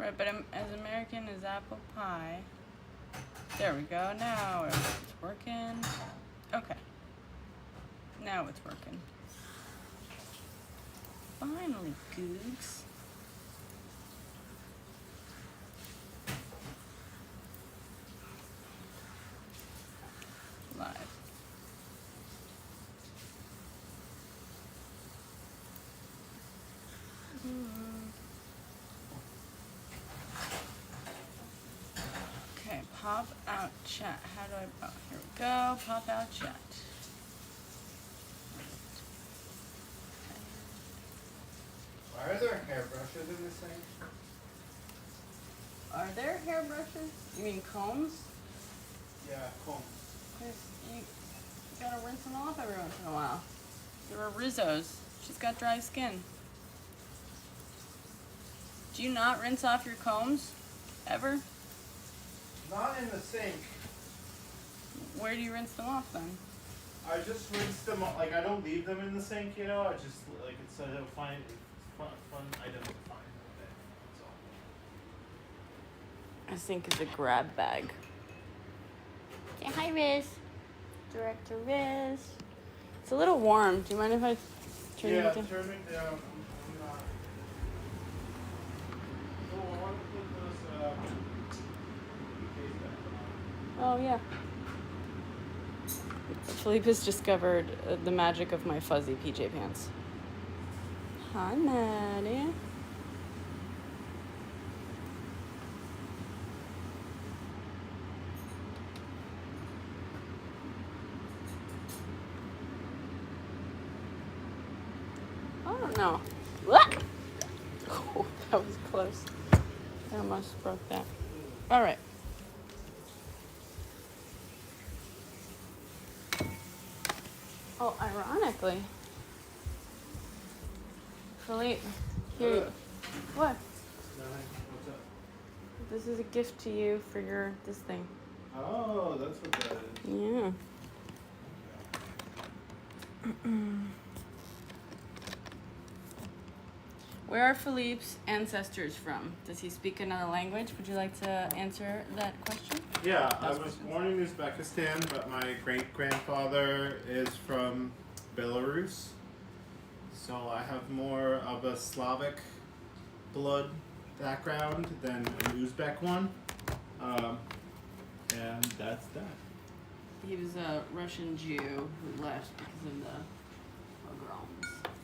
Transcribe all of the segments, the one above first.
Right, but as American as apple pie. There we go. Now it's working. Okay. Now it's working. Finally, Googs. Live. Okay, pop out chat. How do I? Oh, here we go. Pop out chat. Why are there hairbrushes in this thing? Are there hairbrushes? You mean combs? Yeah, combs. Because you gotta rinse them off every once in a while. There are Rizzos. She's got dry skin. Do you not rinse off your combs? Ever? Not in the sink. Where do you rinse them off then? I just rinse them. Like I don't leave them in the sink, you know. I just like it's a fun item to find. That's all. I think it's a grab bag. Say hi, Riz. Director Riz. It's a little warm. Do you mind if I turn it down? Turn it down. I'm not. Oh, I want to put this case back on. Oh, yeah. Philippe has discovered the magic of my fuzzy PJ pants. Hi, Maddie. I don't know. What? Oh, that was close. I almost broke that. All right. Oh, ironically, Philippe, here. What? What's up? This is a gift to you for your this thing. Oh, that's what that is. Yeah. Where are Philippe's ancestors from? Does he speak another language? Would you like to answer that question? Yeah, I was born in Uzbekistan, but my great-grandfather is from Belarus. So I have more of a Slavic blood background than an Uzbek one. And that's that. He was a Russian Jew who left because of the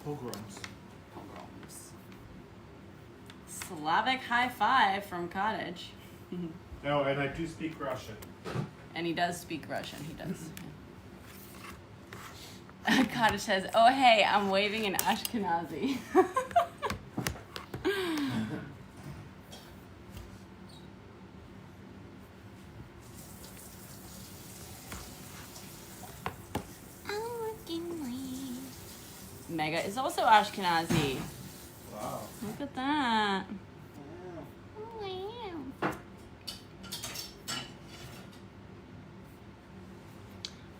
pogroms. Pogroms. Slavic high five from Cottage. Oh, and I do speak Russian. And he does speak Russian. He does. Cottage says, "Oh hey, I'm waving in Ashkenazi." Mega is also Ashkenazi. Wow. Look at that.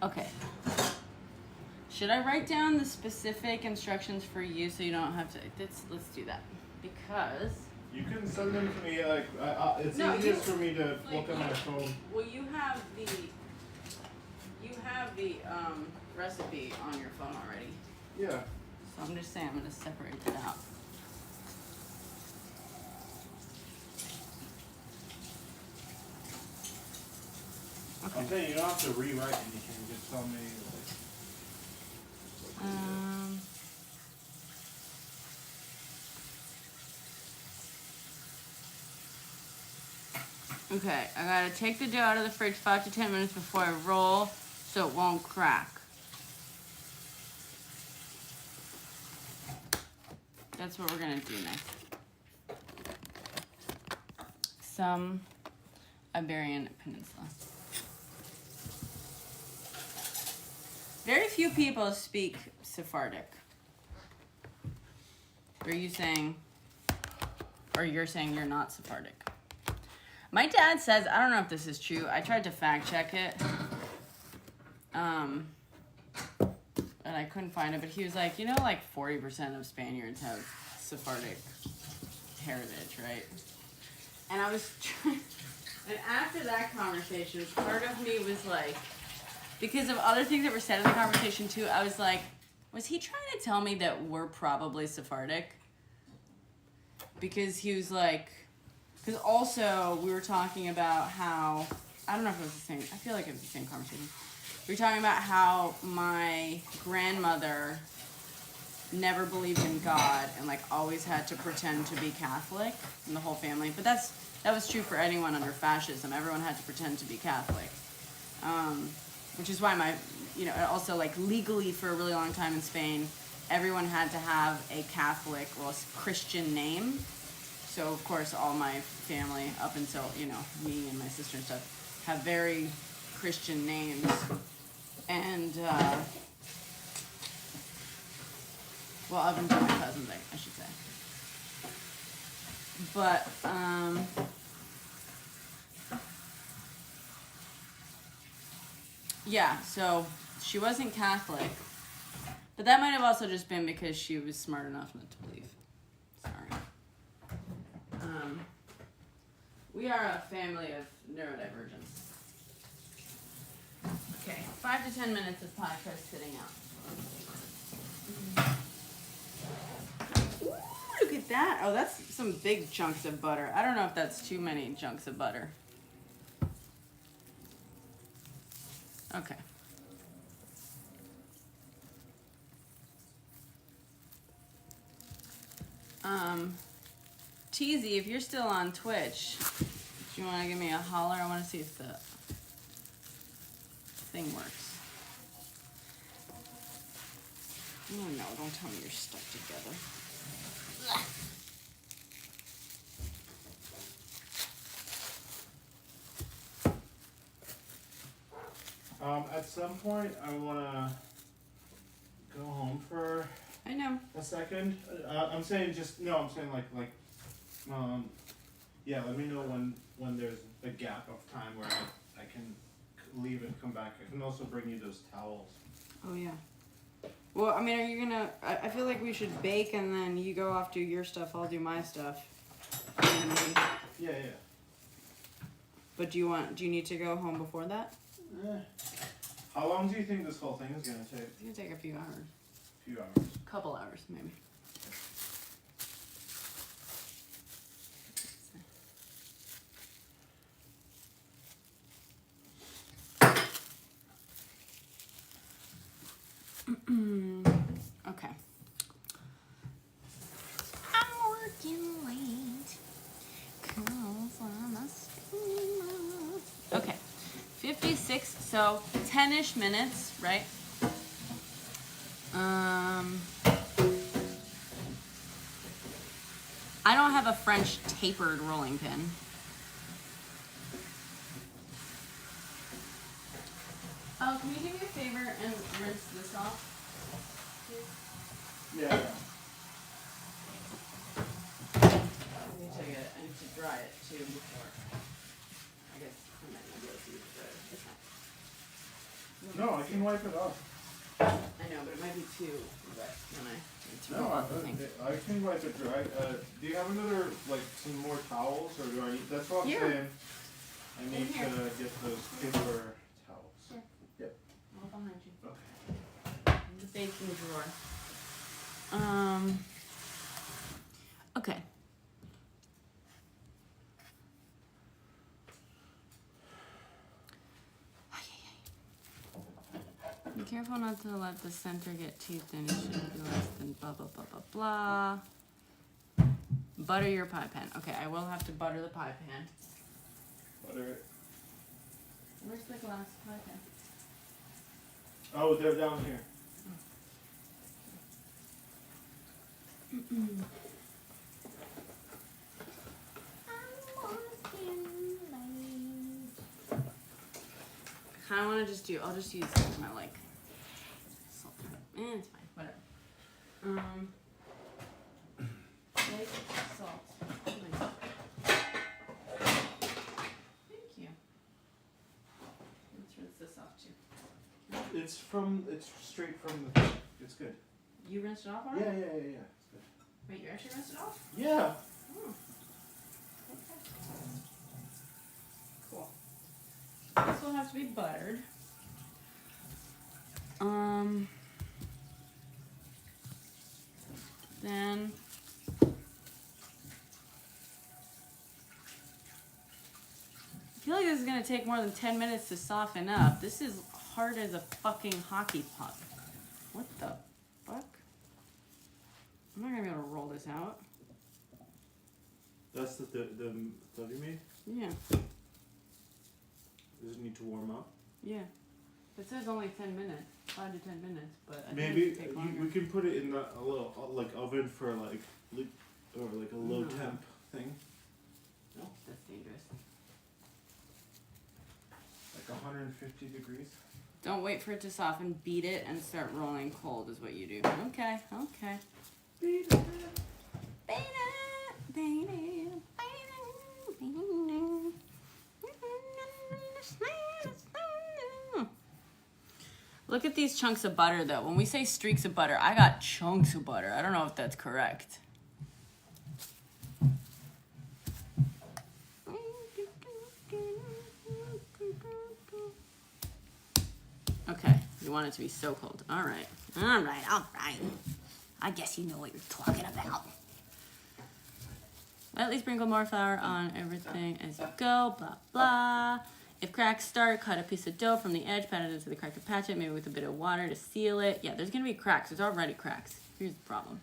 Okay. Should I write down the specific instructions for you so you don't have to? Let's do that. Because... You can send them to me, like, it's easiest for me to look on my phone. Well, you have the recipe on your phone already. Yeah. So I'm just saying I'm going to separate it out. Okay. I'm saying you don't have to rewrite anything, just tell me, like... Okay, I gotta take the dough out of the fridge 5 to 10 minutes before I roll so it won't crack. That's what we're gonna do next. Some Iberian Peninsula. Very few people speak Sephardic. Are you saying, or you're saying you're not Sephardic? My dad says, I don't know if this is true. I tried to fact check it. And I couldn't find it, but he was like, you know, like 40% of Spaniards have Sephardic heritage, right? And I was trying, and after that conversation, part of me was like, because of other things that were said in the conversation too, I was like, was he trying to tell me that we're probably Sephardic? Because he was like, because also we were talking about how, I don't know if it was the same, I feel like it was the same conversation. We were talking about how my grandmother never believed in God and like always had to pretend to be Catholic in the whole family. But that was true for anyone under fascism. Everyone had to pretend to be Catholic. Which is why also like legally for a really long time in Spain, everyone had to have a Catholic or Christian name. So of course all my family up until, me and my sister and stuff have very Christian names. And, up until my cousins, I should say. But, yeah, so she wasn't Catholic. But that might have also just been because she was smart enough not to believe. Sorry. We are a family of neurodivergents. Okay, 5 to 10 minutes of podcast sitting out. Ooh, look at that. Oh, that's some big chunks of butter. I don't know if that's too many chunks of butter. Okay. Teasy, if you're still on Twitch, do you want to give me a holler? I want to see if the thing works. Oh no, don't tell me you're stuck together. At some point, I want to go home for I know. a second. I'm saying yeah, let me know when there's a gap of time where I can leave and come back. I can also bring you those towels. Oh yeah. Well, I mean, are you gonna, I feel like we should bake and then you go off do your stuff, I'll do my stuff. Yeah. But do you need to go home before that? How long do you think this whole thing is gonna take? It's gonna take a few hours. Few hours. Couple hours, maybe. Okay. I'm working late 'cause I'm a streamer. Okay. 56, so 10-ish minutes, right? I don't have a French tapered rolling pin. Oh, can you do me a favor and rinse this off? Yeah. I need to dry it too before. I guess I might not be able to use it. It's fine. No, I can wipe it off. I know, but it might be too wet when I need to roll out the thing. I can wipe it dry. Do you have another, some more towels, or do I need, that's what I'm saying. I need to get those paper towels. Sure. Yep. All behind you. Okay. In the baking drawer. Okay. Be careful not to let the center get too thin. It shouldn't be less than blah, blah, blah, blah, blah. Butter your pie pan. Okay, I will have to butter the pie pan. Butter it. Where's the glass pie pan? Oh, they're down here. I kind of want to just I'll just use my salt. It's fine, whatever. Salt. Thank you. Let's rinse this off too. It's straight from the thing. It's good. You rinsed it off already? Yeah. It's good. Wait, you actually rinsed it off? Yeah. Oh. Okay. This will have to be buttered. Then I feel like this is gonna take more than 10 minutes to soften up. This is hard as a fucking hockey puck. What the fuck? I'm not gonna be able to roll this out. That's the stuff you made? Yeah. Does it need to warm up? Yeah. It says only 10 minutes, 5 to 10 minutes, but I maybe think it'll take longer. we can put it in a little like oven for like or like a low temp thing. No, that's dangerous. Like 150 degrees. Don't wait for it to soften. Beat it and start rolling cold is what you do. Okay, okay. Beat it. Beat it, beat it, beat it. Look at these chunks of butter, though. When we say streaks of butter, I got chunks of butter. I don't know if that's correct. Okay, you want it to be so cold. All right. All right, all right. I guess you know what you're talking about. Lightly sprinkle more flour on everything as you go, blah, blah. If cracks start, cut a piece of dough from the edge, pat it into the crack to patch it, maybe with a bit of water to seal it. Yeah, there's gonna be cracks. There's already cracks. Here's the problem.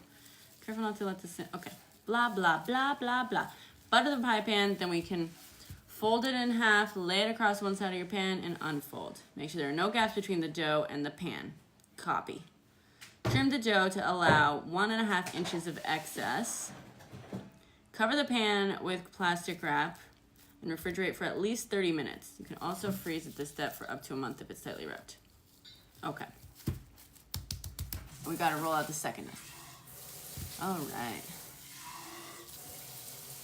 Careful not to let this in. Okay. Blah, blah, blah, blah, blah. Butter the pie pan, then we can fold it in half, lay it across one side of your pan, and unfold. Make sure there are no gaps between the dough and the pan. Copy. Trim the dough to allow 1.5 inches of excess. Cover the pan with plastic wrap and refrigerate for at least 30 minutes. You can also freeze at this step for up to a month if it's tightly wrapped. Okay. We gotta roll out the second. All right.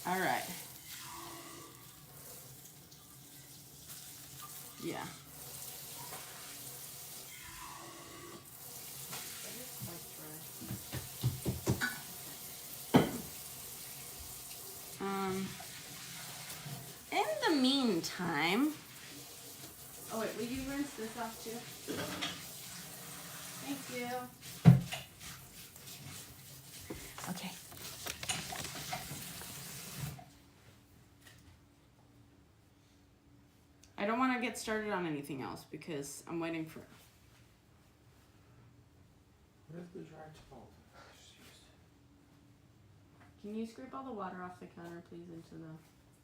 All right. Yeah. In the meantime, oh wait, will you rinse this off too? Thank you. Okay. I don't want to get started on anything else because I'm waiting for. Where's the dry towel? Can you scrape all the water off the counter, please, into the.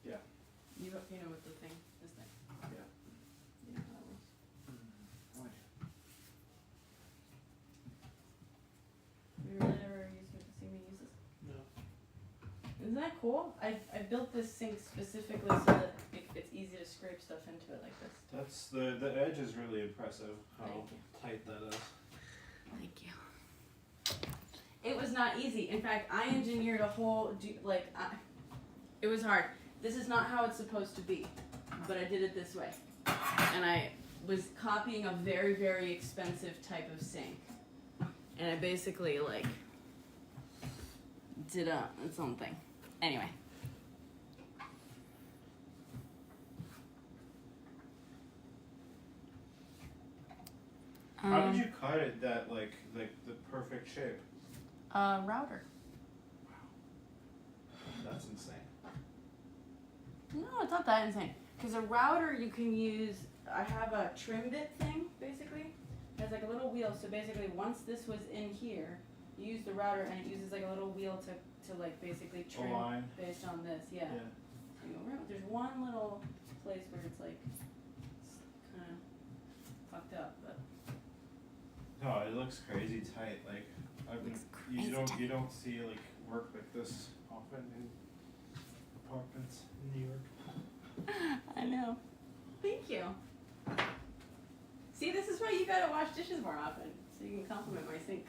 Yeah. You know what the thing is there. Yeah. You know how that was. You really never see me use this? No. Isn't that cool? I built this sink specifically so that it's easy to scrape stuff into it like this. That's the edge is really impressive. How tight that is. Thank you. It was not easy. In fact, I engineered a whole it was hard. This is not how it's supposed to be, but I did it this way. And I was copying a very, very expensive type of sink. And I basically did its own thing. Anyway. How did you cut it that like the perfect shape? Router. That's insane. No, it's not that insane. Because a router you can use, I have a trim bit thing, basically. It has like a little wheel, so basically once this was in here, you use the router and it uses like a little wheel to like basically trim based on this, yeah. So you go around. There's one little place where it's like kind of fucked up, but. No, it looks crazy tight. Like you don't see like work like this often in apartments in New York. I know. Thank you. See, this is why you gotta wash dishes more often, so you can compliment my sink.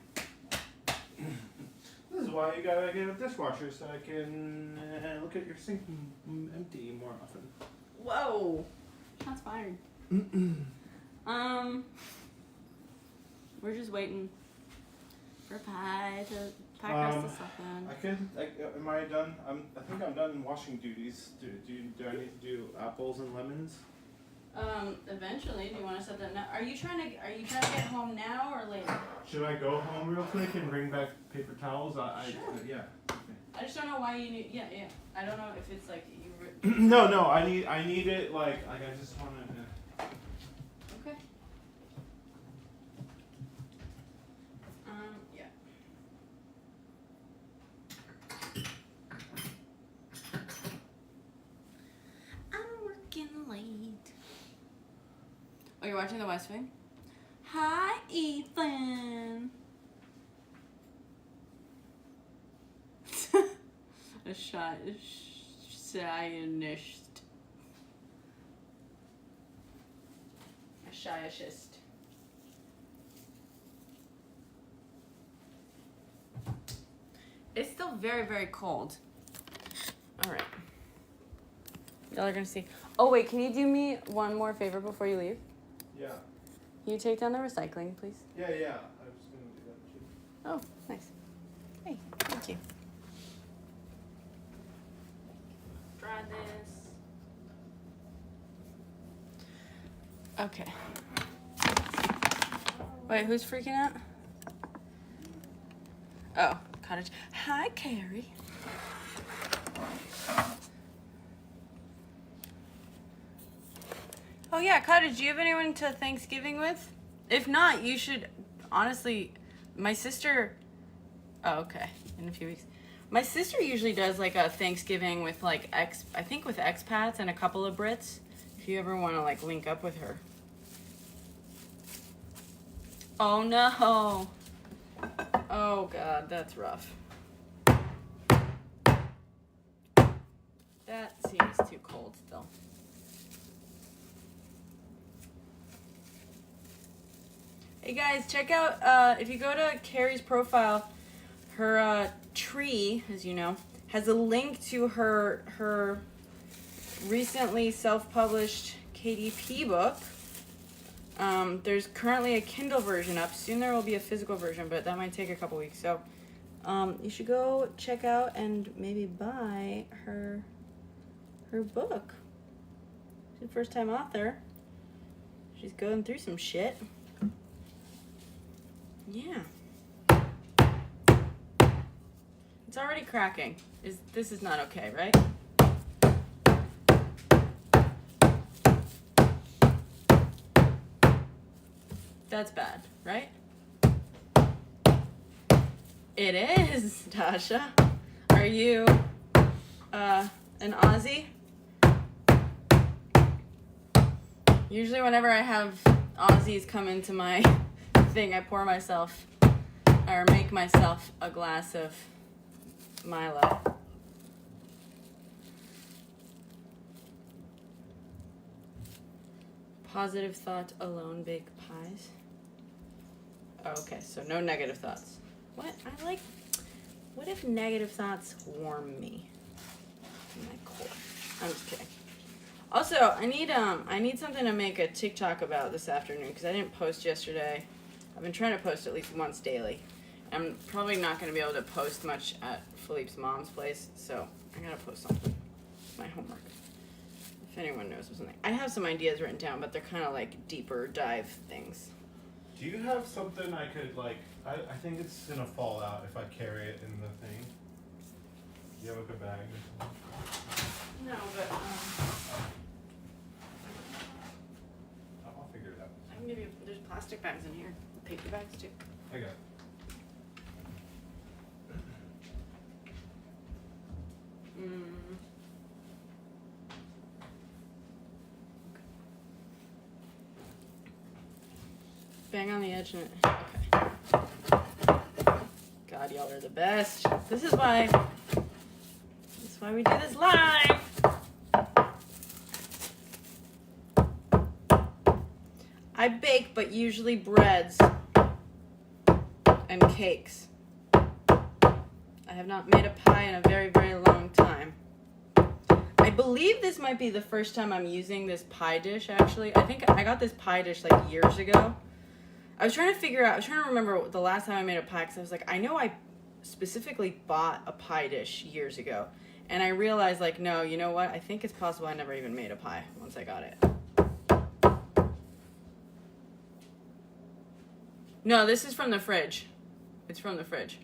This is why you gotta get a dishwasher so I can look at your sink empty more often. Whoa! Shots fired. We're just waiting for pie to pack us to soften. Am I done? I think I'm done washing duties. Do I need to do apples and lemons? Eventually. Do you want to set that now? Are you trying to get home now or later? Should I go home real quick and bring back paper towels? Sure. Yeah. Okay. I just don't know why you need. Yeah. I don't know if it's like you. No. I need it like I just want to. Okay. Yeah. I'm working late. Oh, you're watching The West Wing? Hi, Ethan. A Zionist. A Shiashist. It's still very, very cold. All right. Y'all are gonna see. Oh wait, can you do me one more favor before you leave? Yeah. Can you take down the recycling, please? Yeah. I was gonna do that too. Oh, nice. Hey, thank you. Try this. Okay. Wait, who's freaking out? Oh, Cottage. Hi, Carrie. Oh yeah, Cottage, do you have anyone to Thanksgiving with? If not, you should, honestly, my sister, oh, okay, in a few weeks. My sister usually does like a Thanksgiving with like I think with expats and a couple of Brits, if you ever want to like link up with her. Oh no. Oh God, that's rough. That seems too cold still. Hey guys, check out, if you go to Carrie's profile, her tree, as you know, has a link to her recently self-published KDP book. There's currently a Kindle version up. Soon there will be a physical version, but that might take a couple weeks. So you should go check out and maybe buy her book. She's a first-time author. She's going through some shit. Yeah. It's already cracking. This is not okay, right? That's bad, right? It is, Tasha. Are you an Aussie? Usually whenever I have Aussies come into my thing, I pour myself or make myself a glass of Milo. Positive thought alone bake pies. Oh, okay, so no negative thoughts. What if negative thoughts warm me in my core? I'm just kidding. Also, I need something to make a TikTok about this afternoon because I didn't post yesterday. I've been trying to post at least once daily. I'm probably not going to be able to post much at Philippe's mom's place, so I gotta post something. My homework. If anyone knows something. I have some ideas written down, but they're kind of like deeper dive things. Do you have something I could like? I think it's gonna fall out if I carry it in the thing. Do you have like a bag or something? No, but I'll figure it out. I can give you. There's plastic bags in here, paper bags too. I got it. Bang on the edge and okay. God, y'all are the best. This is why we do this live. I bake, but usually breads and cakes. I have not made a pie in a very, very long time. I believe this might be the first time I'm using this pie dish, actually. I think I got this pie dish like years ago. I was trying to remember the last time I made a pie, because I was like, I know I specifically bought a pie dish years ago. And I realized, like, no, you know what? I think it's possible I never even made a pie once I got it. No, this is from the fridge. It's from the fridge.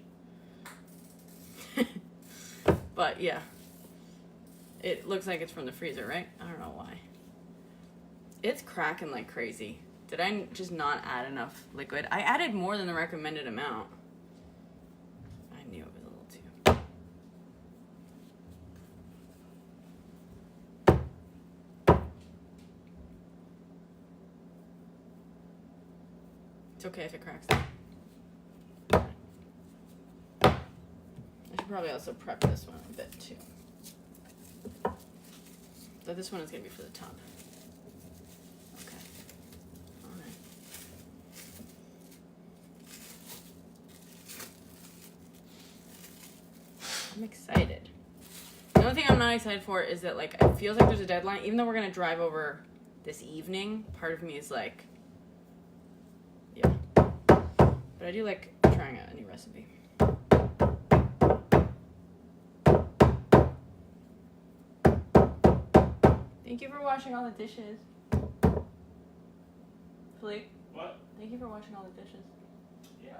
But yeah. It looks like it's from the freezer, right? I don't know why. It's cracking like crazy. Did I just not add enough liquid? I added more than the recommended amount. I knew it was a little too. It's okay if it cracks. I should probably also prep this one a bit too. But this one is going to be for the top. Okay. Alright. I'm excited. The only thing I'm not excited for is that, like, it feels like there's a deadline. Even though we're going to drive over this evening, part of me is like, yeah. But I do like trying out a new recipe. Thank you for washing all the dishes. Philippe? What? Thank you for washing all the dishes. Yeah.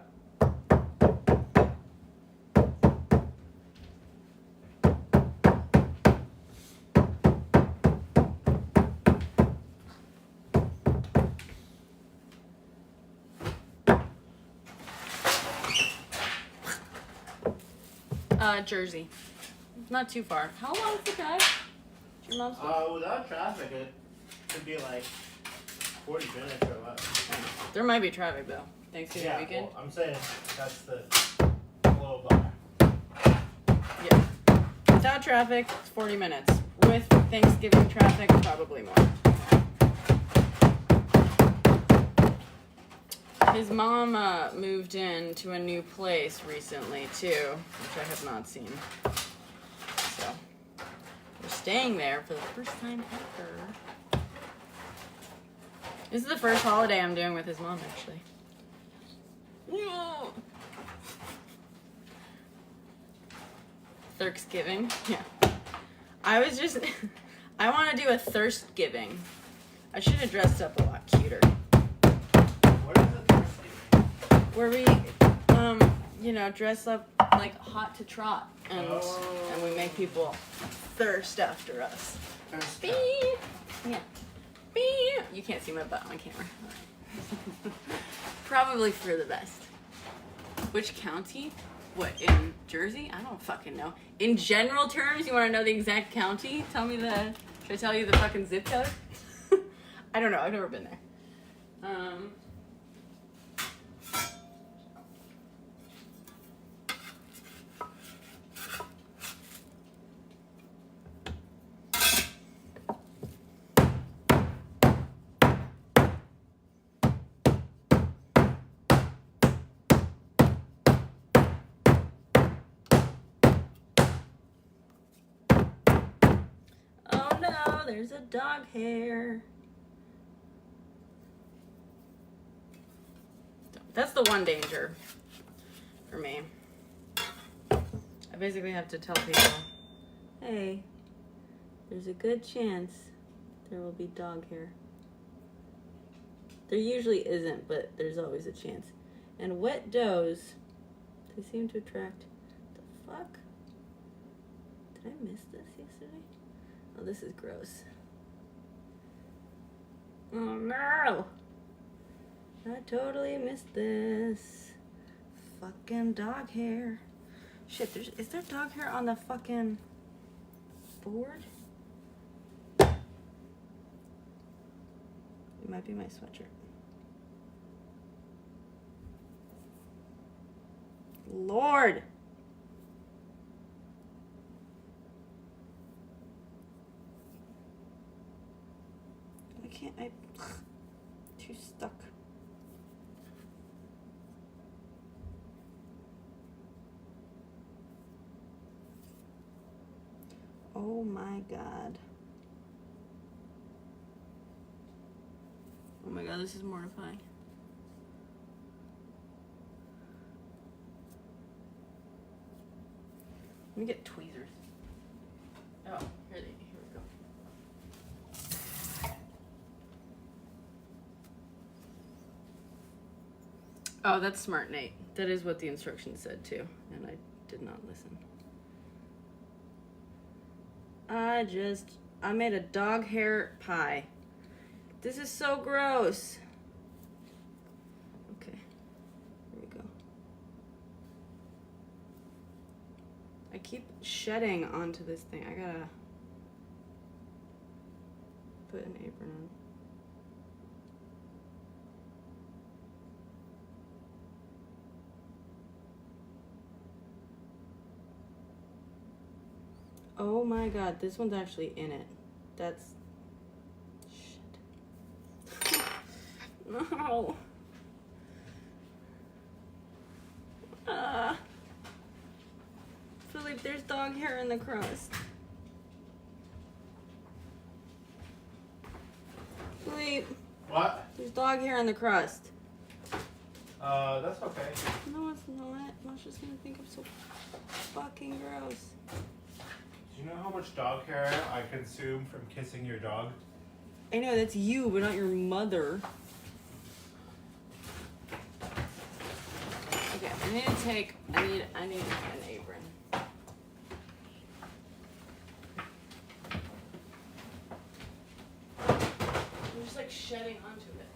Jersey. Not too far. How long is the drive? Your mom's Without traffic, it could be like 40 minutes or less. There might be traffic though. Thanksgiving weekend. Well, I'm saying that's the low bar. Yeah. Without traffic, it's 40 minutes. With Thanksgiving traffic, probably more. His mom moved in to a new place recently too, which I have not seen. So we're staying there for the first time ever. This is the first holiday I'm doing with his mom, actually. Thanksgiving, yeah. I was just, I want to do a Thirstgiving. I should have dressed up a lot cuter. What is a Thanksgiving? Where we, dress up like hot to trot, and we make people thirst after us. Beep. Yeah. Beep. You can't see my butt on camera. Probably for the best. Which county? What, in Jersey? I don't fucking know. In general terms, you want to know the exact county? Tell me should I tell you the fucking zip code? I don't know. I've never been there. Oh no, there's a dog hair. That's the one danger for me. I basically have to tell people, hey, there's a good chance there will be dog hair. There usually isn't, but there's always a chance. And wet does, they seem to attract, the fuck? Did I miss this yesterday? Oh, this is gross. Oh no! I totally missed this. Fucking dog hair. Shit, is there dog hair on the fucking board? It might be my sweatshirt. Lord! Why can't I? Too stuck. Oh my god. Oh my god, this is mortifying. Let me get tweezers. Oh, here we go. Oh, that's smart, Nate. That is what the instructions said too, and I did not listen. I made a dog hair pie. This is so gross. Okay, here we go. I keep shedding onto this thing. I gotta put an apron on. Oh my god, this one's actually in it. That's... shit. No. Philippe, there's dog hair in the crust. Philippe. What? There's dog hair in the crust. That's okay. No, it's not. Mom's just gonna think I'm so fucking gross. Do you know how much dog hair I consume from kissing your dog? I know, that's you, but not your mother. Okay, I need to take, I need an apron. I'm just like shedding onto it.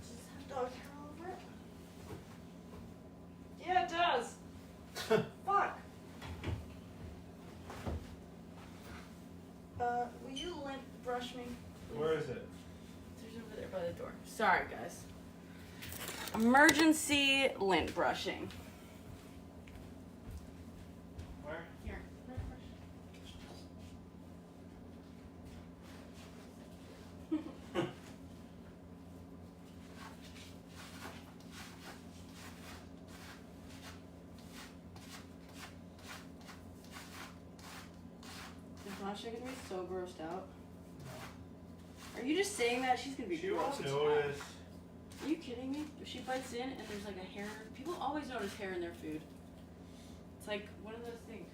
Does this have dog hair all over it? Yeah, it does. Fuck. Will you lint brush me? Please? Where is it? There's over there by the door. Sorry, guys. Emergency lint brushing. Where? Here. Is Masha gonna be so grossed out? Are you just saying that? She's gonna be She grossed won't out. notice. Are you kidding me? If she bites in and there's like a hair, people always notice hair in their food. It's like one of those things.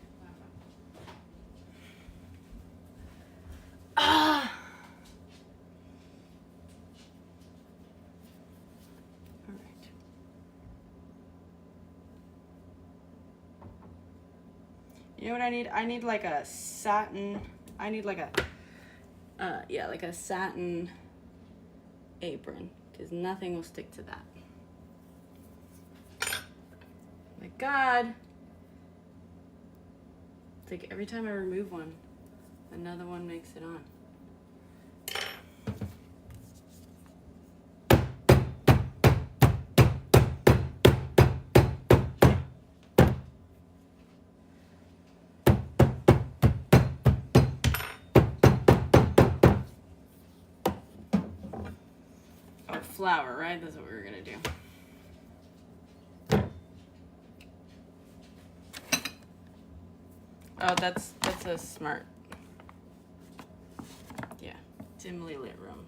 Ah! All right. You know what I need? I need like a satin. I need like a, yeah, like a satin apron, because nothing will stick to that. My God. It's like every time I remove one, another one makes it on. Oh, flour, right? That's what we were gonna do. Oh, that's a smart. Yeah, dimly lit room.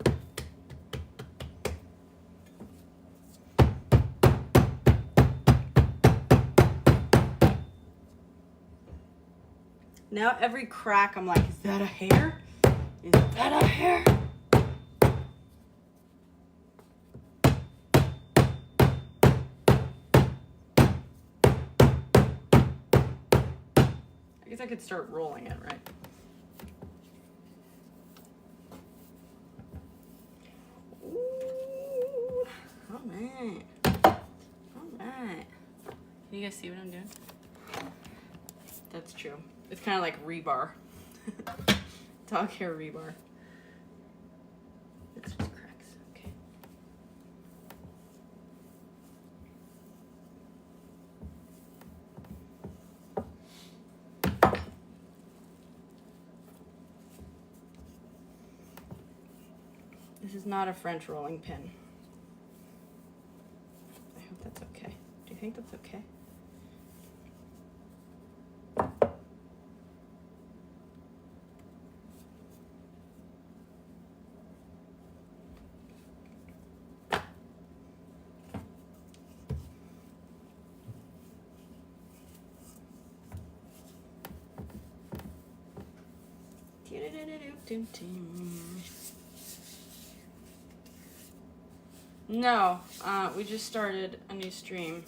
Okay. Now every crack, I'm like, is that a hair? Is that a hair? I guess I could start rolling it, right? Ooh, all right. All right. Can you guys see what I'm doing? That's true. It's kind of like rebar. Dog hair rebar. It's just cracks. Okay. This is not a French rolling pin. I hope that's okay. Do you think that's okay? No, we just started a new stream.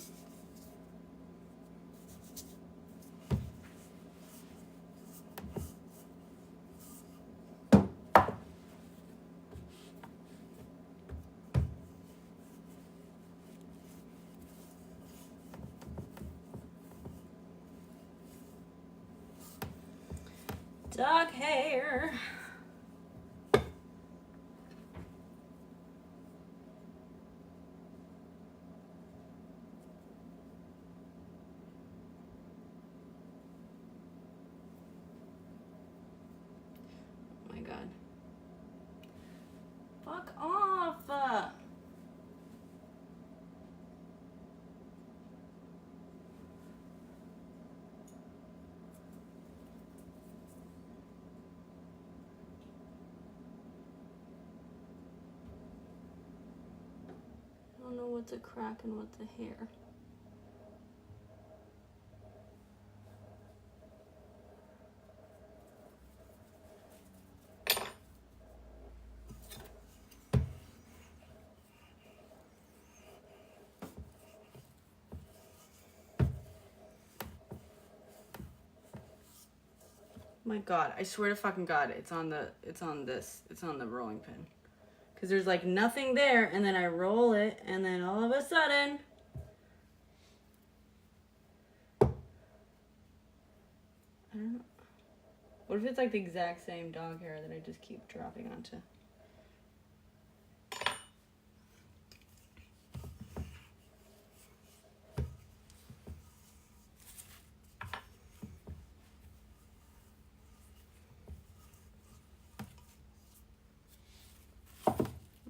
Dog hair. Oh my god. Fuck off. I don't know what's a crack and what's a hair. My god, I swear to fucking god, it's on the rolling pin. Cause there's like nothing there, and then I roll it, and then all of a sudden, I don't know. What if it's like the exact same dog hair that I just keep dropping onto?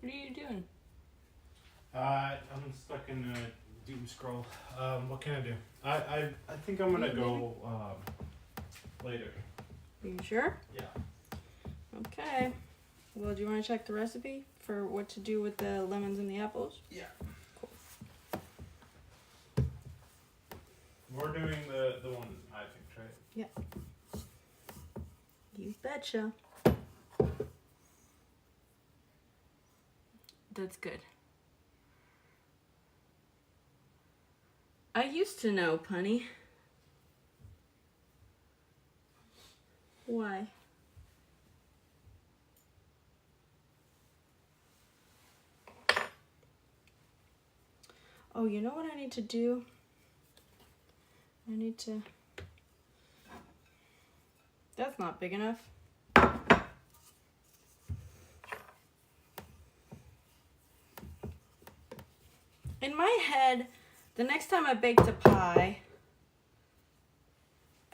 What are you doing? I'm stuck in a doom scroll. What can I do? I think I'm gonna go later. Are you sure? Yeah. Okay. Well, do you want to check the recipe for what to do with the lemons and the apples? Yeah. Cool. We're doing the one I think, right? Yeah. You betcha. That's good. I used to know, Punny. Why? Oh, you know what I need to do? I need to... That's not big enough. In my head, the next time I baked a pie,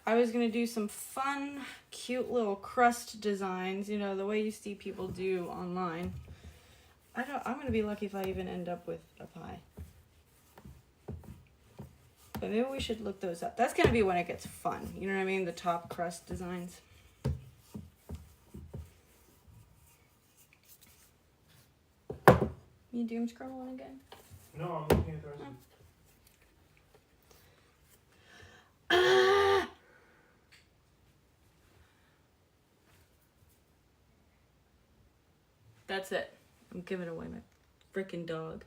I was gonna do some fun, cute little crust designs, you know, the way you see people do online. I'm gonna be lucky if I even end up with a pie. But maybe we should look those up. That's gonna be when it gets fun, you know what I mean? The top crust designs. You doom scrolling again? No, I'm looking at the recipe. That's it. I'm giving away my freaking dog.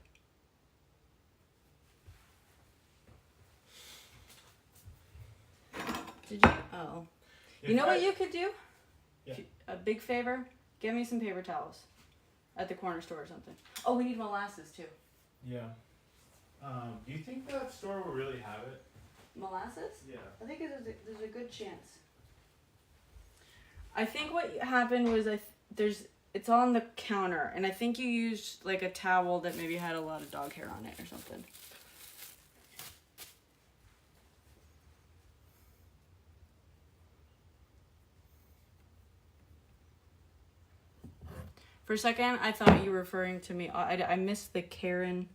Did you? Oh. You know what you could do? Yeah. A big favor? Get me some paper towels at the corner store or something. Oh, we need molasses too. Yeah. Do you think that store will really have it? Molasses? Yeah. I think there's a good chance. I think what happened was it's on the counter, and I think you used like a towel that maybe had a lot of dog hair on it or something. For a second, I thought you were referring to me. I missed the Karen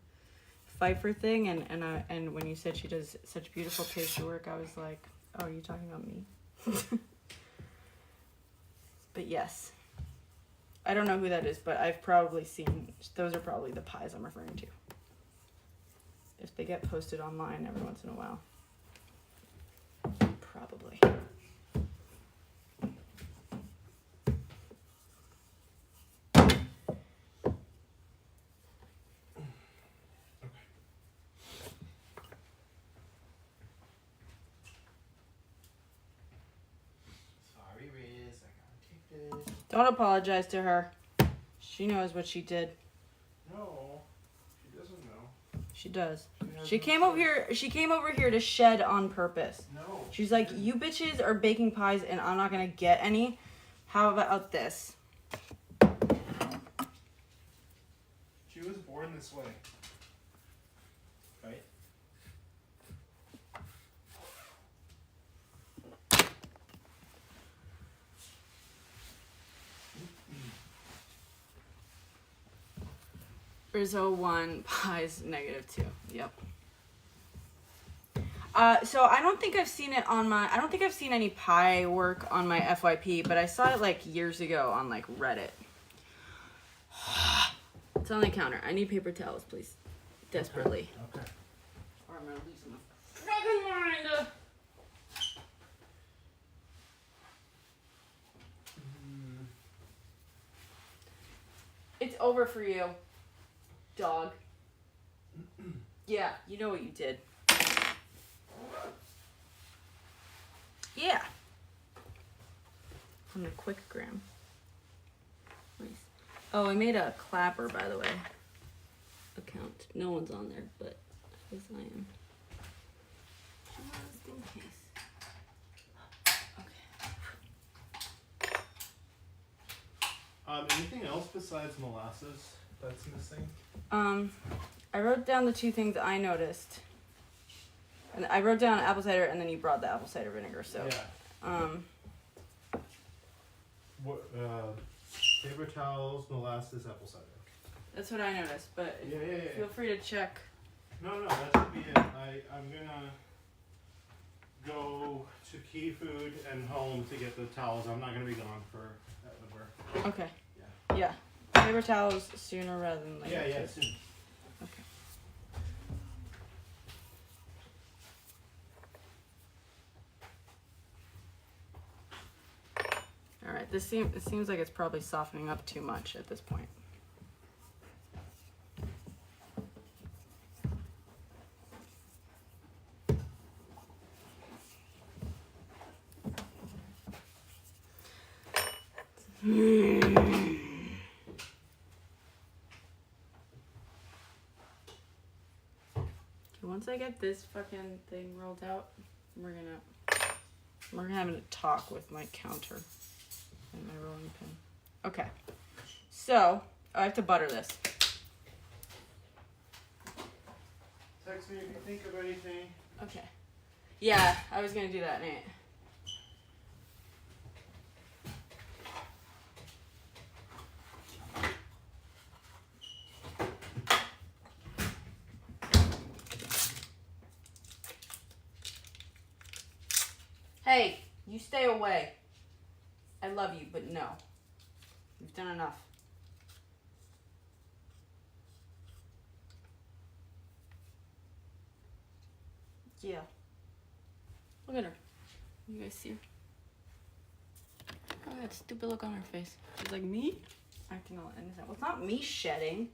Pfeiffer thing, and when you said she does such beautiful pastry work, I was like, oh, are you talking about me? But yes. I don't know who that is, but I've probably seen, those are probably the pies I'm referring to. If they get posted online every once in a while. Probably. Don't apologize to her. She knows what she did. No, she doesn't know. She does. She She came over here. She came over here to shed on purpose. No. She's like, you bitches are baking pies, and I'm not gonna get any. How about this? She was born this way. Right? Rizzo 1, pies -2. Yep. So I don't think I've seen it on my, I don't think I've seen any pie work on my FYP, but I saw it like years ago on like Reddit. It's on the counter. I need paper towels, please. Desperately. Okay. Or I'm gonna lose my fucking mind. It's over for you, dog. Yeah, you know what you did. Yeah. On a quick gram. Nice. Oh, I made a clapper, by the way. Account. No one's on there, but at least I am. Just in case. Okay. Anything else besides molasses that's missing? I wrote down the 2 things I noticed. And I wrote down apple cider, and then you brought the apple cider vinegar. So, yeah. What? Paper towels, molasses, apple cider. That's what I noticed. But Yeah. feel free to check. No, that should be it. I'm gonna go to Key Food and home to get the towels. I'm not gonna be gone for ever. Okay. Yeah. Yeah. Paper towels sooner rather than later. Yeah, soon. Okay. All right. It seems like it's probably softening up too much at this point. Once I get this fucking thing rolled out, we're gonna have a talk with my counter and my rolling pin. Okay. So I have to butter this. Text me if you think of anything. Okay. Yeah, I was gonna do that, Nate. Hey, you stay away. I love you, but no. You've done enough. Yeah. Look at her. You guys see her? Oh, that stupid look on her face. She's like, me? Acting all innocent. Well, it's not me shedding.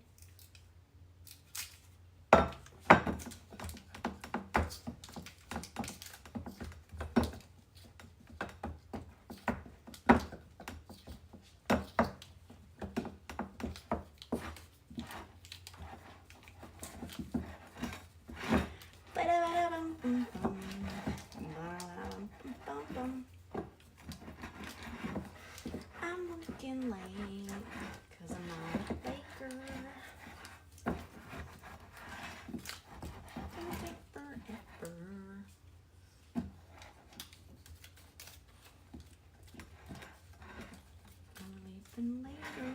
I'm working late because I'm not a baker. Gonna take forever. Gonna leave them later.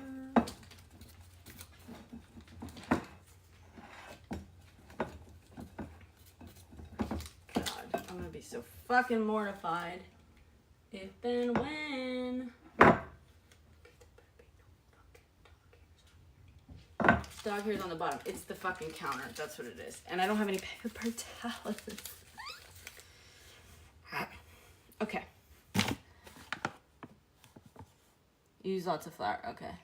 God, I'm gonna be so fucking mortified if and when. Dog hair's on the bottom. It's the fucking counter. That's what it is. And I don't have any paper towels. Okay. Use lots of flour. Okay.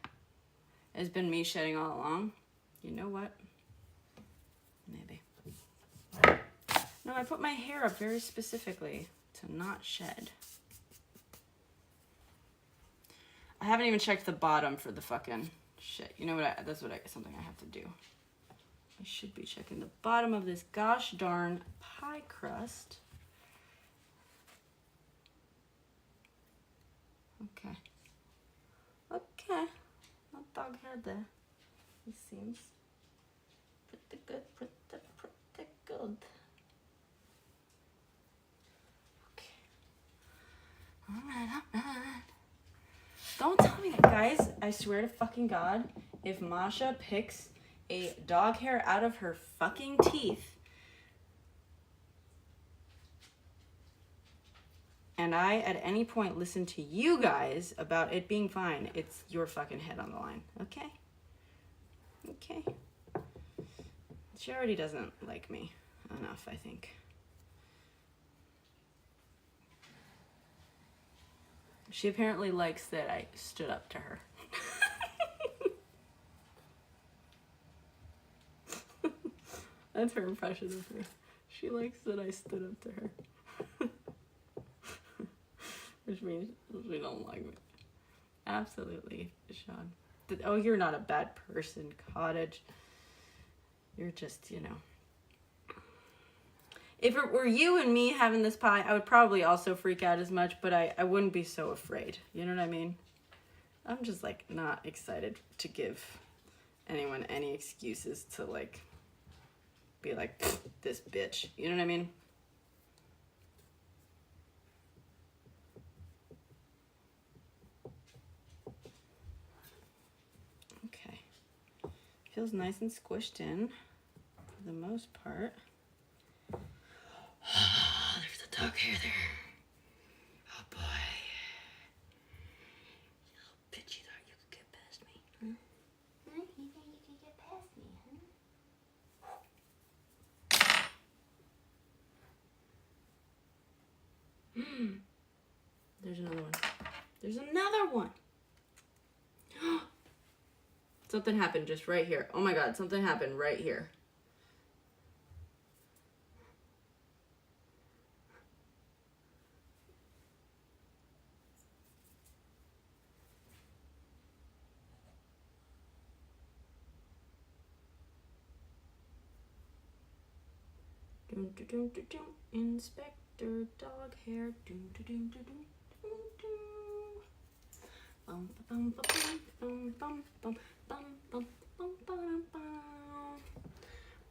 It's been me shedding all along. You know what? Maybe. No, I put my hair up very specifically to not shed. I haven't even checked the bottom for the fucking shit. You know what? Something I have to do. I should be checking the bottom of this gosh darn pie crust. Okay. Okay. No dog hair there. It seems pretty good, pretty good. Okay. Alright. Don't tell me that, guys. I swear to fucking God, if Masha picks a dog hair out of her fucking teeth and I at any point listen to you guys about it being fine, it's your fucking head on the line. Okay? Okay. She already doesn't like me enough, I think. She apparently likes that I stood up to her. That's her impression of me. She likes that I stood up to her. Which means she don't like me. Absolutely, Sean. Oh, you're not a bad person, Cottage. You're just, you know. If it were you and me having this pie, I would probably also freak out as much, but I wouldn't be so afraid. You know what I mean? I'm just, like, not excited to give anyone any excuses to, like, be like, this bitch. You know what I mean? Okay. Feels nice and squished in for the most part. There's the dog hair there. Oh boy. You little bitch, you thought you could get past me, huh? Huh? You think you could get past me, huh? There's another one. There's another one. Something happened just right here. Oh my God, something happened right here. Dun, dun, dun, dun, dun. Inspector dog hair. Dun, dun, dun, dun, dun, dun, dun. Bum, bum, bum, bum, bum, bum, bum, bum, bum, bum, bum,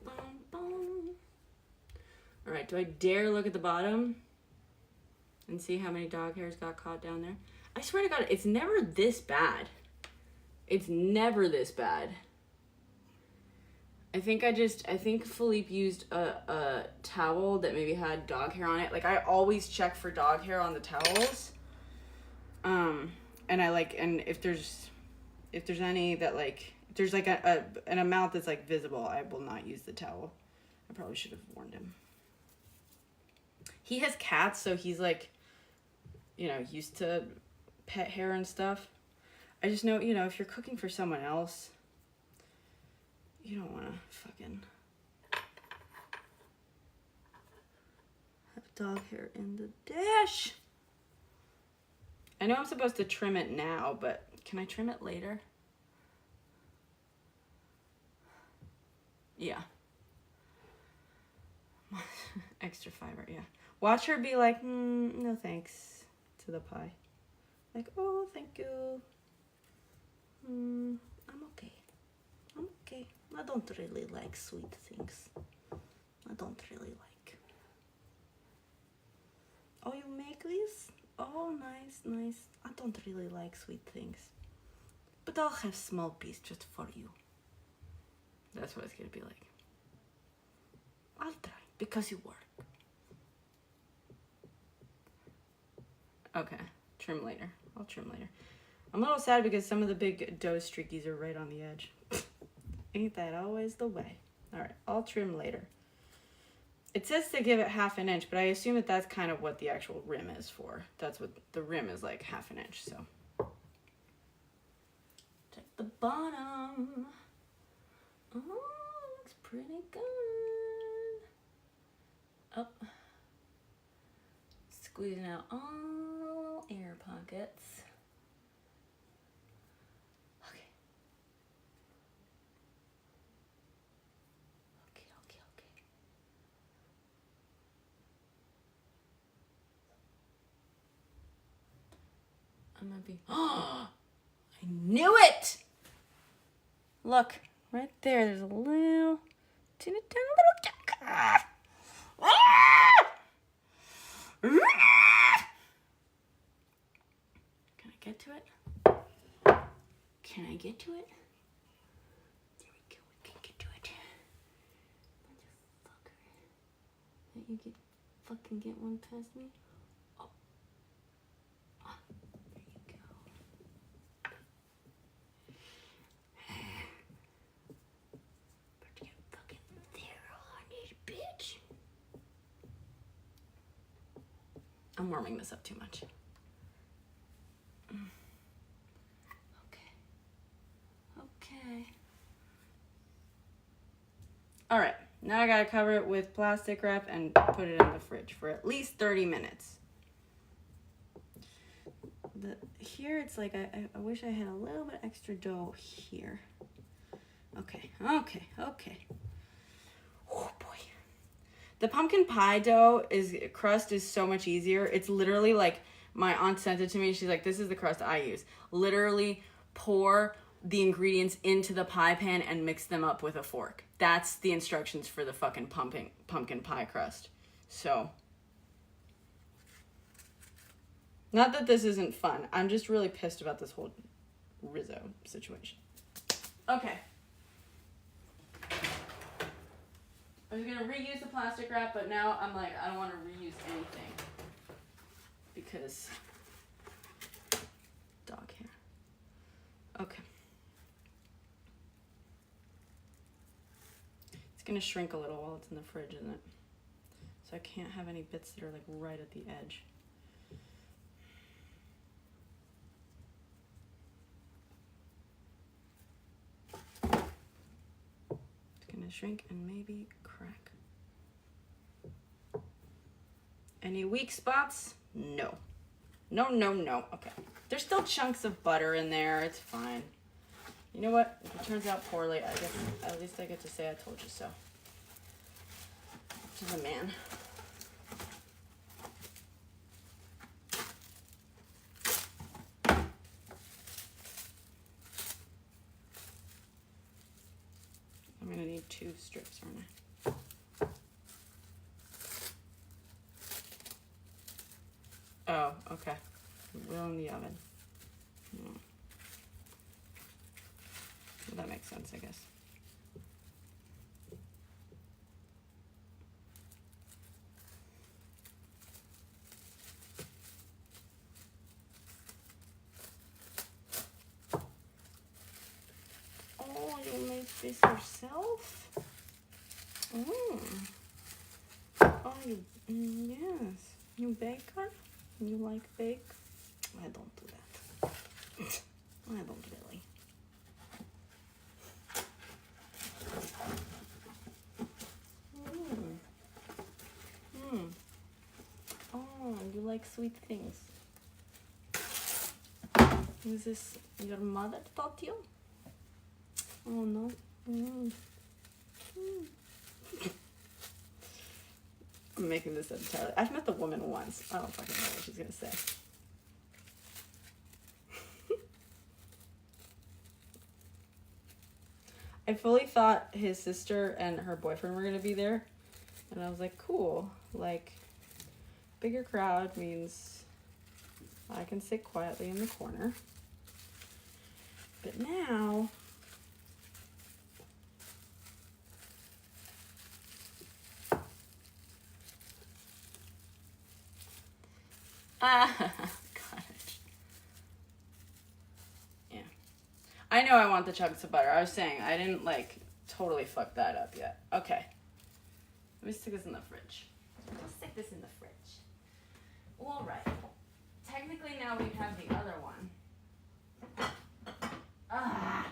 bum, bum. All right, do I dare look at the bottom and see how many dog hairs got caught down there? I swear to God, it's never this bad. It's never this bad. I think Philippe used a towel that maybe had dog hair on it. Like, I always check for dog hair on the towels. And and if there's any that, like, if there's like an amount that's like visible, I will not use the towel. I probably should have warned him. He has cats, so he's like, you know, used to pet hair and stuff. I just know, you know, if you're cooking for someone else, you don't want to fucking have dog hair in the dish. I know I'm supposed to trim it now, but can I trim it later? Yeah. Extra fiber, yeah. Watch her be like, no thanks to the pie. Like, oh, thank you. I'm okay. I'm okay. I don't really like sweet things. I don't really like. Oh, you make these? Oh, nice, nice. I don't really like sweet things. But I'll have small piece just for you. That's what it's gonna be like. I'll try, because you work. Okay, trim later. I'll trim later. I'm a little sad because some of the big dough streakies are right on the edge. Ain't that always the way? All right, I'll trim later. It says to give it 1/2 inch, but I assume that that's kind of what the actual rim is for. That's what the rim is, like 1/2 inch, so. Check the bottom. Oh, looks pretty good. Up. Squeezing out all air pockets. I might be. Oh, I knew it! Look, right there, there's a little, teeny tiny little duck. Ah! Can I get to it? Can I get to it? There we go, we can get to it. Motherfucker. Let you fucking get one past me? Oh. Oh, there you go. About to get fucking there on this bitch. I'm warming this up too much. Okay. All right, now I gotta cover it with plastic wrap and put it in the fridge for at least 30 minutes. Here it's like, I wish I had a little bit extra dough here. Okay. Oh boy. The pumpkin pie dough crust is so much easier. It's literally like, my aunt sent it to me. She's like, this is the crust I use. Literally pour the ingredients into the pie pan and mix them up with a fork. That's the instructions for the fucking pumpkin pie crust. So, not that this isn't fun. I'm just really pissed about this whole Rizzo situation. Okay. I was gonna reuse the plastic wrap, but now I'm like, I don't want to reuse anything. Because dog hair. Okay. It's gonna shrink a little while it's in the fridge, isn't it? So I can't have any bits that are like right at the edge. It's gonna shrink and maybe crack. Any weak spots? No. No. Okay. There's still chunks of butter in there. It's fine. You know what? If it turns out poorly, I guess at least I get to say I told you so. To the man. I'm gonna need 2 strips, aren't I? Oh, okay. We're in the oven. Well, that makes sense, I guess. Oh, you made this yourself? Oh, yes. You baker? You like bake? I don't do that. I don't really. Oh, you like sweet things. Is this your mother taught you? Oh no. I'm making this entirely. I've met the woman once. I don't fucking know what she's gonna say. I fully thought his sister and her boyfriend were gonna be there, and I was like, cool. Like, bigger crowd means I can sit quietly in the corner. But now, got it. Yeah. I know I want the chunks of butter. I was saying, I didn't, like, totally fuck that up yet. Okay. Let me stick this in the fridge. All right. Technically, now we have the other one. Ah.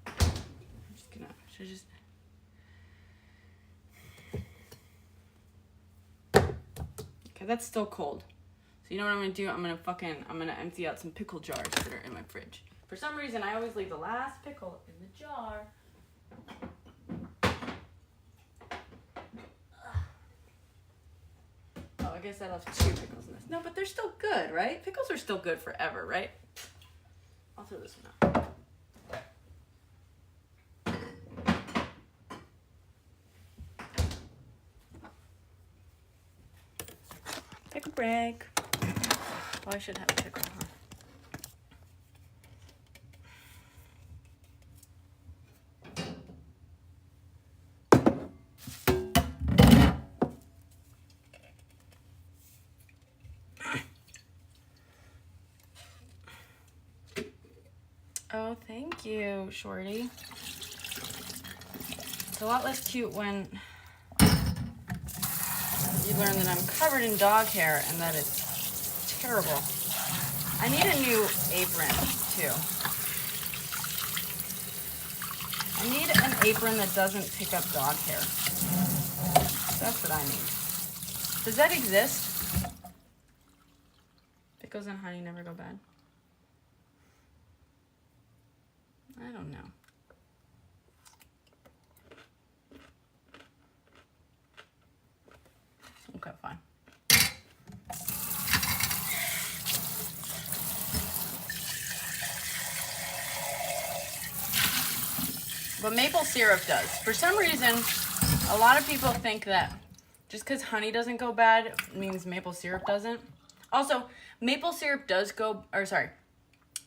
I'm just gonna, should I just... Okay, that's still cold. So you know what I'm gonna do? I'm gonna empty out some pickle jars that are in my fridge. For some reason, I always leave the last pickle in the jar. guess I'll have 2 pickles in this. No, but they're still good, right? Pickles are still good forever, right? I'll throw this one out. Pickle break. Oh, I should have a pickle, huh? Oh, thank you, Shorty. It's a lot less cute when you learn that I'm covered in dog hair and that it's terrible. I need a new apron, too. I need an apron that doesn't pick up dog hair. That's what I need. Does that exist? Pickles and honey never go bad. I don't know. Okay, fine. But maple syrup does. For some reason, a lot of people think that just because honey doesn't go bad means maple syrup doesn't. Also, maple syrup does go, or sorry,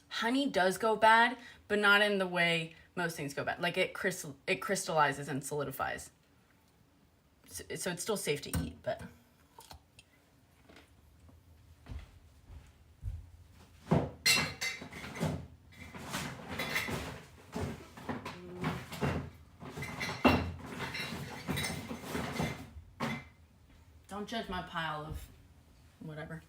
honey does go bad, but not in the way most things go bad. Like it crystallizes and solidifies. So it's still safe to eat, but. Don't judge my pile of whatever.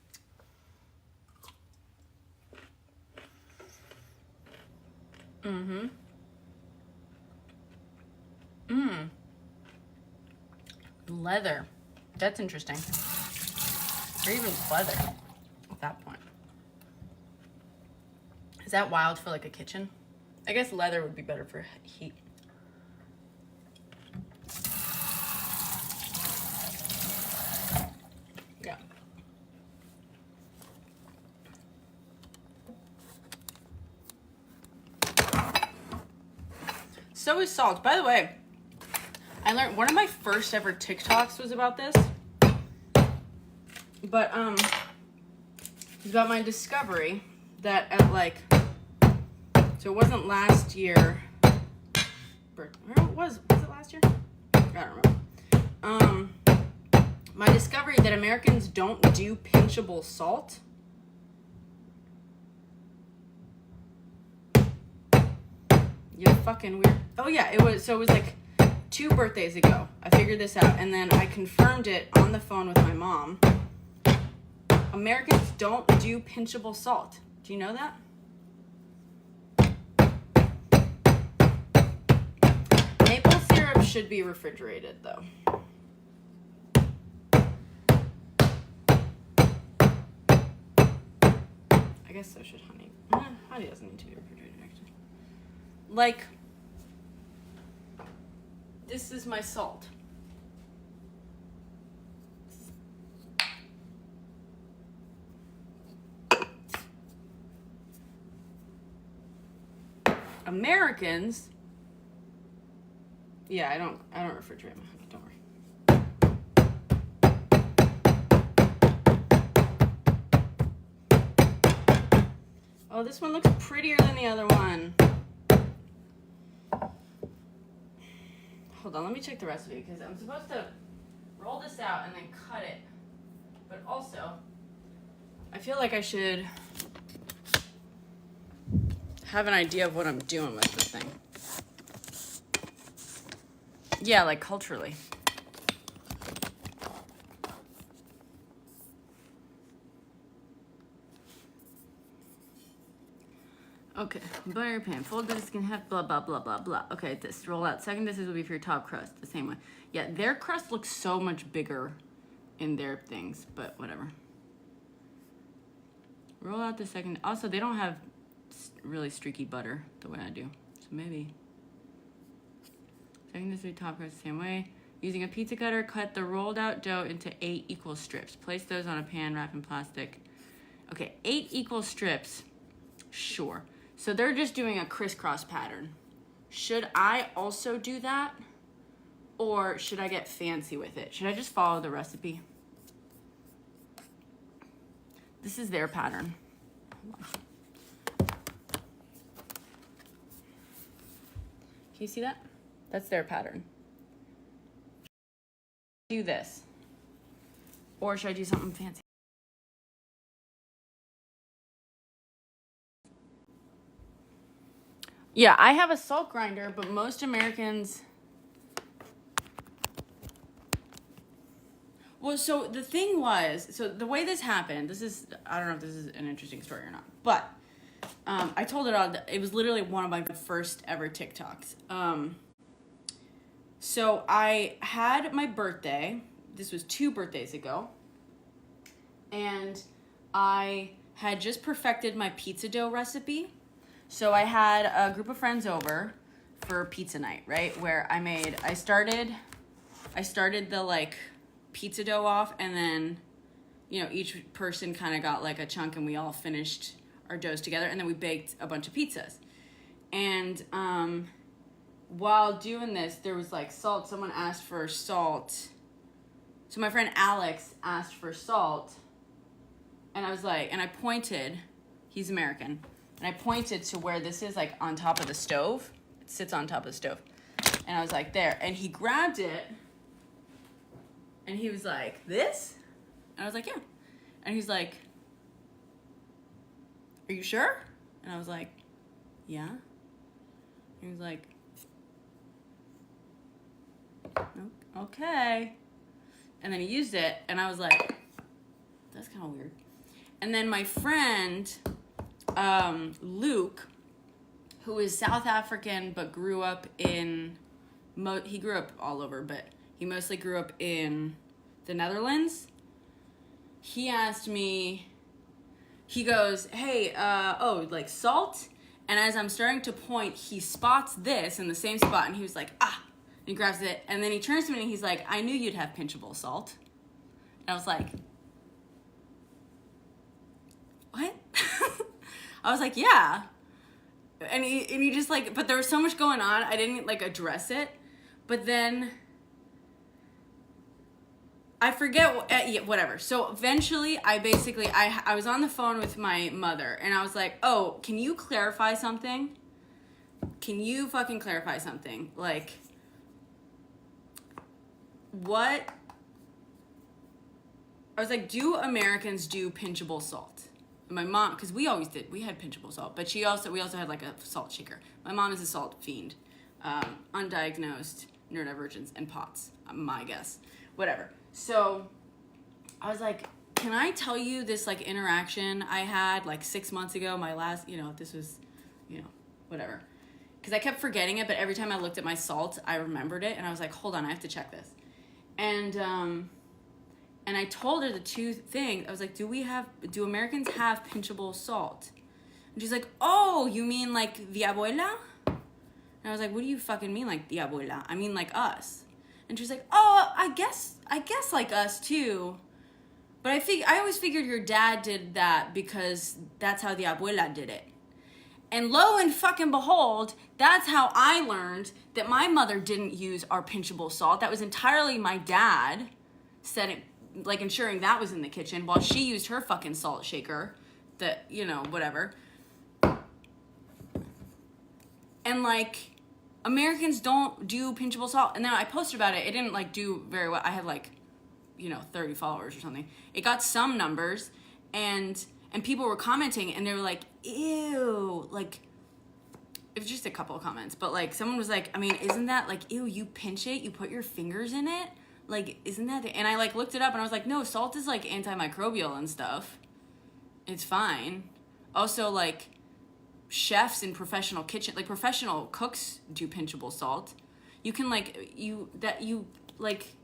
Mm-hmm. Leather. That's interesting. Or even leather at that point. Is that wild for like a kitchen? I guess leather would be better for heat. Yeah. So is salt. By the way, I learned one of my first ever TikToks was about this. But it's about my discovery that at like, so it wasn't last year. Or was it last year? I don't remember. My discovery that Americans don't do pinchable salt. You're fucking weird. Oh yeah, it was like 2 birthdays ago. I figured this out, and then I confirmed it on the phone with my mom. Americans don't do pinchable salt. Do you know that? Maple syrup should be refrigerated, though. I guess so should honey. Honey doesn't need to be refrigerated, actually. Like, this is my salt. Americans, yeah, I don't refrigerate my honey, don't worry. Oh, this one looks prettier than the other one. Hold on, let me check the recipe, because I'm supposed to roll this out and then cut it. But also, I feel like I should have an idea of what I'm doing with this thing. Yeah, like culturally. Okay, butter pan. Fold this can have blah, blah, blah, blah, blah. Okay, this roll out. Second dishes will be for your top crust, the same way. Yeah, their crust looks so much bigger in their things, but whatever. Roll out the second. Also, they don't have really streaky butter the way I do, so maybe. Second dish will be top crust the same way. Using a pizza cutter, cut the rolled out dough into 8 equal strips. Place those on a pan, wrap in plastic. Okay, 8 equal strips. Sure. So they're just doing a crisscross pattern. Should I also do that? Or should I get fancy with it? Should I just follow the recipe? This is their pattern. Can you see that? That's their pattern. Do this. Or should I do something fancy? Yeah, I have a salt grinder, but most Americans... Well, so the thing was, so the way this happened, this is, I don't know if this is an interesting story or not, but I told it all, it was literally one of my first ever TikToks. So I had my birthday, this was 2 birthdays ago, and I had just perfected my pizza dough recipe. So I had a group of friends over for pizza night, right? Where I started the like pizza dough off, and then, you know, each person kind of got like a chunk, and we all finished our doughs together, and then we baked a bunch of pizzas. And while doing this, there was like salt. Someone asked for salt. So my friend Alex asked for salt, and I was like, and I pointed, he's American, and I pointed to where this is, like on top of the stove. It sits on top of the stove. And I was like, there. And he grabbed it, and he was like, this? And I was like, yeah. And he's like, are you sure? And I was like, yeah. And he was like, okay. And then he used it, and I was like, that's kind of weird. And then my friend, Luke, who is South African but grew up in, he grew up all over, but he mostly grew up in the Netherlands. He asked me, he goes, hey, like salt? And as I'm starting to point, he spots this in the same spot, and he was like, ah, and he grabs it, and then he turns to me and he's like, I knew you'd have pinchable salt. And I was like, what? I was like, yeah. And he just like, but there was so much going on, I didn't like address it. But then I forget, yeah, whatever. So eventually I was on the phone with my mother, and I was like, oh, can you clarify something? Can you fucking clarify something? Like, what? I was like, do Americans do pinchable salt? And my mom, because we always did, we had pinchable salt, but we also had like a salt shaker. My mom is a salt fiend, undiagnosed neurodivergence and POTS, my guess, whatever. So I was like, can I tell you this like interaction I had like 6 months ago, my last, this was, whatever. Because I kept forgetting it, but every time I looked at my salt, I remembered it, and I was like, hold on, I have to check this. And I told her the 2 things. I was like, do Americans have pinchable salt? And she's like, oh, you mean like the abuela? And I was like, what do you fucking mean like the abuela? I mean like us. And she's like, oh, I guess like us too. But I always figured your dad did that because that's how the abuela did it. And lo and fucking behold, that's how I learned that my mother didn't use our pinchable salt. That was entirely my dad ensuring that was in the kitchen while she used her fucking salt shaker that, whatever. And like, Americans don't do pinchable salt. And then I posted about it. It didn't like do very well. I had like, 30 followers or something. It got some numbers, and people were commenting, and they were like, ew, like, it was just a couple of comments, but like someone was like, I mean, isn't that like, ew, you pinch it, you put your fingers in it? Like, isn't that and I like looked it up, and I was like, no, salt is like antimicrobial and stuff. It's fine. Also, like, chefs in professional kitchen, like professional cooks do pinchable salt. You can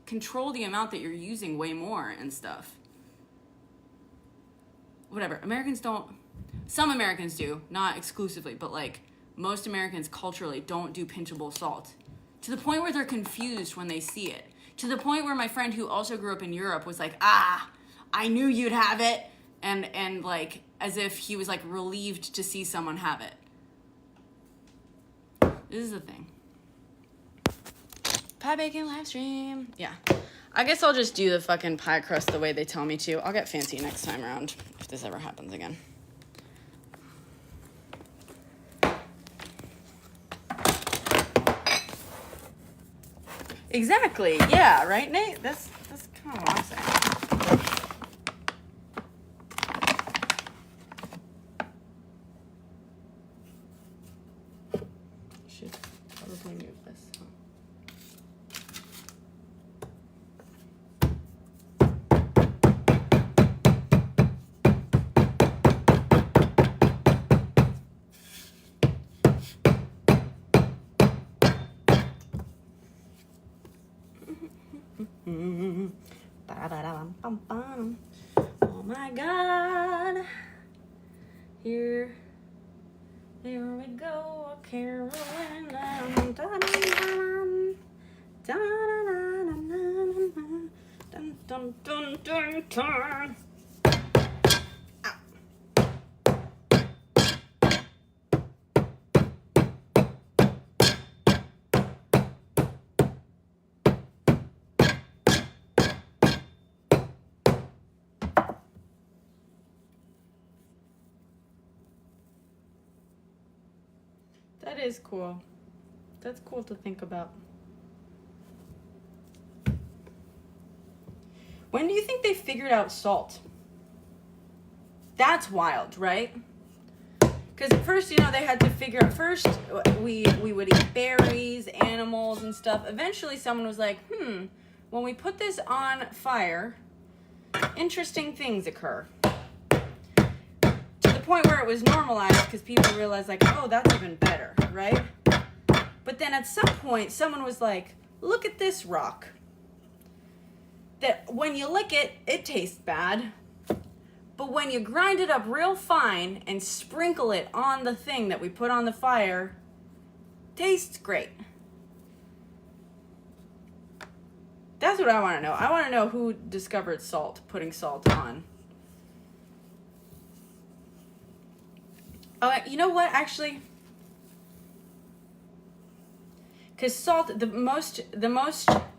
control the amount that you're using way more and stuff. Whatever. Some Americans do, not exclusively, but like most Americans culturally don't do pinchable salt to the point where they're confused when they see it. To the point where my friend who also grew up in Europe was like, I knew you'd have it. And like, as if he was like relieved to see someone have it. This is the thing. Pie baking live stream. Yeah. I guess I'll just do the fucking pie crust the way they tell me to. I'll get fancy next time around if this ever happens again. Exactly. Yeah, right, Nate? That's kind of what I'm saying. Should probably move this. Oh my God. Here we go, Carolina. Dun, dun, dun, dun, dun. That is cool. That's cool to think about. When do you think they figured out salt? That's wild, right? Because at first, they had to figure out, first we would eat berries, animals and stuff. Eventually someone was like, when we put this on fire, interesting things occur. To the point where it was normalized because people realized like, oh, that's even better, right? But then at some point, someone was like, look at this rock. That when you lick it, it tastes bad. But when you grind it up real fine and sprinkle it on the thing that we put on the fire, tastes great. That's what I want to know. I want to know who discovered salt, putting salt on. You know what, actually? Because salt, the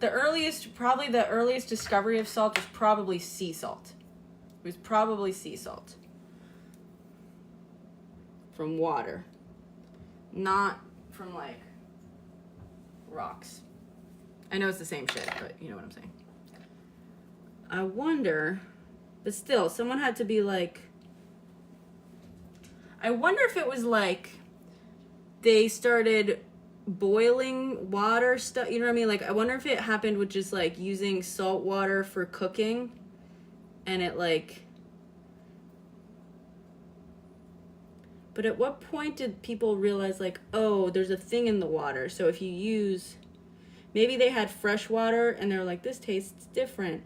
earliest discovery of salt was probably sea salt. It was probably sea salt. From water. Not from, like, rocks. I know it's the same shit, but you know what I'm saying. I wonder, but still, someone had to be like, I wonder if it was like, they started boiling water stuff, you know what I mean? Like, I wonder if it happened with just, like, using salt water for cooking, and it, like... But at what point did people realize, like, oh, there's a thing in the water, so if you use... Maybe they had fresh water, and they're like, this tastes different.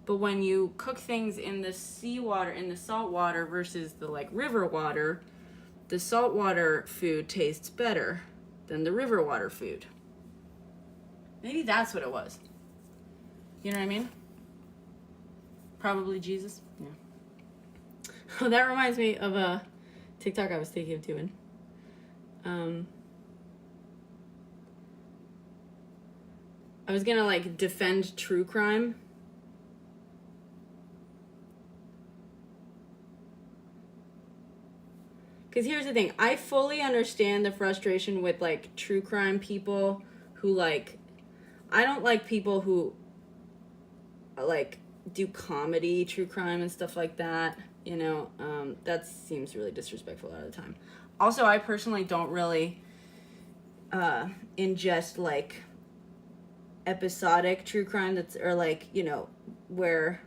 But when you cook things in the seawater, in the salt water versus the, like, river water, the saltwater food tastes better than the river water food. Maybe that's what it was. You know what I mean? Probably Jesus. Yeah. Oh, that reminds me of a TikTok I was thinking of doing. I was gonna, like, defend true crime. Because here's the thing. I fully understand the frustration with, like, true crime people who, like... I don't like people who, like, do comedy, true crime, and stuff like that. You know, that seems really disrespectful a lot of the time. Also, I personally don't really ingest, like, episodic true crime that's... Or, like, you know, where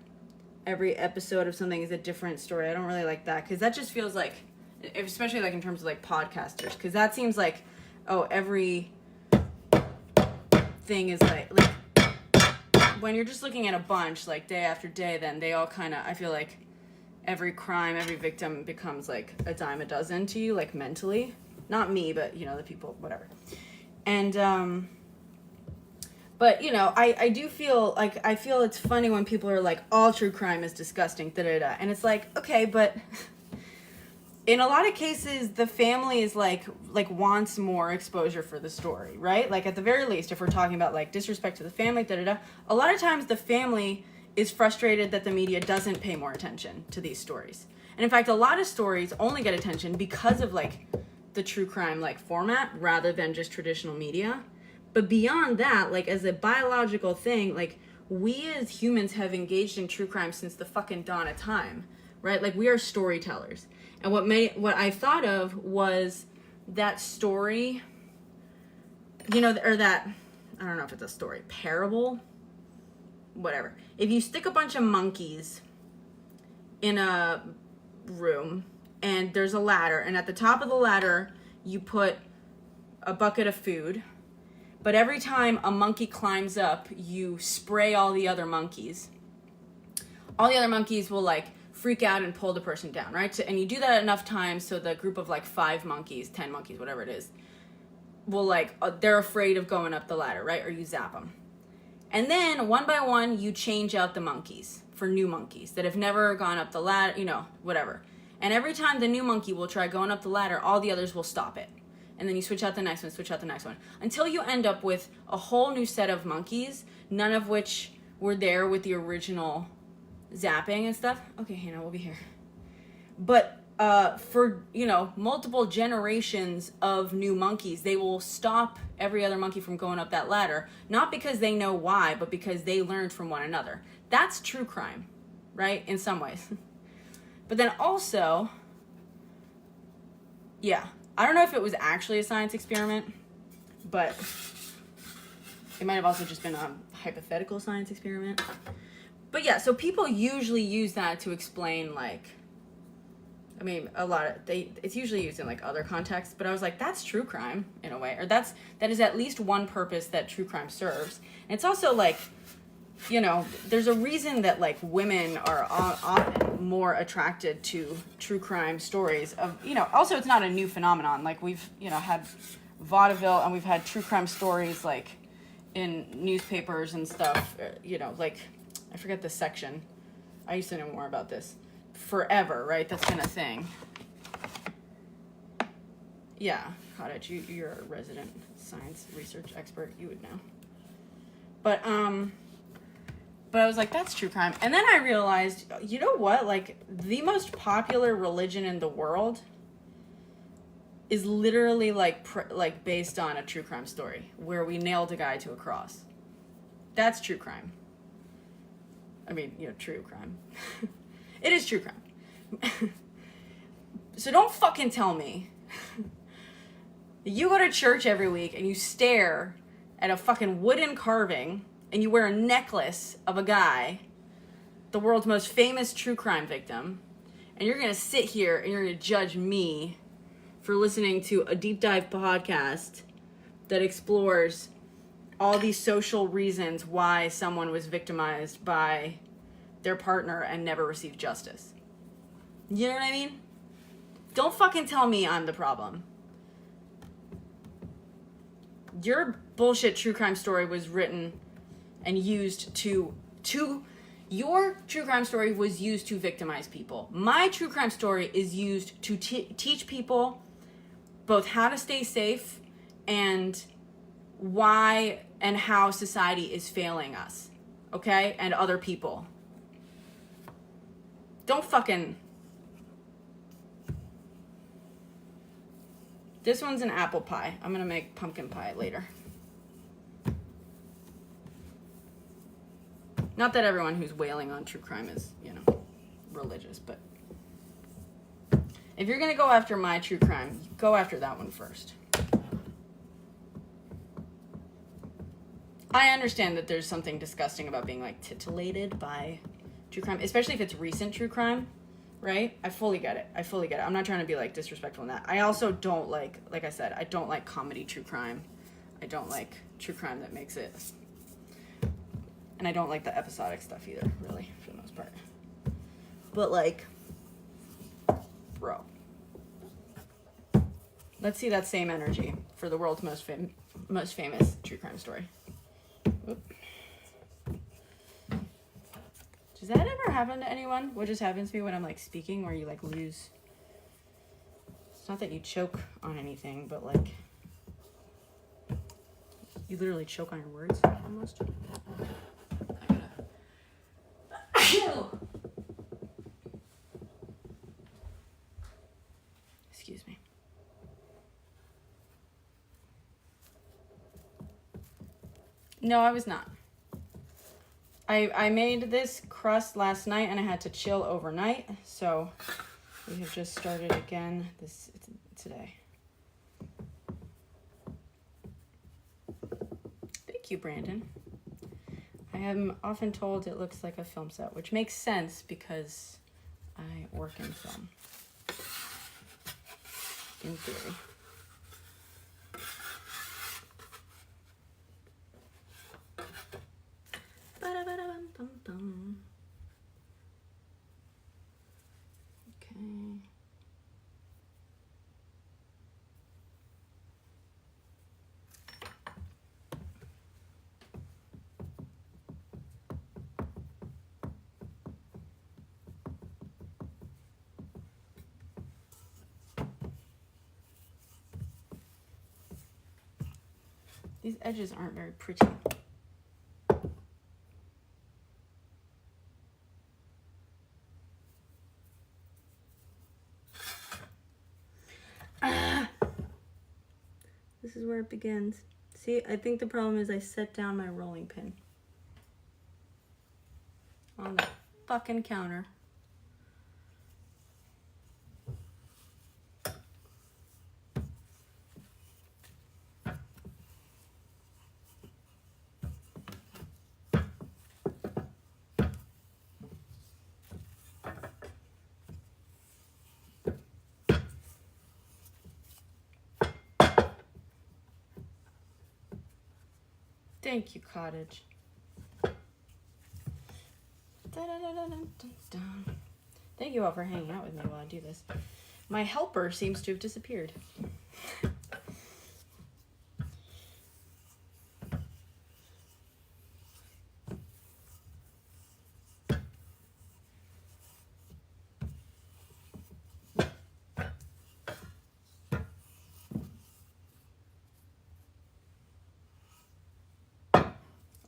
every episode of something is a different story. I don't really like that. Because that just feels like... Especially, like, in terms of, like, podcasters. Because that seems like, oh, every thing is, like, when you're just looking at a bunch, like, day after day, then they all kind of, I feel like every crime, every victim becomes, like, a dime a dozen to you, like, mentally. Not me, but, you know, the people, whatever. And, But, you know, I do feel like, I feel it's funny when people are like, all true crime is disgusting, da-da-da. And it's like, okay, but in a lot of cases, the family is like wants more exposure for the story, right? Like, at the very least, if we're talking about like disrespect to the family, da-da-da, a lot of times the family is frustrated that the media doesn't pay more attention to these stories. And in fact, a lot of stories only get attention because of like the true crime like format rather than just traditional media. But beyond that, like as a biological thing, like we as humans have engaged in true crime since the fucking dawn of time, right? Like we are storytellers. And what I thought of was that story, you know, or that, I don't know if it's a story, parable, whatever. If you stick a bunch of monkeys in a room and there's a ladder, and at the top of the ladder you put a bucket of food, but every time a monkey climbs up, you spray all the other monkeys. All the other monkeys will like freak out and pull the person down, right? And you do that enough times so the group of like 5 monkeys, 10 monkeys, whatever it is, will like, they're afraid of going up the ladder, right? Or you zap them. And then one by one, you change out the monkeys for new monkeys that have never gone up the ladder, you know, whatever. And every time the new monkey will try going up the ladder, all the others will stop it. And then you switch out the next one, switch out the next one, until you end up with a whole new set of monkeys, none of which were there with the original zapping and stuff. Okay, Hannah, we'll be here. But for, you know, multiple generations of new monkeys, they will stop every other monkey from going up that ladder, not because they know why, but because they learned from one another. That's true crime, right? In some ways. But then also, yeah, I don't know if it was actually a science experiment, but it might have also just been a hypothetical science experiment. But yeah, so people usually use that to explain, like, I mean, it's usually used in like other contexts, but I was like, that's true crime in a way, or that is at least one purpose that true crime serves. And it's also like, you know, there's a reason that like women are often more attracted to true crime stories of, you know, also it's not a new phenomenon. Like we've, you know, had vaudeville and we've had true crime stories like in newspapers and stuff, you know, like I forget the section. I used to know more about this. Forever, right? That's been a thing. Yeah, Cottage, you're a resident science research expert. You would know. But I was like, that's true crime. And then I realized, you know what? Like, the most popular religion in the world is literally like based on a true crime story where we nailed a guy to a cross. That's true crime. I mean, you know, true crime. It is true crime. So don't fucking tell me you go to church every week and you stare at a fucking wooden carving and you wear a necklace of a guy, the world's most famous true crime victim, and you're gonna sit here and you're gonna judge me for listening to a deep dive podcast that explores all these social reasons why someone was victimized by their partner and never received justice. You know what I mean? Don't fucking tell me I'm the problem. Your bullshit true crime story was written and used to your true crime story was used to victimize people. My true crime story is used to teach people both how to stay safe and why and how society is failing us, okay? And other people. Don't fucking... This one's an apple pie. I'm gonna make pumpkin pie later. Not that everyone who's wailing on true crime is, you know, religious, but if you're gonna go after my true crime, go after that one first. I understand that there's something disgusting about being like titillated by true crime, especially if it's recent true crime, right? I fully get it. I'm not trying to be like disrespectful in that. I also don't like I said, I don't like comedy true crime. I don't like true crime that makes it, and I don't like the episodic stuff either, really, for the most part. But like, bro, let's see that same energy for the world's most famous true crime story. Does that ever happen to anyone? What just happens to me when I'm like speaking, where you like lose? It's not that you choke on anything, but like you literally choke on your words almost. Excuse me. No, I was not. I made this crust last night and I had to chill overnight, so we have just started again today. Thank you, Brandon. I am often told it looks like a film set, which makes sense because I work in film, in theory. Okay. These edges aren't very pretty. This is where it begins. See, I think the problem is I set down my rolling pin on the fucking counter. Thank you, Cottage. Thank you all for hanging out with me while I do this. My helper seems to have disappeared.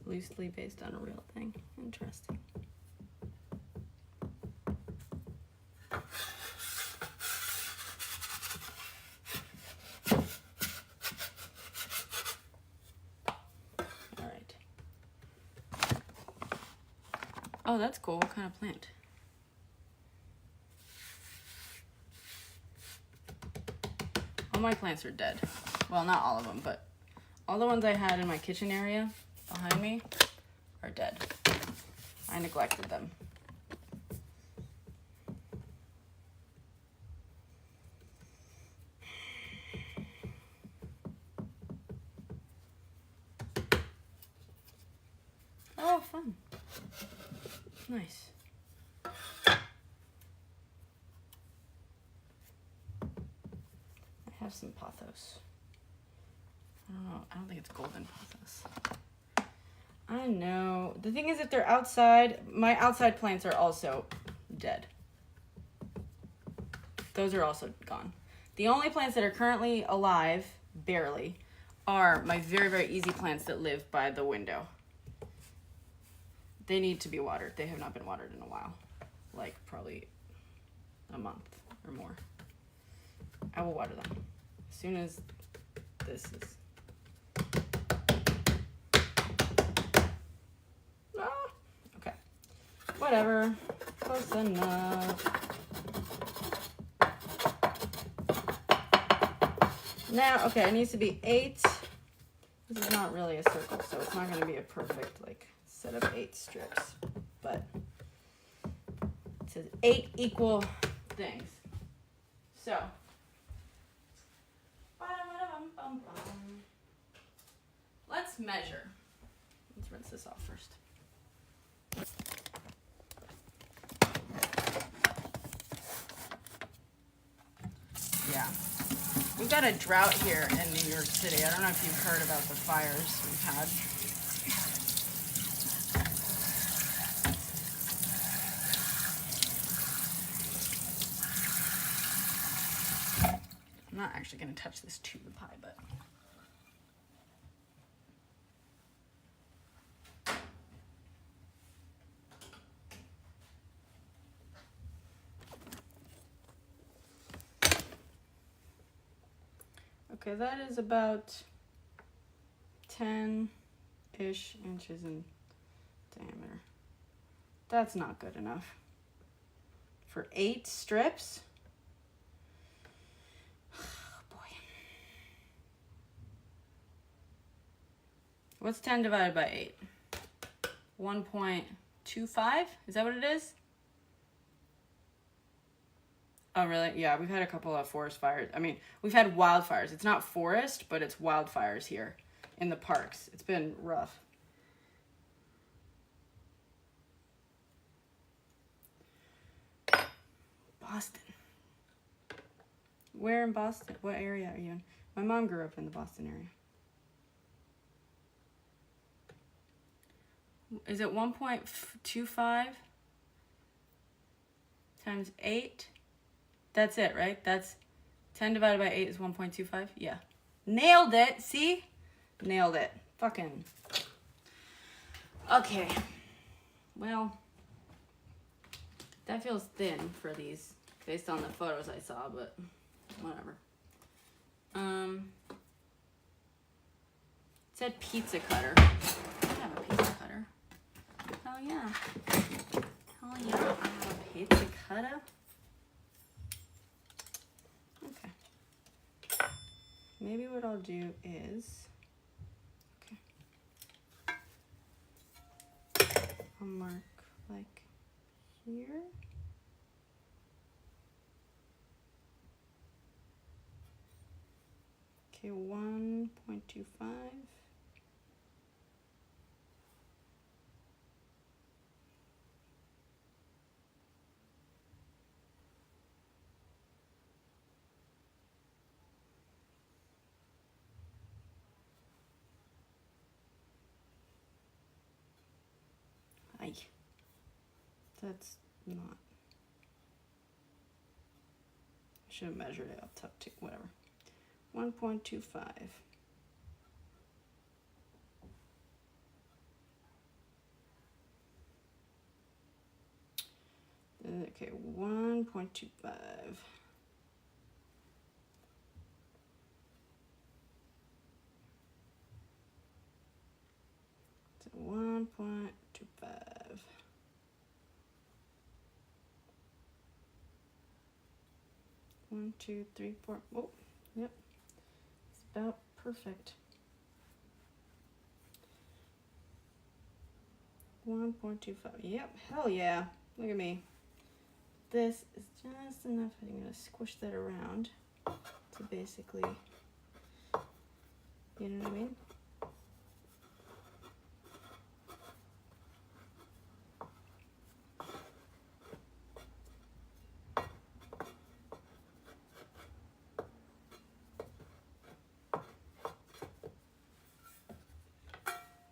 Loosely based on a real thing. Interesting. All right. Oh, that's cool. What kind of plant? All my plants are dead. Well, not all of them, but all the ones I had in my kitchen area behind me are dead. I neglected them. Oh, fun. Nice. I have some pothos. I don't know. I don't think it's golden pothos. I know. The thing is, if they're outside, my outside plants are also dead. Those are also gone. The only plants that are currently alive, barely, are my very, very easy plants that live by the window. They need to be watered. They have not been watered in a while. Like probably a month or more. I will water them as soon as this is... Okay. Whatever. Close enough. Now, okay, it needs to be 8. This is not really a circle, so it's not going to be a perfect, like, set of 8 strips. But it says 8 equal things. So, let's measure. Let's rinse this off first. Yeah. We've got a drought here in New York City. I don't know if you've heard about the fires we've had. I'm not actually going to touch this to the pie, but... Okay, that is about 10-ish inches in diameter. That's not good enough. For 8 strips? Oh, boy. What's 10 divided by 8? 1.25? Is that what it is? Oh, really? Yeah, we've had a couple of forest fires. I mean, we've had wildfires. It's not forest, but it's wildfires here in the parks. It's been rough. Boston. Where in Boston? What area are you in? My mom grew up in the Boston area. Is it 1.25 times 8? That's it, right? That's 10 divided by 8 is 1.25? Yeah. Nailed it. See? Nailed it. Fucking. Okay. Well, that feels thin for these based on the photos I saw, but whatever. It said pizza cutter. I have a pizza cutter. Hell yeah. Hell yeah, I have a pizza cutter. Okay. Maybe what I'll do is, okay, I'll mark like here. Okay, 1.25. Aye. That's not. I should have measured it up top too. Whatever. 1.25. Okay, 1.25. So 1.25. 1, 2, 3, 4. Oh, yep. It's about perfect. 1.25. Yep, hell yeah. Look at me. This is just enough. I'm going to squish that around to basically, you know what I mean?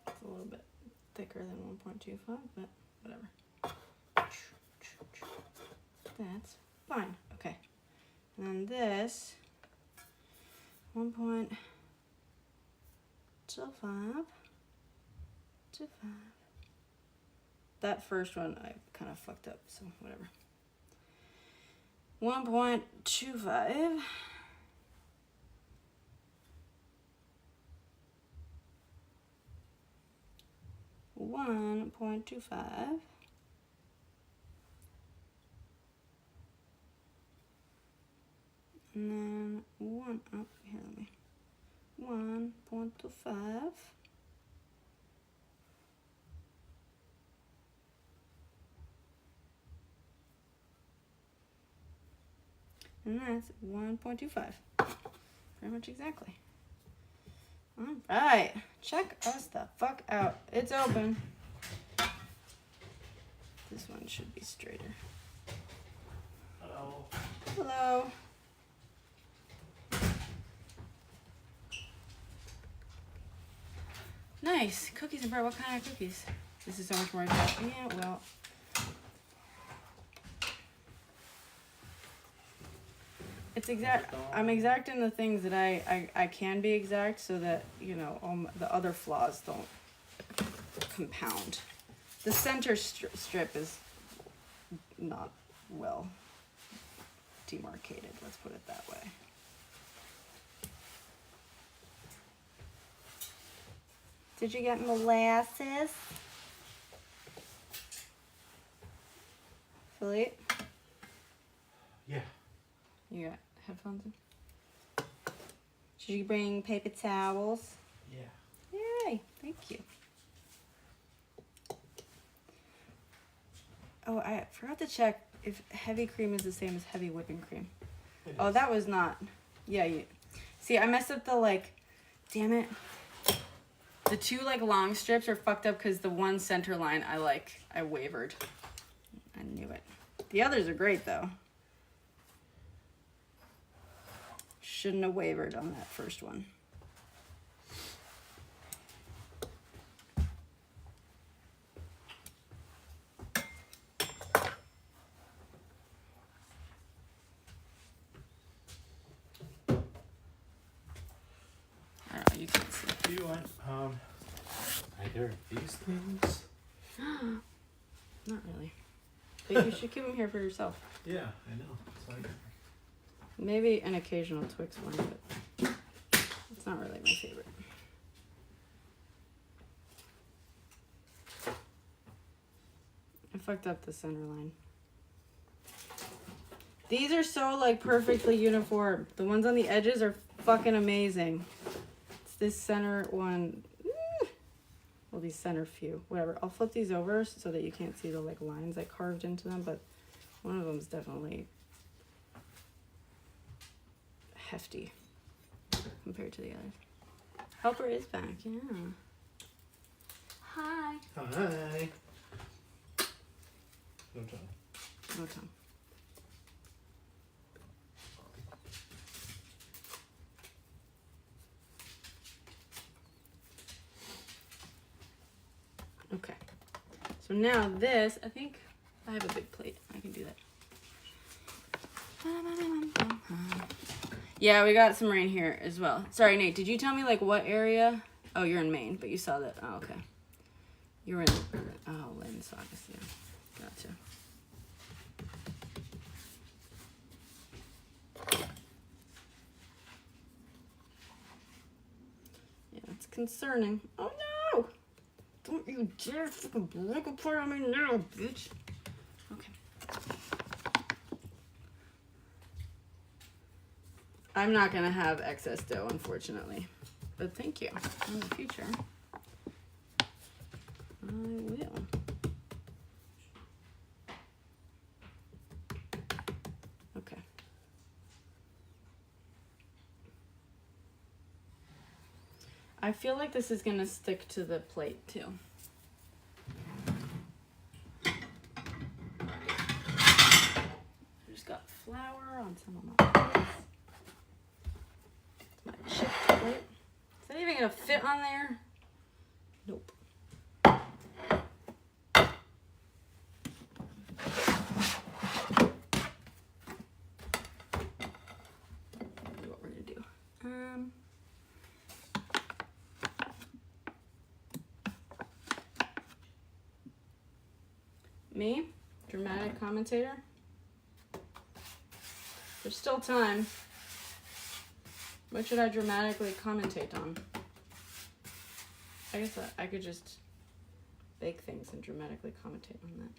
It's a little bit thicker than 1.25, but whatever. That's fine. Okay. And then this 1.25. That first one I kind of fucked up, so whatever. 1.25. 1.25. And then one up here, let me 1.25. And that's 1.25. Pretty much exactly. All right, check us the fuck out. It's open. This one should be straighter. Hello. Hello. Nice. Cookies and bread. What kind of cookies? This is so much more expensive. Yeah, well. It's exact. I'm exact in the things that I can be exact, so that, you know, the other flaws don't compound. The center strip is not well demarcated. Let's put it that way. Did you get molasses? Philippe? Yeah. You got headphones in? Should you bring paper towels? Yeah. Yay, thank you. Oh, I forgot to check if heavy cream is the same as heavy whipping cream. Oh, that was not. Yeah, you. See, I messed up the, like, damn it. The two, like, long strips are fucked up because the one center line I wavered. I knew it. The others are great, though. Shouldn't have wavered on that first one. I don't know, you can't see. Do you want either of these things? Not really. But you should keep them here for yourself. Yeah, I know. It's like... Maybe an occasional Twix one, but it's not really my favorite. I fucked up the center line. These are so, like, perfectly uniform. The ones on the edges are fucking amazing. It's this center one. Well, these center few. Whatever. I'll flip these over so that you can't see the, like, lines I carved into them, but one of them is definitely hefty compared to the others. Helper is back, yeah. Hi. Hi. No tongue. No tongue. Okay. So now this, I think I have a big plate. I can do that. Yeah, we got some rain here as well. Sorry, Nate, did you tell me, like, what area? Oh, you're in Maine, but you saw that. Oh, okay. You were in, Lynn's August, yeah. Gotcha. Yeah, it's concerning. Oh, no! Don't you dare fucking break apart on me now, bitch. Okay. I'm not gonna have excess dough, unfortunately. But thank you. In the future, I will. Okay. I feel like this is gonna stick to the plate too. I just got flour on some of my plates. My chipped plate. Is that even gonna fit on there? Nope. What we're gonna do. Me? Dramatic commentator? There's still time. What should I dramatically commentate on? I guess I could just bake things and dramatically commentate on that.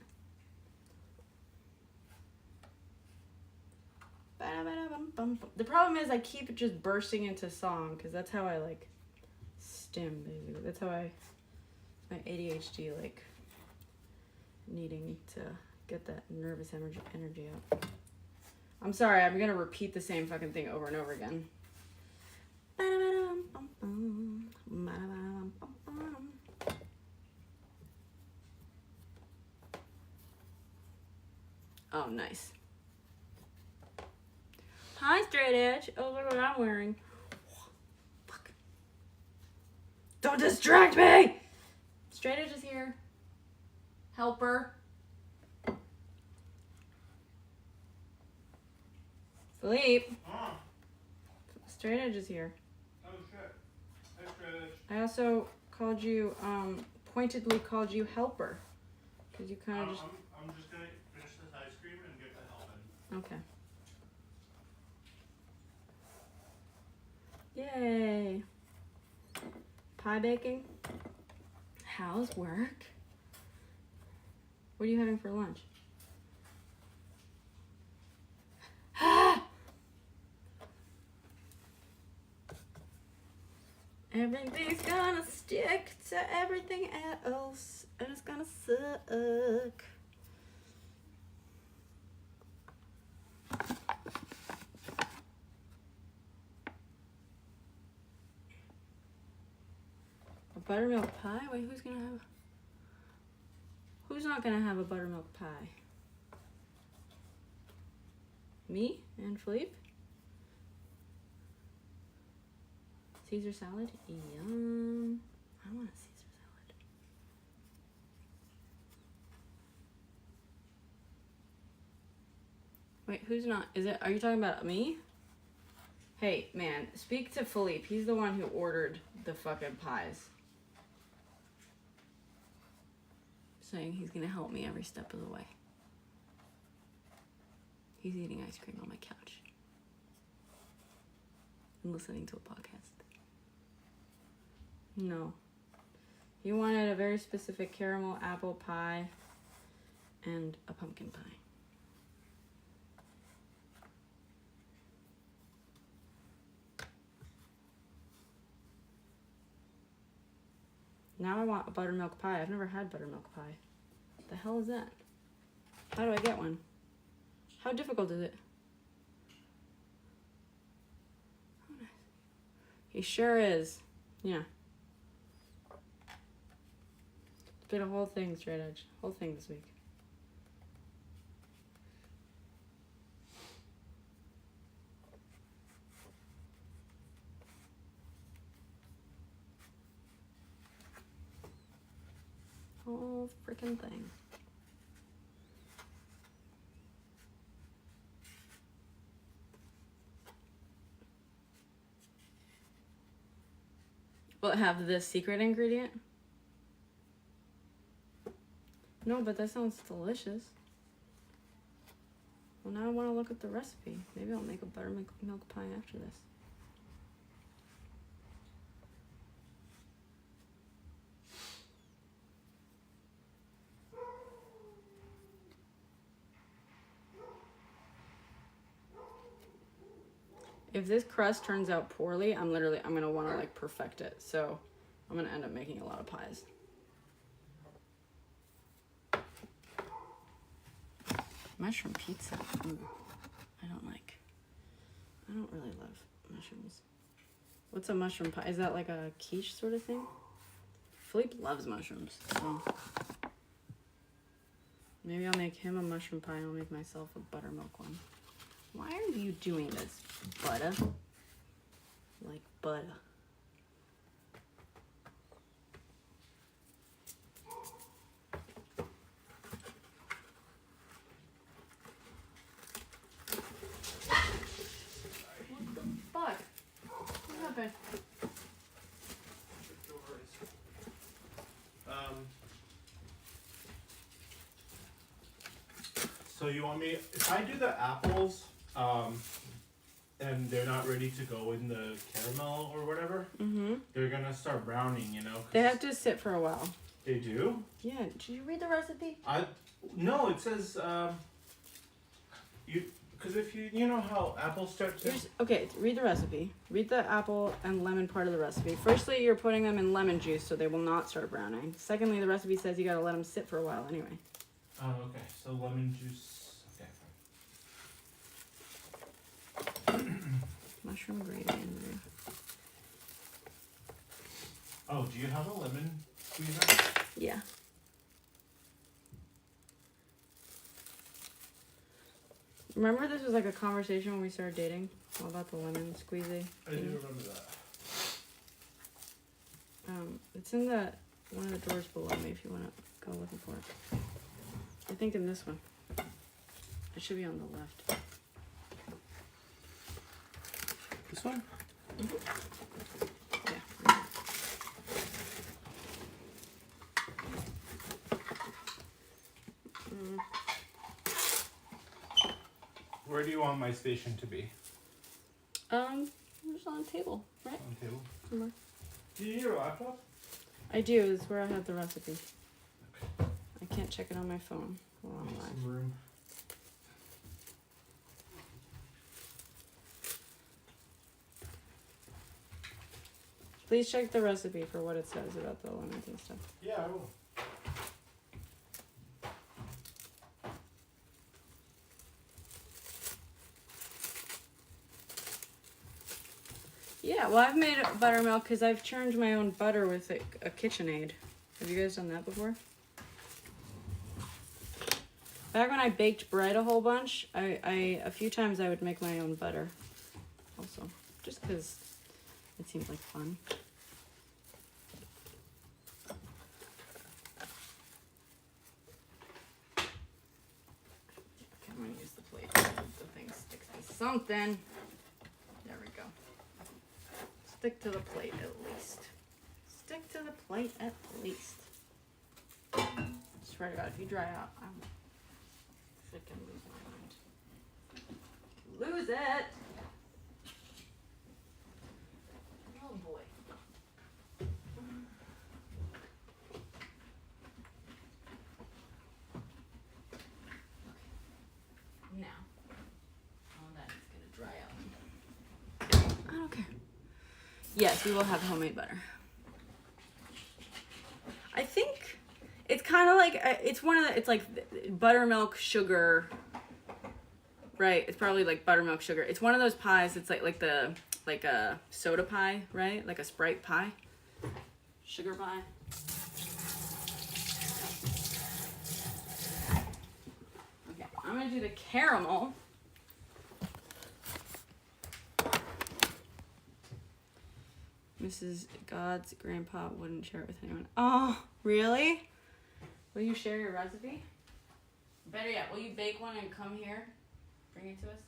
The problem is I keep just bursting into song because that's how I, like, stim, basically. That's how my ADHD, like, needing to get that nervous energy out. I'm sorry, I'm gonna repeat the same fucking thing over and over again. Oh, nice. Hi, straight edge. Oh, look what I'm wearing. Fuck. Don't distract me! Straight edge is here. Helper. Philippe. Straight Edge is here. Oh shit. Hey, Straight Edge. I also called you, pointedly called you helper. Because you kind of just... I'm just gonna finish this ice cream and get the help in. Okay. Yay. Pie baking. How's work? What are you having for lunch? Everything's gonna stick to everything else, and it's gonna suck. A buttermilk pie? Wait, who's gonna have... Who's not gonna have a buttermilk pie? Me and Philippe? Caesar salad? Yum. I want a Caesar salad. Wait, who's not? Is it? Are you talking about me? Hey, man, speak to Philippe. He's the one who ordered the fucking pies. Saying he's gonna help me every step of the way. He's eating ice cream on my couch. And listening to a podcast. No. He wanted a very specific caramel apple pie and a pumpkin pie. Now I want a buttermilk pie. I've never had buttermilk pie. What the hell is that? How do I get one? How difficult is it? Oh, nice. He sure is. Yeah. It's been a whole thing, Straight Edge. Whole thing this week. Whole freaking thing. Will it have this secret ingredient? No, but that sounds delicious. Well, now I want to look at the recipe. Maybe I'll make a buttermilk pie after this. If this crust turns out poorly, I'm gonna want to like perfect it. So I'm gonna end up making a lot of pies. Mushroom pizza. Ooh, I don't really love mushrooms. What's a mushroom pie? Is that like a quiche sort of thing? Philippe loves mushrooms, so maybe I'll make him a mushroom pie and I'll make myself a buttermilk one. Why are you doing this, butter? Like butter. What the fuck? What happened? So you want me, if I do the apples, and they're not ready to go in the caramel or whatever, they're gonna start browning, you know? They have to sit for a while. They do? Yeah, did you read the recipe? No, it says, because if you know how apples start to... Okay, read the recipe. Read the apple and lemon part of the recipe. Firstly, you're putting them in lemon juice so they will not start browning. Secondly, the recipe says you gotta let them sit for a while anyway. Oh, okay. So lemon juice. Okay, Mushroom gravy in there. Oh, do you have a lemon squeezer? Yeah. Remember this was like a conversation when we started dating? All about the lemon squeezy? I do remember that. It's in one of the drawers below me if you want to go looking for it. I think in this one. It should be on the left. This one? Yeah. Where do you want my station to be? Just on the table, right? On the table. Somewhere. Do you need your laptop? I do. It's where I have the recipe. Okay. I can't check it on my phone while I'm live. Some room. Please check the recipe for what it says about the lemons and stuff. Yeah, I will. Yeah, well, I've made buttermilk because I've churned my own butter with a KitchenAid. Have you guys done that before? Back when I baked bread a whole bunch, a few times I would make my own butter. Also, just because it seemed like fun. Okay, I'm gonna use the plate. The thing sticks to something. There we go. Stick to the plate at least. Stick to the plate at least. Swear to God, if you dry out, I'm freaking lose my mind. Lose it! Oh boy. Now, all that is gonna dry out. I don't care. Yes, we will have homemade butter. I think it's kind of like, it's one of the, it's like buttermilk sugar, right? It's probably like buttermilk sugar. It's one of those pies. It's like a soda pie, right? Like a Sprite pie, sugar pie. Okay, I'm gonna do the caramel. Mrs. God's grandpa wouldn't share it with anyone. Oh, really? Will you share your recipe? Better yet, will you bake one and come here? Bring it to us?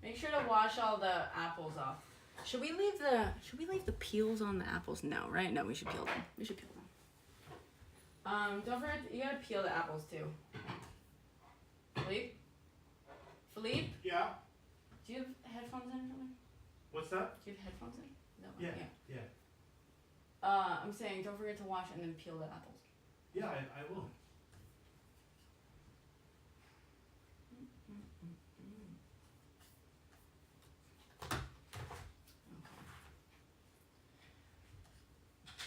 Make sure to wash all the apples off. Should we leave the peels on the apples? No, right? No, we should peel them. We should peel them. Don't forget, you gotta peel the apples too. Philippe? Yeah. Do you have headphones in or something? What's that? Do you have headphones in? No. Yeah. I'm saying don't forget to wash and then peel the apples. Yeah, I will.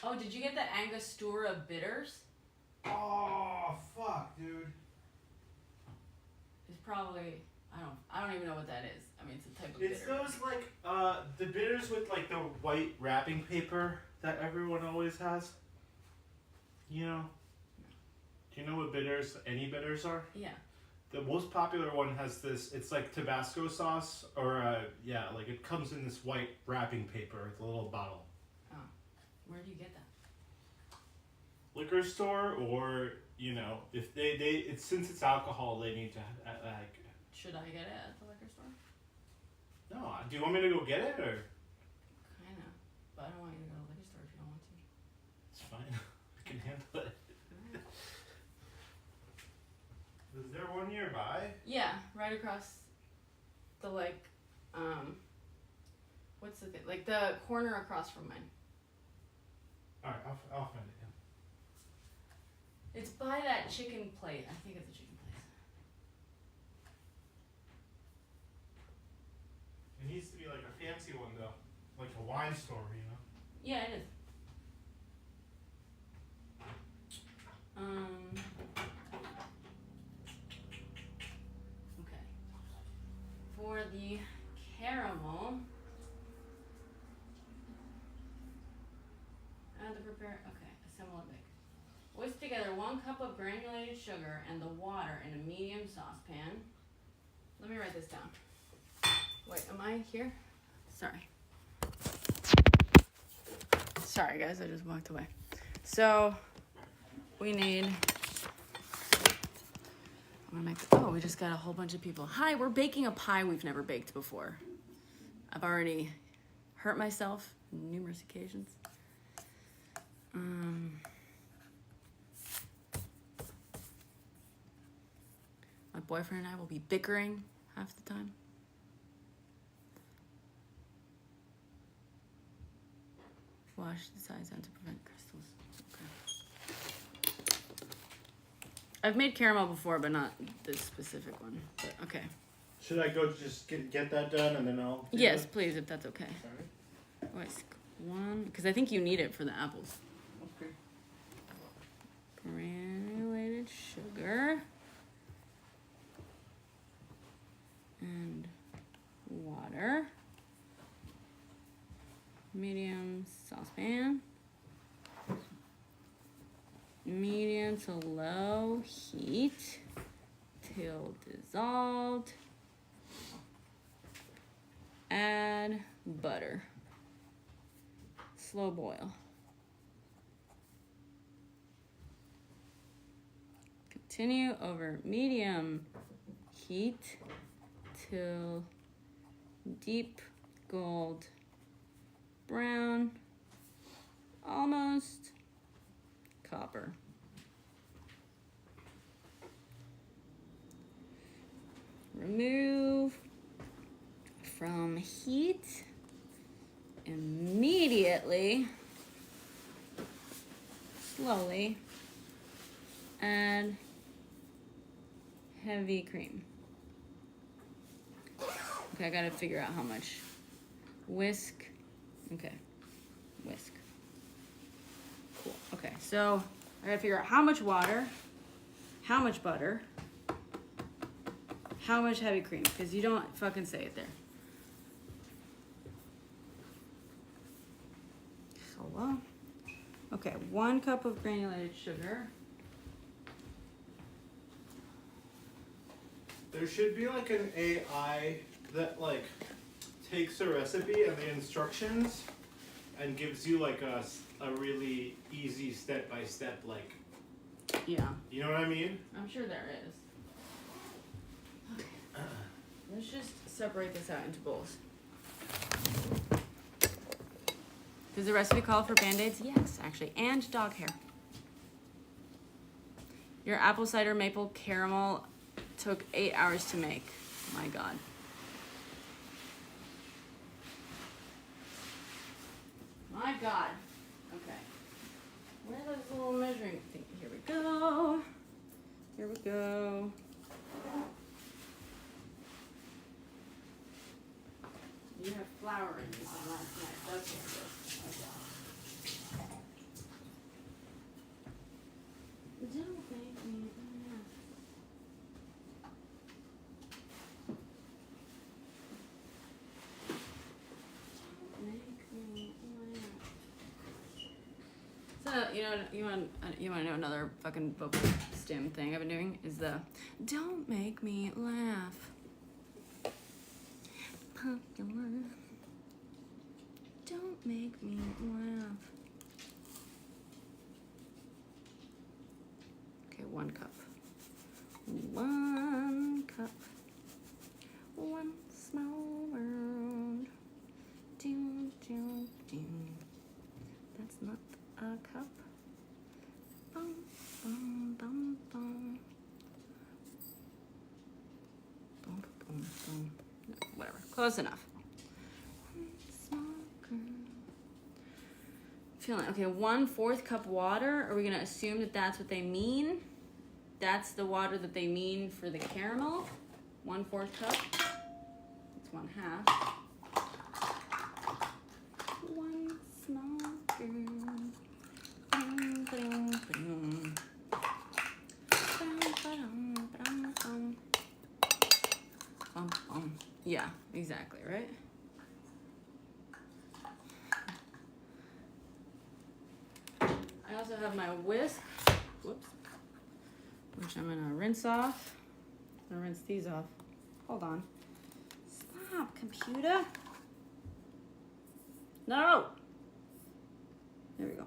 Oh, did you get the Angostura bitters? Oh, fuck, dude. It's probably, I don't even know what that is. I mean, it's a type of It's bitter. those, like, the bitters with, like, the white wrapping paper that everyone always has. You know? Do you know what bitters, any bitters are? Yeah. The most popular one has this, it's like Tabasco sauce, or, like it comes in this white wrapping paper with a little bottle. Oh. Where do you get that? Liquor store, or, you know, if it's since it's alcohol, they need to, like... Should I get it at the liquor store? No, do you want me to go get it, or? Kinda. But I don't want you to go to the liquor store if you don't want to. It's fine. I can handle it. Is there one nearby? Yeah, right across the, what's the thing? Like the corner across from mine. Alright, I'll find it. It's by that chicken plate. I think it's a chicken place. It needs to be like a fancy one though. Like a wine store, you know? Yeah, it is. Okay. For the caramel, add the prepare. Okay, assemble and bake. Whisk together 1 cup of granulated sugar and the water in a medium saucepan. Let me write this down. Wait, am I here? Sorry. Sorry, guys, I just walked away. So, we need... I'm gonna make... Oh, we just got a whole bunch of people. Hi, we're baking a pie we've never baked before. I've already hurt myself on numerous occasions. My boyfriend and I will be bickering half the time. Wash the sides out to prevent crystals. Okay. I've made caramel before, but not this specific one. But okay. Should I go just get that done and then I'll... Yes, please, if that's okay. Sorry. Whisk one, because I think you need it for the apples. Okay. Granulated sugar. And water. Medium saucepan. Medium to low heat till dissolved. Add butter. Slow boil. Continue over medium heat till deep gold brown, almost copper. Remove from heat immediately, slowly, add heavy cream. Okay, I gotta figure out how much. Whisk. Okay, whisk. Cool. Okay, so I gotta figure out how much water, how much butter, how much heavy cream, because you don't fucking say it there. So well. Okay, 1 cup of granulated sugar. There should be like an AI that like takes a recipe and the instructions and gives you like a really easy step-by-step, like, Yeah, you know what I mean? I'm sure there is. Okay. Let's just separate this out into bowls. Does the recipe call for Band-Aids? Yes, actually, and dog hair. Your apple cider maple caramel took 8 hours to make. My God. My God. Okay. Where are those little measuring things? Here we go. Here we go. You have flour in this one last night. That's what it is. Okay. Don't make me laugh. Don't make me laugh. So you want to know another fucking vocal stim thing I've been doing is the "Don't make me laugh." Popular. Don't make me laugh. Okay, 1 cup. 1 cup. 1 small world. Ding, ding, ding. That's not a cup. Bum, bum, bum, bum. Bum, bum, bum. Whatever, close enough. Feeling okay. 1/4 cup water. Are we gonna assume that that's what they mean? That's the water that they mean for the caramel. 1/4 cup. It's 1/2. 1 small girl. Yeah, exactly, right? I also have my whisk, whoops, which I'm gonna rinse off. I'm gonna rinse these off. Hold on. Stop, computer. No! There we go.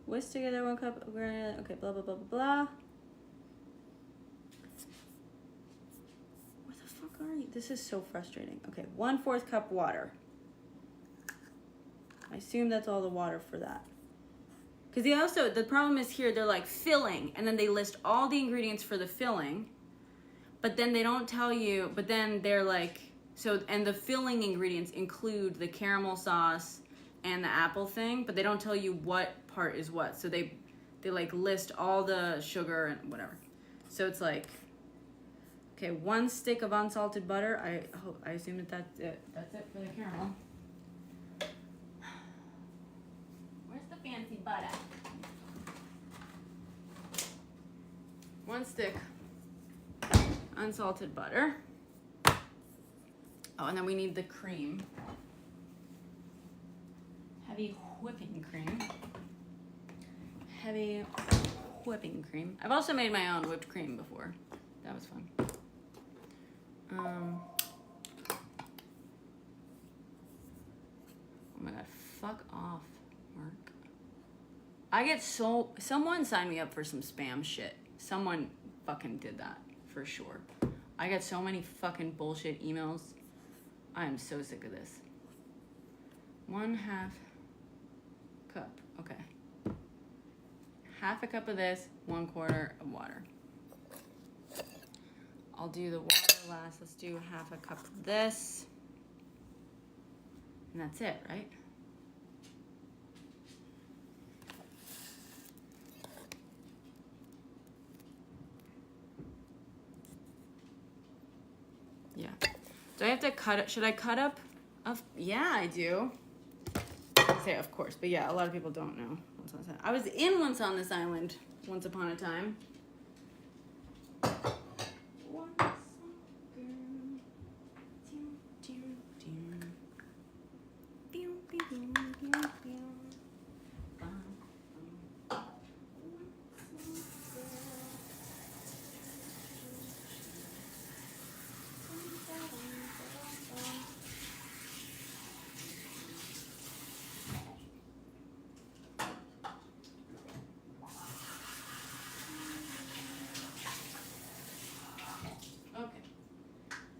Whisk together 1 cup of granite. Okay, blah, blah, blah, blah, blah. Where the fuck are you? This is so frustrating. Okay, 1/4 cup water. I assume that's all the water for that. Because the problem is here, they're like filling, and then they list all the ingredients for the filling, but then they don't tell you, but then they're like, so, and the filling ingredients include the caramel sauce and the apple thing, but they don't tell you what part is what. So they like list all the sugar and whatever. So it's like, okay, 1 stick of unsalted butter. I assume that's it. That's it for the caramel. Where's the fancy butter? 1 stick unsalted butter. Oh, and then we need the cream. Heavy whipping cream. Heavy whipping cream. I've also made my own whipped cream before. That was fun. Oh my god, fuck off, Mark. Someone signed me up for some spam shit. Someone fucking did that, for sure. I get so many fucking bullshit emails. I am so sick of this. 1/2 cup, okay. 1/2 cup of this, 1/4 of water. I'll do the water last. Let's do 1/2 cup of this. And that's it, right? Yeah. Do I have to cut it? Should I cut up? Yeah, I do. I say of course, but yeah, a lot of people don't know. I was in Once on This Island once upon a time.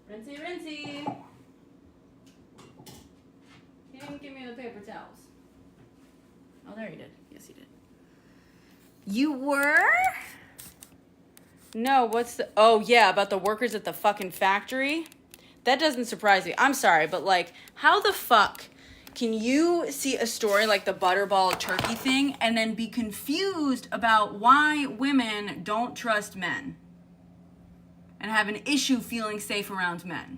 Rinsey, rinsey. He didn't give me the paper towels. Oh, there he did. Yes, he did. You were? No, what's the... Oh, yeah, about the workers at the fucking factory? That doesn't surprise me. I'm sorry, but, like, how the fuck can you see a story like the butterball turkey thing and then be confused about why women don't trust men? And have an issue feeling safe around men.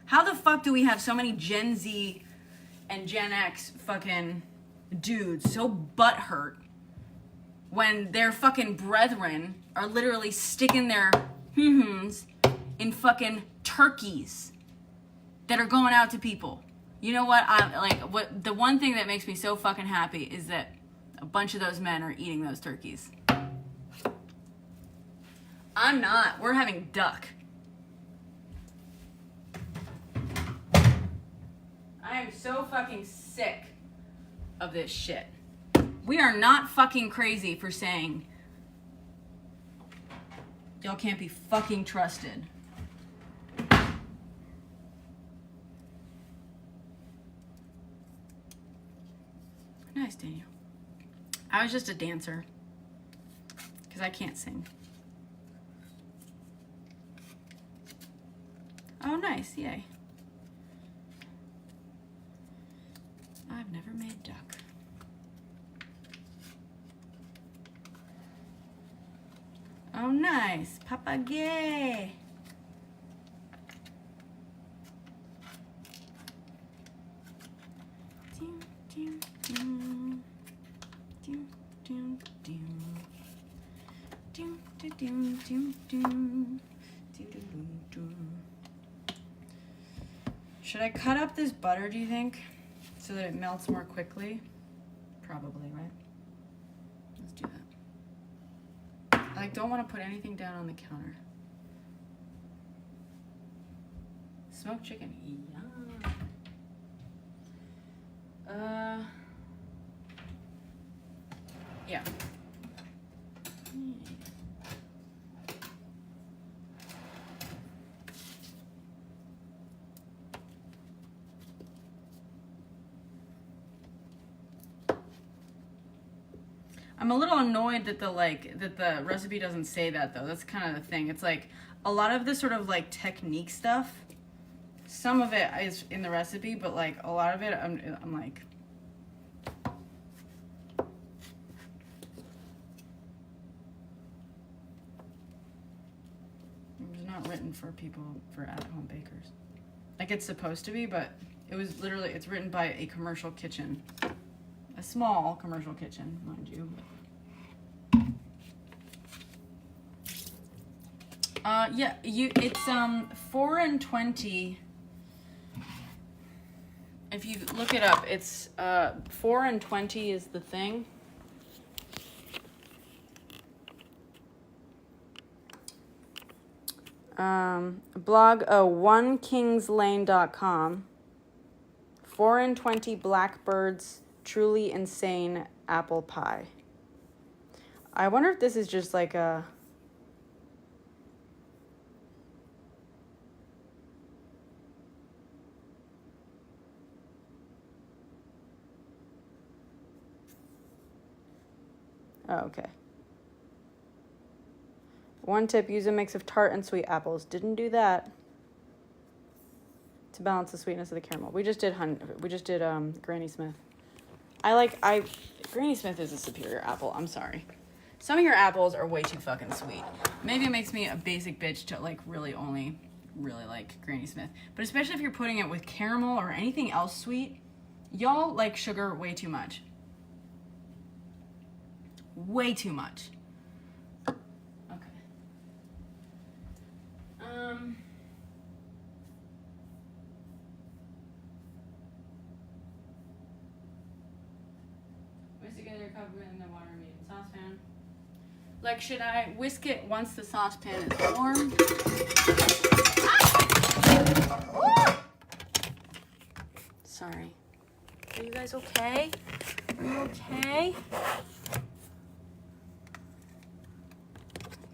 How the fuck do we have so many Gen Z and Gen X fucking dudes so butthurt when their fucking brethren are literally sticking their in fucking turkeys that are going out to people? You know what? The one thing that makes me so fucking happy is that a bunch of those men are eating those turkeys. I'm not. We're having duck. I am so fucking sick of this shit. We are not fucking crazy for saying y'all can't be fucking trusted. Nice, Daniel. I was just a dancer because I can't sing. Oh, nice. Yay. I've never made duck. Oh, nice. Papa gay. Should I cut up this butter, do you think? So that it melts more quickly? Probably, right? Let's do that. I don't want to put anything down on the counter. Smoked chicken. Yum. Yeah. I'm a little annoyed that the recipe doesn't say that though. That's kind of the thing. It's like a lot of the sort of like technique stuff. Some of it is in the recipe, but like a lot of it, I'm like. It's not written for people, for at-home bakers. Like it's supposed to be, but it's written by a commercial kitchen. A small commercial kitchen, mind you. Yeah, it's 4 and 20. If you look it up, it's 4 and 20 is the thing. Blog 1kingslane.com. 4 and 20 blackbirds truly insane apple pie. I wonder if this is just like a oh, okay. One tip, use a mix of tart and sweet apples. Didn't do that. To balance the sweetness of the caramel. We just did Granny Smith. Granny Smith is a superior apple. I'm sorry. Some of your apples are way too fucking sweet. Maybe it makes me a basic bitch to like really like Granny Smith. But especially if you're putting it with caramel or anything else sweet, y'all like sugar way too much. Way too much. Okay. Whisk together, cover it in the water, meat and saucepan. Like, should I whisk it once the saucepan is warm? Ah! Sorry. Are you guys okay? Are you okay?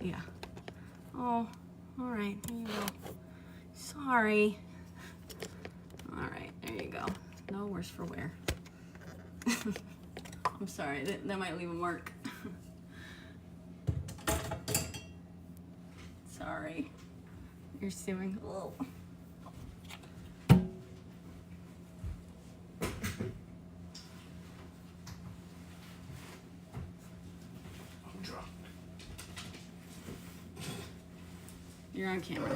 Yeah. Oh, all right. There you go. Sorry. All right. There you go. No worse for wear. I'm sorry. That might leave a mark. Sorry. You're stewing. Oh. You're on camera.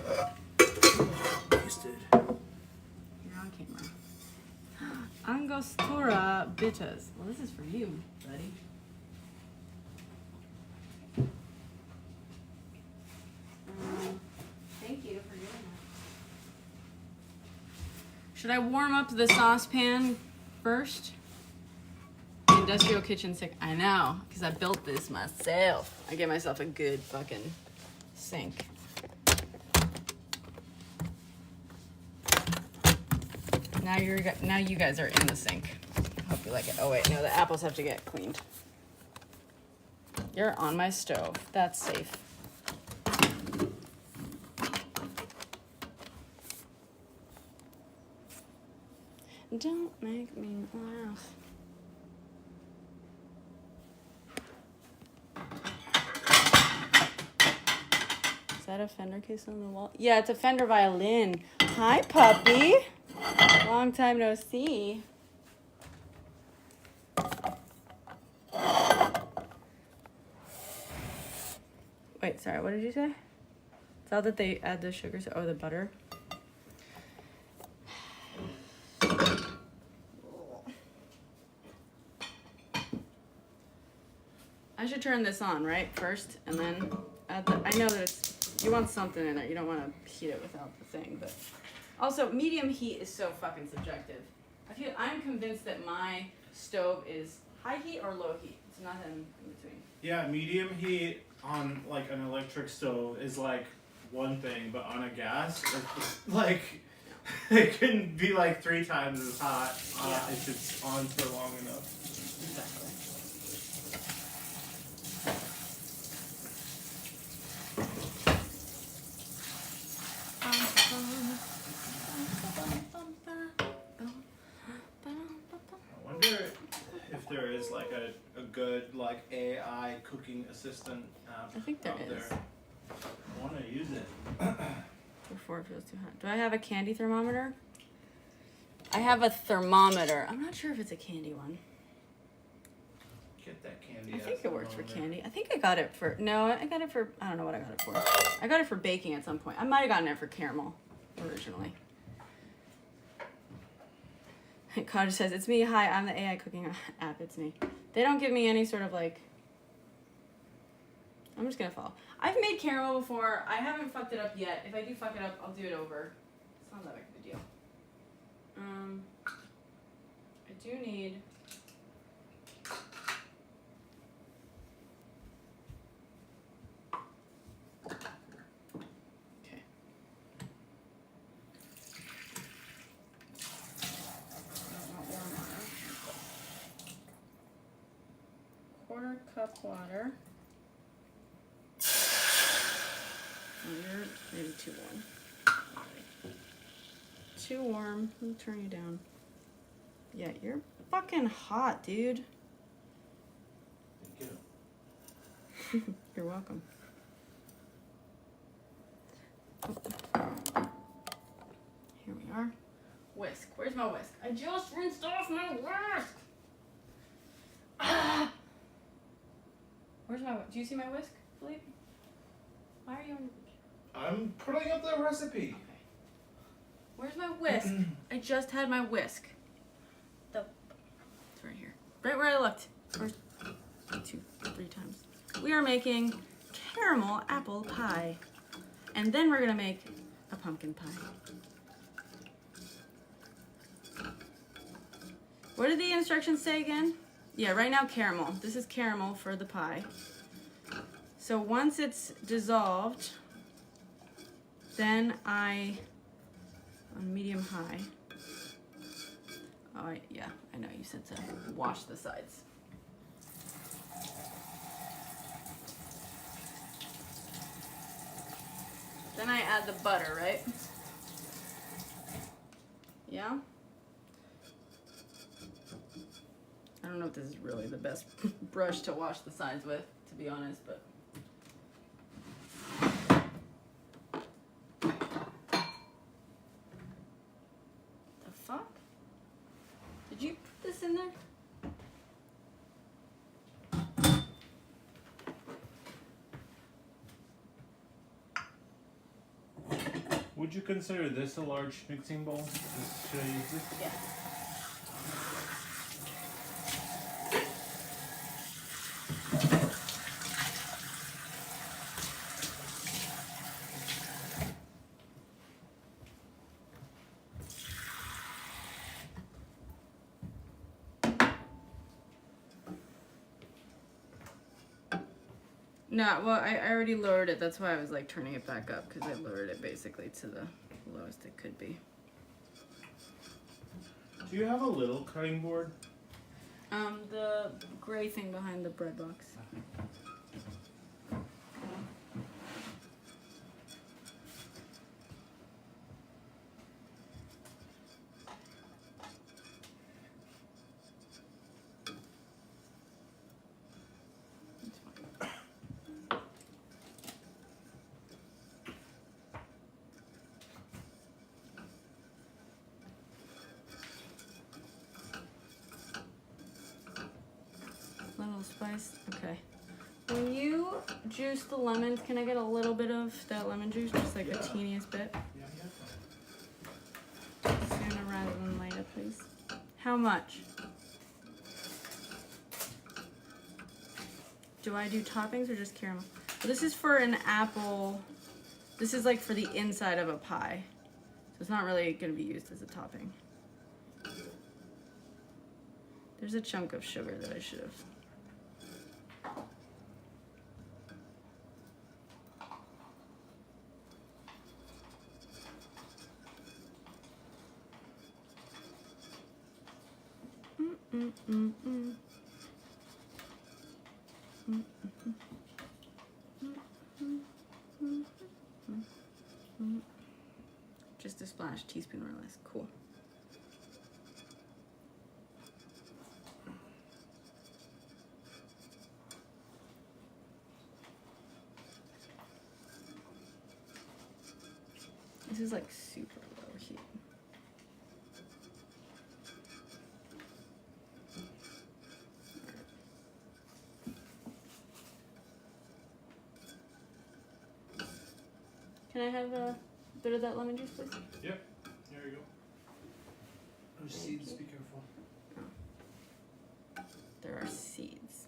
Wasted. You're on camera. Angostura bitters. Well, this is for you, buddy. Thank you for doing that. Should I warm up the saucepan first? Industrial kitchen sink. I know, because I built this myself. I gave myself a good fucking sink. Now you guys are in the sink. Hope you like it. Oh wait, no, the apples have to get cleaned. You're on my stove. That's safe. Don't make me laugh. Is that a Fender case on the wall? Yeah, it's a Fender violin. Hi, puppy. Long time no see. Wait, sorry, what did you say? It's all that they add the sugar, oh, the butter. I should turn this on, right, first, and then add the, I know that you want something in there. You don't want to heat it without the thing, but also medium heat is so fucking subjective. I'm convinced that my stove is high heat or low heat. It's nothing in between. Yeah, medium heat on like an electric stove is like one thing, but on a gas, it's like it can be like 3 times as hot if it's on for long enough. Exactly. there is like a good like AI cooking assistant app I think there out is. there. I want to use it. Before it feels too hot. Do I have a candy thermometer? I have a thermometer. I'm not sure if it's a candy one. Get that candy. I think it works for candy. I think I got it for, no, I got it for, I don't know what I got it for. I got it for baking at some point. I might have gotten it for caramel originally. Cottage says, it's me. Hi, I'm the AI cooking app. It's me. They don't give me any sort of like, I'm just going to follow. I've made caramel before. I haven't fucked it up yet. If I do fuck it up, I'll do it over. It's not that big of a deal. I do need... Okay. Quarter cup water. Oh, you're maybe too warm. Too warm. Let me turn you down. Yeah, you're fucking hot, dude. Thank you. You're welcome. Here we are. Whisk. Where's my whisk? I just rinsed off my whisk. Ah! Where's my? Do you see my whisk, Philippe? Why are you on? I'm putting up the recipe. Okay. Where's my whisk? I just had my whisk. It's right here. Right where I looked. First, 2, 3 times. We are making caramel apple pie. And then we're gonna make a pumpkin pie. What did the instructions say again? Yeah, right now caramel. This is caramel for the pie. So once it's dissolved, then on medium high. Oh, yeah, I know you said to wash the sides. Then I add the butter, right? Yeah? I don't know if this is really the best brush to wash the sides with, to be honest, but. The fuck? Did you put this in there? Would you consider this a large mixing bowl? Should I use this? Yeah. No, well, I already lowered it. That's why I was like turning it back up, because I lowered it basically to the lowest it could be. Do you have a little cutting board? The gray thing behind the bread box. Little spice. Okay. When you juice the lemons, can I get a little bit of that lemon juice? Just like a teeniest bit? Sooner rather than later, please. How much? Do I do toppings or just caramel? Well, this is for an apple. This is like for the inside of a pie. So it's not really going to be used as a topping. There's a chunk of sugar that I should have. Just a splash, teaspoon or less. Cool. is like super low heat. Can I have a bit of that lemon juice, please? Yep. Here you go. There's seeds. Be careful. Oh. There are seeds.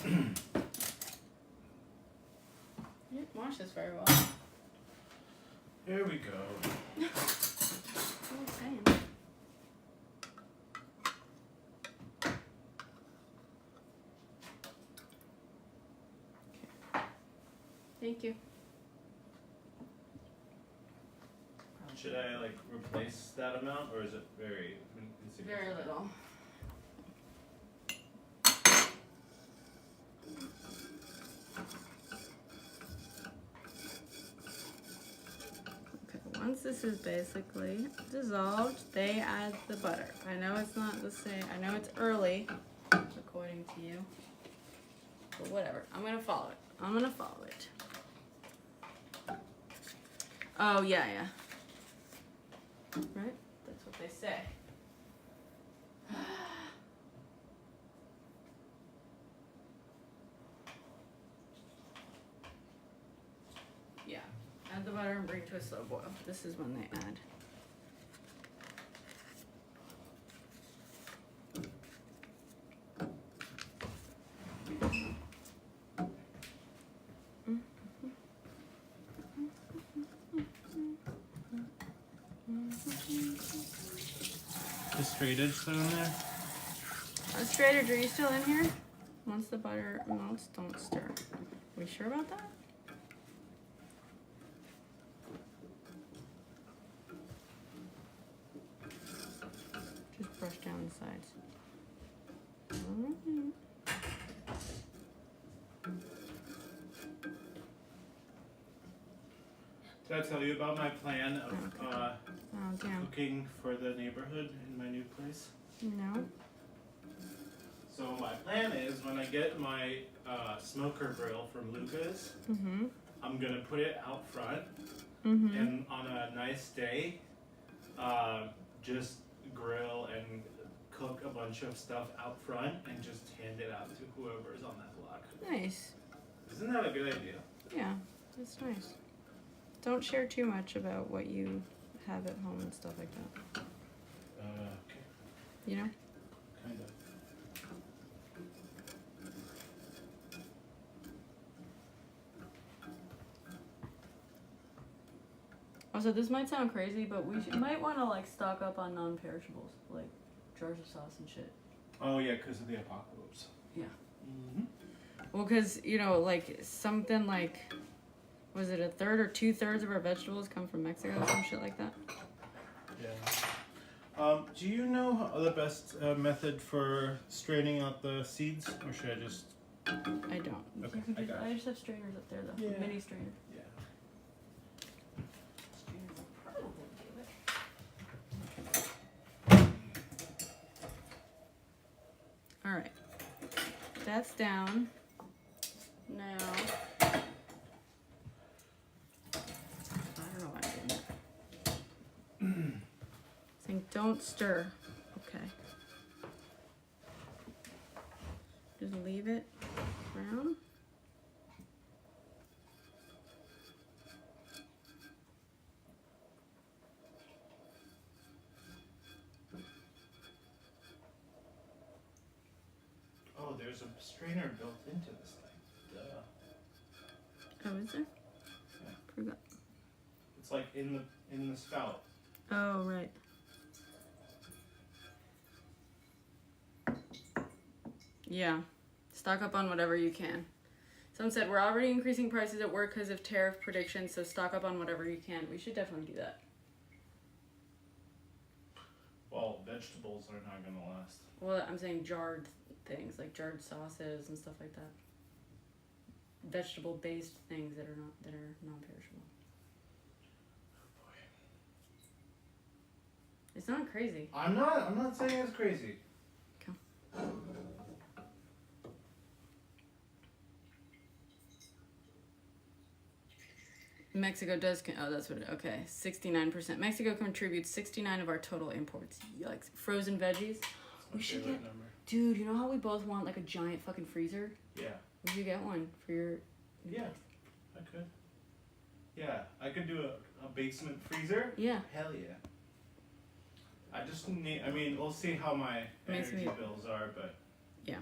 You didn't wash this very well. Here we go. Okay. Thank you. Should I like replace that amount, or is it very insignificant? Very little. Okay, once this is basically dissolved, they add the butter. I know it's not the same. I know it's early, according to you. But whatever. I'm gonna follow it. I'm gonna follow it. Oh, yeah, yeah. Right? That's what they say. Yeah. Add the butter and bring to a slow boil. This is when they add. The straight edge still in there? Straight edge, are you still in here? Once the butter melts, don't stir. Are we sure about that? Just brush down the sides. Did I tell you about my plan of Oh, damn. cooking for the neighborhood in my new place? No. So my plan is when I get my smoker grill from Lucas, Mm-hmm. I'm gonna put it out front, Mm-hmm. and on a nice day, just grill and cook a bunch of stuff out front and just hand it out to whoever's on that block. Nice. Isn't that a good idea? Yeah, that's nice. Don't share too much about what you have at home and stuff like that. Okay, You know? kind of. Also, this might sound crazy, but we might want to like stock up on non-perishables, like jars of sauce and shit. Oh yeah, because of the apocalypse. Yeah. Mm-hmm. Well, because, you know, like something like, was it 1/3 or 2/3 of our vegetables come from Mexico or some shit like that? Yeah. Do you know the best method for straining out the seeds, or should I just? I don't. Okay, You could I got I it. just have strainers up there though. Yeah. Mini strainer. Yeah. Strainers will probably do it. All right. That's down. Now. I don't know why I did that. Saying don't stir. Okay. Just leave it brown. Oh, there's a strainer built into this thing. Duh. Oh, is there? Yeah. Forgot. It's like in the spout. Oh, right. Yeah. Stock up on whatever you can. Someone said, we're already increasing prices at work because of tariff predictions, so stock up on whatever you can. We should definitely do that. Well, vegetables are not gonna last. Well, I'm saying jarred things, like jarred sauces and stuff like that. Vegetable-based things that are non-perishable. Oh boy. It's not crazy. I'm not saying it's crazy. Okay. Mexico does. Oh, that's what. Okay, 69%. Mexico contributes 69 of our total imports. Yikes! Frozen veggies. We should get. Number. Dude, you know how we both want like a giant fucking freezer? Yeah. We should get one for your. Yeah, I could. Yeah, I could do a basement freezer. Yeah. Hell yeah. I just need. I mean, we'll see how my energy bills are, but. Yeah.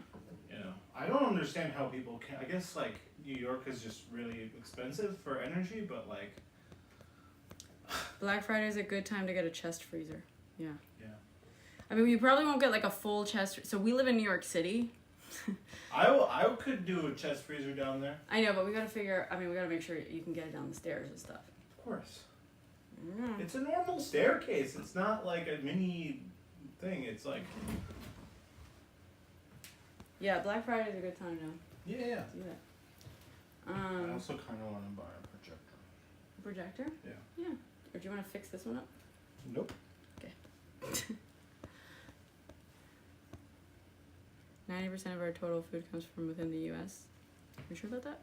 You know, I don't understand how people can. I guess like New York is just really expensive for energy, but like. Black Friday is a good time to get a chest freezer. Yeah. Yeah. I mean, you probably won't get like a full chest. So we live in New York City. I could do a chest freezer down there. I know, but we gotta figure. I mean, we gotta make sure you can get it down the stairs and stuff. Of course. It's a normal staircase. It's not like a mini thing. It's like. Yeah, Black Friday is a good time to Yeah. do that. I also kind of want to buy a projector. A projector? Yeah. Yeah. Or do you want to fix this one up? Nope. Okay. 90% of our total food comes from within the U.S. You sure about that?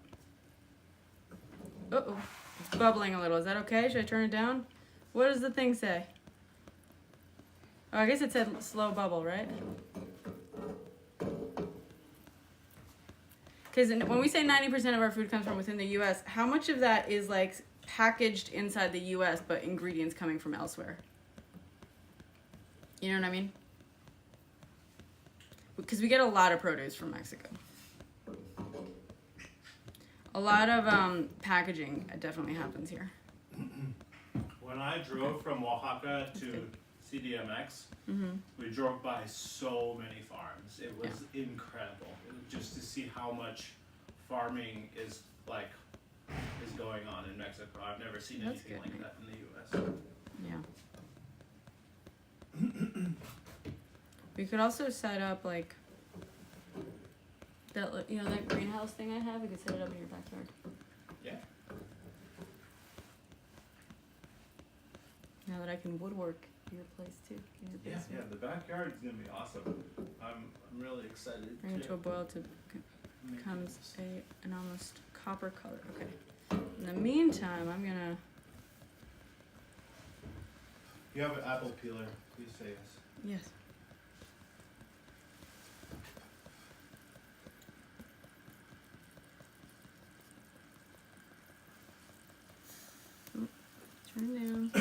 Uh-oh. It's bubbling a little. Is that okay? Should I turn it down? What does the thing say? Oh, I guess it said slow bubble, right? Because when we say 90% of our food comes from within the U.S., how much of that is like packaged inside the U.S. but ingredients coming from elsewhere? You know what I mean? Because we get a lot of produce from Mexico. A lot of packaging definitely happens here. When I drove from Oaxaca to CDMX, we drove by so many farms. It was incredible. It was just to see how much farming is going on in Mexico. I've never seen anything like that in the U.S. Yeah. We could also set up like that, that greenhouse thing I have. We could set it up in your backyard. Yeah. Now that I can woodwork your place too. Yeah, the backyard is gonna be awesome. I'm really excited. Bring it to a boil to becomes an almost copper color. Okay. In the meantime, I'm gonna. You have an apple peeler. Please say yes. Yes. Turn down.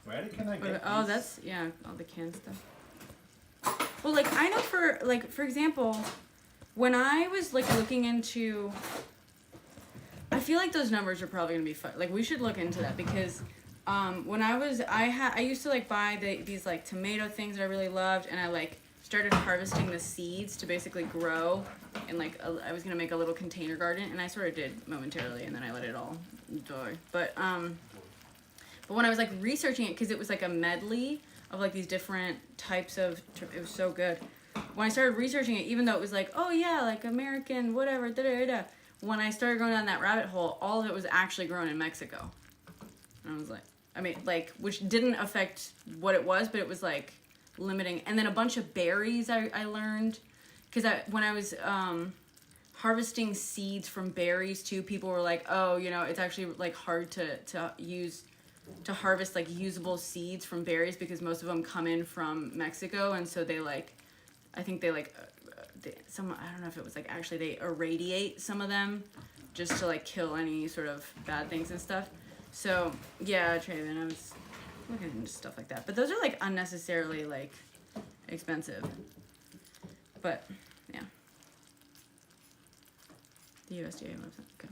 Where can I get Oh, these? that's all the canned stuff. Well, like I know for example, when I was like looking into, I feel like those numbers are probably gonna be fun. Like we should look into that because when I used to like buy these like tomato things that I really loved, and I like started harvesting the seeds to basically grow, and like I was gonna make a little container garden, and I sort of did momentarily, and then I let it all die. But when I was like researching it, because it was like a medley of like these different types of, it was so good. When I started researching it, even though it was like, oh yeah, like American, whatever, when I started going down that rabbit hole, all of it was actually grown in Mexico. And I was like, which didn't affect what it was, but it was like limiting. And then a bunch of berries I learned, because when I was harvesting seeds from berries too, people were like, oh, it's actually like hard to harvest like usable seeds from berries because most of them come in from Mexico, and so they I don't know if it was like actually they irradiate some of them just to like kill any sort of bad things and stuff. So yeah, Traven, I was looking into stuff like that, but those are like unnecessarily like expensive. But yeah, the USDA website. Okay.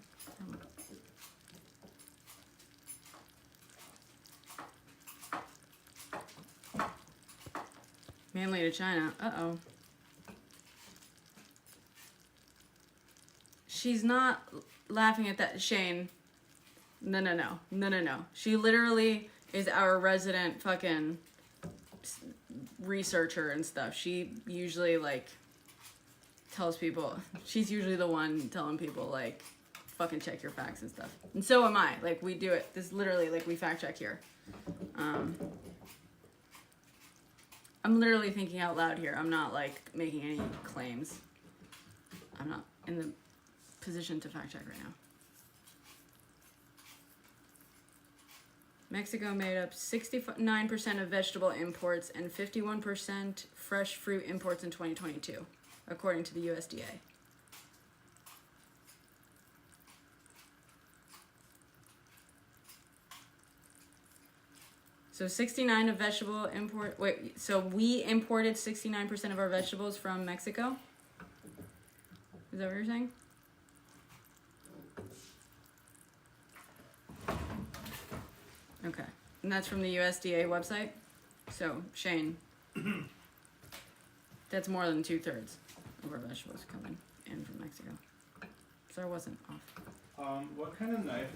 Mainly to China. Uh-oh. She's not laughing at that. Shane. No. She literally is our resident fucking researcher and stuff. She usually, like, tells people. She's usually the one telling people, like, fucking check your facts and stuff. And so am I. Like, we do it. This literally, like, we fact check here. I'm literally thinking out loud here. I'm not, like, making any claims. I'm not in the position to fact check right now. Mexico made up 69% of vegetable imports and 51% fresh fruit imports in 2022, according to the USDA. So 69 of vegetable import. Wait, so we imported 69% of our vegetables from Mexico? Is that what you're saying? Okay. And that's from the USDA website? So, Shane, that's more than 2/3 of our vegetables coming in from Mexico. So I wasn't off. What kind of knife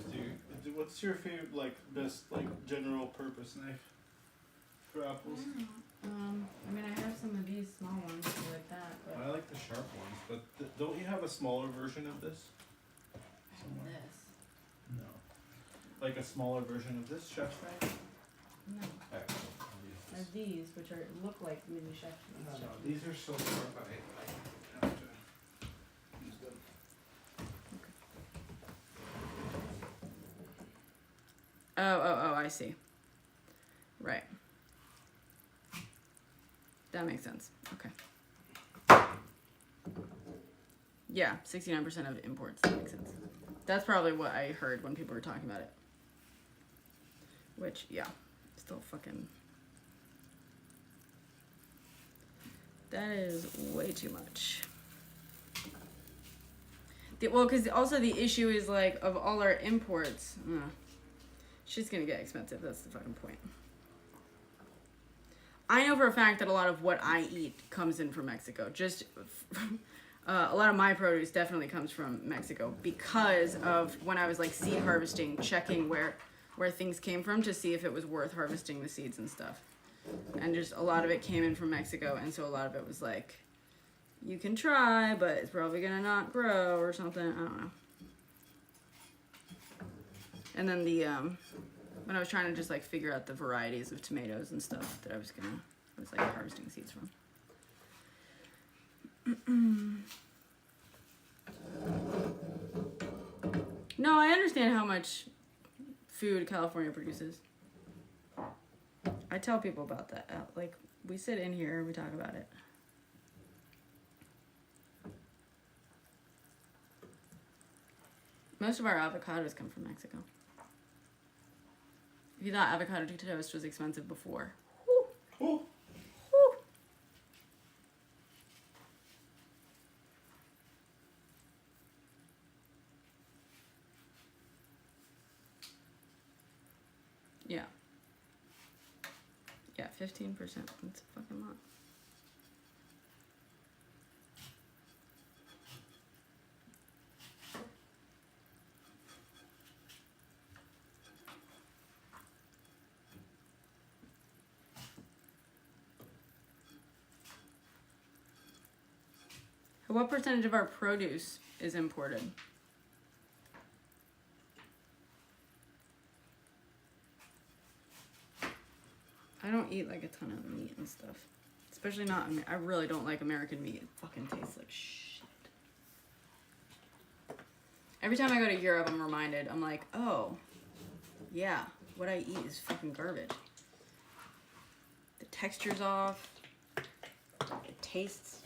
what's your favorite, like, best, like, general purpose knife for apples? I mean, I have some of these small ones like that, but I like the sharp ones, but don't you have a smaller version of this? Somewhere? this. No. Like a smaller version of this chef's knife? No. Alright, I'll use this. These, which look like mini chef. No, these are so sharp, I have to use them. Oh, I see. Right. That makes sense. Okay. Yeah, 69% of imports. That makes sense. That's probably what I heard when people were talking about it. Which, yeah, still fucking... That is way too much. Well, because also the issue is, like, of all our imports, shit's gonna get expensive. That's the fucking point. I know for a fact that a lot of what I eat comes in from Mexico. Just a lot of my produce definitely comes from Mexico because of when I was like seed harvesting, checking where things came from to see if it was worth harvesting the seeds and stuff. And just a lot of it came in from Mexico, and so a lot of it was like, you can try, but it's probably gonna not grow or something. I don't know. And then the when I was trying to just like figure out the varieties of tomatoes and stuff that I was like harvesting seeds from. No, I understand how much food California produces. I tell people about that. Like, we sit in here and we talk about it. Most of our avocados come from Mexico. If you thought avocado toast was expensive before. Whew. Cool. Whew. Yeah. Yeah, 15%. That's a fucking lot. What percentage of our produce is imported? I don't eat like a ton of meat and stuff. Especially not, I really don't like American meat. It fucking tastes like shit. Every time I go to Europe, I'm reminded, I'm like, oh, yeah, what I eat is fucking garbage. The texture's off. It tastes,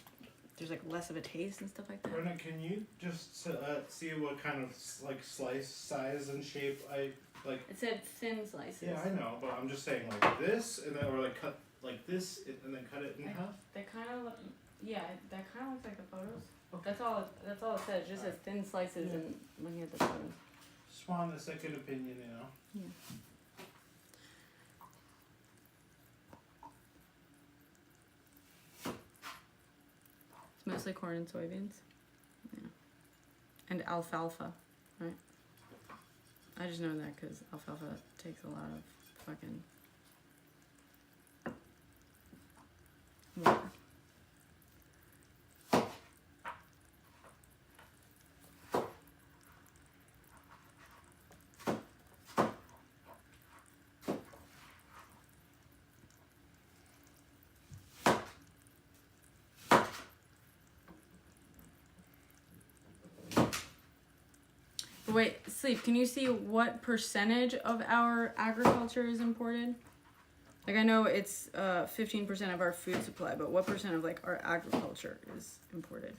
there's like less of a taste and stuff like that. Brenna, can you just see what kind of like slice size and shape I like? It said thin slices. Yeah, I know, but I'm just saying like this, and then or like cut like this, and then cut it in half. They kind of look, yeah, that kind of looks like the photos. Okay. That's all it says. It just says thin slices, yeah. And looking at the photos. Just want a second opinion, you know. Yeah. It's mostly corn and soybeans. Yeah. And alfalfa, right? I just know that because alfalfa takes a lot of fucking water. But wait, Sleep, can you see what percentage of our agriculture is imported? Like, I know it's 15% of our food supply, but what percent of, like, our agriculture is imported?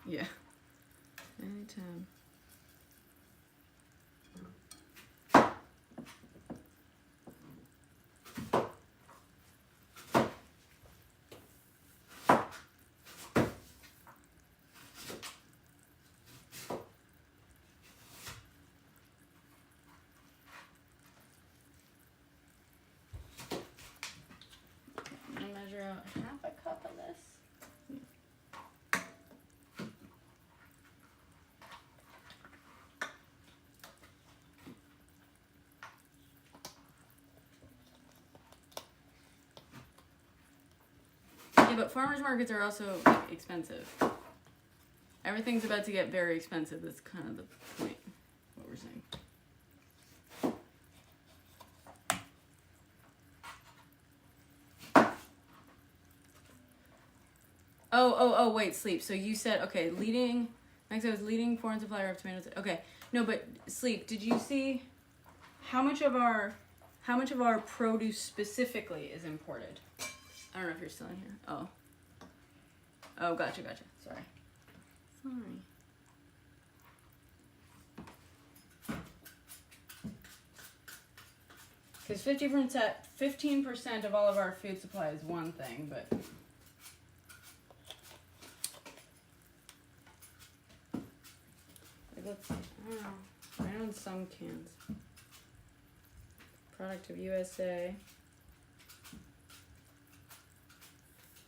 Yeah. Anytime. I'm gonna measure out half a cup of this. Yeah, but farmers markets are also like, expensive. Everything's about to get very expensive. That's kind of the point, what we're saying. Oh, wait, Sleep. So you said, okay, next I was leading foreign supplier of tomatoes. Okay, no, but Sleep, did you see how much of our produce specifically is imported? I don't know if you're still in here. Oh, gotcha. Sorry. Because 15% of all of our food supply is one thing, but let's see. I don't know. I own some cans. Product of USA.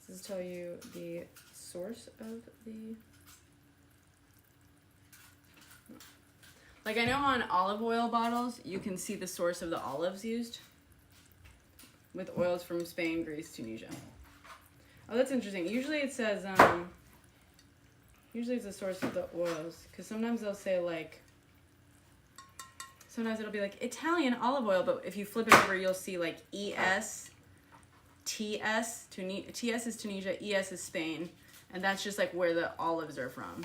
Does this tell you the source of the... Like, I know on olive oil bottles, you can see the source of the olives used. With oils from Spain, Greece, Tunisia. Oh, that's interesting. Usually it says, usually it's the source of the oils. Because sometimes they'll say, like... Sometimes it'll be like Italian olive oil, but if you flip it over, you'll see, like, ES... TS is Tunisia, ES is Spain, and that's just like where the olives are from.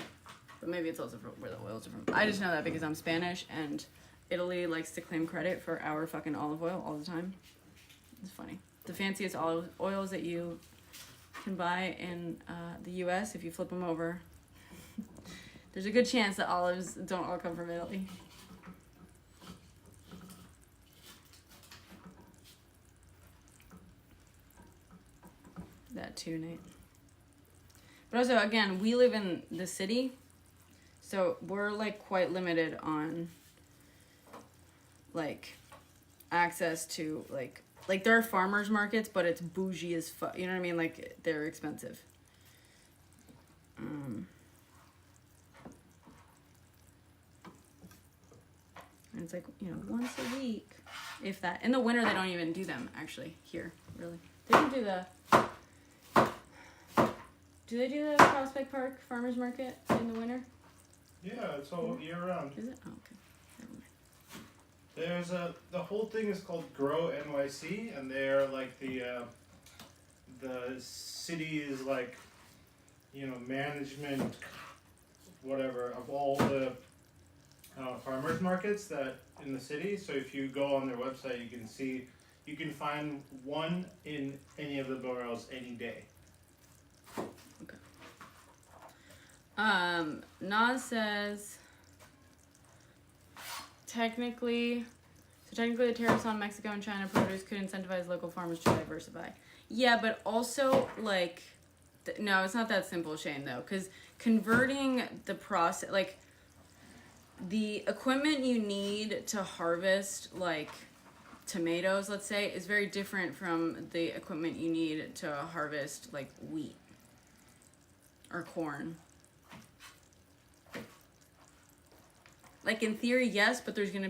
But maybe it's also from where the oils are from. I just know that because I'm Spanish, and Italy likes to claim credit for our fucking olive oil all the time. It's funny. The fanciest olive oils that you can buy in the US, if you flip them over, there's a good chance that olives don't all come from Italy. That too, Nate. But also, again, we live in the city, so we're like quite limited on like access to like there are farmers markets, but it's bougie as fuck. You know what I mean? Like they're expensive. And it's like, you know, once a week, if that. In the winter, they don't even do them actually here. Really, they don't do the. Do they do the Prospect Park Farmers Market in the winter? Yeah, it's all year round. Is it? Oh, okay. There's the whole thing is called Grow NYC, and they're like the city's like, you know, management, whatever, of all the farmers markets that in the city. So if you go on their website, you can find one in any of the boroughs any day. Okay. Nas says technically the tariffs on Mexico and China produce could incentivize local farmers to diversify. Yeah, but also like no, it's not that simple, Shane, though, because converting the process, like the equipment you need to harvest like tomatoes, let's say, is very different from the equipment you need to harvest like wheat or corn. Like in theory, yes, but it's gonna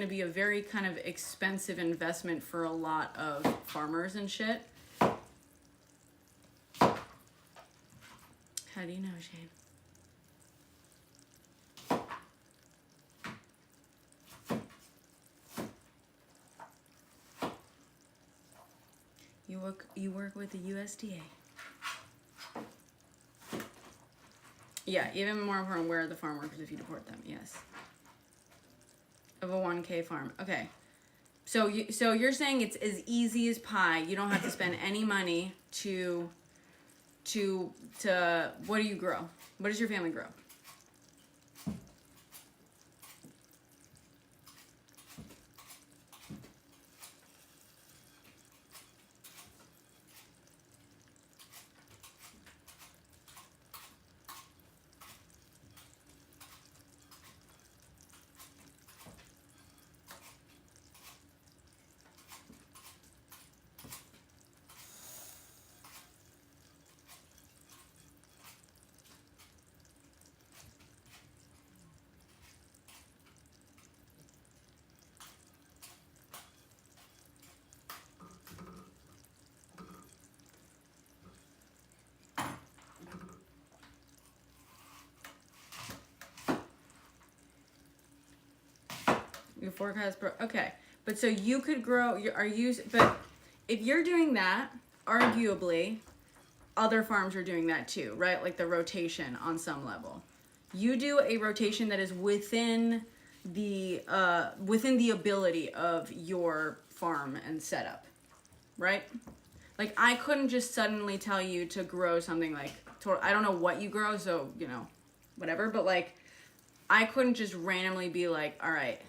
be a very kind of expensive investment for a lot of farmers and shit. How do you know, Shane? You work with the USDA. Yeah, even more important, where are the farm workers if you deport them? Yes. Of a 1K farm. Okay. So you're saying it's as easy as pie. You don't have to spend any money to what do you grow? What does your family grow? Your forecast, okay. But so you could grow, but if you're doing that, arguably, other farms are doing that too, right? Like the rotation on some level. You do a rotation that is within the ability of your farm and setup, right? Like I couldn't just suddenly tell you to grow something like, I don't know what you grow, so, you know, whatever, but like, I couldn't just randomly be like, all right,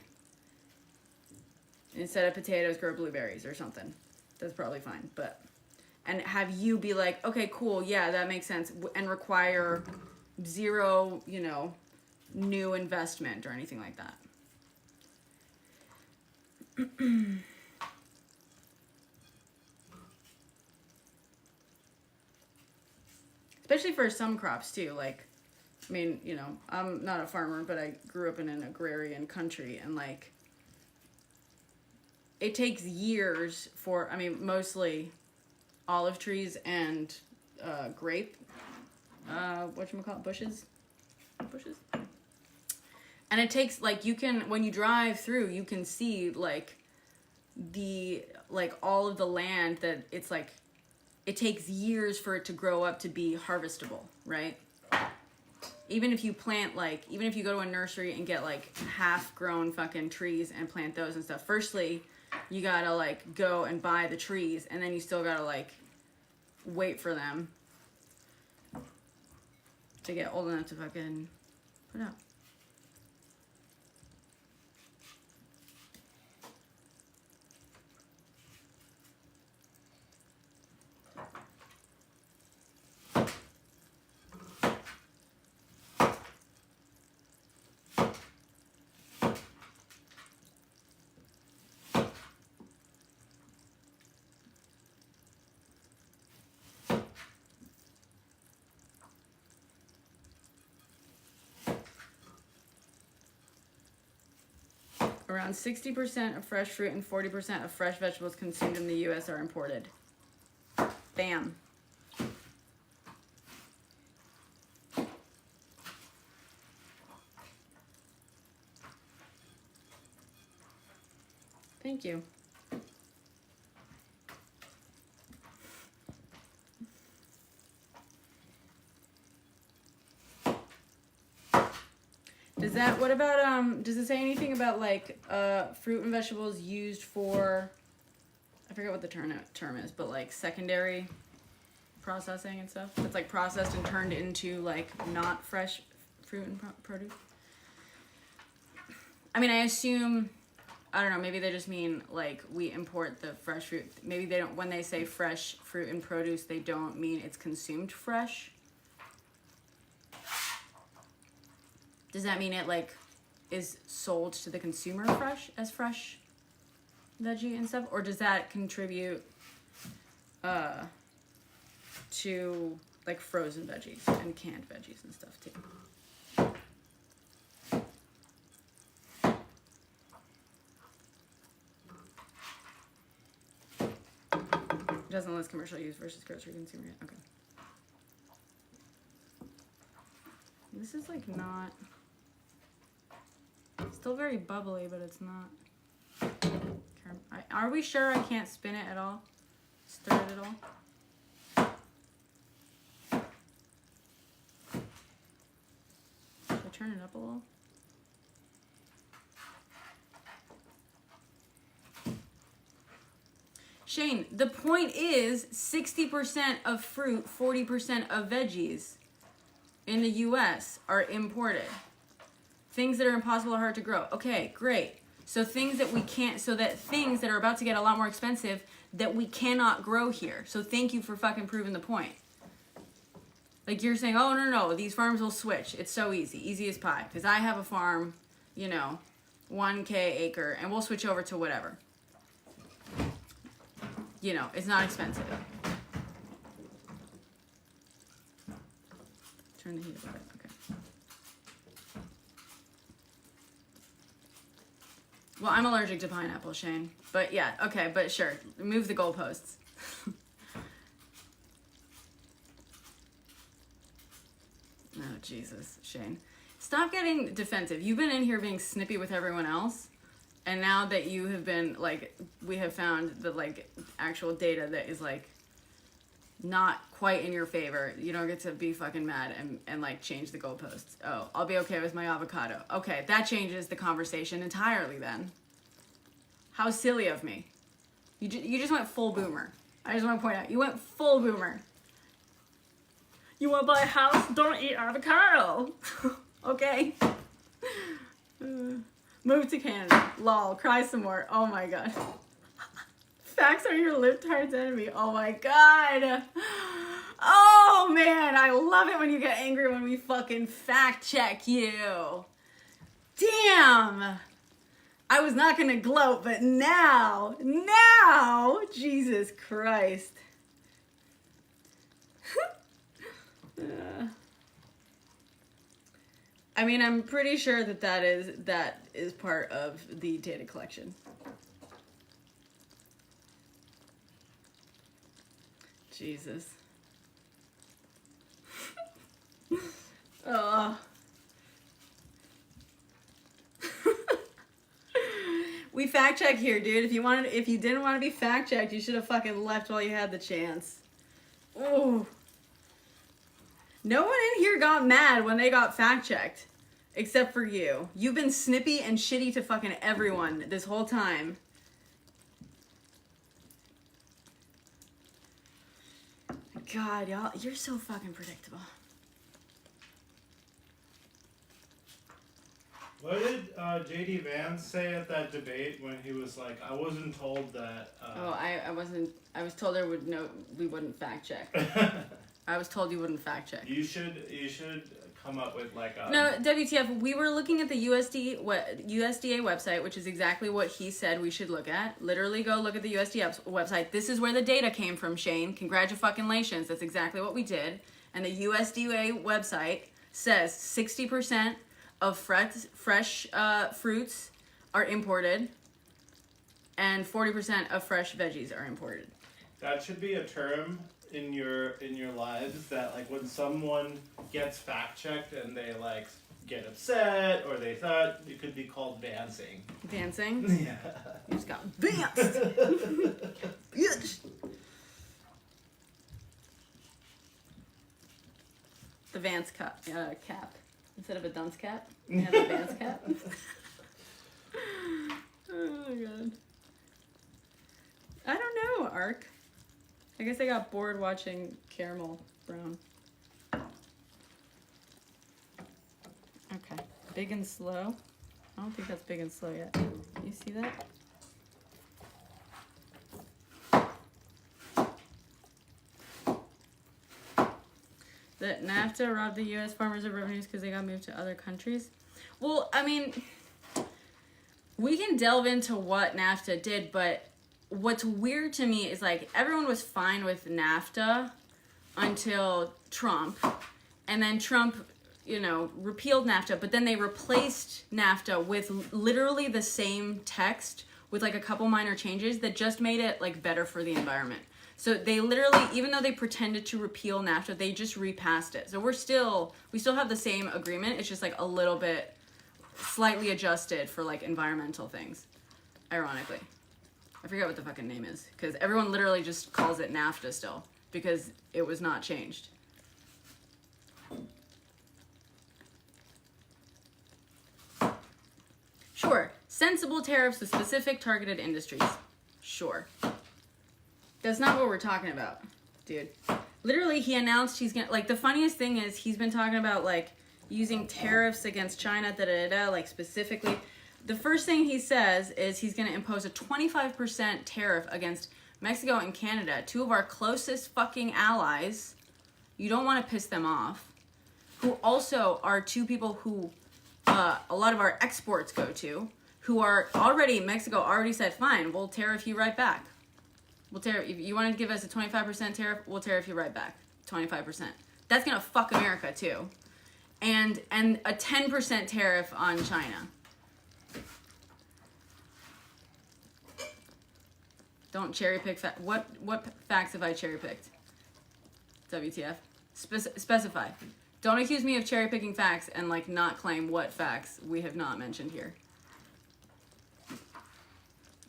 instead of potatoes, grow blueberries or something. That's probably fine, but, and have you be like, okay, cool, yeah, that makes sense, and require zero, you know, new investment or anything like that. Especially for some crops too, like, I mean, you know, I'm not a farmer, but I grew up in an agrarian country, and like, it takes years for, I mean, mostly olive trees and grape, whatchamacallit, bushes? And it takes, like, you can, when you drive through, you can see, like, all of the land that it's, like, it takes years for it to grow up to be harvestable, right? Even if you plant, like, even if you go to a nursery and get, like, half-grown fucking trees and plant those and stuff, firstly, you gotta, like, go and buy the trees, and then you still gotta, like, wait for them to get old enough to fucking put out. Around 60% of fresh fruit and 40% of fresh vegetables consumed in the U.S. are imported. Bam. Thank you. What about, does it say anything about, like, fruit and vegetables used for, I forget what the term is, but, like, secondary processing and stuff? It's, like, processed and turned into, like, not fresh fruit and produce? I mean, I assume, I don't know, maybe they just mean, like, we import the fresh fruit. Maybe they don't, when they say fresh fruit and produce, they don't mean it's consumed fresh. Does that mean it, like, is sold to the consumer fresh, as fresh veggie and stuff? Or does that contribute to, like, frozen veggies and canned veggies and stuff, too? It doesn't list commercial use versus grocery consumer. Okay. This is, like, not... Still very bubbly, but it's not. Are we sure I can't spin it at all? Stirred it all. Should I turn it up a little? Shane, the point is 60% of fruit, 40% of veggies in the US are imported. Things that are impossible or hard to grow. Okay, great. So things that we can't, so that things that are about to get a lot more expensive that we cannot grow here. So thank you for fucking proving the point. Like you're saying, oh no, these farms will switch. It's so easy as pie. Because I have a farm, 1K acre, and we'll switch over to whatever. It's not expensive. Turn the heat up a bit, okay. Well, I'm allergic to pineapple, Shane. But yeah, okay, but sure. Move the goalposts. Oh, Jesus, Shane. Stop getting defensive. You've been in here being snippy with everyone else. And now that you have been, we have found the, actual data that is, not quite in your favor, you don't get to be fucking mad and change the goalposts. Oh, I'll be okay with my avocado. Okay, that changes the conversation entirely then. How silly of me. You just went full boomer. I just want to point out, you went full boomer. You want to buy a house? Don't eat avocado. Okay? Move to Canada. Lol. Cry some more. Oh my god. Facts are your libtard's enemy. Oh my god. Oh man, I love it when you get angry when we fucking fact check you. Damn. I was not gonna gloat, but now, Jesus Christ. I mean, I'm pretty sure that is part of the data collection. Jesus. We fact check here, dude. If you didn't want to be fact checked, you should have fucking left while you had the chance. Ooh. No one in here got mad when they got fact checked. Except for you. You've been snippy and shitty to fucking everyone this whole time. God, y'all, you're so fucking predictable. What did J.D. Vance say at that debate when he was like, I wasn't told that... I wasn't... I was told we wouldn't fact check. I was told you wouldn't fact check. You should come up with a... No, WTF, we were looking at the USDA website, which is exactly what he said we should look at. Literally go look at the USDA website. This is where the data came from, Shane. Congratulations. That's exactly what we did. And the USDA website says 60% of fresh fruits are imported and 40% of fresh veggies are imported. That should be a term in your lives that when someone gets fact checked and they get upset or they thought it could be called vancing. Vancing? Yeah. You just got vanced. Bitch. The Vance cap instead of a dunce cap. Yeah, the Vance cap. Oh my god. I don't know, Ark. I guess I got bored watching Caramel Brown. Okay. Big and slow. I don't think that's big and slow yet. You see that? That NAFTA robbed the U.S. farmers of revenues because they got moved to other countries. Well, I mean, we can delve into what NAFTA did, but what's weird to me is everyone was fine with NAFTA until Trump, and then Trump, repealed NAFTA, but then they replaced NAFTA with literally the same text with a couple minor changes that just made it better for the environment. So they literally, even though they pretended to repeal NAFTA, they just repassed it. So we still have the same agreement. It's just a little bit slightly adjusted for environmental things, ironically. I forget what the fucking name is, because everyone literally just calls it NAFTA still, because it was not changed. Sure, sensible tariffs to specific targeted industries. Sure. That's not what we're talking about, dude. Literally, he announced he's gonna, like, the funniest thing is he's been talking about, like, using tariffs against China, like, specifically. The first thing he says is he's gonna impose a 25% tariff against Mexico and Canada, two of our closest fucking allies. You don't want to piss them off. Who also are two people who a lot of our exports go to, who are already, Mexico already said, fine, we'll tariff you right back. We'll tariff, if you want to give us a 25% tariff, we'll tariff you right back. 25%. That's going to fuck America too. And a 10% tariff on China. Don't cherry pick what facts have I cherry picked? WTF? Specify. Don't accuse me of cherry picking facts and like not claim what facts we have not mentioned here.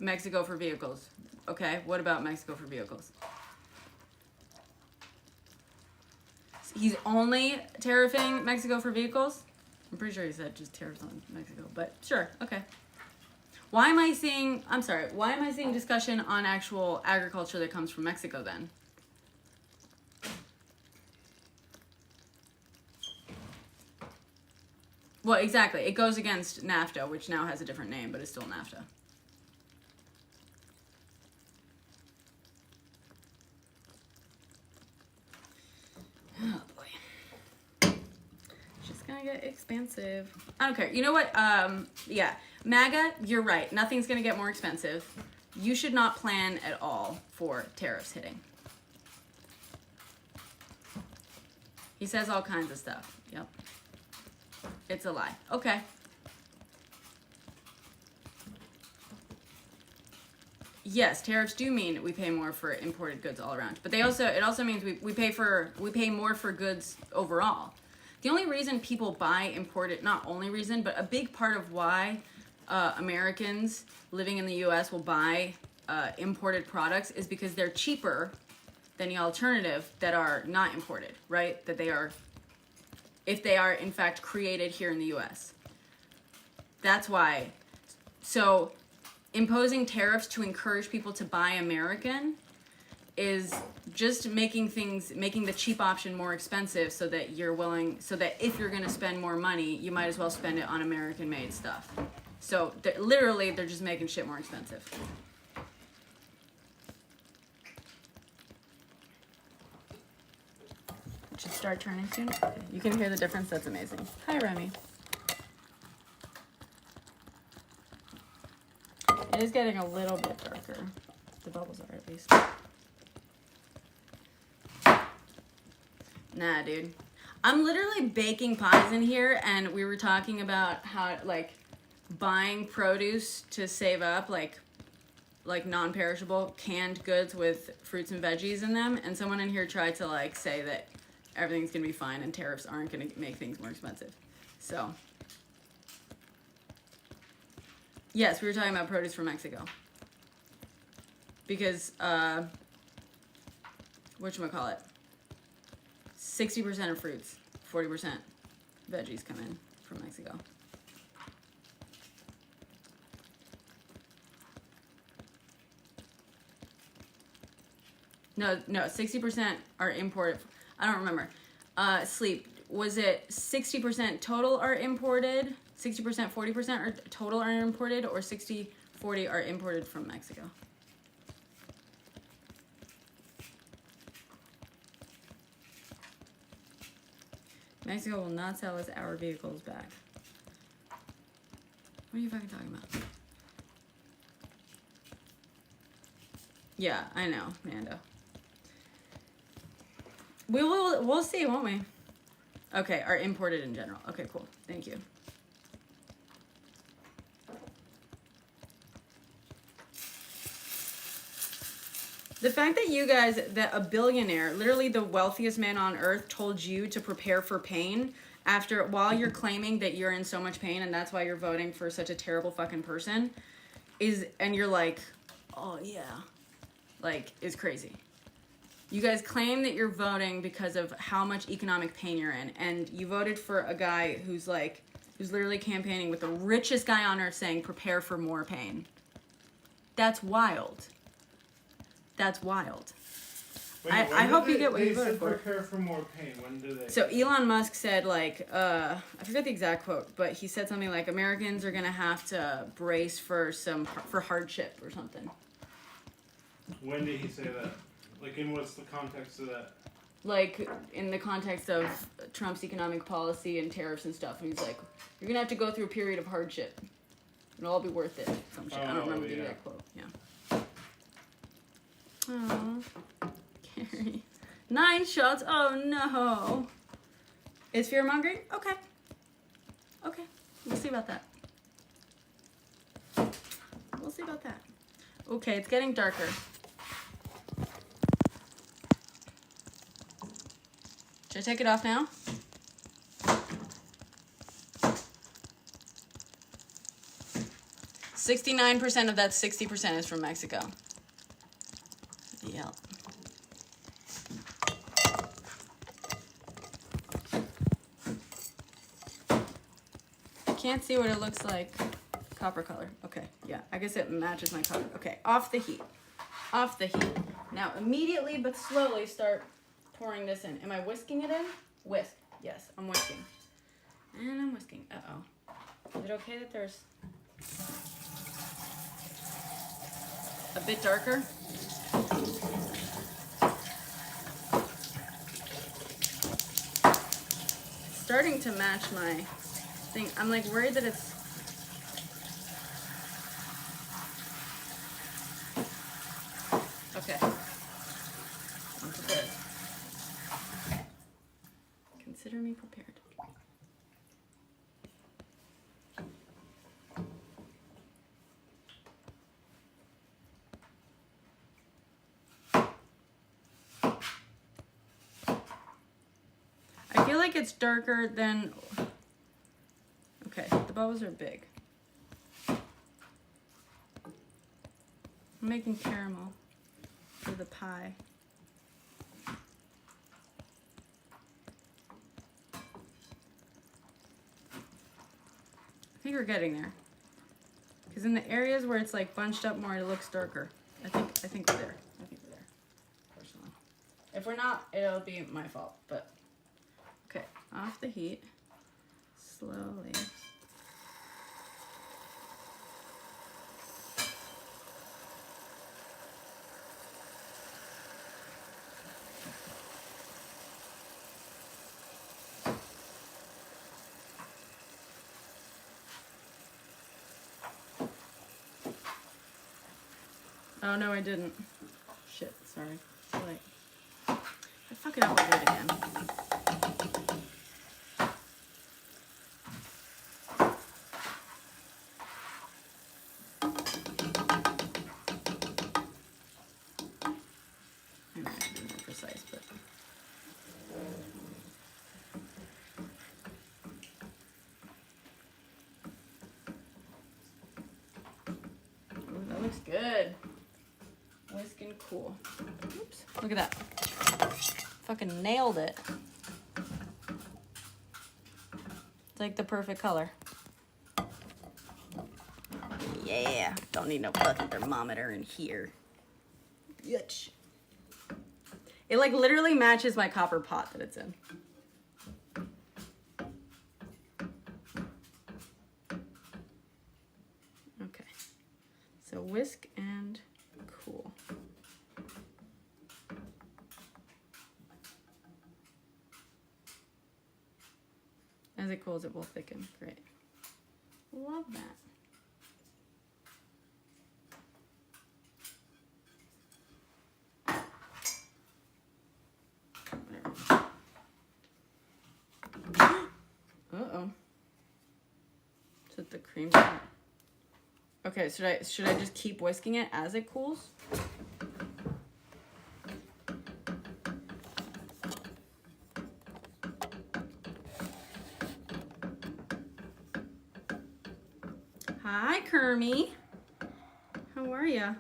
Mexico for vehicles. Okay, what about Mexico for vehicles? He's only tariffing Mexico for vehicles? I'm pretty sure he said just tariffs on Mexico, but sure, okay. Why am I seeing discussion on actual agriculture that comes from Mexico then? Well, exactly. It goes against NAFTA, which now has a different name, but it's still NAFTA. Oh, boy. It's just gonna get expensive. I don't care. You know what? Yeah. MAGA, you're right. Nothing's gonna get more expensive. You should not plan at all for tariffs hitting. He says all kinds of stuff. Yep. It's a lie. Okay. Yes, tariffs do mean we pay more for imported goods all around, but it also means we pay more for goods overall. The only reason people buy imported, not only reason, but a big part of why Americans living in the U.S. will buy imported products is because they're cheaper than the alternative that are not imported, right? That they are, if they are in fact created here in the U.S. That's why. So imposing tariffs to encourage people to buy American is just making the cheap option more expensive so that if you're going to spend more money, you might as well spend it on American made stuff. So literally they're just making shit more expensive. It should start turning soon. You can hear the difference. That's amazing. Hi, Remy. It is getting a little bit darker. The bubbles are, at least. Nah, dude. I'm literally baking pies in here, and we were talking about how, like, buying produce to save up, like non-perishable canned goods with fruits and veggies in them, and someone in here tried to, like, say that everything's gonna be fine and tariffs aren't gonna make things more expensive. So, yes, we were talking about produce from Mexico. Because, whatchamacallit, 60% of fruits, 40% veggies come in from Mexico. No, 60% are imported. I don't remember. Sleep, was it 60% total are imported? 60%, 40% are total are imported, or 60, 40 are imported from Mexico? Mexico will not sell us our vehicles back. What are you fucking talking about? Yeah, I know, Mando. We'll see, won't we? Okay, are imported in general. Okay, cool. Thank you. The fact that a billionaire, literally the wealthiest man on earth, told you to prepare for pain while you're claiming that you're in so much pain and that's why you're voting for such a terrible fucking person, and you're like, oh yeah, like, is crazy. You guys claim that you're voting because of how much economic pain you're in, and you voted for a guy who's literally campaigning with the richest guy on earth saying, prepare for more pain. That's wild. That's wild. Wait, I hope you get what you voted for. Prepare for more pain. When do they? So Elon Musk said, like, I forget the exact quote, but he said something like, Americans are gonna have to brace for hardship or something. When did he say that? Like, in what's the context of that? Like, in the context of Trump's economic policy and tariffs and stuff, and he's like, you're gonna have to go through a period of hardship. It'll all be worth it. Some shit. I don't remember the exact quote. Yeah. Oh, Carrie. 9 shots. Oh no. Is fear mongering? Okay. Okay. We'll see about that. We'll see about that. Okay, it's getting darker. Should I take it off now? %69% of that 60% is from Mexico. Yep. Can't see what it looks like. Copper color. Okay, yeah. I guess it matches my color. Okay, off the heat. Off the heat. Now, immediately but slowly start pouring this in. Am I whisking it in? Whisk. Yes, I'm whisking. And I'm whisking. Uh-oh. Is it okay that there's a bit darker? It's starting to match my thing. I'm like worried that it's... Okay. I'm prepared. Consider me prepared. I feel like it's darker than... Okay, the bubbles are big. I'm making caramel for the pie. I think we're getting there. Because in the areas where it's like bunched up more, it looks darker. I think we're there. I think we're there, personally. If we're not, it'll be my fault, but okay, off the heat, slowly. Oh no, I didn't. Shit, sorry. Too late. I fuck it up, I'll do it again. I know I should be more precise, but... Ooh, that looks good. Whisk and cool. Oops, look at that. Fucking nailed it. It's like the perfect color. Yeah, don't need no fucking thermometer in here. Yutch. It like literally matches my copper pot that it's in. Okay, so whisk and cool. As it cools, it will thicken. Great. Love that. Uh-oh. Is it the cream? Okay, should I just keep whisking it as it cools? Hi, Kermie. How are ya?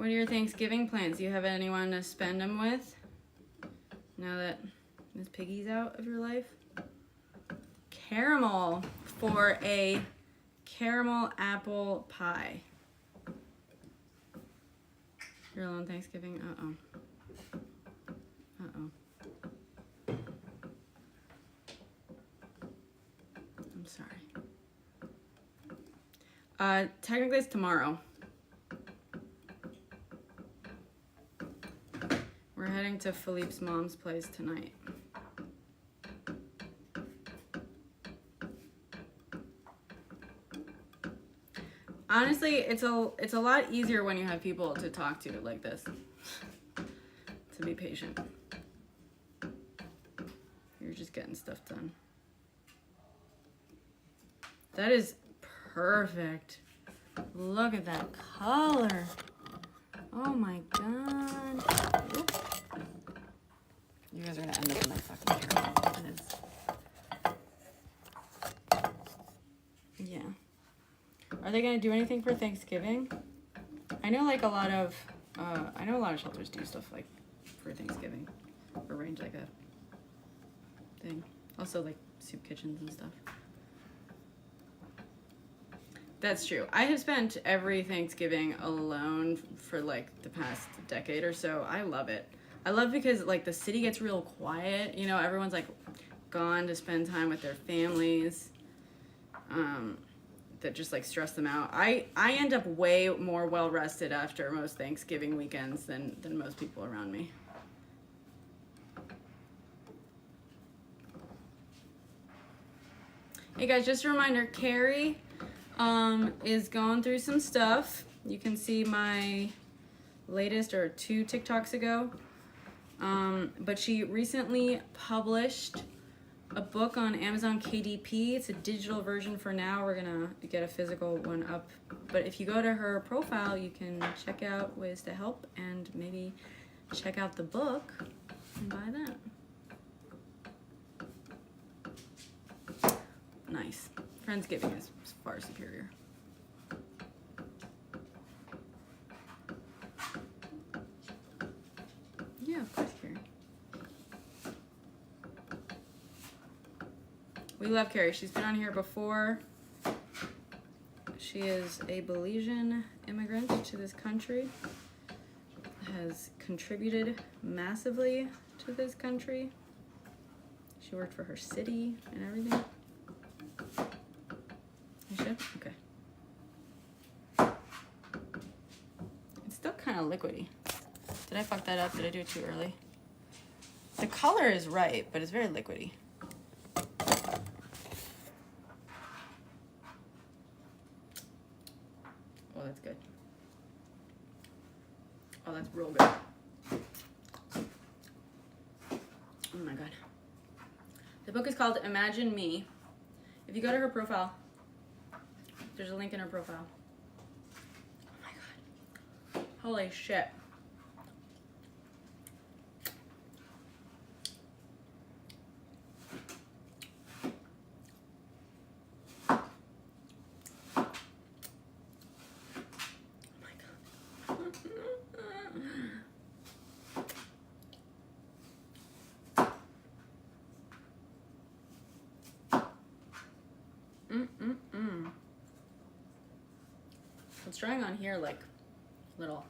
What are your Thanksgiving plans? Do you have anyone to spend them with? Now that Miss Piggy's out of your life? Caramel for a caramel apple pie. You're alone Thanksgiving? Uh-oh. Uh-oh. I'm sorry. Technically it's tomorrow. We're heading to Philippe's mom's place tonight. Honestly, it's a lot easier when you have people to talk to like this. To be patient. You're just getting stuff done. That is perfect. Look at that color. Oh my god. Oops. You guys are gonna end up in my fucking hair. It is. Yeah. Are they gonna do anything for Thanksgiving? I know like a lot of shelters do stuff like for Thanksgiving. Arrange like a thing. Also like soup kitchens and stuff. That's true. I have spent every Thanksgiving alone for like the past decade or so. I love it. I love because like the city gets real quiet. You know, everyone's like gone to spend time with their families. That just like stress them out. I end up way more well rested after most Thanksgiving weekends than most people around me. Hey guys, just a reminder, Carrie is going through some stuff. You can see my latest or 2 TikToks ago. But she recently published a book on Amazon KDP. It's a digital version for now. We're gonna get a physical one up. But if you go to her profile, you can check out ways to help and maybe check out the book and buy that. Nice. Friendsgiving is far superior. Yeah, of course, Carrie. We love Carrie. She's been on here before. She is a Belizean immigrant to this country. Has contributed massively to this country. She worked for her city and everything. You should? Okay. It's still kind of liquidy. Did I fuck that up? Did I do it too early? The color is right, but it's very liquidy. Oh, that's good. Oh, that's real good. Oh my god. The book is called Imagine Me. If you go to her profile, there's a link in her profile. Oh my god. Holy shit. It's drying on here like a little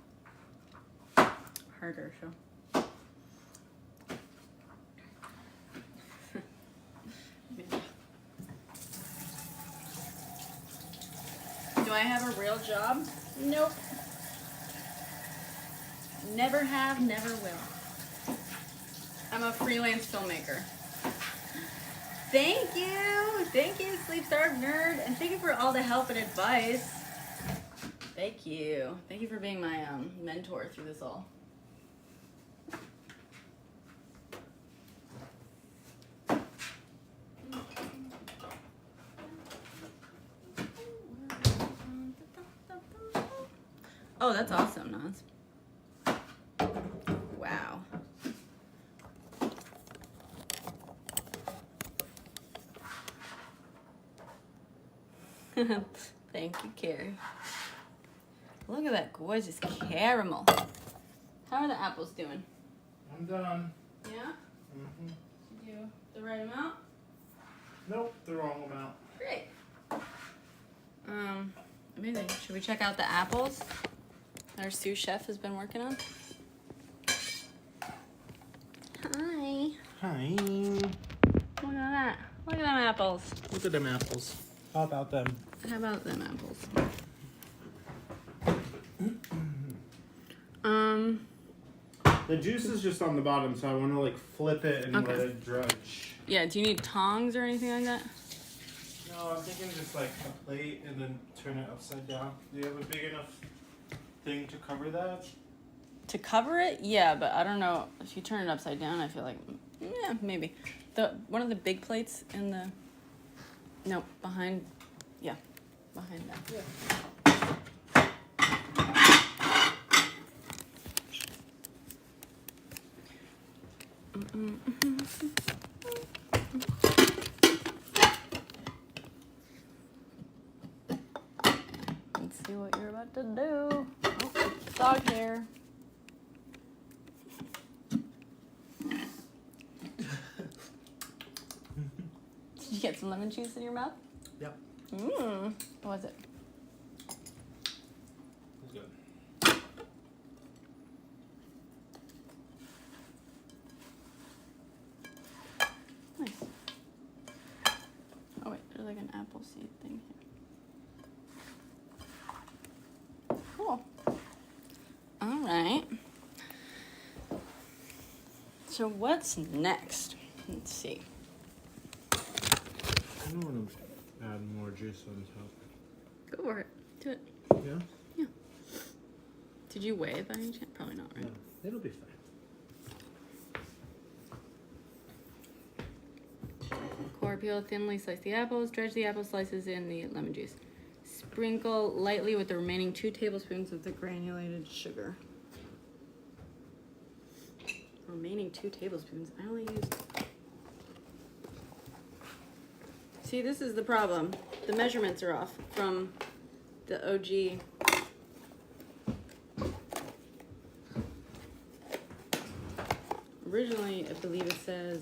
harder, so. Do I have a real job? Nope. Never have, never will. I'm a freelance filmmaker. Thank you, Sleep Starved Nerd, and thank you for all the help and advice. Thank you for being my mentor through this all. Oh, that's awesome, Naz. Wow. Thank you, Carrie. Look at that gorgeous caramel. How are the apples doing? I'm done. Yeah? Mm-hmm. Did you do the right amount? Nope, the wrong amount. Great. Amazing. Should we check out the apples that our sous chef has been working on? Hi. Hi. Look at that. Look at them apples. Look at them apples. How about them? How about them apples? The juice is just on the bottom, so I want to like flip it and Okay. let it dredge. Yeah, do you need tongs or anything like that? No, I'm thinking just like a plate and then turn it upside down. Do you have a big enough thing to cover that? To cover it? Yeah, but I don't know. If you turn it upside down, I feel like, yeah, maybe. One of the big plates in the, no, behind that. Yeah. Let's see what you're about to do. Oh, dog hair. Did you get some lemon juice in your mouth? Yep. What was it? That's good. Nice. Oh wait, there's like an apple seed thing here. Cool. All right. So what's next? Let's see. I don't want to add more juice on top. Go for it. Do it. Yeah? Yeah. Did you weigh it by any chance? Probably not, right? No, it'll be fine. Core peel, thinly slice the apples. Dredge the apple slices in the lemon juice. Sprinkle lightly with the remaining 2 tablespoons of the granulated sugar. Remaining 2 tablespoons. I only used... See, this is the problem. The measurements are off from the OG. Originally, I believe it says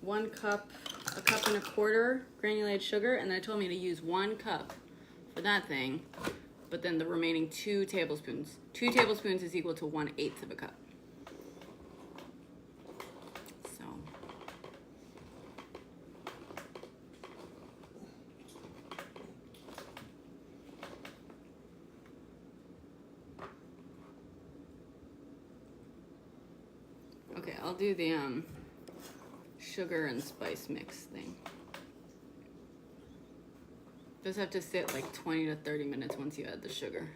1 cup, a cup and a quarter granulated sugar, and then it told me to use 1 cup for that thing, but then the remaining 2 tablespoons. 2 tablespoons is equal to 1/8 of a cup. So. Okay, I'll do the sugar and spice mix thing. Does have to sit like 20 to 30 minutes once you add the sugar.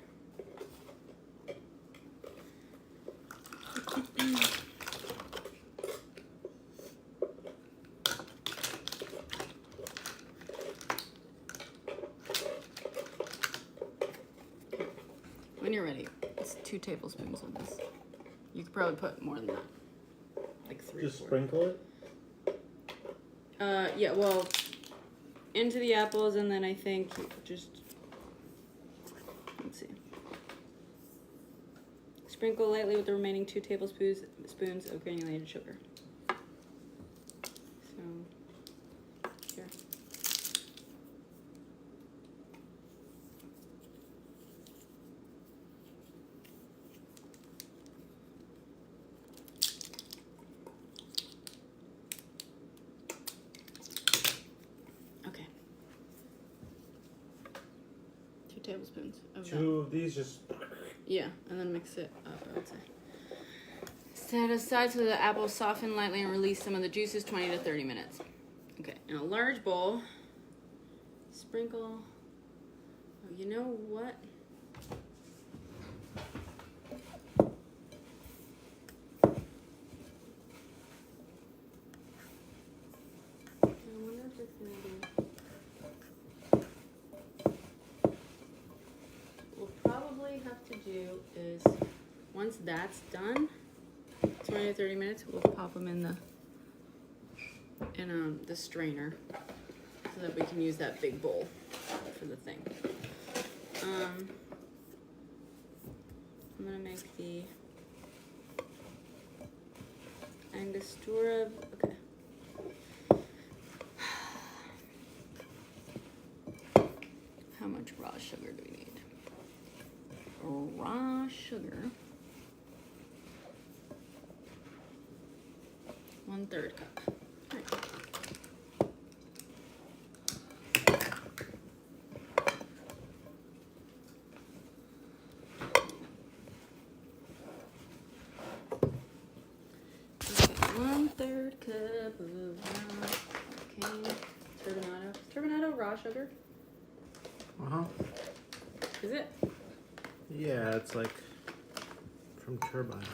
When you're ready, it's 2 tablespoons of this. You could probably put more than that. Like 3 Just or 4. sprinkle it? Yeah, well, into the apples, and then I think just, let's see. Sprinkle lightly with the remaining 2 tablespoons of granulated sugar. So, here. Okay. 2 tablespoons of that. 2 of these just... Yeah, and then mix it up, I would say. Set aside so the apples soften lightly and release some of the juices, 20 to 30 minutes. Okay, in a large bowl, sprinkle, oh, you know what? I wonder if it's gonna do... We'll probably have to do is, once that's done, 20 to 30 minutes, we'll pop them in the strainer so that we can use that big bowl for the thing. I'm gonna make the Angostura. Okay. How much raw sugar do we need? Raw sugar. 1/3 cup. All right. Okay, 1/3 cup of raw. Okay. Turbinado. Turbinado raw sugar? Uh-huh. Is it? Yeah, it's like from turbines.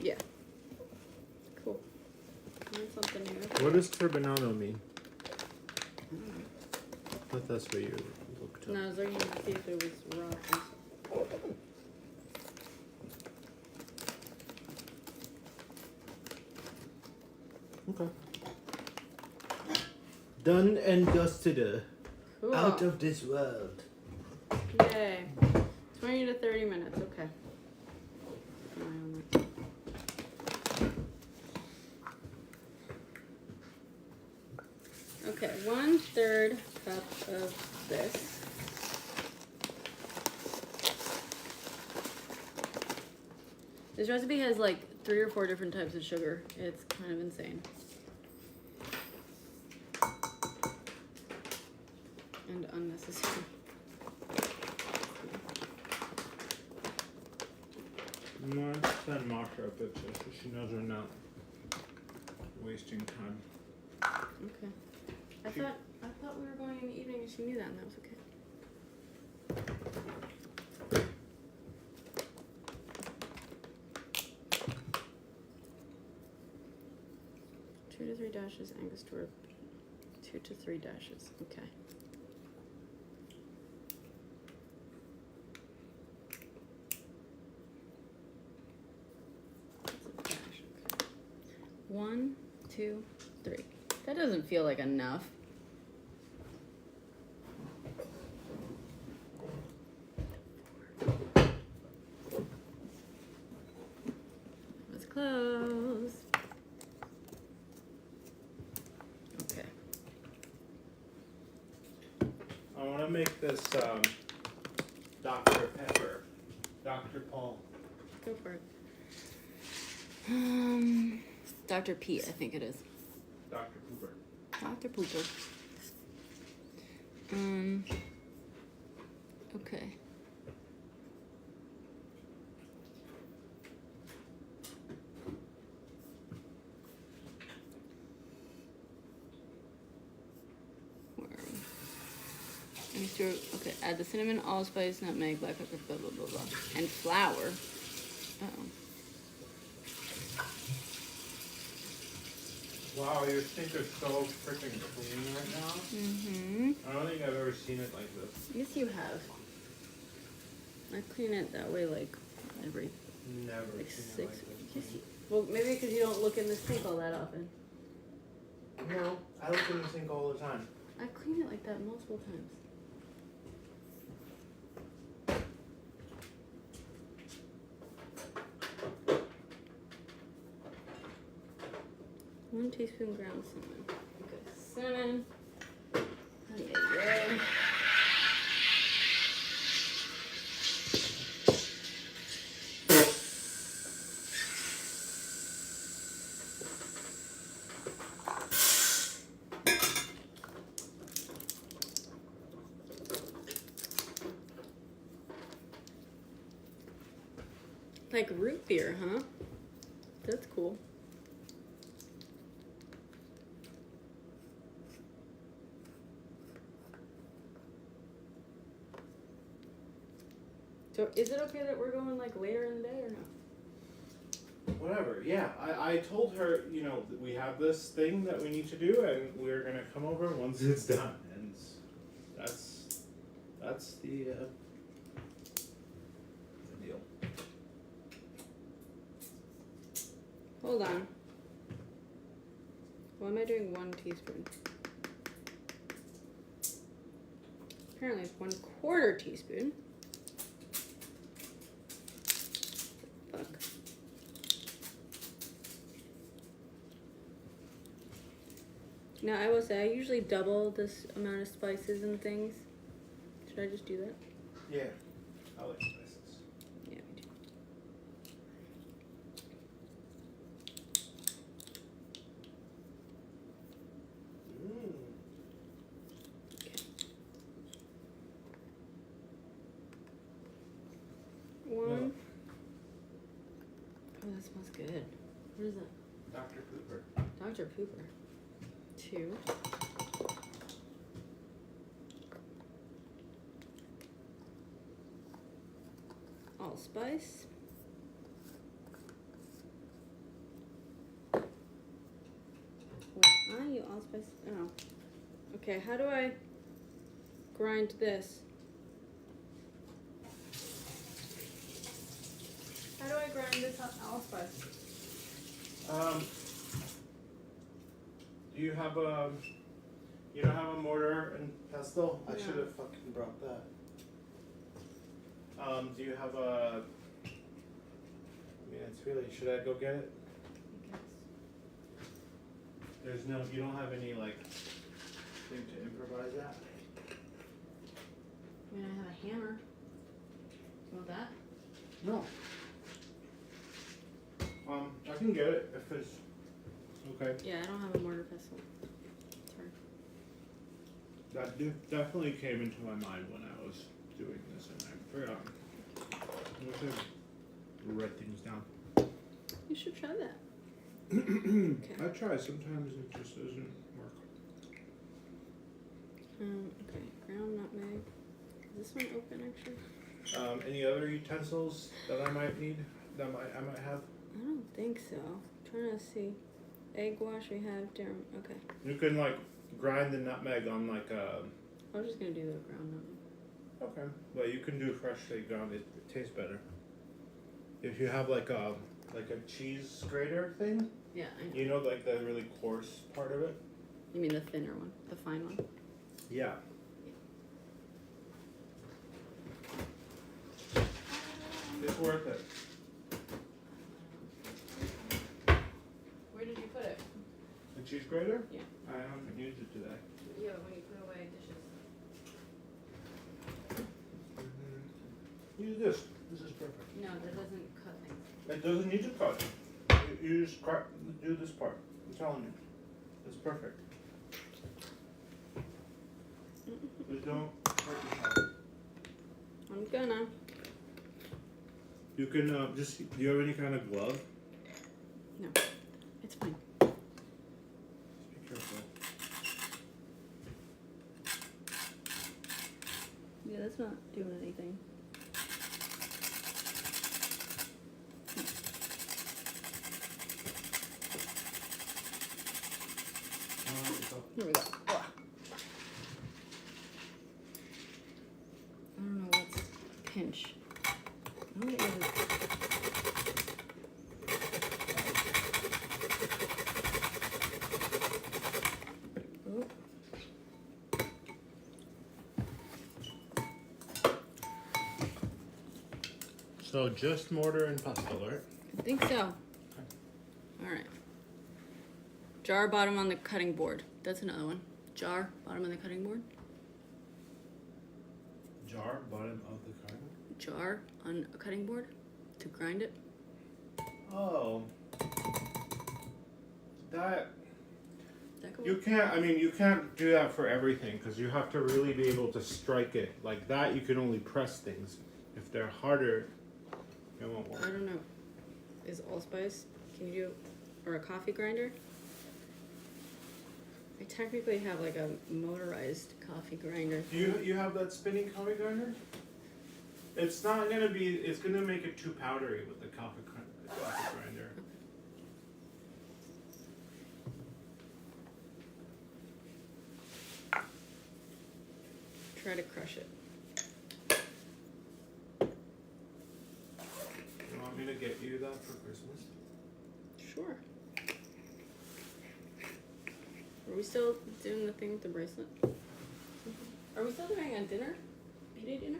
Yeah. Cool. Learn something new. What does turbinado mean? I thought that's what you looked up. No, I was looking to see if it was raw. Okay. Done and dusted. Cool. Out of this world. Yay. 20 to 30 minutes. Okay. Keep an eye on that. Okay, 1/3 cup of this. This recipe has like 3 or 4 different types of sugar. It's kind of insane. And unnecessary. I'm gonna send Masha a picture so she knows we're not wasting time. Okay. I thought we were going in the evening and she knew that and that was okay. 2 to 3 dashes Angostura. 2 to 3 dashes. Okay. That's a dash. Okay. 1, 2, 3. That doesn't feel like enough. That was close. Okay. I want to make this Dr. Pepper. Dr. Paul. Go for it. Dr. Pete, I think it is. Dr. Pooper. Dr. Pooper. Okay. Where are we? Mixture. Okay, add the cinnamon, allspice, nutmeg, black pepper, blah blah blah blah, and flour. Oh. Wow, your sink is so freaking clean right now. Mm-hmm. I don't think I've ever seen it like this. Yes, you have. I clean it that way like every Never like seen 6 it like this. Yes, well, maybe because you don't look in the sink all that often. No, I look in the sink all the time. I clean it like that multiple times. One teaspoon ground cinnamon. Okay, cinnamon. Yeah. Like root beer, huh? That's cool. So is it okay that we're going like later in the day or no? Whatever, yeah. I told her, you know, that we have this thing that we need to do and we're gonna come over once it's done. And that's the Hold on. Why am I doing 1 teaspoon? Apparently it's 1/4 teaspoon. Fuck. Now I will say I usually double this amount of spices and things. Should I just do that? Yeah, I like spices. Yeah, me too. One. Oh, that smells good. What is that? Dr. Cooper. Dr. Pooper. 2. Allspice. Why are you allspice? Oh. Okay, how do I grind this? How do I grind this allspice? Do you have a? You don't have a mortar and pestle? I No. should have fucking brought that. Do you have a? I mean, it's really. Should I go get it? I guess. There's no. You don't have any like thing to improvise at. I mean, I have a hammer. You want that? No. I can get it if it's okay. Yeah, I don't have a mortar pestle. Sorry. That definitely came into my mind when I was doing this, and I forgot. Okay. Write things down. You should try that. I try. Sometimes it just doesn't work. Okay, ground nutmeg. Is this one open actually? Any other utensils that I might need? That I might have. I don't think so. I'm trying to see. Egg wash we have. Darren. Okay. You can like grind the nutmeg on like a. I was just gonna do the ground nutmeg. Okay. Well, you can do freshly ground. It tastes better. If you have like a cheese grater thing. Yeah, I know. You know, like the really coarse part of it. You mean the thinner one, the fine one? Yeah. It's worth it. Where did you put it? The cheese grater? Yeah. I haven't used it today. Yeah, when you put away dishes. Use this. This is perfect. No, that doesn't cut things. It doesn't need to cut. You just do this part. I'm telling you. It's perfect. Just don't hurt yourself. I'm gonna. You can just. Do you have any kind of glove? No, it's fine. Just be careful. Yeah, that's not doing anything. Here we go. Ugh. I don't know what's pinch. I don't know oh. So just mortar and pestle, right? I think so. All right. Jar bottom on the cutting board. That's another one. Jar bottom on the cutting board. Jar, bottom of the carton. Jar on a cutting board to grind it. Oh. That. That could You work. can't, I mean, you can't do that for everything because you have to really be able to strike it. Like that, you can only press things. If they're harder, it won't I work. don't know. Is allspice? Can you do, or a coffee grinder? I technically have like a motorized coffee grinder. Do you have that spinning coffee grinder? It's not gonna be, it's gonna make it too powdery with the coffee grinder. Try to crush it. You want me to get you that for Christmas? Sure. Are we still doing the thing with the bracelet? Are we still doing a dinner? Payday dinner?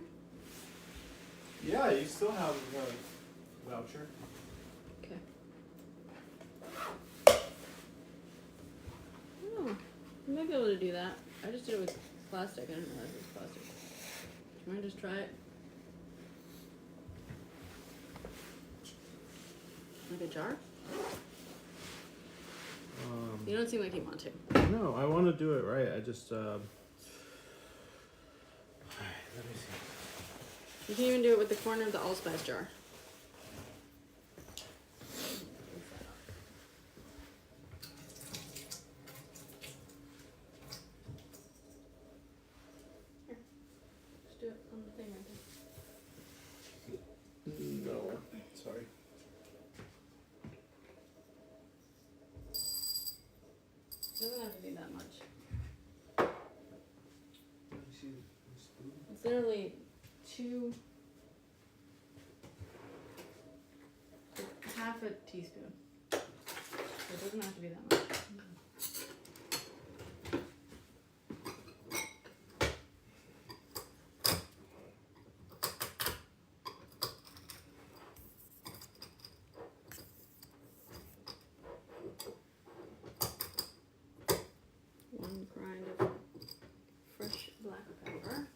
Yeah, you still have a voucher. Okay. Oh, you might be able to do that. I just did it with plastic. I didn't realize it was plastic. Do you want to just try it? Like a jar? You don't seem like you want to. No, I want to do it right. I just alright, let me see. You can even do it with the corner of the allspice jar. Here. Just do it on the thing right there. No, sorry. It doesn't have to be that much. Let me see the spoon. It's literally half a teaspoon. So it doesn't have to be that much. One grind of fresh black pepper.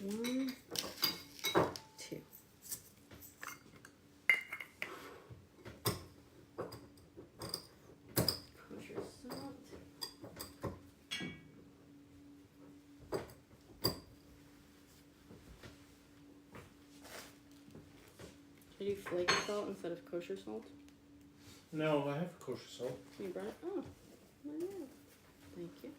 One, two. Kosher salt. Should you flake salt instead of kosher salt? No, I have kosher salt. You brought it? Oh, I know. Thank you.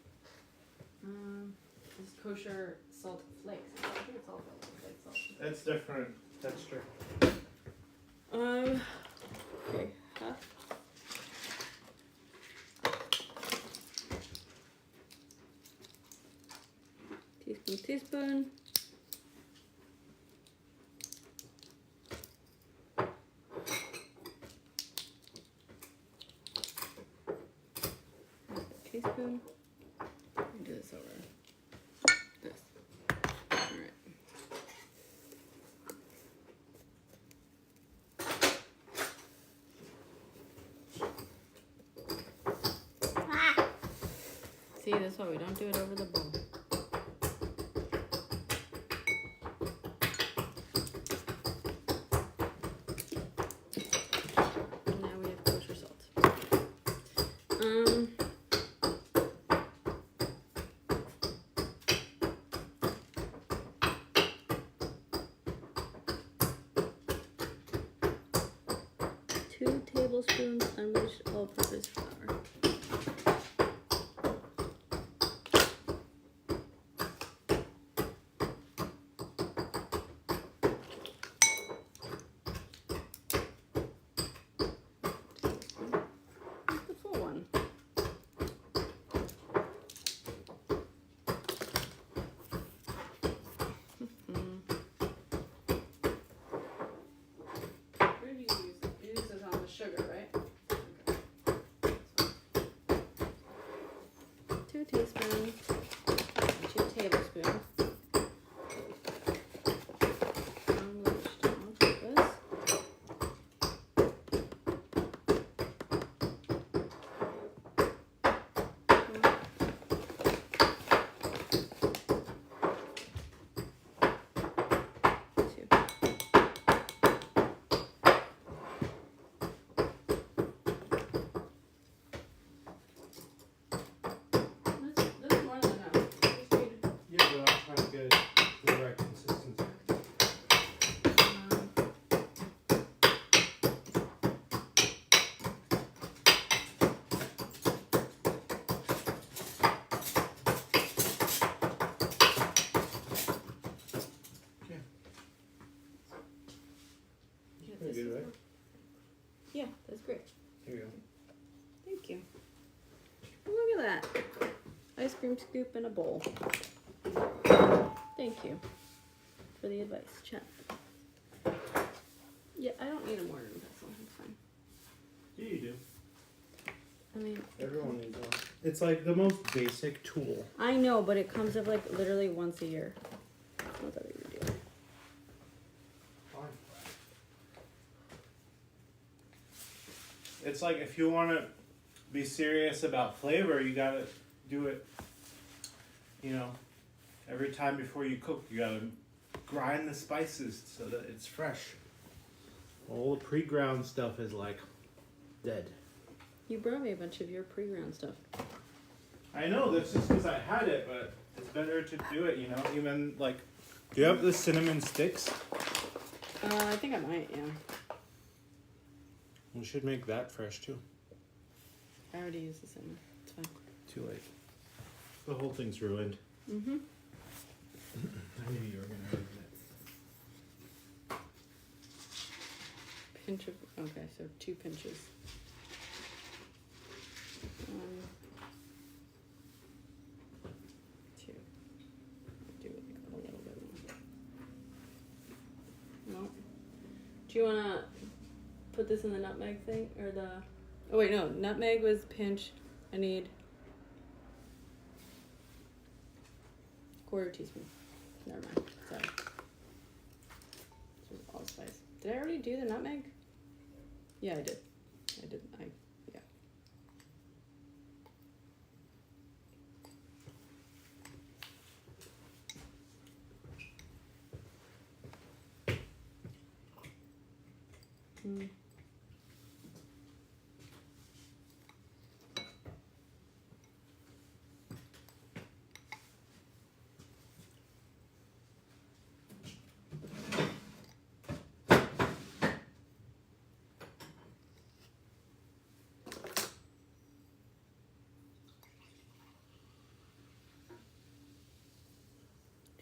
This is kosher salt flakes. I think it's all flake salt. It's different texture. Okay, half. Teaspoon. Half a teaspoon. Let me do this over. This. Alright. See, that's why we don't do it over the bowl. And now we have kosher salt. 2 tablespoons unbleached all-purpose flour. The full one. Where do you use it? You use this on the sugar, right? Okay. 2 teaspoons, 2 tablespoons. Unbleached all-purpose. Two. That's more than enough. Just need, Yeah, but I'm trying to get the right consistency. Yeah. get Pretty this good, as right? well. Yeah, that's great. Here you go. Thank you. Look at that. Ice cream scoop in a bowl. Thank you. for the advice. Chat. Yeah, I don't need a mortar and pestle. It's fine. Yeah, you do. I mean, Everyone needs one. It's like the most basic tool. I know, but it comes up like literally once a year. It's not that big of a deal. Fine. It's like if you want to be serious about flavor, you gotta do it. You know, every time before you cook, you gotta grind the spices so that it's fresh. All the pre-ground stuff is like dead. You brought me a bunch of your pre-ground stuff. I know, that's just because I had it, but it's better to do it, you know? Even like, do you have the cinnamon sticks? I think I might, yeah. We should make that fresh too. I already used the cinnamon. It's fine. Too late. The whole thing's ruined. Mm-hmm. I knew you were gonna ruin it. Pinch of, okay, so 2 pinches. 1, 2. Do it like a little bit more. No. Do you wanna put this in the nutmeg thing or the? Oh wait, no. Nutmeg was pinch. I need 1/4 teaspoon. Never mind. Sorry. This was allspice. Did I already do the nutmeg? Yeah, I did. Yeah. Mm.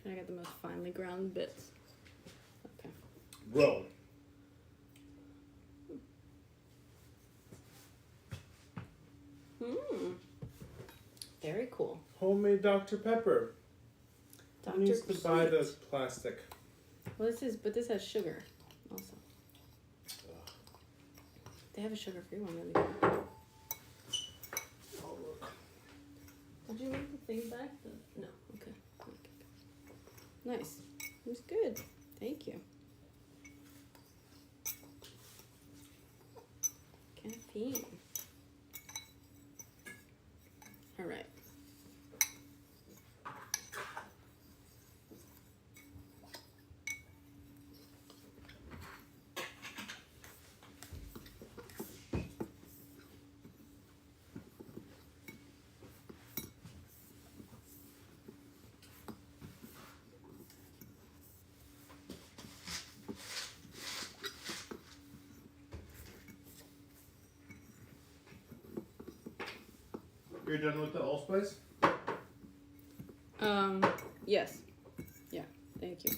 Trying to get the most finely ground bits. Okay. Roll. Very cool. Homemade Dr. Pepper. Dr. Who needs to buy Pete. the plastic? Well, but this has sugar also. They have a sugar-free one. That'd be good. Oh, look. Did you leave the thing back? No. Okay. Nice. It was good. Thank you. Caffeine. All right. You're done with the allspice? Yes. Yeah, thank you.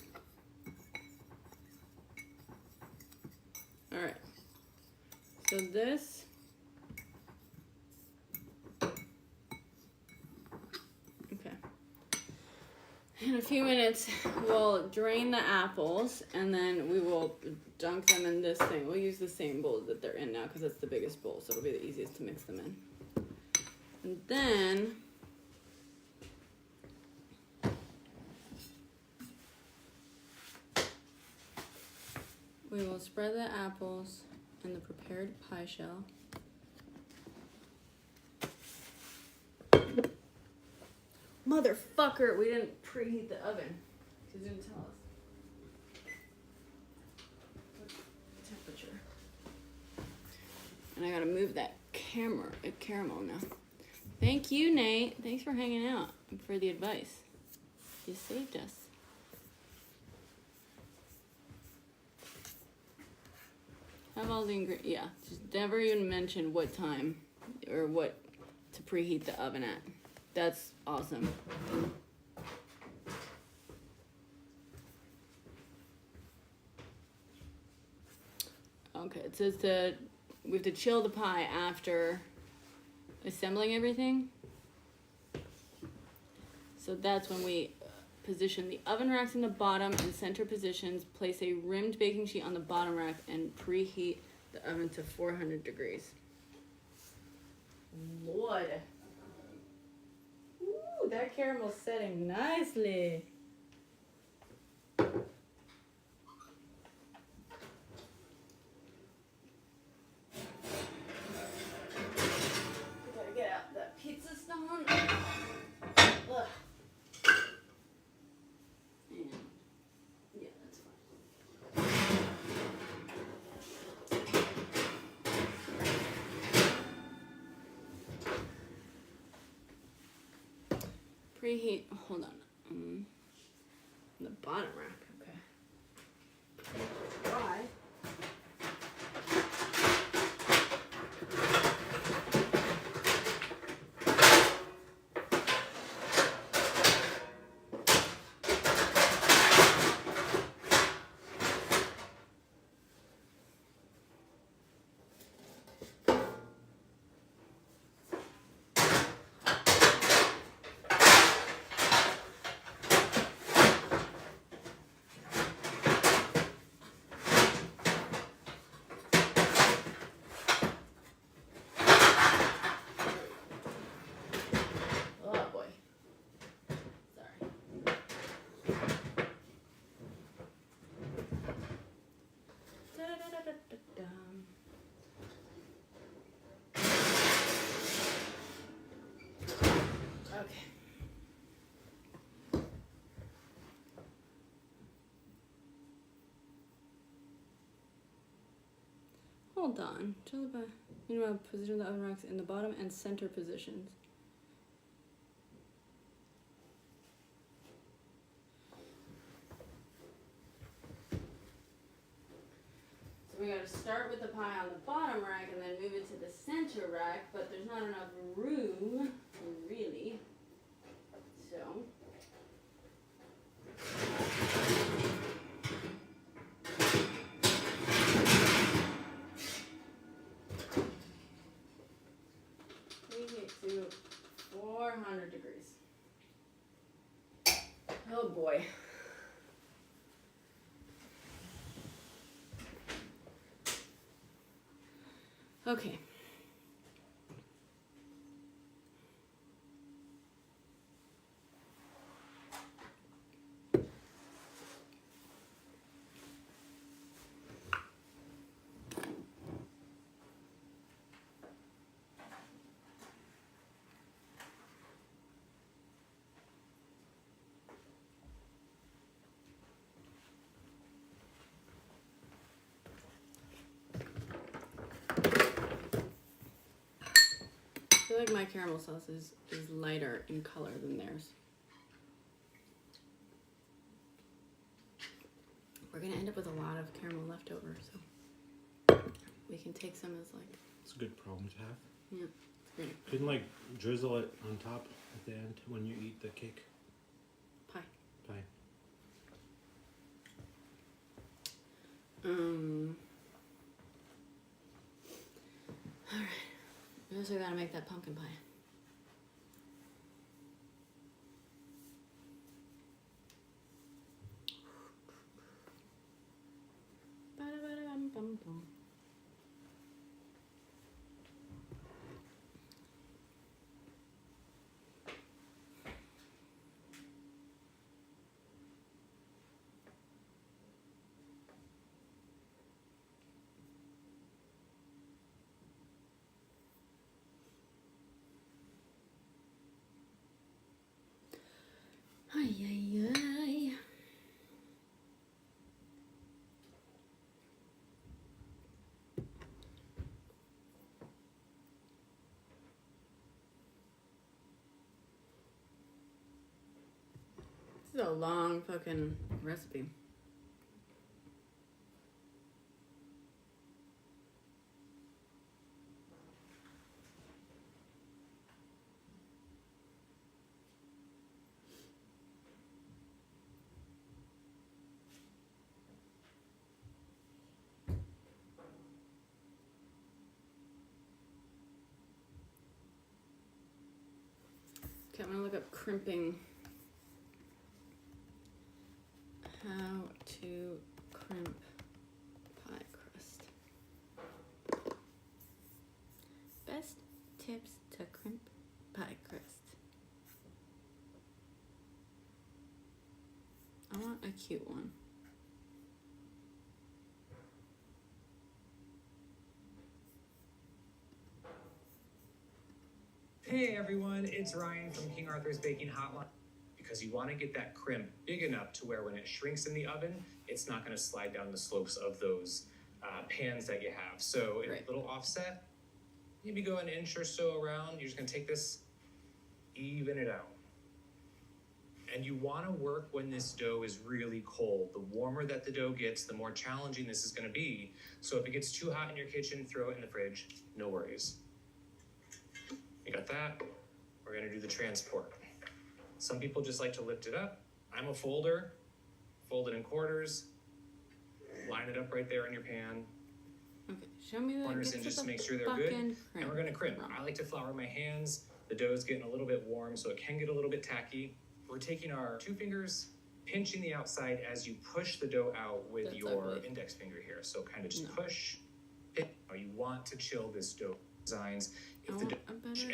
All right. So this. Okay. In a few minutes, we'll drain the apples and then we will dunk them in this thing. We'll use the same bowl that they're in now because it's the biggest bowl, so it'll be the easiest to mix them in. And then we will spread the apples in the prepared pie shell. Motherfucker, we didn't preheat the oven. Because you didn't tell us. What's the temperature? And I gotta move that caramel now. Thank you, Nate. Thanks for hanging out and for the advice. You saved us. Have all the ingredients. Yeah, just never even mention what time or what to preheat the oven at. That's awesome. Okay, it says we have to chill the pie after assembling everything. So that's when we position the oven racks in the bottom and center positions. Place a rimmed baking sheet on the bottom rack and preheat the oven to 400 degrees. Lord. Ooh, that caramel's setting nicely. Preheat, hold on. The bottom rack, okay. Why? Hold on. Meanwhile, position the oven racks in the bottom and center positions. So we gotta start with the pie on the bottom rack and then move it to the center rack, but there's not enough room, really. So. To 400 degrees. Oh boy. Okay. I feel like my caramel sauce is lighter in color than theirs. We're gonna end up with a lot of caramel left over, so we can take some as like. It's a good problem to have. Yeah, it's great. Couldn't like drizzle it on top at the end when you eat the cake. Pie. All right. We also gotta make that pumpkin pie. Ba-da-ba-da-bum-bum-bum. Ay, ay, ay. This is a long fucking recipe. Okay, I'm gonna look up crimping. cute one. Hey everyone, it's Ryan from King Arthur's Baking Hotline. Because you want to get that crimp big enough to where when it shrinks in the oven, it's not going to slide down the slopes of those pans that you have. So Right. a little offset, maybe go an inch or so around. You're just going to take this, even it out. And you want to work when this dough is really cold. The warmer that the dough gets, the more challenging this is going to be. So if it gets too hot in your kitchen, throw it in the fridge. No worries. You got that? We're going to do the transport. Some people just like to lift it up. I'm a folder. Fold it in quarters. Line it up right there in your pan. Okay, show me that. Corners in just to make sure they're good. And we're going to crimp. I like to flour my hands. The dough is getting a little bit warm, so it can get a little bit tacky. We're taking our 2 fingers, pinching the outside as you push the dough out with your index finger here. So kind of just push. You want to chill this dough designs. If the dough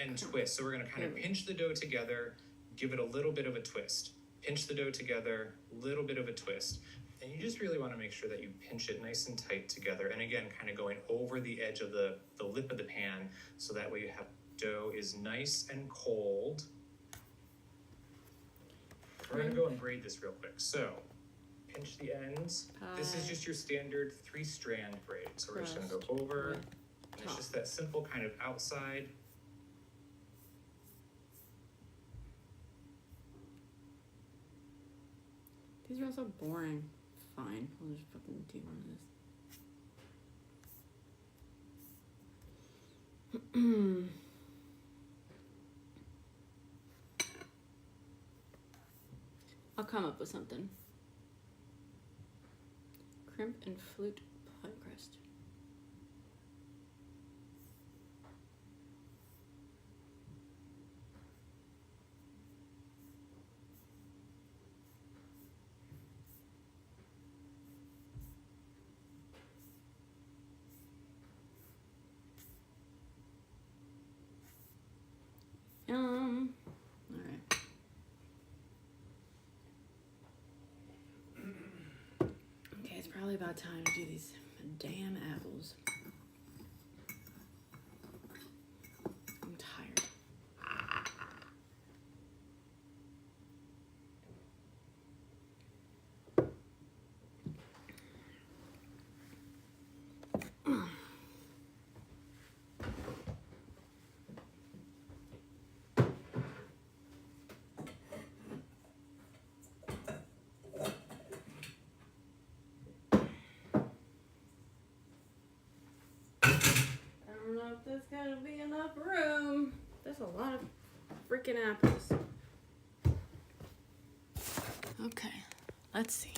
and twist. So we're going to kind of pinch the dough together, give it a little bit of a twist. Pinch the dough together, little bit of a twist. And you just really want to make sure that you pinch it nice and tight together. And again, kind of going over the edge of the lip of the pan, so that way you have dough is nice and cold. We're going to go and braid this real quick. So pinch the ends. This is just your standard 3-strand braid. So we're just going to go over. And it's just that simple kind of outside. These are all so boring. Fine, we'll just fucking do one of this. I'll come up with something. Crimp and flute pie crust. All right. Okay, it's probably about time to do these damn apples. I'm tired. I don't know if there's gonna be enough room. There's a lot of freaking apples. Okay, let's see.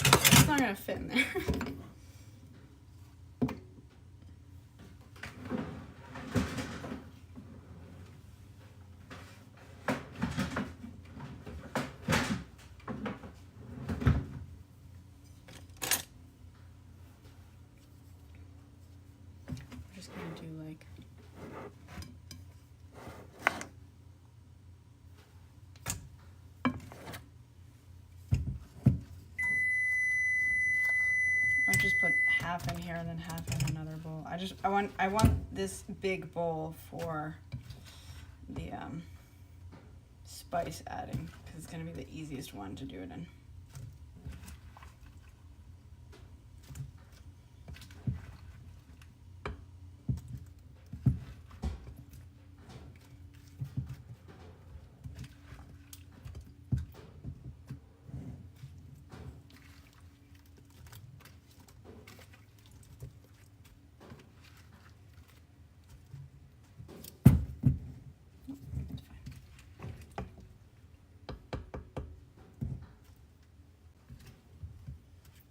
It's not gonna fit in there. Just gonna do like I just put half in here and then half in another bowl. I want this big bowl for the spice adding, because it's gonna be the easiest one to do it in.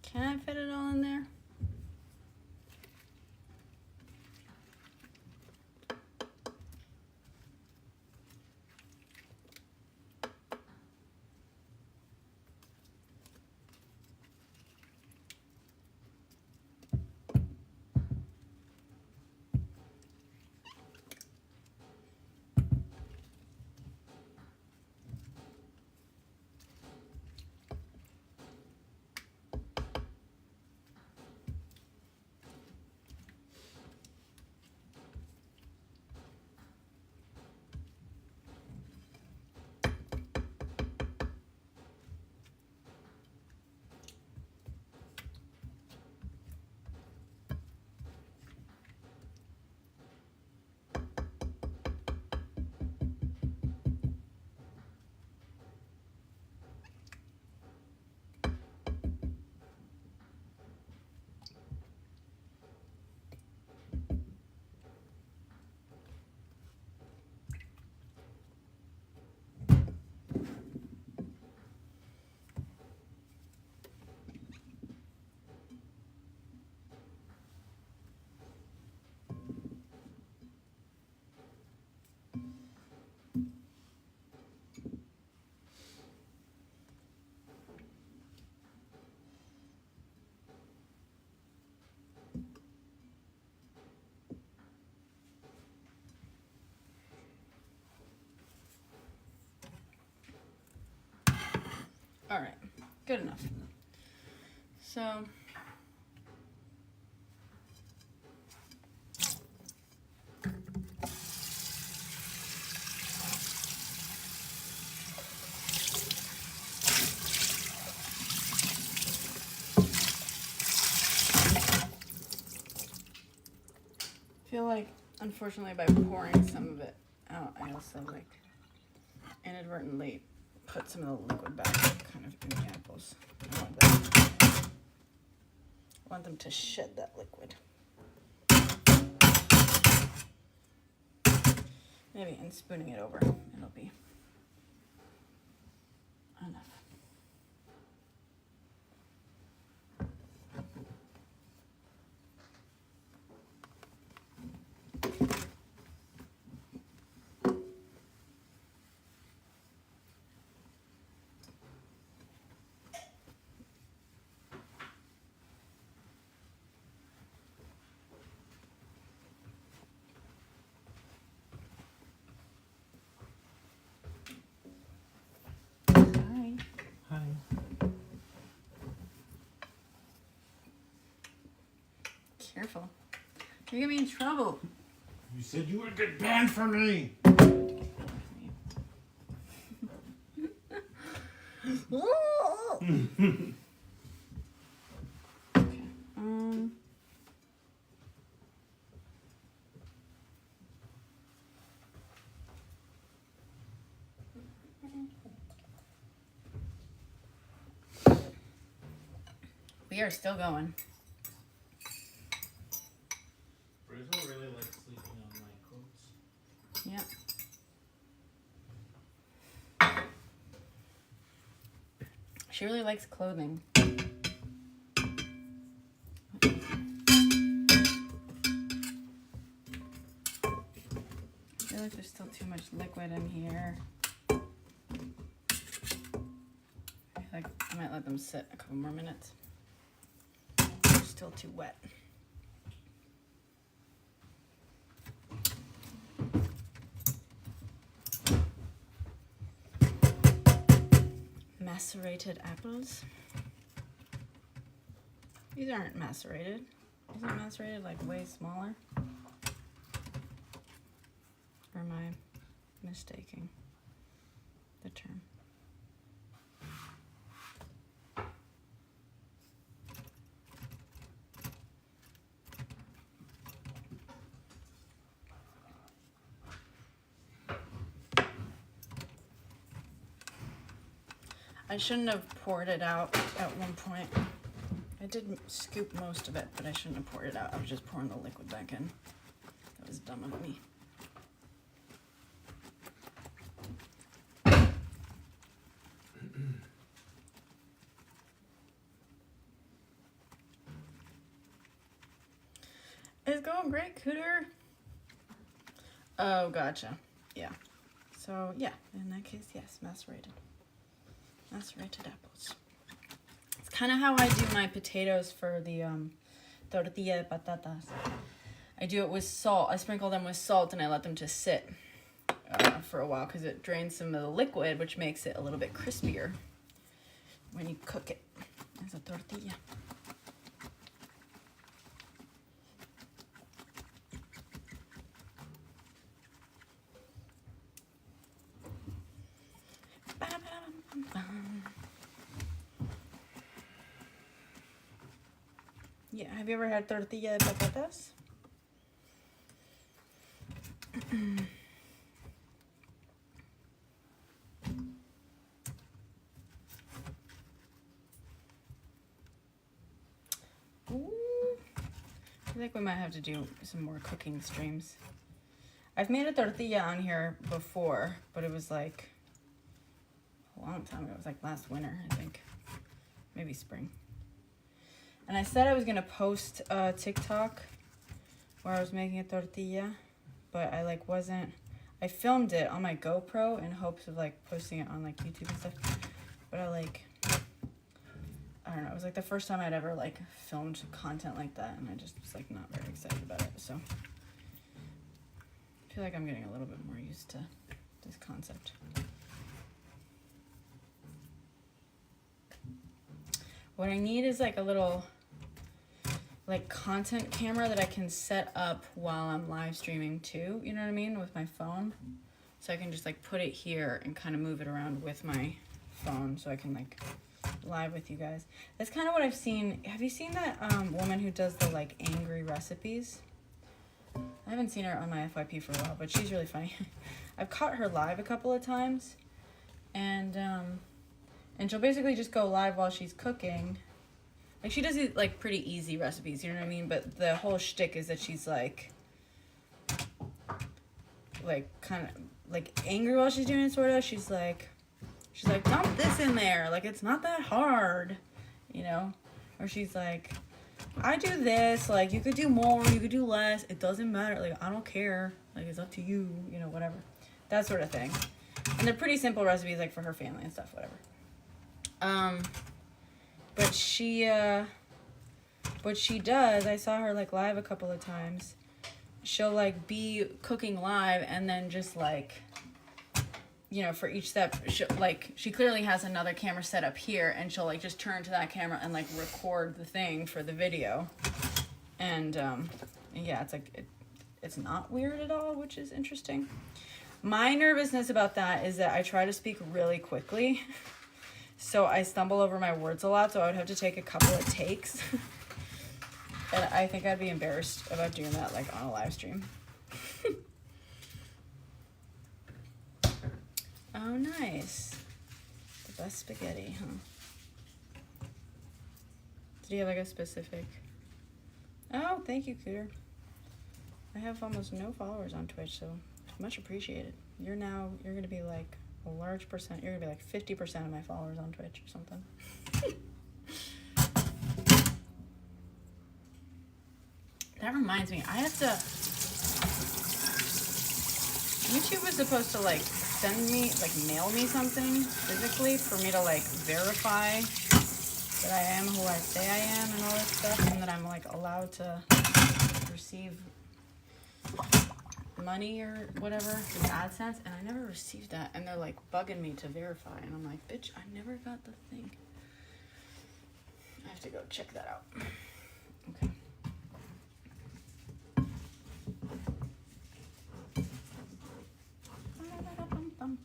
Can I fit it all in there? All right, good enough. So. I feel like, unfortunately, by pouring some of it out, I also like inadvertently put some of the liquid back kind of in the apples. I want them to shed that liquid. Maybe in spooning it over, it'll be enough. Hi. Careful. You're gonna be in trouble. You said you would get banned from me. Okay. We are still going. Rizzo really likes sleeping on my coats. Yeah. She really likes clothing. I feel like there's still too much liquid in here. I feel like I might let them sit a couple more minutes. They're still too wet. Macerated apples. These aren't macerated. Isn't macerated like way smaller? Or am I mistaking the term? I shouldn't have poured it out at one point. I did scoop most of it, but I shouldn't have poured it out. I was just pouring the liquid back in. That was dumb of me. It's going great, Cooter. Oh, gotcha. Yeah. So, yeah, in that case, yes, macerated. Macerated apples. It's kind of how I do my potatoes for the tortilla de patatas. I do it with salt. I sprinkle them with salt and I let them just sit for a while because it drains some of the liquid, which makes it a little bit crispier when you cook it as a tortilla. Yeah, have you ever had tortilla de patatas? Ooh. I feel like we might have to do some more cooking streams. I've made a tortilla on here before, but it was like a long time ago. It was like last winter, I think. Maybe spring. And I said I was going to post a TikTok where I was making a tortilla, but I like wasn't. I filmed it on my GoPro in hopes of like posting it on like YouTube and stuff. But I don't know. It was like the first time I'd ever like filmed content like that, and I just was like not very excited about it. So I feel like I'm getting a little bit more used to this concept. What I need is like a little like content camera that I can set up while I'm live streaming too, you know what I mean, with my phone. So I can just like put it here and kind of move it around with my phone so I can like live with you guys. That's kind of what I've seen. Have you seen that woman who does the like angry recipes? I haven't seen her on my FYP for a while, but she's really funny. I've caught her live a couple of times, and she'll basically just go live while she's cooking. Like, she does it like pretty easy recipes, you know what I mean? But the whole shtick is that she's like kind of like angry while she's doing it, sort of. She's like, dump this in there. Like, it's not that hard, you know? Or she's like, I do this. Like, you could do more, you could do less. It doesn't matter. Like, I don't care. Like, it's up to you, you know, whatever. That sort of thing. And they're pretty simple recipes, like, for her family and stuff, whatever. But she, what she does, I saw her, like, live a couple of times. She'll, like, be cooking live and then just, like, you know, for each step, she clearly has another camera set up here, and she'll, like, just turn to that camera and, like, record the thing for the video. And yeah, it's, like, it's not weird at all, which is interesting. My nervousness about that is that I try to speak really quickly, so I stumble over my words a lot, so I would have to take a couple of takes. And I think I'd be embarrassed about doing that, like, on a live stream. Oh, nice. The best spaghetti, huh? Did you have, like, a specific... Oh, thank you, Cooter. I have almost no followers on Twitch, so much appreciated. You're going to be, like, a large percent. You're going to be, like, 50% of my followers on Twitch or something. That reminds me, I have to... YouTube was supposed to, like, send me, like, mail me something physically for me to, like, verify that I am who I say I am and all that stuff, and that I'm, like, allowed to receive money or whatever through AdSense, and I never received that, and they're, like, bugging me to verify, and I'm like, bitch, I never got the thing. I have to go check that out. Okay. Come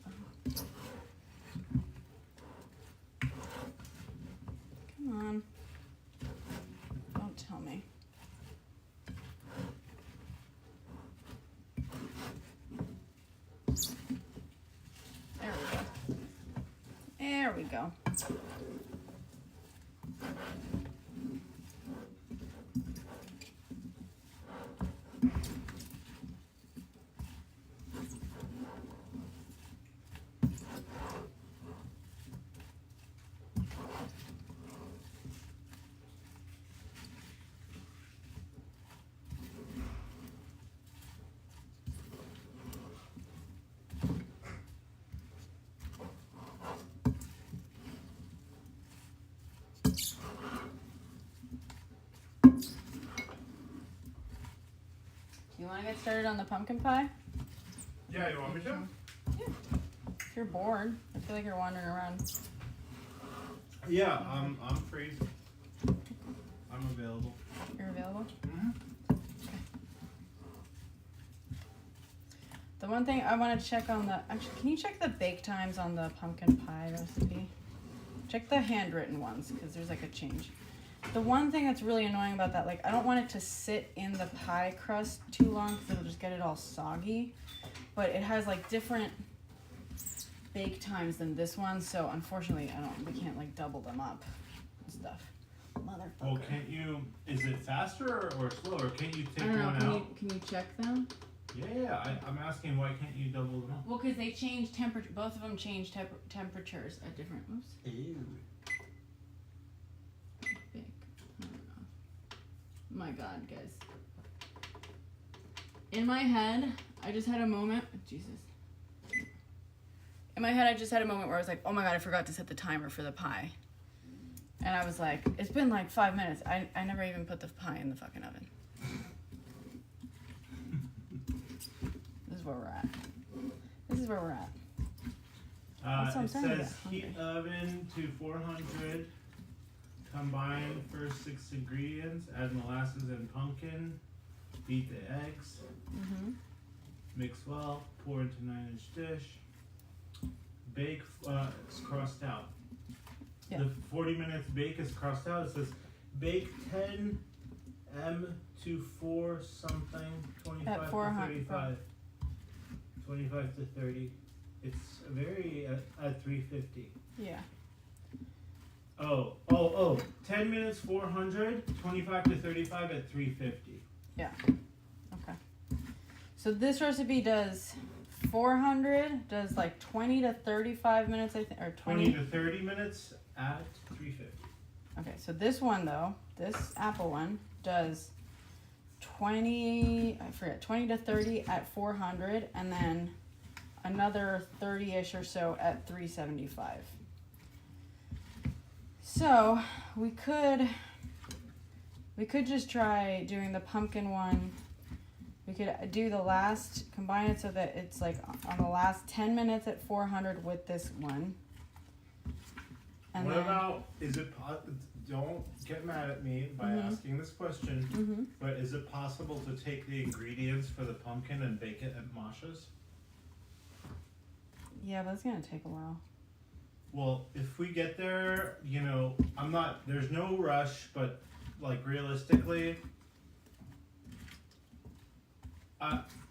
on. Don't tell me. There we go. You want to get started on the pumpkin pie? Yeah, you want me to? Yeah. If you're bored, I feel like you're wandering around. Yeah, I'm free. I'm available. You're available? Mm-hmm. Okay. The one thing I want to check on the... Actually, can you check the bake times on the pumpkin pie recipe? Check the handwritten ones, because there's like a change. The one thing that's really annoying about that, like, I don't want it to sit in the pie crust too long because it'll just get it all soggy. But it has, like, different bake times than this one, so unfortunately, we can't, like, double them up and stuff. Motherfucker. Well, can't you, is it faster or slower? Can't you take I don't know, one out? can you check them? Yeah, I'm asking why can't you double them up? Well, because they change temperature, both of them change temperatures at different, oops. Ew. Big. I don't know. My God, guys. In my head, I just had a moment. Jesus. In my head, I just had a moment where I was like, oh my God, I forgot to set the timer for the pie. And I was like, it's been like 5 minutes. I never even put the pie in the fucking oven. This is where we're at. This is where we're at. That's what I'm It saying, I says get hungry. heat oven to 400 Combine first 6 ingredients, add molasses and pumpkin, beat the eggs, mix well, pour into 9-inch dish, bake, it's crossed out. Yeah. The 40 minutes bake is crossed out. It says bake 10 to 4 something, 25 At to 400, 35. 25 to 30. It's very at 350. Yeah. Oh, 10 minutes 400, 25 to 35 at 350. Yeah. Okay. So this recipe does 400, does like 20 to 35 minutes, I think, or 20 to 30 minutes at 350. Okay, so this one though, this apple one does 20 to 30 at 400, and then another 30-ish or so at 375. So we could just try doing the pumpkin one. We could do the last, combine it so that it's like on the last 10 minutes at 400 with this one. And what then, about, don't get mad at me by asking this question, but is it possible to take the ingredients for the pumpkin and bake it at Masha's? yeah, but it's gonna take a while. Well, if we get there, there's no rush, but like realistically,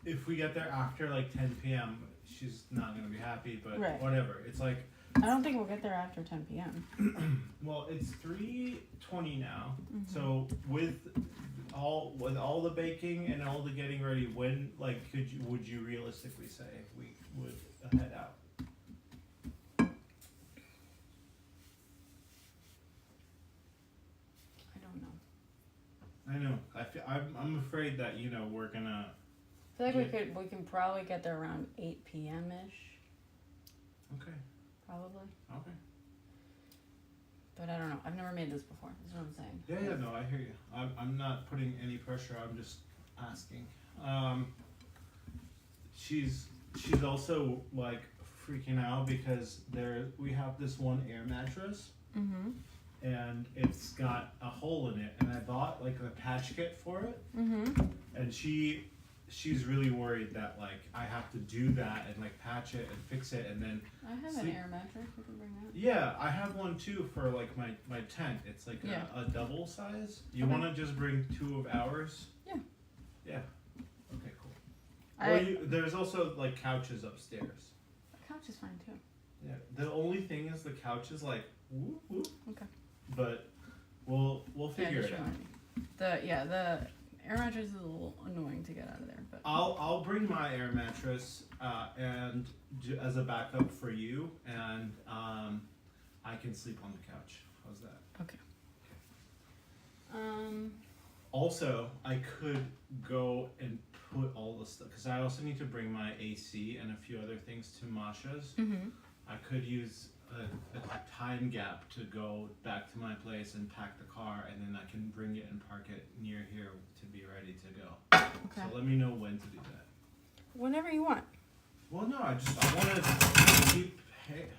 if we get there after like 10 p.m., she's not going to be happy, but Right. whatever. It's like, I don't think we'll get there after 10 p.m. well, it's 3:20 now. So with all the baking and all the getting ready, when would you realistically say we would head out? I know. I'm afraid that we're gonna. I feel like we can probably get there around 8 p.m. ish. Okay. Probably. Okay. But I don't know. I've never made this before. That's what I'm saying. Yeah. No, I hear you. I'm not putting any pressure. I'm just asking. She's also like freaking out because we have this one air mattress. And it's got a hole in it, and I bought like the patch kit for it. And she's really worried that like I have to do that and like patch it and fix it, and then I have an air mattress. You can bring that. Yeah, I have one too for like my tent. It's like a double size. You want to just bring 2 of ours? Yeah. Yeah. Okay, cool. There's also like couches upstairs. The couch is fine too. Yeah. The only thing is the couch is like whoop whoop. Okay. But we'll figure it out. The air mattress is a little annoying to get out of there, but I'll bring my air mattress and as a backup for you, and I can sleep on the couch. How's that? Okay. Also, I could go and put all the stuff because I also need to bring my AC and a few other things to Masha's. I could use a time gap to go back to my place and pack the car, and then I can bring it and park it near here to be ready to go. Okay. So let me know when to do that. Whenever you want. Well, no, I want to keep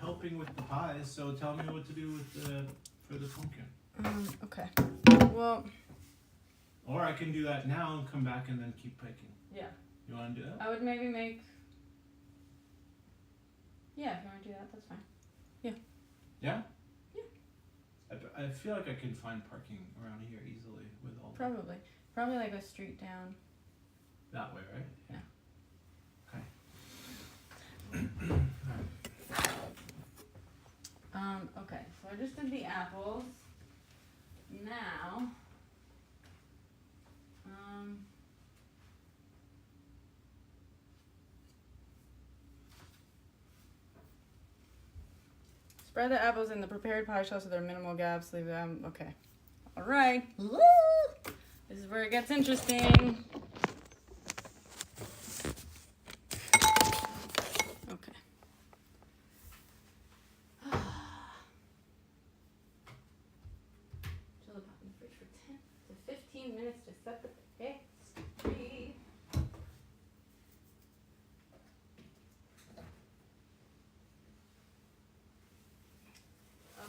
helping with the pies, so tell me what to do for the pumpkin. Okay. Well. Or I can do that now and come back and then keep baking. Yeah. You want to do that? I would maybe make. Yeah, if you want to do that, that's fine. Yeah. Yeah? Yeah. I feel like I can find parking around here easily with all Probably. Probably like a street down. that way, right? Yeah. Okay, so I just did the apples. Now, spread the apples in the prepared pie shell so there are minimal gaps. Leave them. Okay. All right. Woo! This is where it gets interesting. Okay. Chill the pot in the fridge for 10 to 15 minutes to set the pastry.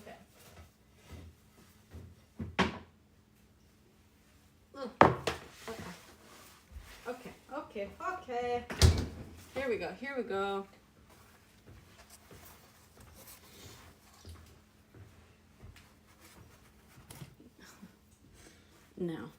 Okay. Okay, okay. Here we go, here we go. Now.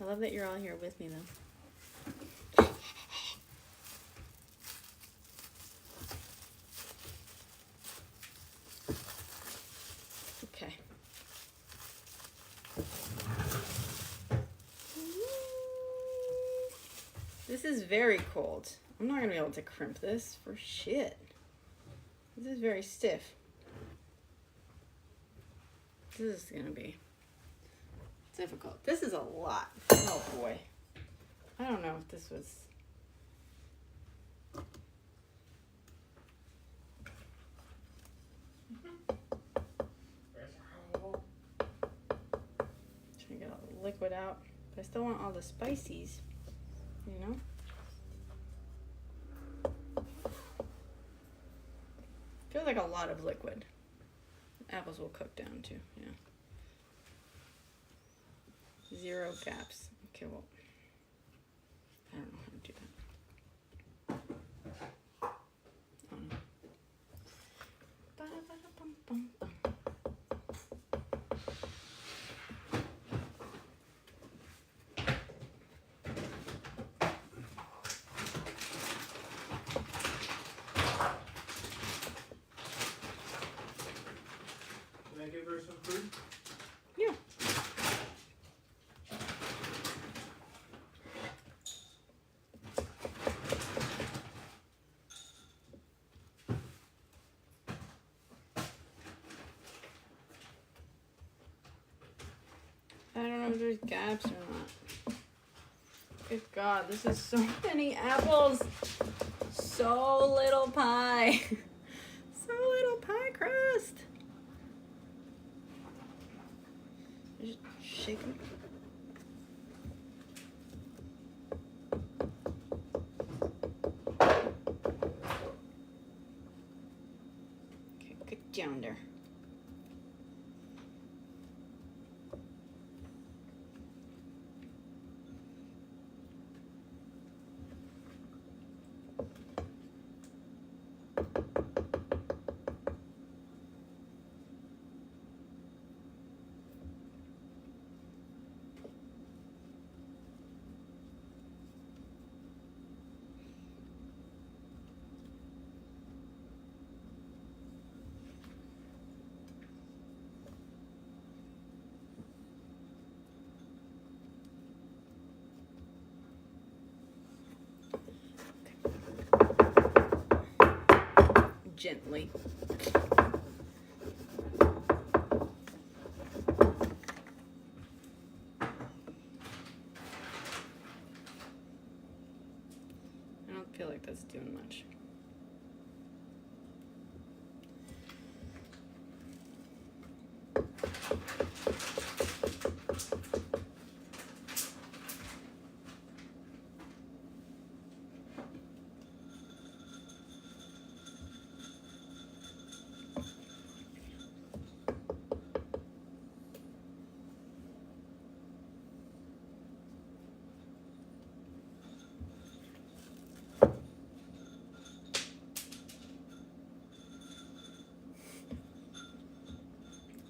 I love that you're all here with me, though. Okay. This is very cold. I'm not going to be able to crimp this for shit. This is very stiff. This is going to be difficult. This is a lot. Oh boy. I don't know if this was... Trying to get all the liquid out. But I still want all the spices, you know? Feels like a lot of liquid. Apples will cook down too, yeah. 0 gaps. Okay, well, I don't know how to do that. I don't know. Ba-da-ba-da-bum-bum-bum. Can I give her some food? Yeah. I don't know if there's gaps or not. Good God, this is so many apples. So little pie. So little pie crust. Just shake them. Okay, good yonder. Gently. I don't feel like that's doing much.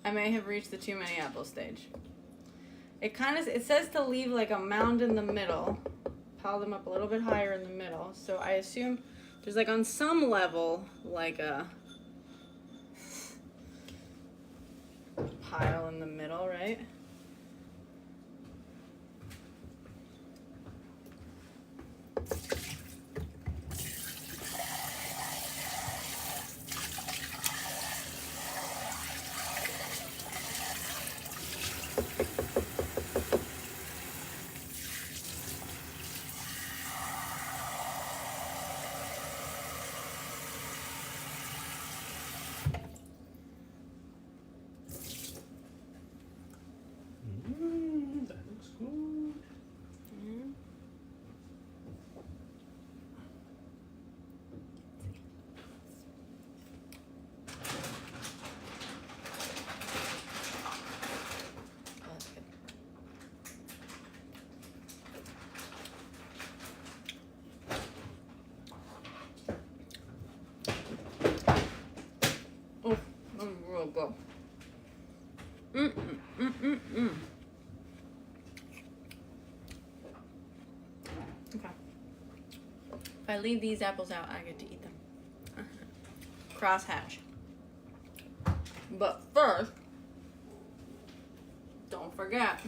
I may have reached the too many apple stage. It says to leave like a mound in the middle, pile them up a little bit higher in the middle. So I assume there's like on some level like a pile in the middle, right? Okay. If I leave these apples out, I get to eat them. Crosshatch. But first, don't forget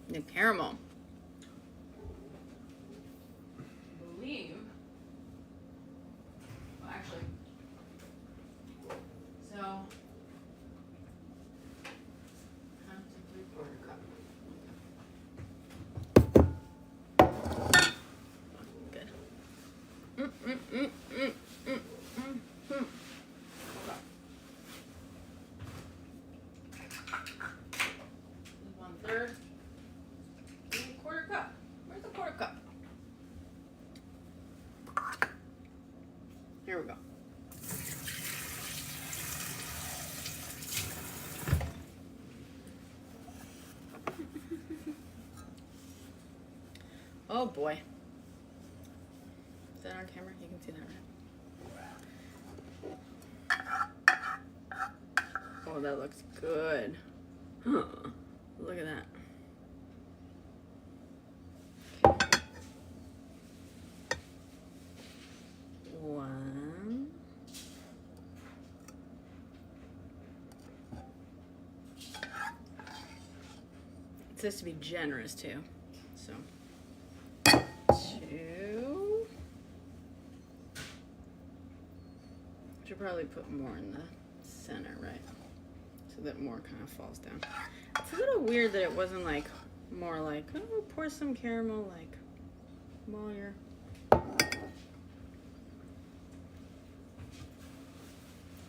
the caramel. I believe. Well, actually, so half to 3/4 cup. Good. One-third. Quarter cup. Where's the quarter cup? Here we go. Oh boy. Is that on camera? You can see that, right? Oh, that looks good. Huh. Look at that. Okay. One. It says to be generous too. So. Two. Should probably put more in the center, right? So that more kind of falls down. It's a little weird that it wasn't like more like, oh, pour some caramel like while you're.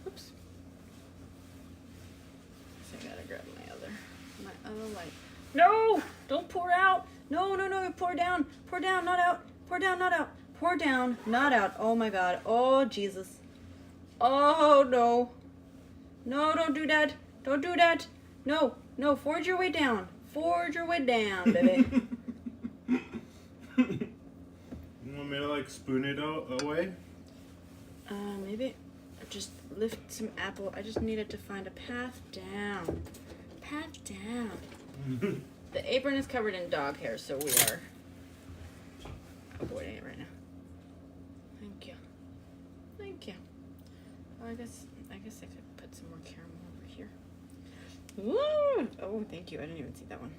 Oops. So I gotta grab my other light. No! Don't pour out! No, pour down! Pour down, not out! Pour down, not out! Pour down, not out! Oh my god. Oh Jesus. Oh no. No, don't do that. Don't do that. No, forge your way down. Forge your way down, baby. You want me to like spoon it away? Maybe just lift some apple. I just needed to find a path down. Path down. The apron is covered in dog hair, so we are avoiding it right now. Thank you. Thank you. Oh, I guess I could put some more caramel over here. Woo! Oh, thank you. I didn't even see that one.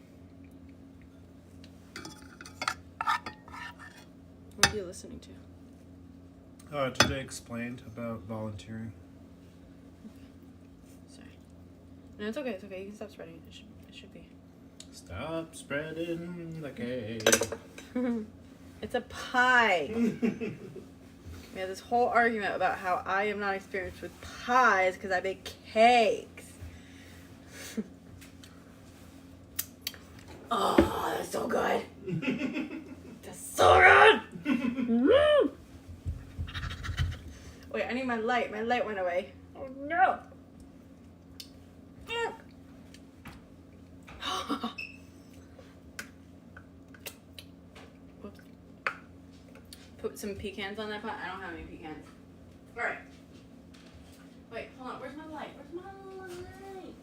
What are you listening to? Today explained about volunteering. Sorry. No, it's okay. It's okay. You can stop spreading it. It should be. Stop spreading the cake. It's a pie. We had this whole argument about how I am not experienced with pies because I bake cakes. Oh, that's so good. That's so good. Wait, I need my light. My light went away. Oh no. Whoops. Put some pecans on that pot. I don't have any pecans. All right. Wait, hold on. Where's my light? Where's my light?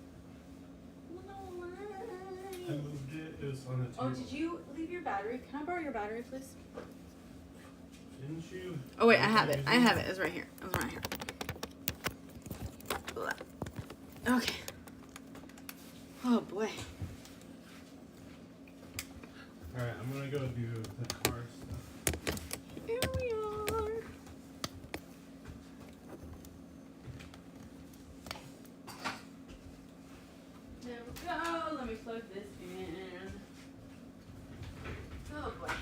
I moved it. It was on the table. Oh, did you leave your battery? Can I borrow your battery, please? Didn't you? Oh wait, I have it. I have it. It's right here. It's right here. Okay. Oh boy. Alright, I'm gonna go do the car stuff. Here we are. There we go. Let me plug this in. Oh boy.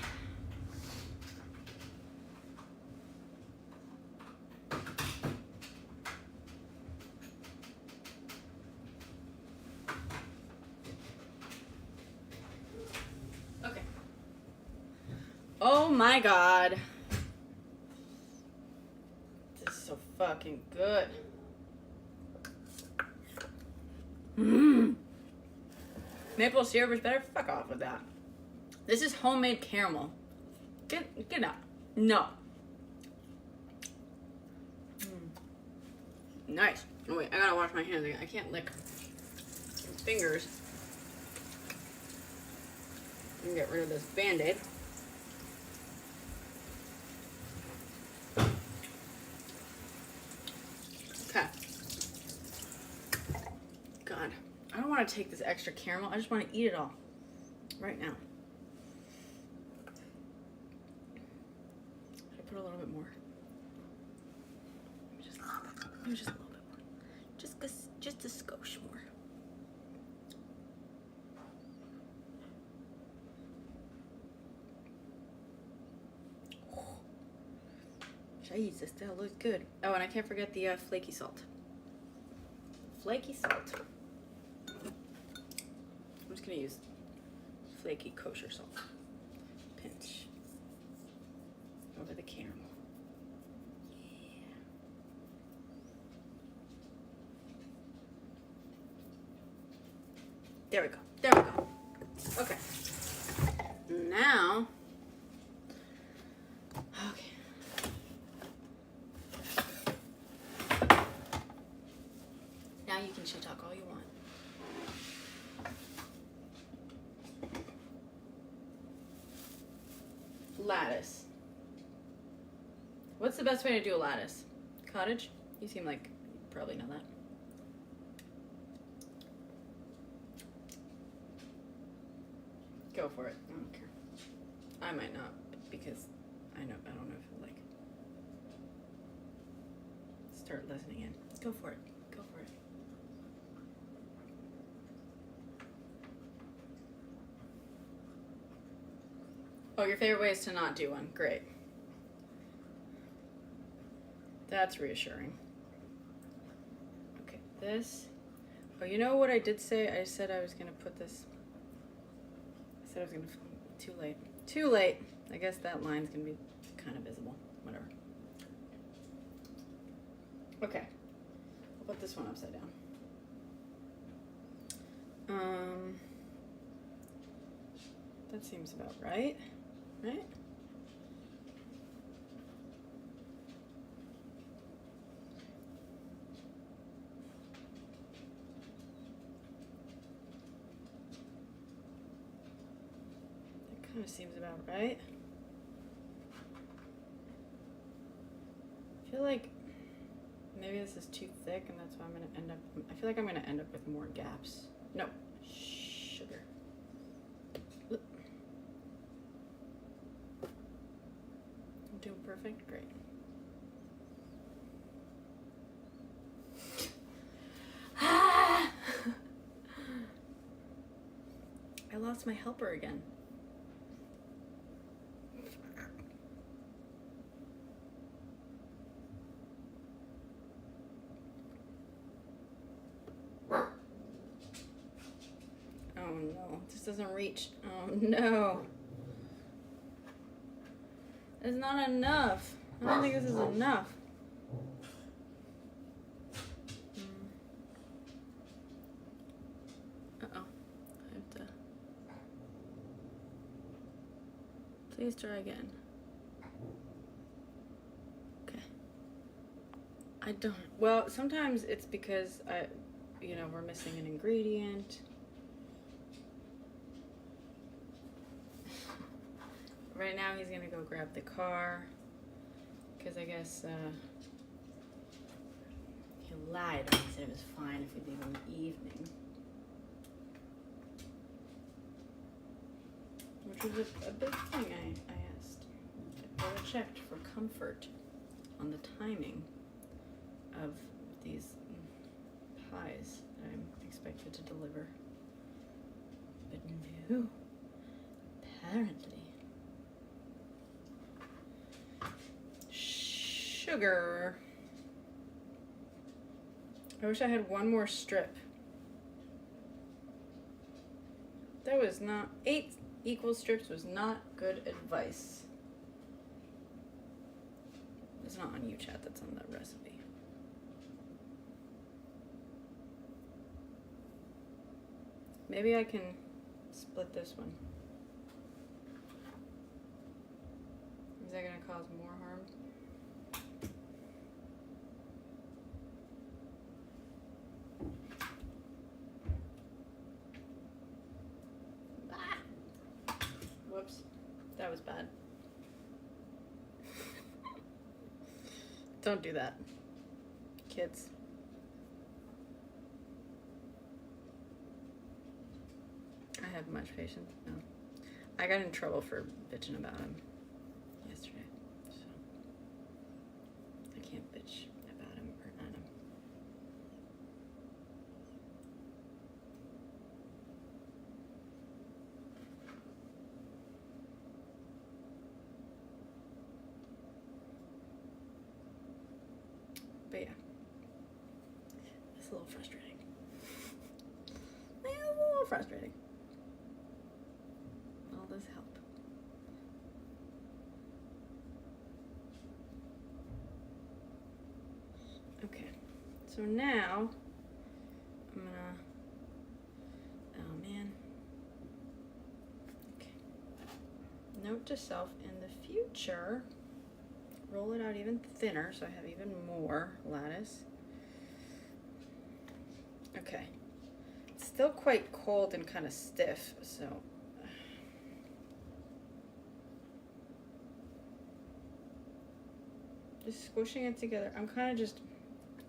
Okay. Oh my god. This is so fucking good. Maple syrup is better? Fuck off with that. This is homemade caramel. Get out. No. Nice. Oh wait, I gotta wash my hands again. I can't lick fingers. And get rid of this Band-Aid. Okay. God, I don't want to take this extra caramel. I just want to eat it all right now. Should I put a little bit more? Maybe just a little bit more. Just a skosh more. Jesus, that looks good. Oh, and I can't forget the flaky salt. Flaky salt. I'm just gonna use flaky kosher salt. Pinch over the caramel. Yeah. There we go. There we go. Okay. Now. Okay. Now you can shit talk all you want. Lattice. What's the best way to do a lattice? Cottage? You seem like you probably know that. Go for it. I don't care. I might not because I don't know if I'll like start listening in. Go for it. Go for it. Oh, your favorite way is to not do one. Great. That's reassuring. Okay, this. Oh, you know what I did say? I said I was going to put this. I said I was going to film. Too late. Too late. I guess that line's going to be kind of visible. Whatever. Okay. I'll put this one upside down. That seems about right. Right? That kind of seems about right. I feel like maybe this is too thick and that's why I'm going to end up... I feel like I'm going to end up with more gaps. No. Sugar. Oop. I'm doing perfect? Great. I lost my helper again. Oh no, this doesn't reach. Oh no. It's not enough. I don't think this is enough. Uh-oh. I have to... Please try again. Okay. I don't... Well, sometimes it's because we're missing an ingredient. Right now he's gonna go grab the car because I guess he lied when he said it was fine if we leave in the evening, which was a big thing. I asked. I checked for comfort on the timing of these pies that I'm expected to deliver, but no, apparently. Sugar. I wish I had one more strip. That was not... 8 equal strips was not good advice. It's not on you, chat. That's on the recipe. Maybe I can split this one. Is that going to cause more harm? That was bad. Don't do that, kids. I have much patience. No. I got in trouble for bitching about him yesterday, so I can't bitch about him or at him. But yeah, it's a little frustrating. A little frustrating. All this help. Okay, so now I'm gonna, oh man. Okay. Note to self, in the future, roll it out even thinner so I have even more lattice. Okay. It's still quite cold and kind of stiff, so just squishing it together. I'm kind of just,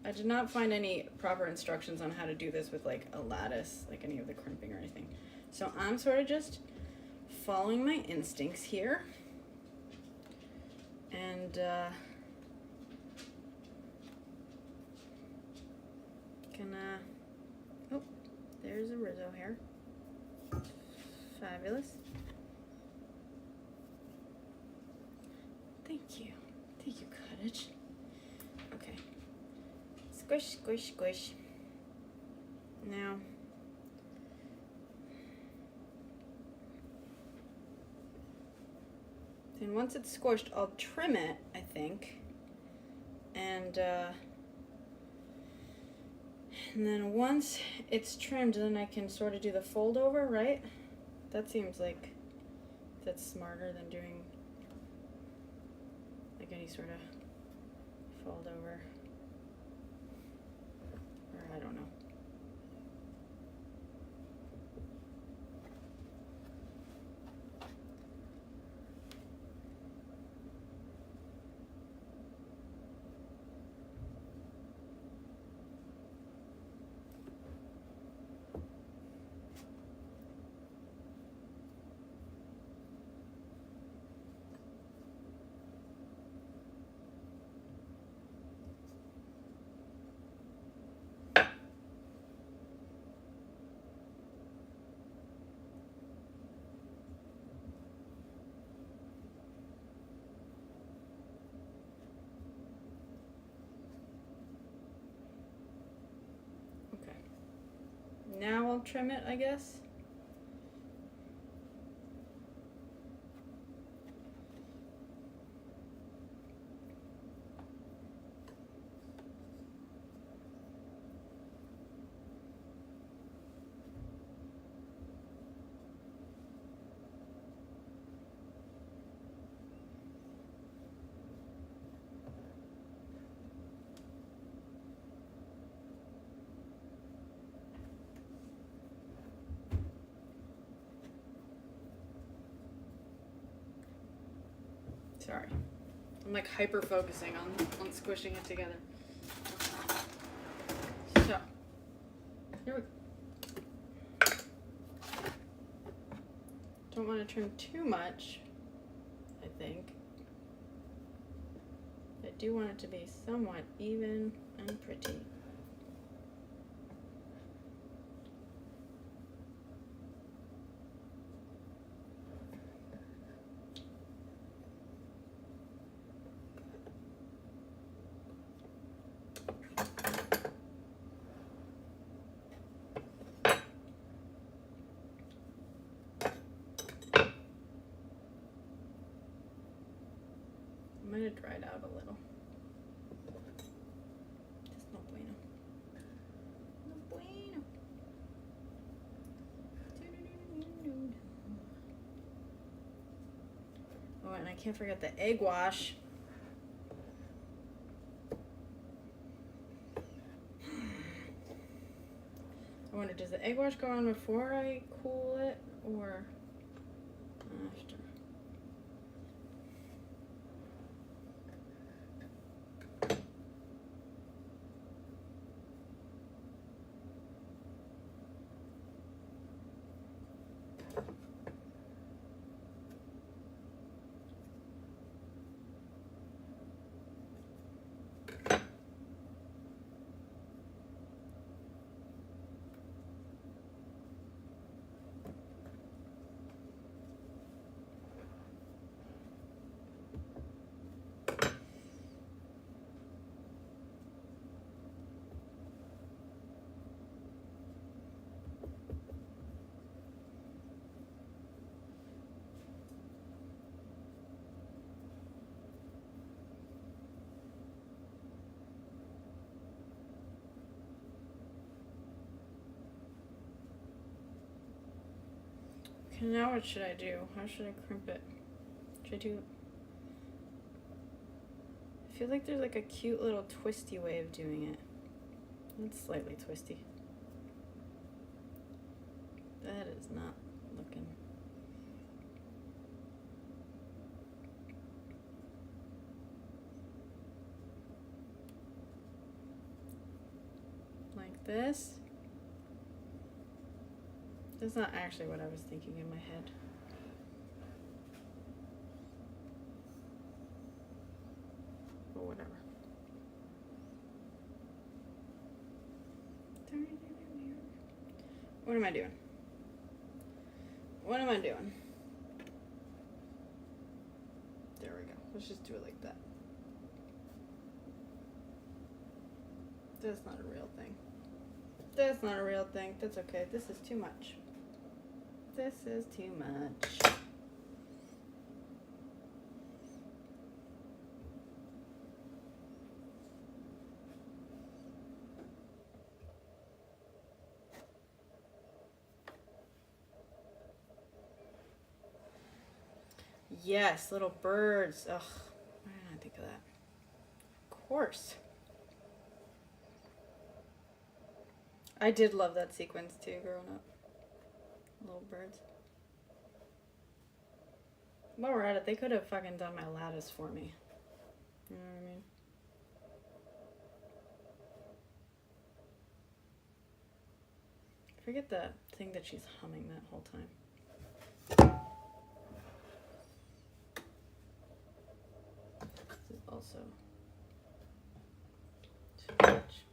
I did not find any proper instructions on how to do this with like a lattice, like any of the crimping or anything. So I'm sort of just following my instincts here. And gonna, oh, there's a Rizzo hair. Fabulous. Thank you. Thank you, Cottage. Okay. Squish, squish, squish. Now, then once it's squished, I'll trim it, I think. And then once it's trimmed, then I can sort of do the fold over, right? That seems like that's smarter than doing like any sort of fold over. Or I don't know. Now I'll trim it, I guess. Sorry. I'm like hyper focusing on squishing it together. So, here we go. Don't want to trim too much, I think. I do want it to be somewhat even and pretty. Might have dried out a little. Just no bueno. No bueno. Oh, and I can't forget the egg wash. I wonder, does the egg wash go on before I cool it or after? Okay, now what should I do? How should I crimp it? Should I do... I feel like there's like a cute little twisty way of doing it. It's slightly twisty. That is not looking... Like this. That's not actually what I was thinking in my head. But whatever. What am I doing? What am I doing? There we go. Let's just do it like that. That's not a real thing. That's not a real thing. That's okay. This is too much. This is too much. Yes, little birds. Ugh, why didn't I think of that? Of course. I did love that sequence too, growing up. Little birds. While we're at it, they could have fucking done my lattice for me. You know what I mean? Forget the thing that she's humming that whole time. This is also too much.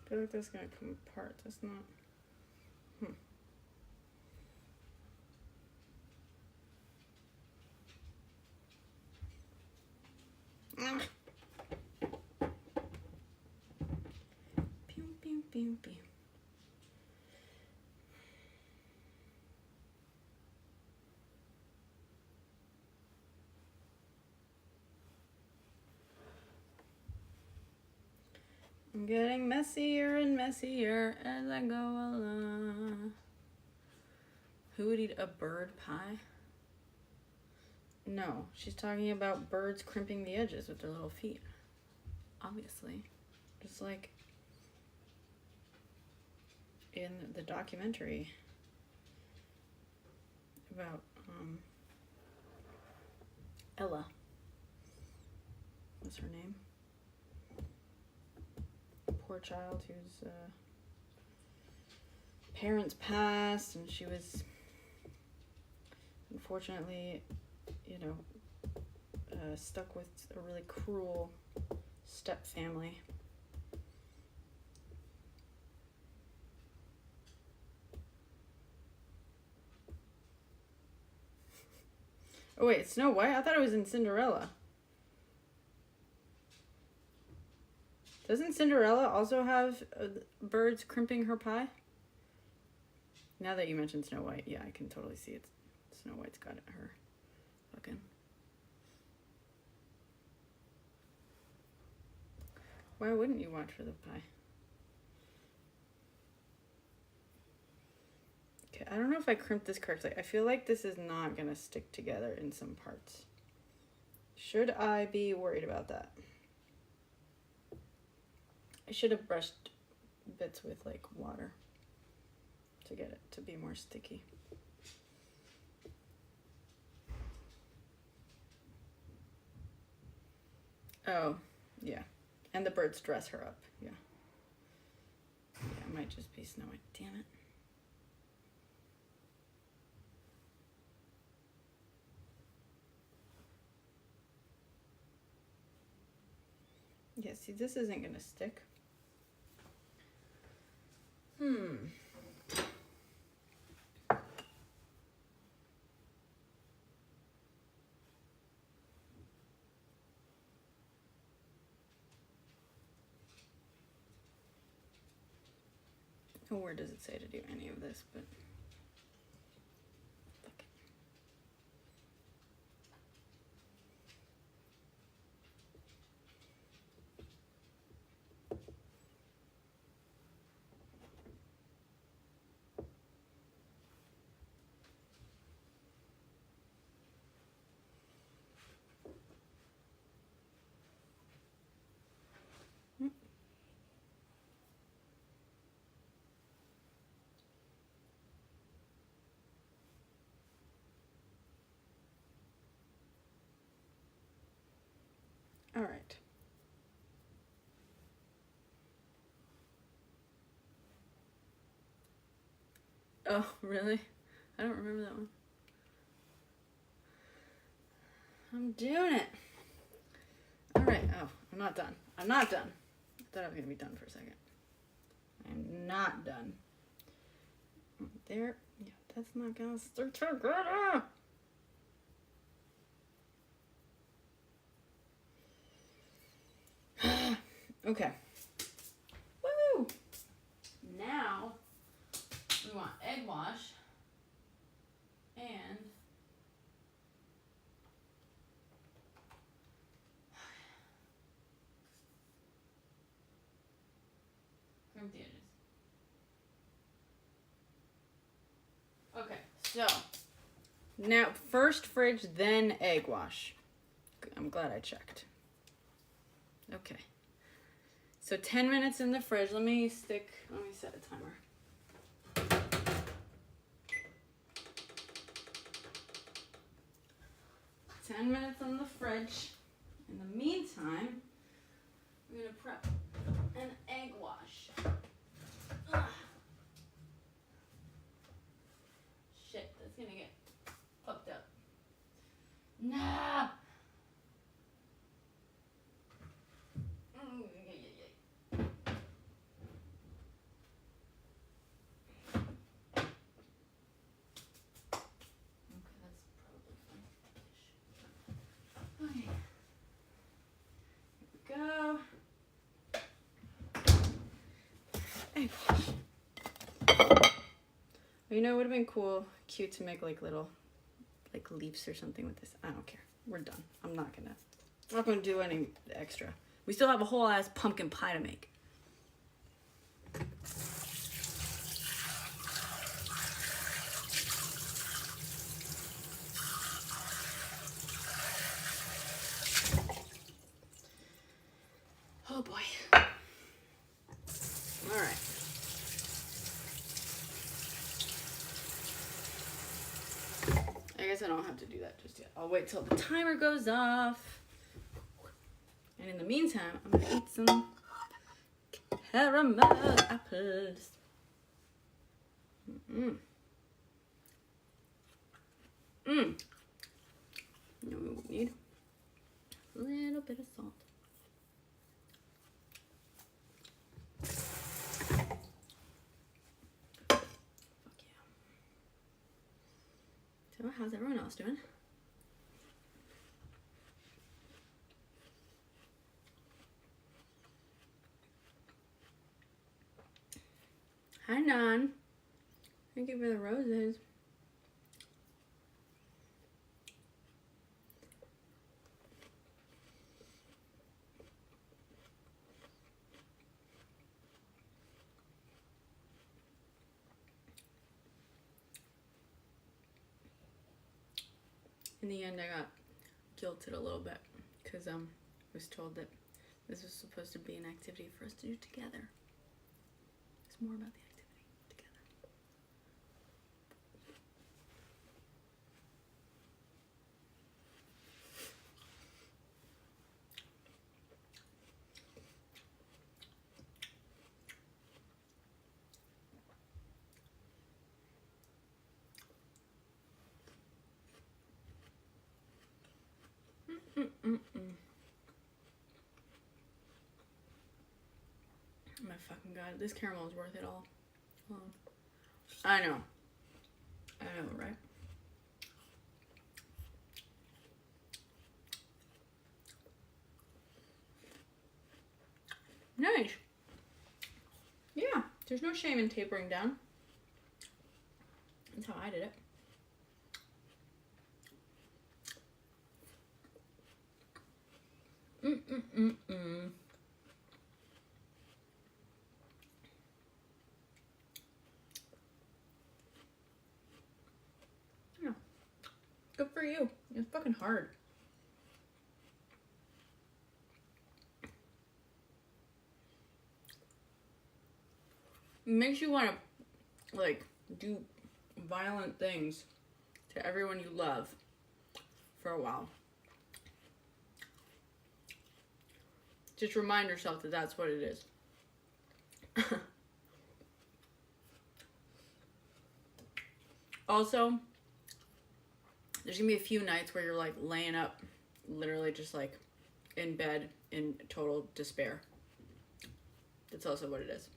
I feel like that's gonna come apart. That's not. Pew, pew, pew, pew. I'm getting messier and messier as I go along. Who would eat a bird pie? No, she's talking about birds crimping the edges with their little feet. Obviously. Just like in the documentary about Ella. What's her name? Poor child whose parents passed, and she was unfortunately, you know, stuck with a really cruel step family. Oh wait, Snow White? I thought it was in Cinderella. Doesn't Cinderella also have birds crimping her pie? Now that you mentioned Snow White, yeah, I can totally see it. Snow White's got her fucking... Why wouldn't you watch for the pie? Okay, I don't know if I crimped this correctly. I feel like this is not gonna stick together in some parts. Should I be worried about that? I should have brushed bits with like water to get it to be more sticky. Oh, yeah. And the birds dress her up, yeah. Yeah, it might just be Snow White. Damn it. Yeah, see, this isn't gonna stick. Where does it say to do any of this? But all right. Oh, really? I don't remember that one. I'm doing it. All right. Oh, I'm not done. I'm not done. I thought I was gonna be done for a second. I'm not done. There. Yeah, that's not gonna stick together. Okay. Woo! Now we want egg wash and crimp the edges. Okay, so now first fridge, then egg wash. I'm glad I checked. Okay. So 10 minutes in the fridge. Let me set a timer. 10 minutes in the fridge. In the meantime, I'm gonna prep an egg wash. Ugh. Shit, that's gonna get fucked up. Nah. Go. Egg wash. You know, it would have been cute to make like little, like leaves or something with this. I don't care. We're done. I'm not gonna do any extra. We still have a whole ass pumpkin pie to make. Oh boy. All right. I guess I don't have to do that just yet. I'll wait till the timer goes off. And in the meantime, I'm gonna eat some caramel apples. You know we will need a little bit of salt. So how's everyone else doing? Hi, Nan. Thank you for the roses. In the end, I got guilted a little bit because I was told that this was supposed to be an activity for us to do together. It's more about the activity together. Oh my fucking god, this caramel is worth it all. I know, right? Nice. Yeah, there's no shame in tapering down. That's how I did it. Yeah. Good for you. It's fucking hard. It makes you want to, like, do violent things to everyone you love for a while. Just remind yourself that that's what it is. Also, there's gonna be a few nights where you're like laying up, literally just like in bed in total despair. That's also what it is.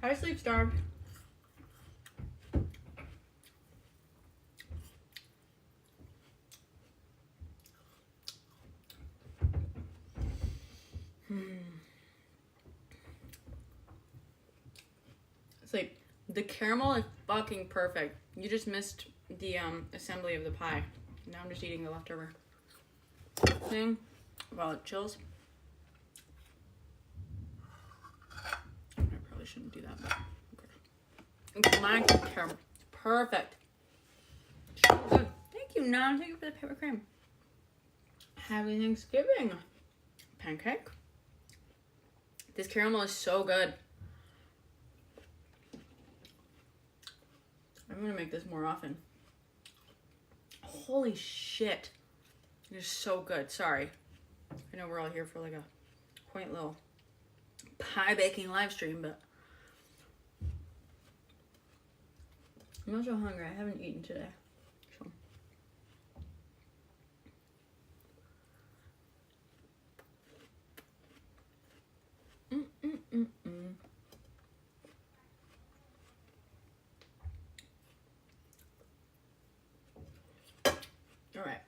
Hi, Sleep Star. It's like the caramel is fucking perfect. You just missed the assembly of the pie. Now I'm just eating the leftover thing while it chills. I probably shouldn't do that, but okay. My caramel, perfect. So good. Thank you, Nan. Thank you for the pepper cream. Happy Thanksgiving, pancake. This caramel is so good. I'm gonna make this more often. Holy shit. It is so good. Sorry. I know we're all here for like a quaint little pie baking live stream, but I'm also hungry. I haven't eaten today. So. All right.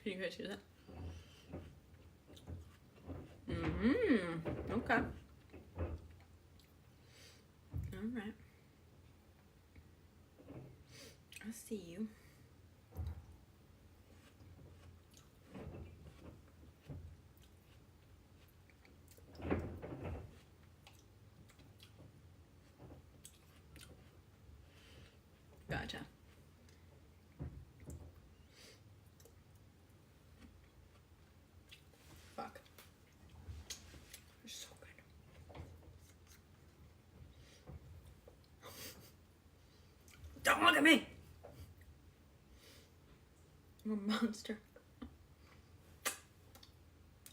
Can you guys hear that? Okay. All right. I see you. Gotcha. Fuck. They're so good. Don't look at me! I'm a monster.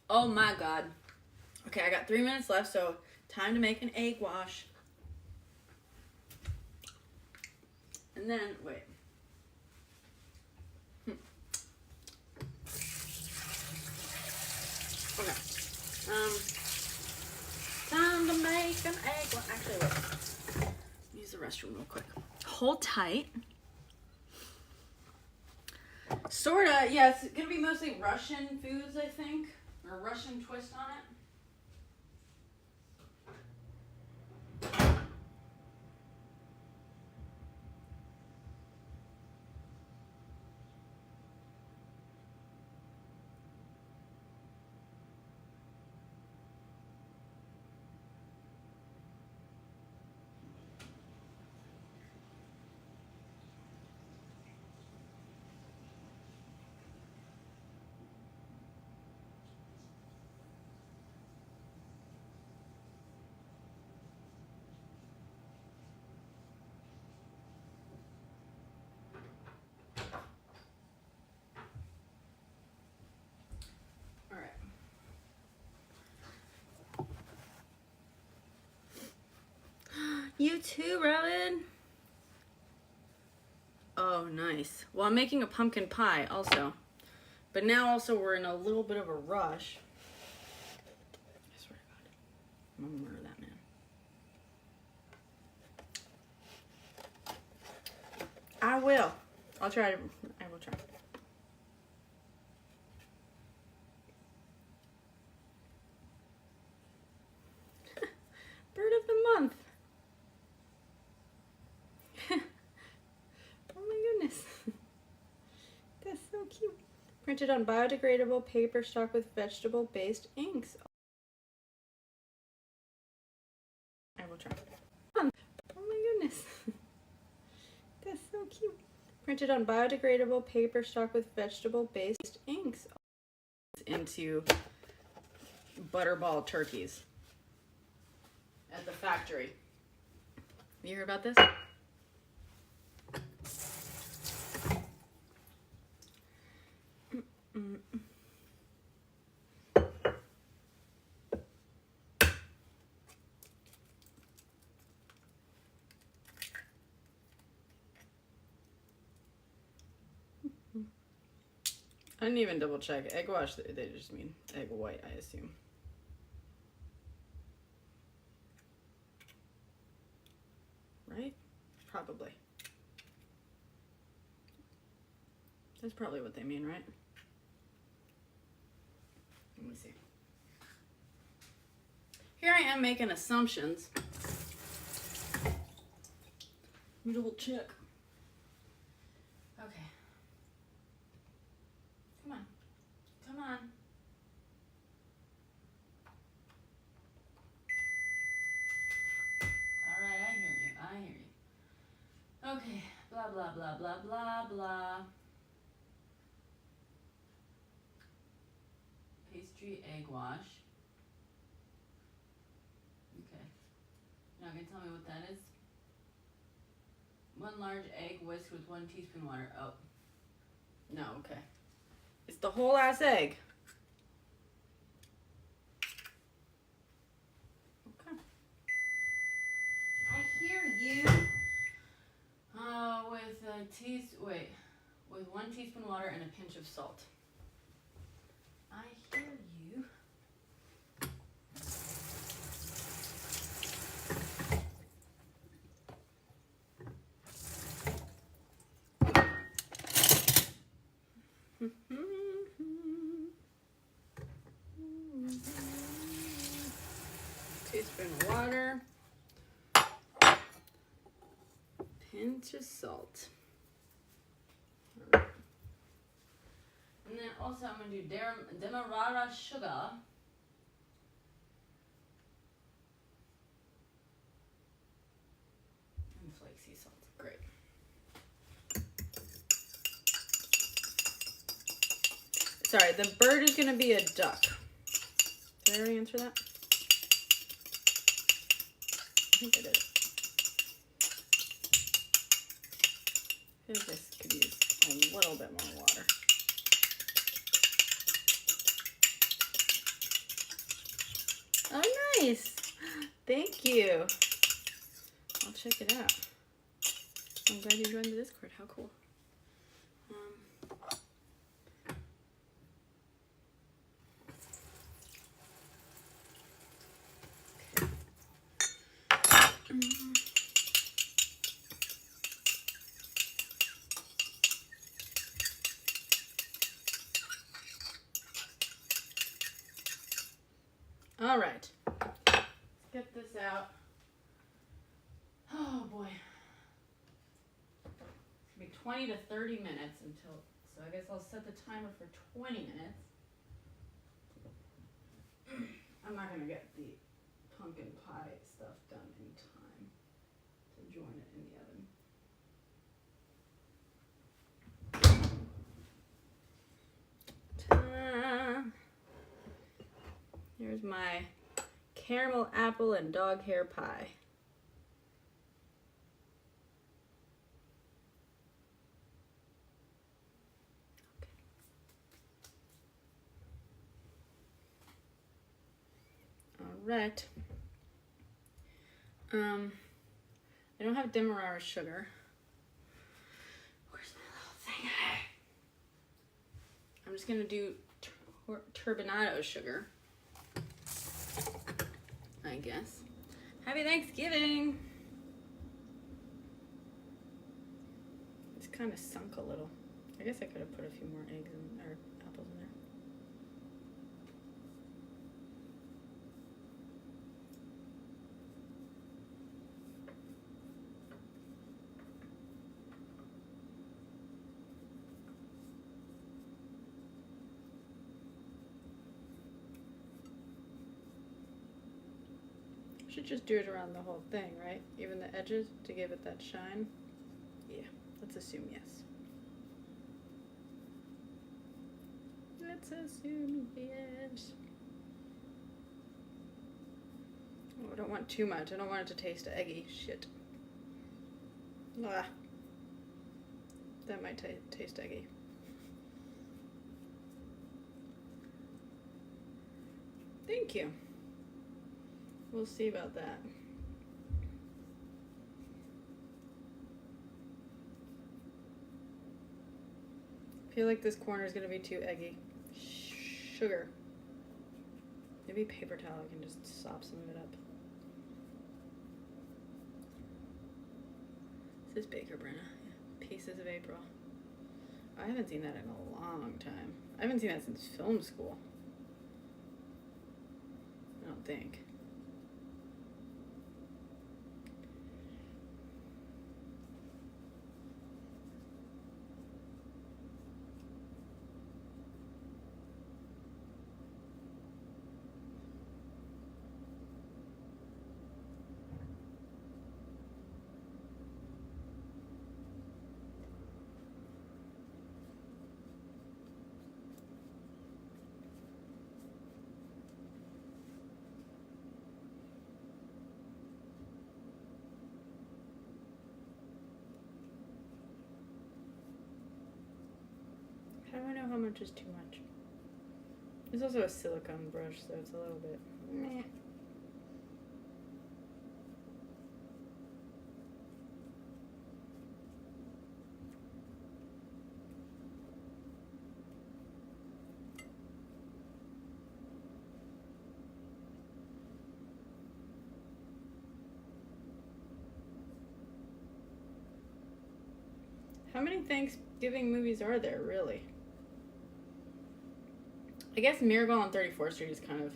Oh my god. Okay, I got 3 minutes left, so time to make an egg wash. And then, wait. Okay. Time to make an egg wash. Actually, wait. Use the restroom real quick. Hold tight. Sorta, yeah, it's gonna be mostly Russian foods, I think. Or a Russian twist on it. You too, Robin. Oh, nice. Well, I'm making a pumpkin pie also. But now also we're in a little bit of a rush. I swear to God. I'm gonna murder that man. I will. I will try. Bird of the month. Oh my goodness. That's so cute. Printed on biodegradable paper stock with vegetable-based inks. I will try. Oh my goodness. That's so cute. Printed on biodegradable paper stock with vegetable-based inks. Into butterball turkeys at the factory. You hear about this? I didn't even double check. Egg wash, they just mean egg white, I assume. Right? Probably. That's probably what they mean, right? Let me see. Here I am making assumptions. Let me double check. Okay. Come on. Come on. All right, I hear you. I hear you. Okay. Blah, blah, blah, blah, blah, blah. Pastry egg wash. Okay. You're not going to tell me what that is? 1 large egg whisked with 1 teaspoon water. Oh. No, okay. It's the whole ass egg. Okay. I hear you. With 1 teaspoon water and a pinch of salt. I hear you. Teaspoon of water. Pinch of salt. All right. And then also I'm going to do demerara sugar. And flaky salt. Great. Sorry, the bird is going to be a duck. Did I already answer that? I think I did. I feel like this could use a little bit more water. Oh, nice. Thank you. I'll check it out. I'm glad you joined the Discord. How cool. All right. Let's get this out. Oh boy. It's gonna be 20 to 30 minutes until, so I guess I'll set the timer for 20 minutes. I'm not gonna get the pumpkin pie stuff done in time to join it in the oven. Ta-da. Here's my caramel apple and dog hair pie. Okay. All right. I don't have Demerara sugar. Where's my little thing? I'm just gonna do turbinado sugar, I guess. Happy Thanksgiving! It's kind of sunk a little. I guess I could have put a few more eggs in, or apples in there. Should just do it around the whole thing, right? Even the edges to give it that shine. Yeah, let's assume yes. Let's assume yes. Oh, I don't want too much. I don't want it to taste eggy. Shit. Ah. That might taste eggy. Thank you. We'll see about that. I feel like this corner is going to be too eggy. Sugar. Maybe paper towel. I can just sop some of it up. This is perezbrenna. Yeah. Pieces of April. I haven't seen that in a long time. I haven't seen that since film school. I don't think. How do I know how much is too much? There's also a silicone brush, so it's a little bit meh. How many Thanksgiving movies are there, really? I guess Miracle on 34th Street is kind of,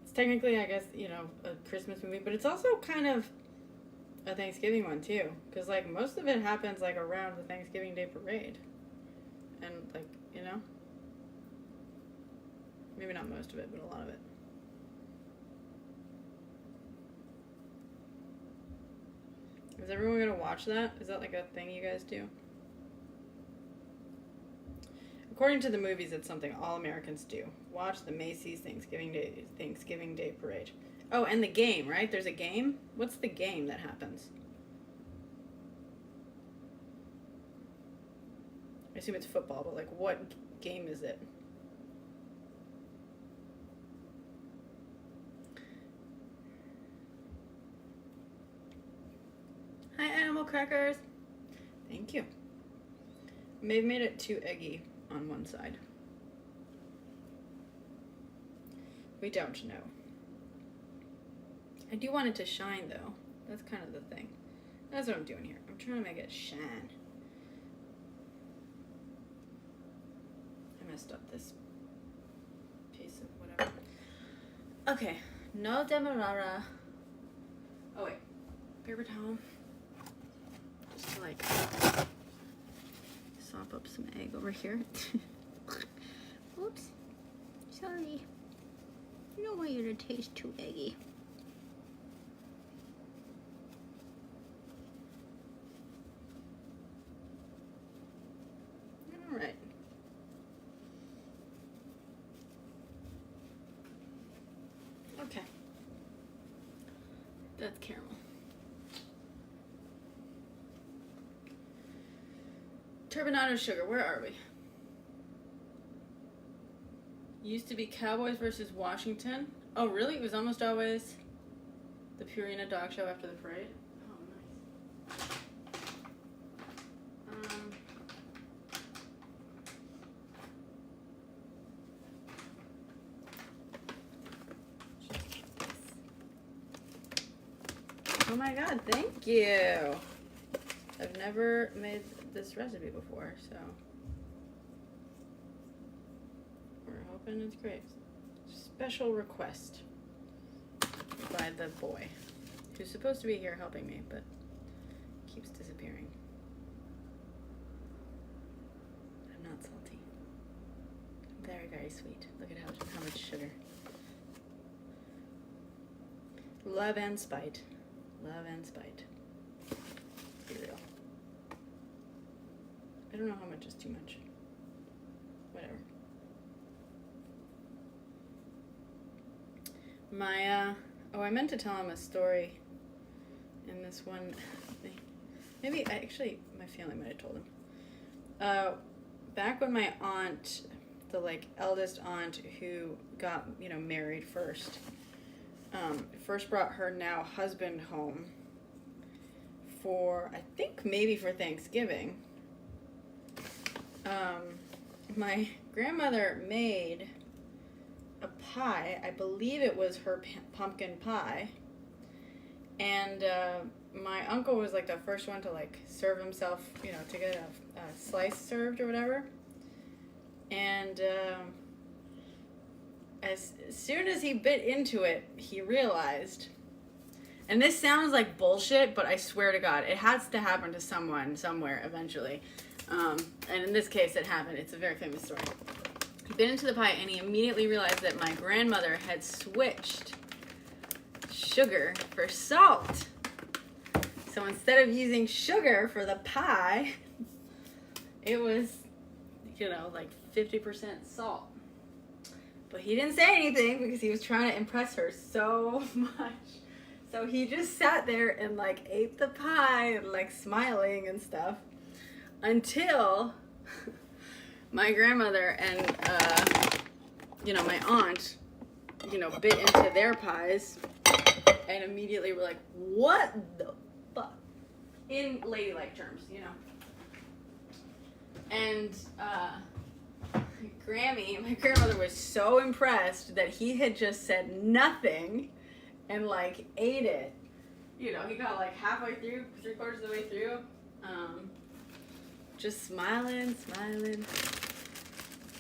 it's technically, I guess, you know, a Christmas movie, but it's also kind of a Thanksgiving one, too. Because, like, most of it happens, like, around the Thanksgiving Day parade. And, like, you know? Maybe not most of it, but a lot of it. Is everyone going to watch that? Is that, like, a thing you guys do? According to the movies, it's something all Americans do. Watch the Macy's Thanksgiving Day Parade. Oh, and the game, right? There's a game? What's the game that happens? I assume it's football, but like what game is it? Hi, Animal Crackers. Thank you. May have made it too eggy on one side. We don't know. I do want it to shine though. That's kind of the thing. That's what I'm doing here. I'm trying to make it shine. I messed up this piece of whatever. Okay, no Demerara. Oh wait, paper towel. Just to like sop up some egg over here. Oops, sorry. I don't want you to taste too eggy. All right. Okay. That's caramel. Turbinado sugar, where are we? Used to be Cowboys versus Washington. Oh, really? It was almost always the Purina dog show after the parade? Oh, nice. Oh my god, thank you. I've never made this recipe before, so we're hoping it's great. Special request by the boy who's supposed to be here helping me, but keeps disappearing. I'm not salty. Very, very sweet. Look at how much sugar. Love and spite. Love and spite. Be real. I don't know how much is too much. Whatever. I meant to tell him a story in this one thing. Maybe, my family might have told him. Back when my aunt, the, eldest aunt who got, married first, first brought her now husband home for, I think maybe for Thanksgiving. My grandmother made a pie. I believe it was her pumpkin pie. And my uncle was the first one to serve himself, to get a slice served or whatever. And as soon as he bit into it, he realized, and this sounds like bullshit, but I swear to God, it has to happen to someone somewhere eventually. And in this case, it happened. It's a very famous story. He bit into the pie and he immediately realized that my grandmother had switched sugar for salt. So instead of using sugar for the pie, it was, 50% salt. But he didn't say anything because he was trying to impress her so much. So he just sat there and ate the pie and smiling and stuff until my grandmother and my aunt bit into their pies and immediately were like, what the fuck? In ladylike terms, And my grandmother was so impressed that he had just said nothing and ate it. He got halfway through, 3/4 of the way through, just smiling.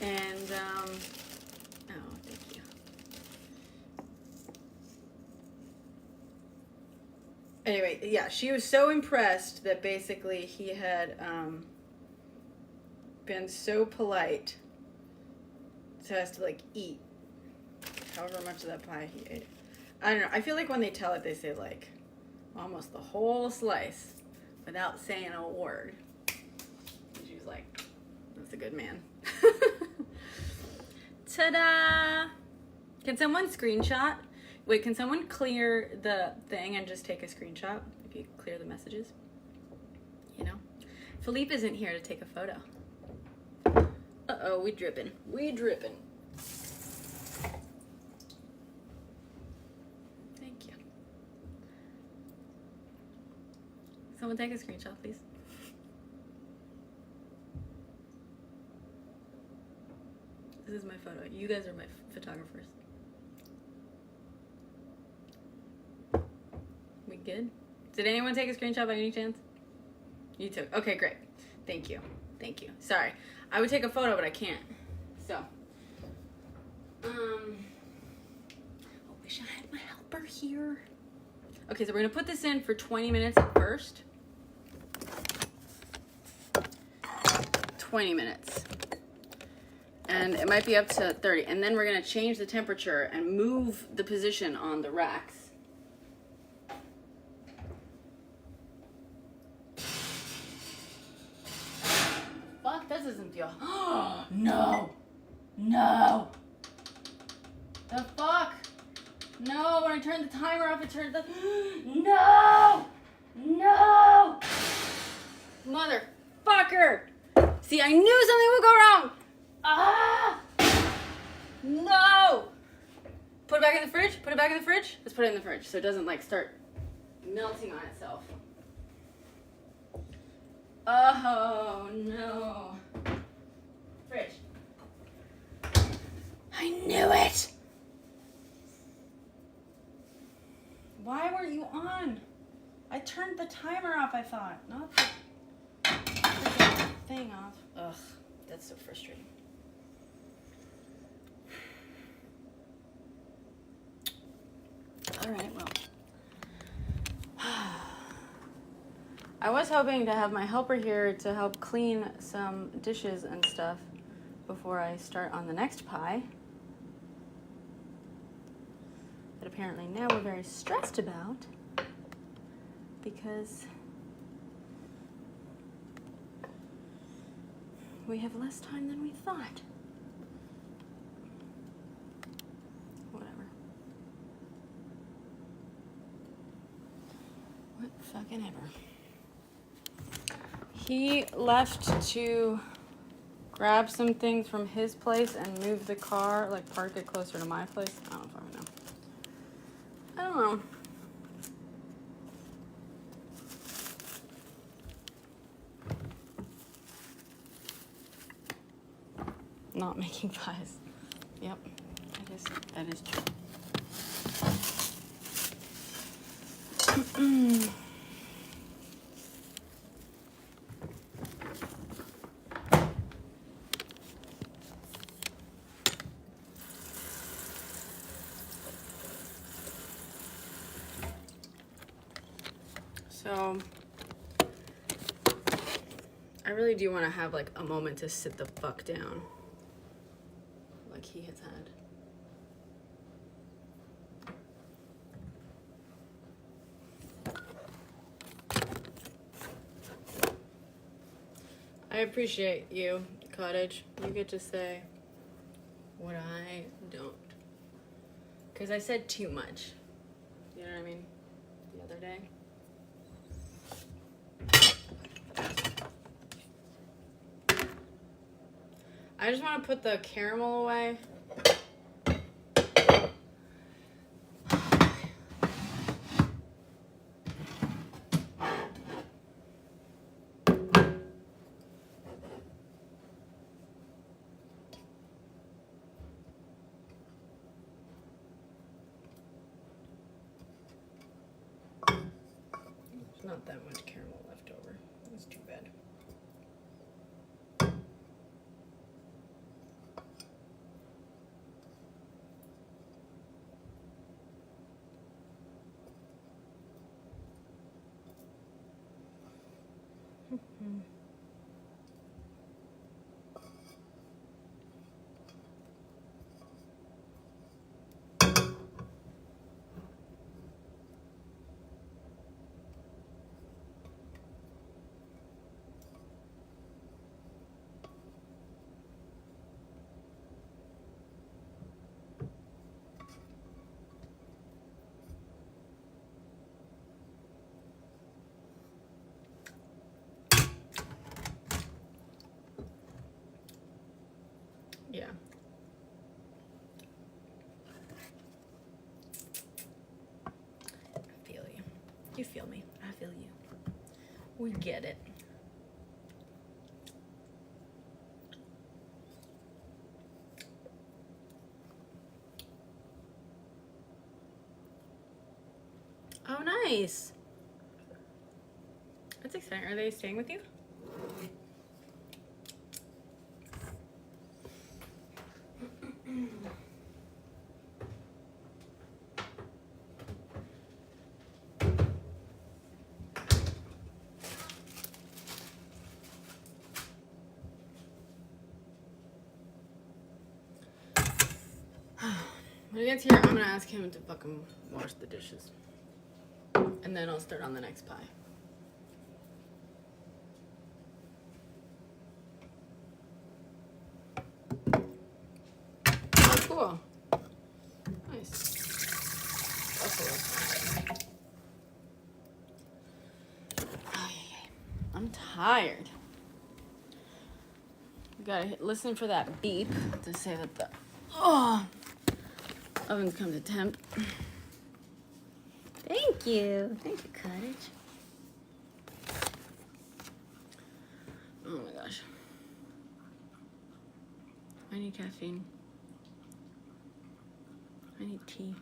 And oh, thank you. Anyway, yeah, she was so impressed that basically he had been so polite to us to eat however much of that pie he ate. I don't know. I feel like when they tell it, they say almost the whole slice without saying a word. And she was like, that's a good man. Ta-da! Can someone screenshot? Wait, can someone clear the thing and just take a screenshot if you clear the messages? Philippe isn't here to take a photo. Uh-oh, we dripping. Thank you. Someone take a screenshot, please. This is my photo. You guys are my photographers. We good? Did anyone take a screenshot by any chance? You took. Okay, great. Thank you. Sorry. I would take a photo, but I can't. So. I wish I had my helper here. Okay, so we're gonna put this in for 20 minutes at first. 20 minutes. And it might be up to 30. And then we're gonna change the temperature and move the position on the racks. Fuck, that doesn't feel. No. The fuck? No, when I turned the timer off, it turned the. No! Motherfucker! See, I knew something would go wrong! Ah! No! Put it back in the fridge? Let's put it in the fridge so it doesn't start melting on itself. Oh no. Fridge. I knew it! Why were you on? I turned the timer off, I thought. Not the freaking thing off. Ugh, that's so frustrating. Alright, well. I was hoping to have my helper here to help clean some dishes and stuff before I start on the next pie. That apparently now we're very stressed about because we have less time than we thought. Whatever. What fucking ever. He left to grab some things from his place and move the car, like park it closer to my place. I don't fucking know. I don't know. Not making pies. Yep, that is true. So, I really do want to have like a moment to sit the fuck down, like he has had. I appreciate you, Cottage. You get to say what I don't. Because I said too much. You know what I mean? The other day. I just want to put the caramel away. There's not that much caramel left over. That's too bad. Yeah. I feel you. You feel me. I feel you. We get it. Oh, nice. That's exciting. Are they staying with you? When he gets here, I'm gonna ask him to fucking wash the dishes. And then I'll start on the next pie. Oh, cool. Nice. Oh, yeah. I'm tired. We gotta listen for that beep to say that the oven's come to temp. Thank you. Thank you, Cottage. Oh my gosh. I need caffeine. I need tea.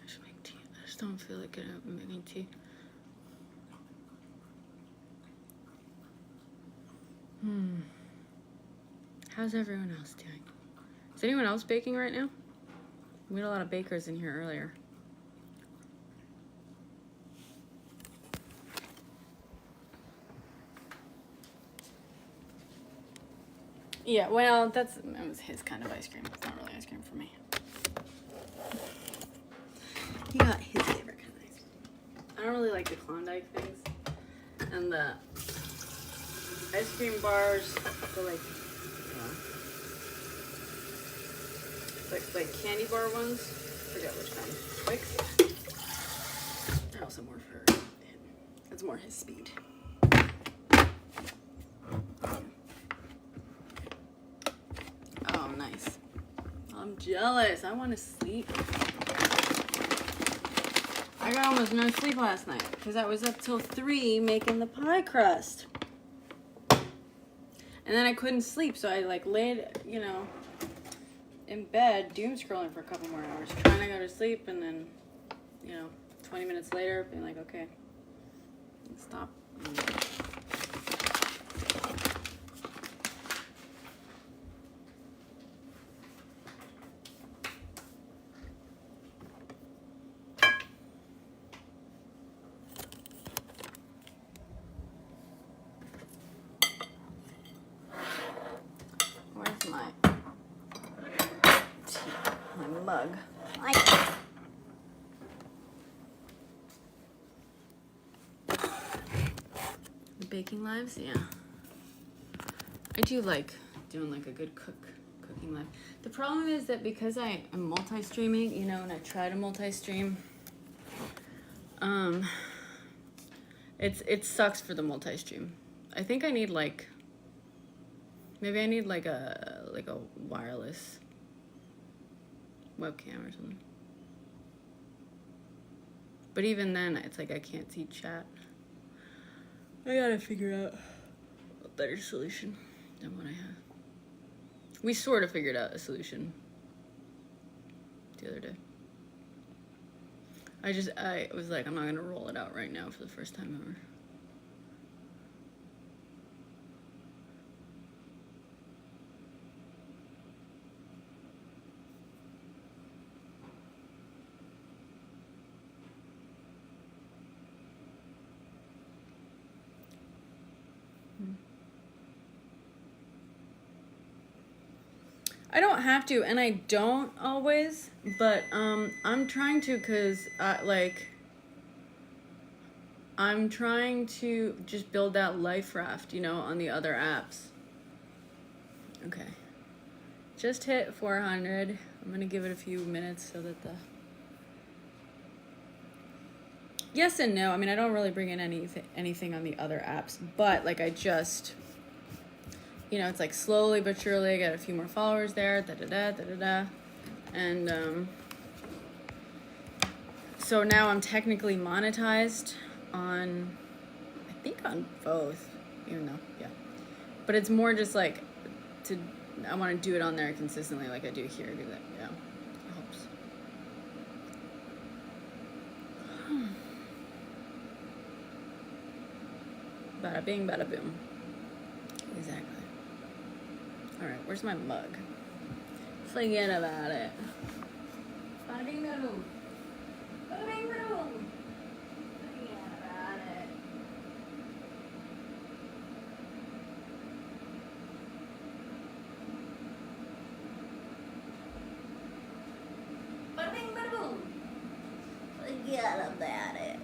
I should make tea. I just don't feel like making tea. How's everyone else doing? Is anyone else baking right now? We had a lot of bakers in here earlier. Yeah, well, that was his kind of ice cream. It's not really ice cream for me. He got his favorite kind of ice cream. I don't really like the Klondike things. And the ice cream bars, the like candy bar ones. I forget which kind. Twix. They're also more for him. It's more his speed. Oh, nice. I'm jealous. I want to sleep. I got almost no sleep last night because I was up till 3 making the pie crust. And then I couldn't sleep, so I like laid, in bed, doom scrolling for a couple more hours, trying to go to sleep, and then, 20 minutes later, being like, okay, stop. Where's my tea? My mug. The baking lives, yeah. I do like doing like a good cooking live. The problem is that because I am multi-streaming, and I try to multi-stream, it sucks for the multi-stream. I think I need maybe I need like a wireless webcam or something. But even then, it's like I can't see chat. I gotta figure out a better solution than what I have. We sort of figured out a solution the other day. I was like, I'm not gonna roll it out right now for the first time ever. I don't have to, and I don't always, but I'm trying to, because I'm trying to just build that life raft, on the other apps. Okay. Just hit 400. I'm going to give it a few minutes so that the... Yes and no. I mean, I don't really bring in anything on the other apps, but I just... it's like slowly but surely I got a few more followers there, and so now I'm technically monetized on, I think on both, even though, yeah, but it's more just I want to do it on there consistently like I do here, because it helps. Bada bing, bada boom. Exactly. Alright, where's my mug? Forget about it. Bada bing, bada boom. Bada bing, bada boom. Forget about it. Bada bing, bada boom. Forget about it.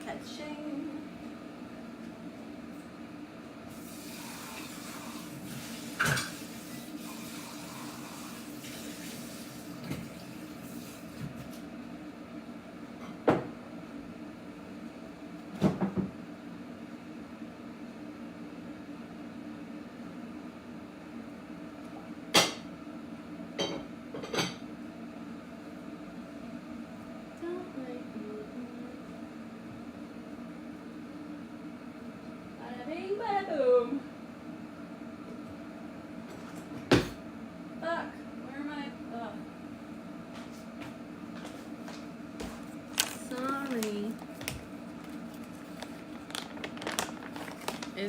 Ka-ching.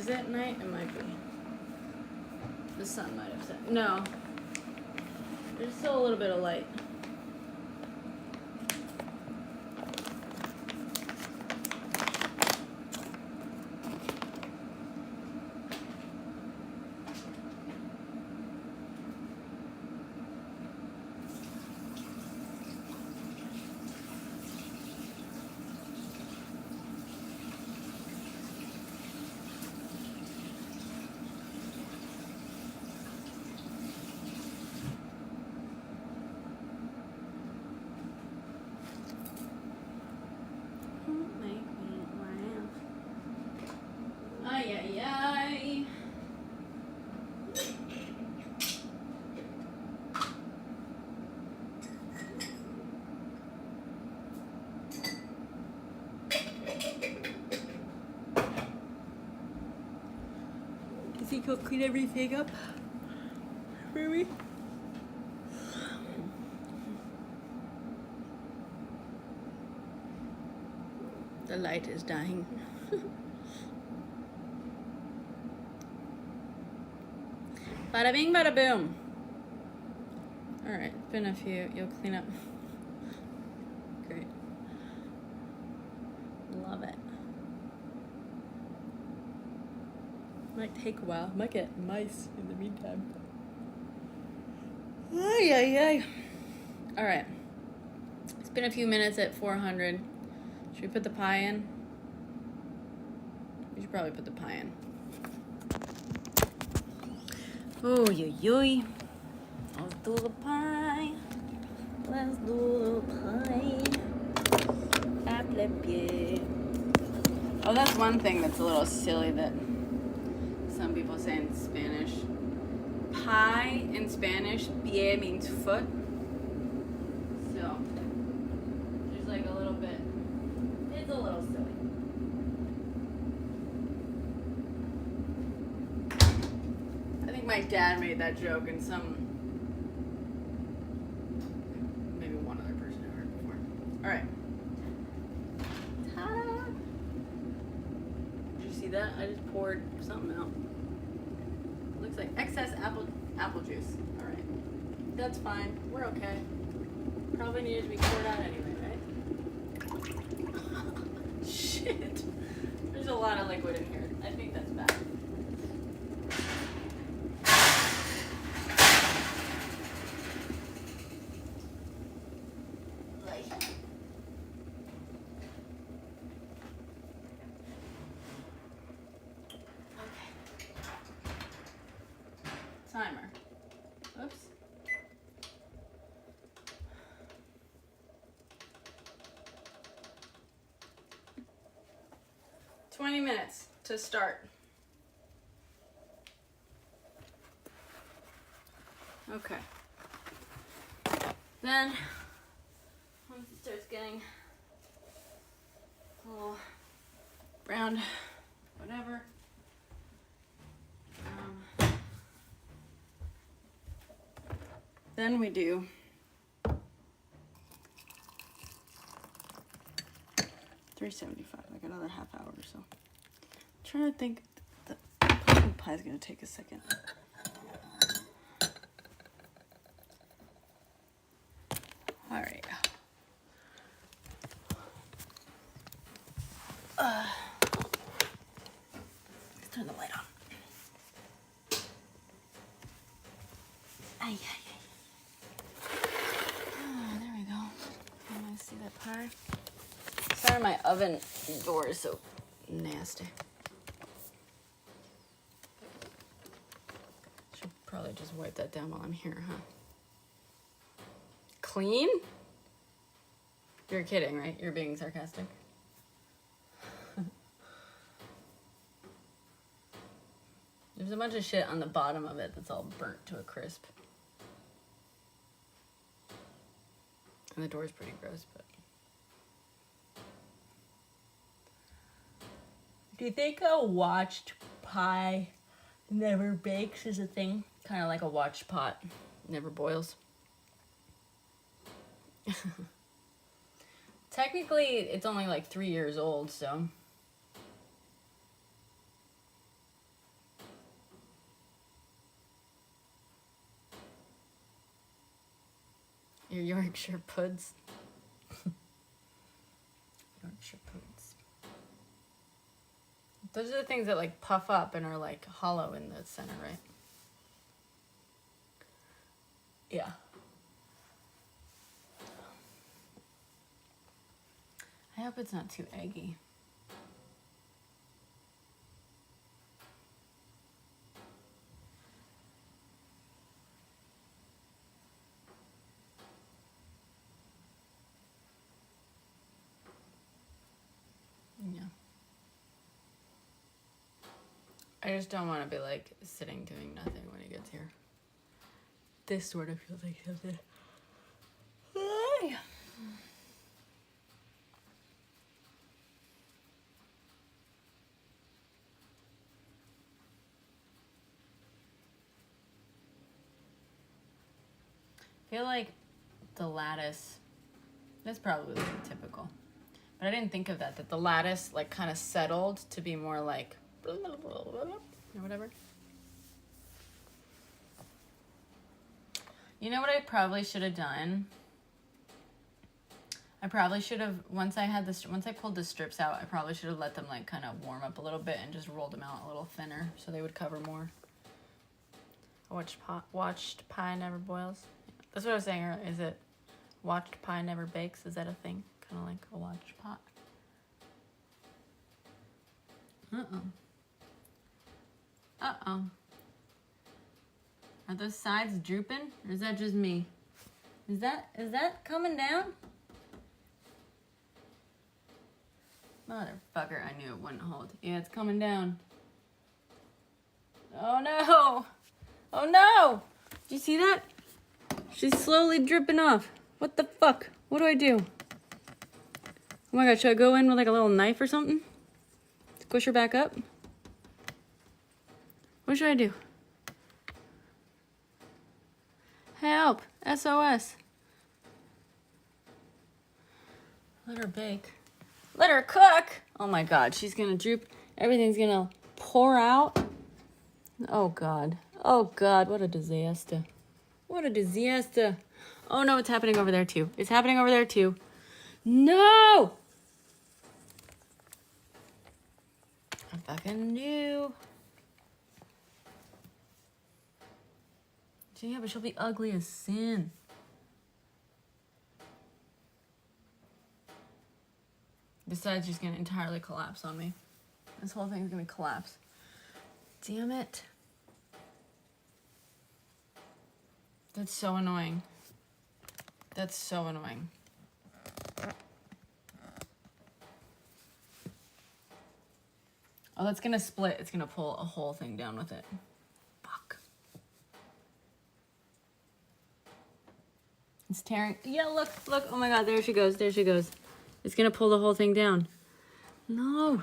Is it night? It might be. The sun might have set. No. There's still a little bit of light. Ay, ay, ay. Does he go clean everything up for me? The light is dying. Bada bing, bada boom. All right, it's been a few. You'll clean up. Great. Love it. Might take a while. Might get mice in the meantime. Ay, ay, ay. All right. It's been a few minutes at 400. Should we put the pie in? We should probably put the pie in. Oh, yo, yo. Let's do the pie. Let's do the pie. Apple pie. Oh, that's one thing that's a little silly that some people say in Spanish. Pie in Spanish, pie means foot. So, there's like a little bit. It's a little silly. My dad made that joke and maybe one other person I heard before. All right. Ta-da! Did you see that? I just poured something out. Looks like excess apple juice. All right. That's fine. We're okay. Probably needed to be poured out anyway, right? Shit. There's a lot of liquid in here. I think that's bad. Timer. Oops. $20 minutes to start. Okay. Then, once it starts getting a little brown, whatever. Then we do $3.75, like another half hour or so. I'm trying to think, the pumpkin pie is gonna take a second. All right. Let's turn the light on. Ay, ay, ay. There we go. Can I see that pie? Sorry, my oven door is so nasty. Should probably just wipe that down while I'm here, huh? Clean? You're kidding, right? You're being sarcastic. There's a bunch of shit on the bottom of it that's all burnt to a crisp. And the door's pretty gross, but... Do you think a watched pie never bakes is a thing? Kind of like a watched pot never boils. Technically, it's only like 3 years old, so... Your Yorkshire puds. Yorkshire puds. Those are the things that like puff up and are like hollow in the center, right? Yeah. I hope it's not too eggy. Yeah. I just don't want to be like sitting doing nothing when he gets here. This sort of feels like something. Yeah. I feel like the lattice, that's probably like typical, but I didn't think of that the lattice like kind of settled to be more like or whatever. You know what I probably should have done? I probably should have, once I pulled the strips out, I probably should have let them like kind of warm up a little bit and just rolled them out a little thinner so they would cover more. I watched Pie Never Boils. That's what I was saying earlier. Is it watched pie never bakes? Is that a thing? Kind of like a watched pot. Uh-oh. Are those sides drooping? Or is that just me? Is that coming down? Motherfucker, I knew it wouldn't hold. Yeah, it's coming down. Oh no! Oh no! Did you see that? She's slowly dripping off. What the fuck? What do I do? Oh my god, should I go in with like a little knife or something? Squish her back up? What should I do? Help! SOS. Let her bake. Let her cook! Oh my god, she's gonna droop. Everything's gonna pour out. Oh god. Oh god, what a disaster. What a disaster. Oh no, it's happening over there too. It's happening over there too. No! I fucking knew. Yeah, but she'll be ugly as sin. This side's just gonna entirely collapse on me. This whole thing's gonna collapse. Damn it. That's so annoying. That's so annoying. Oh, that's gonna split. It's gonna pull a whole thing down with it. Fuck. It's tearing. Yeah, look. Oh my god, there she goes. It's gonna pull the whole thing down. No.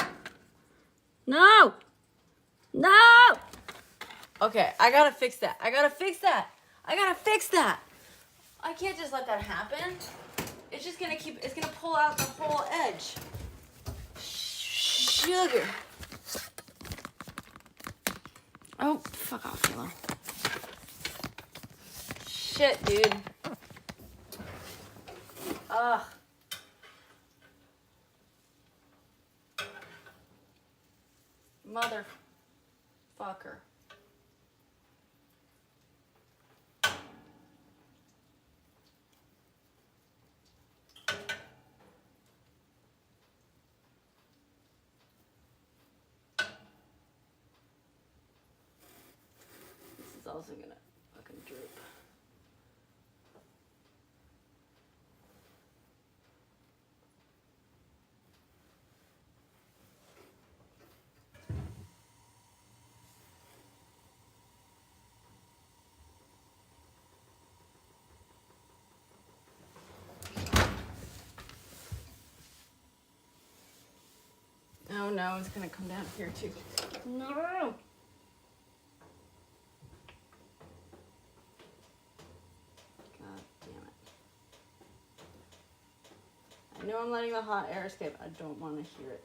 Okay, I gotta fix that. I can't just let that happen. It's gonna pull out the whole edge. Sugar. Oh, fuck off, Halo. Shit, dude. Ugh. Motherfucker. This is also gonna fucking droop. Oh no, it's gonna come down here too. No! God damn it. I know I'm letting the hot air escape. I don't want to hear it.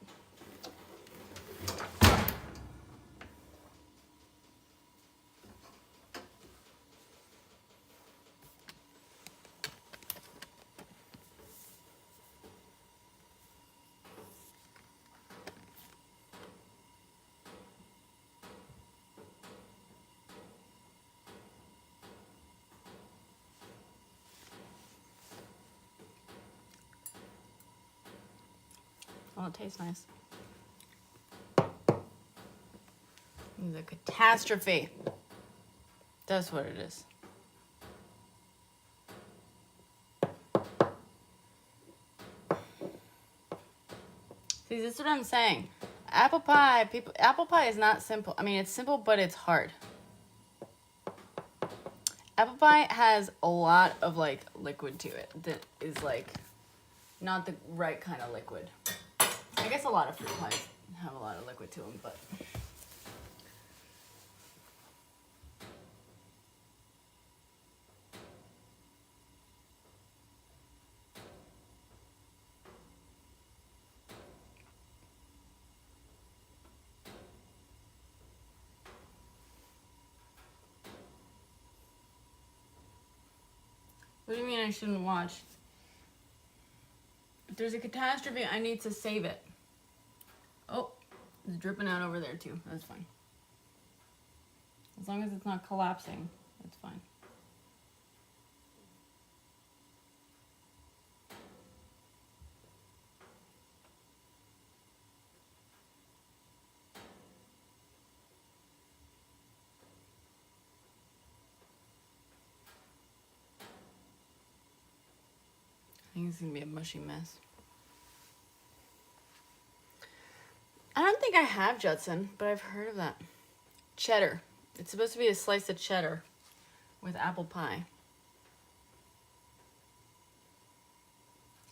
Well, it tastes nice. It's a catastrophe. That's what it is. See, this is what I'm saying. Apple pie is not simple. I mean, it's simple, but it's hard. Apple pie has a lot of, like, liquid to it that is, like, not the right kind of liquid. I guess a lot of fruit pies have a lot of liquid to them, but... What do you mean I shouldn't watch? If there's a catastrophe, I need to save it. Oh, it's dripping out over there too. That's fine. As long as it's not collapsing, that's fine. I think it's gonna be a mushy mess. I don't think I have Judson, but I've heard of that. Cheddar. It's supposed to be a slice of cheddar with apple pie.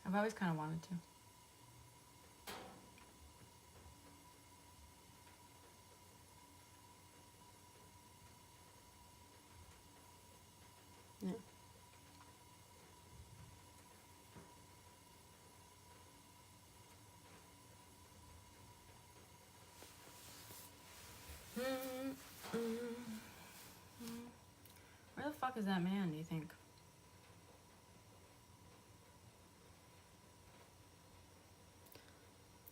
I've always kind of wanted to. Yeah. Where the fuck is that man, do you think?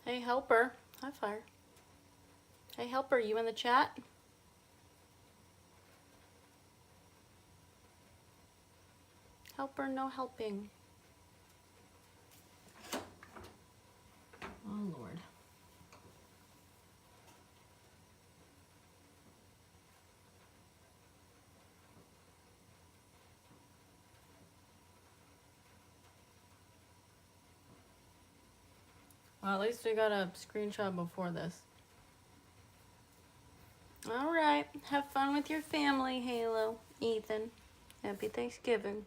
Hey, helper. Hi, Fire. Hey, helper, you in the chat? Helper, no helping. Oh, Lord. Well, at least we got a screenshot before this. All right. Have fun with your family, Halo. Ethan. Happy Thanksgiving.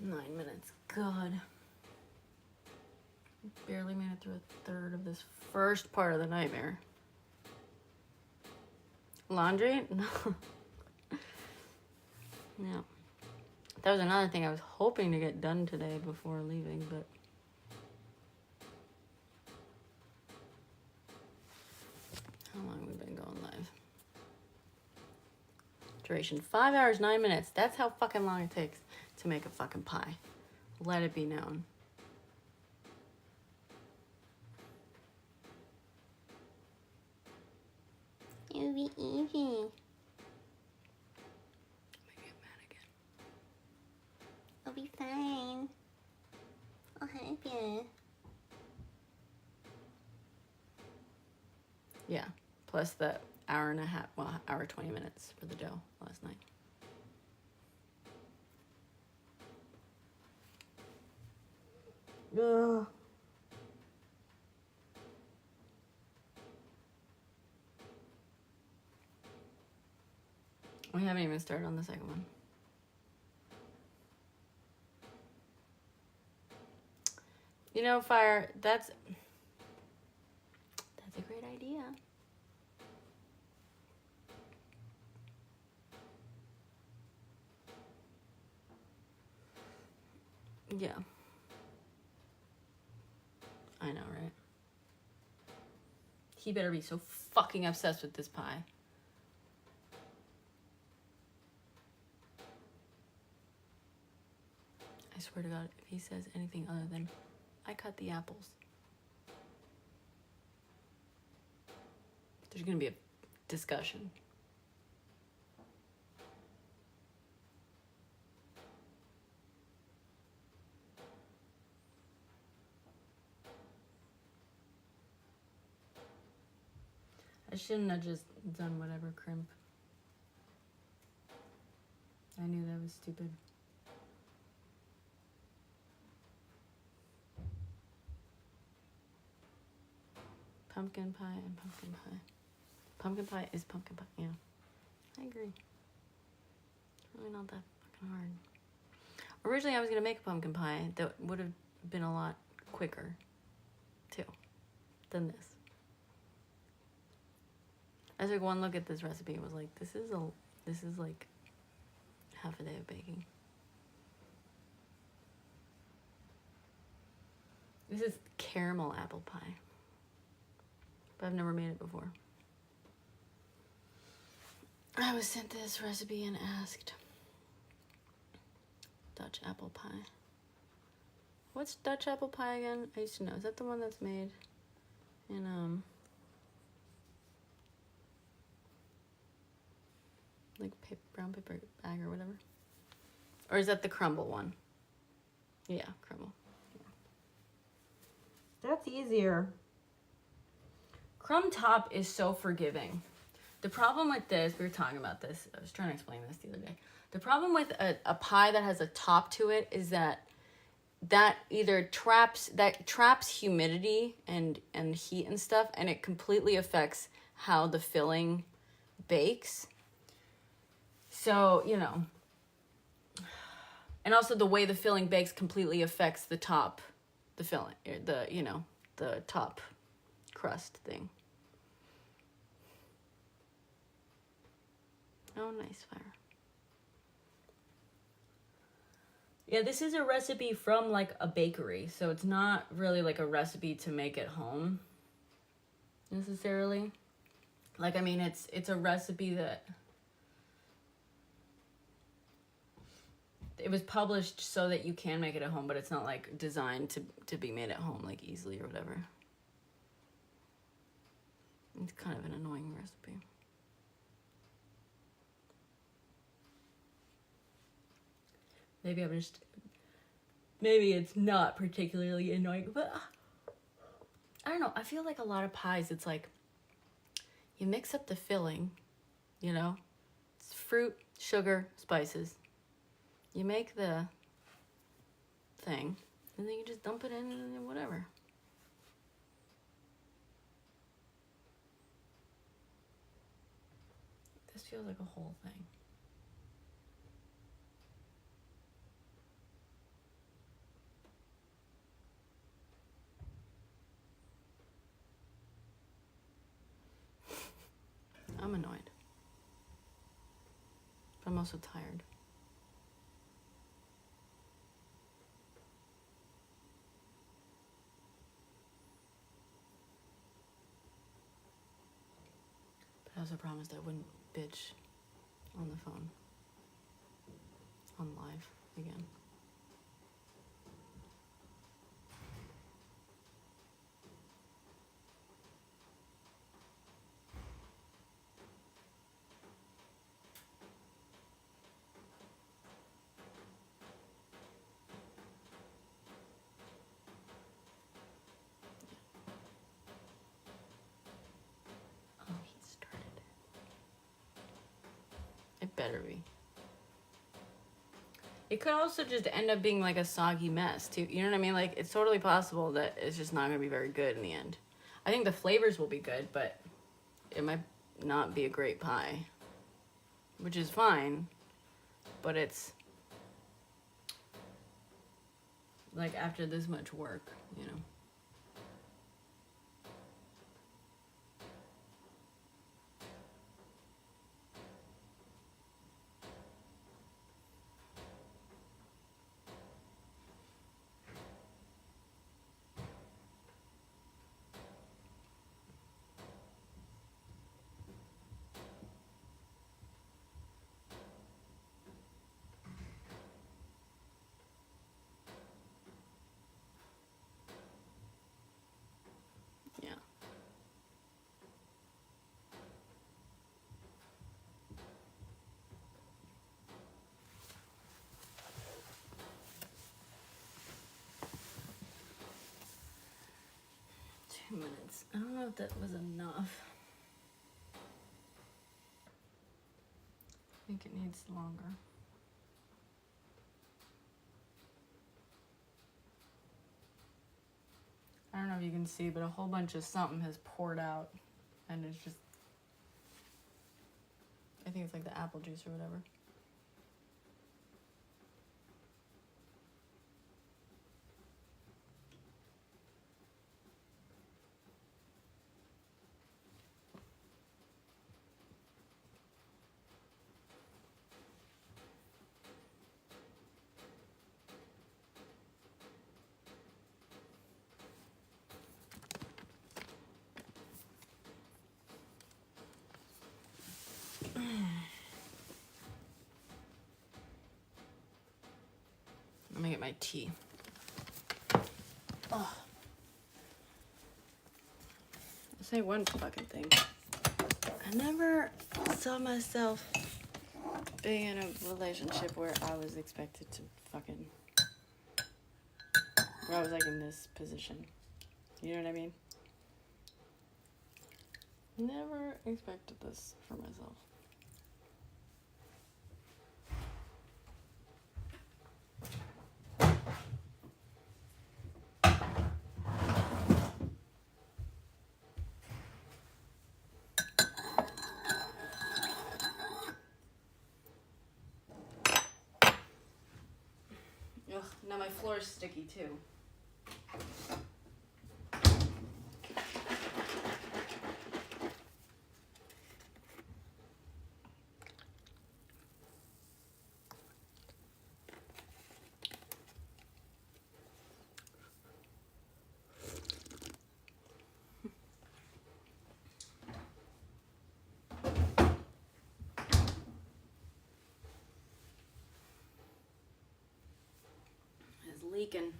Nine minutes. God. Barely made it through a third of this first part of the nightmare. Laundry? No. Yeah. That was another thing I was hoping to get done today before leaving, but... How long have we been going live? Duration 5 hours, 9 minutes. That's how fucking long it takes to make a fucking pie. Let it be known. It'll be easy. Maybe get mad again. I'll be fine. I'll help you. Yeah, plus the hour and a half, well, hour 20 minutes for the dough last night. Ugh. We haven't even started on the second one. You know, Fire, that's a great idea. Yeah. I know, right? He better be so fucking obsessed with this pie. I swear to God, if he says anything other than, I cut the apples, there's gonna be a discussion. I shouldn't have just done whatever, crimp. I knew that was stupid. Pumpkin pie and pumpkin pie. Pumpkin pie is pumpkin pie, yeah. I agree. It's really not that fucking hard. Originally, I was gonna make a pumpkin pie that would have been a lot quicker, too, than this. I took one look at this recipe and was like, this is like half a day of baking. This is caramel apple pie. But I've never made it before. I was sent this recipe and asked. Dutch apple pie. What's Dutch apple pie again? I used to know. Is that the one that's made in like brown paper bag or whatever? Or is that the crumble one? Yeah, crumble. Yeah. That's easier. Crumb top is so forgiving. The problem with this, we were talking about this, I was trying to explain this the other day. The problem with a pie that has a top to it is that either traps humidity and heat and stuff, and it completely affects how the filling bakes. So, you know, and also the way the filling bakes completely affects the top, the filling, the top crust thing. Oh, nice fire. Yeah, this is a recipe from like a bakery, so it's not really like a recipe to make at home necessarily. Like, I mean, it's a recipe that it was published so that you can make it at home, but it's not like designed to be made at home like easily or whatever. It's kind of an annoying recipe. Maybe it's not particularly annoying, but I don't know. I feel like a lot of pies, it's like you mix up the filling, you know, it's fruit, sugar, spices. You make the thing, and then you just dump it in and whatever. This feels like a whole thing. I'm annoyed. But I'm also tired. But I also promised I wouldn't bitch on the phone. On live again. Oh, he started. It better be. It could also just end up being like a soggy mess too. You know what I mean? Like, it's totally possible that it's just not gonna be very good in the end. I think the flavors will be good, but it might not be a great pie. Which is fine, but it's like after this much work, you know. minutes. I don't know if that was enough. I think it needs longer. I don't know if you can see, but a whole bunch of something has poured out, and it's just, I think it's like the apple juice or whatever. Let me get my tea. Oh. I'll say one fucking thing. I never saw myself being in a relationship where I was expected to fucking, where I was like in this position. You know what I mean? Never expected this for myself. Ugh, now my floor is sticky too. It's leaking.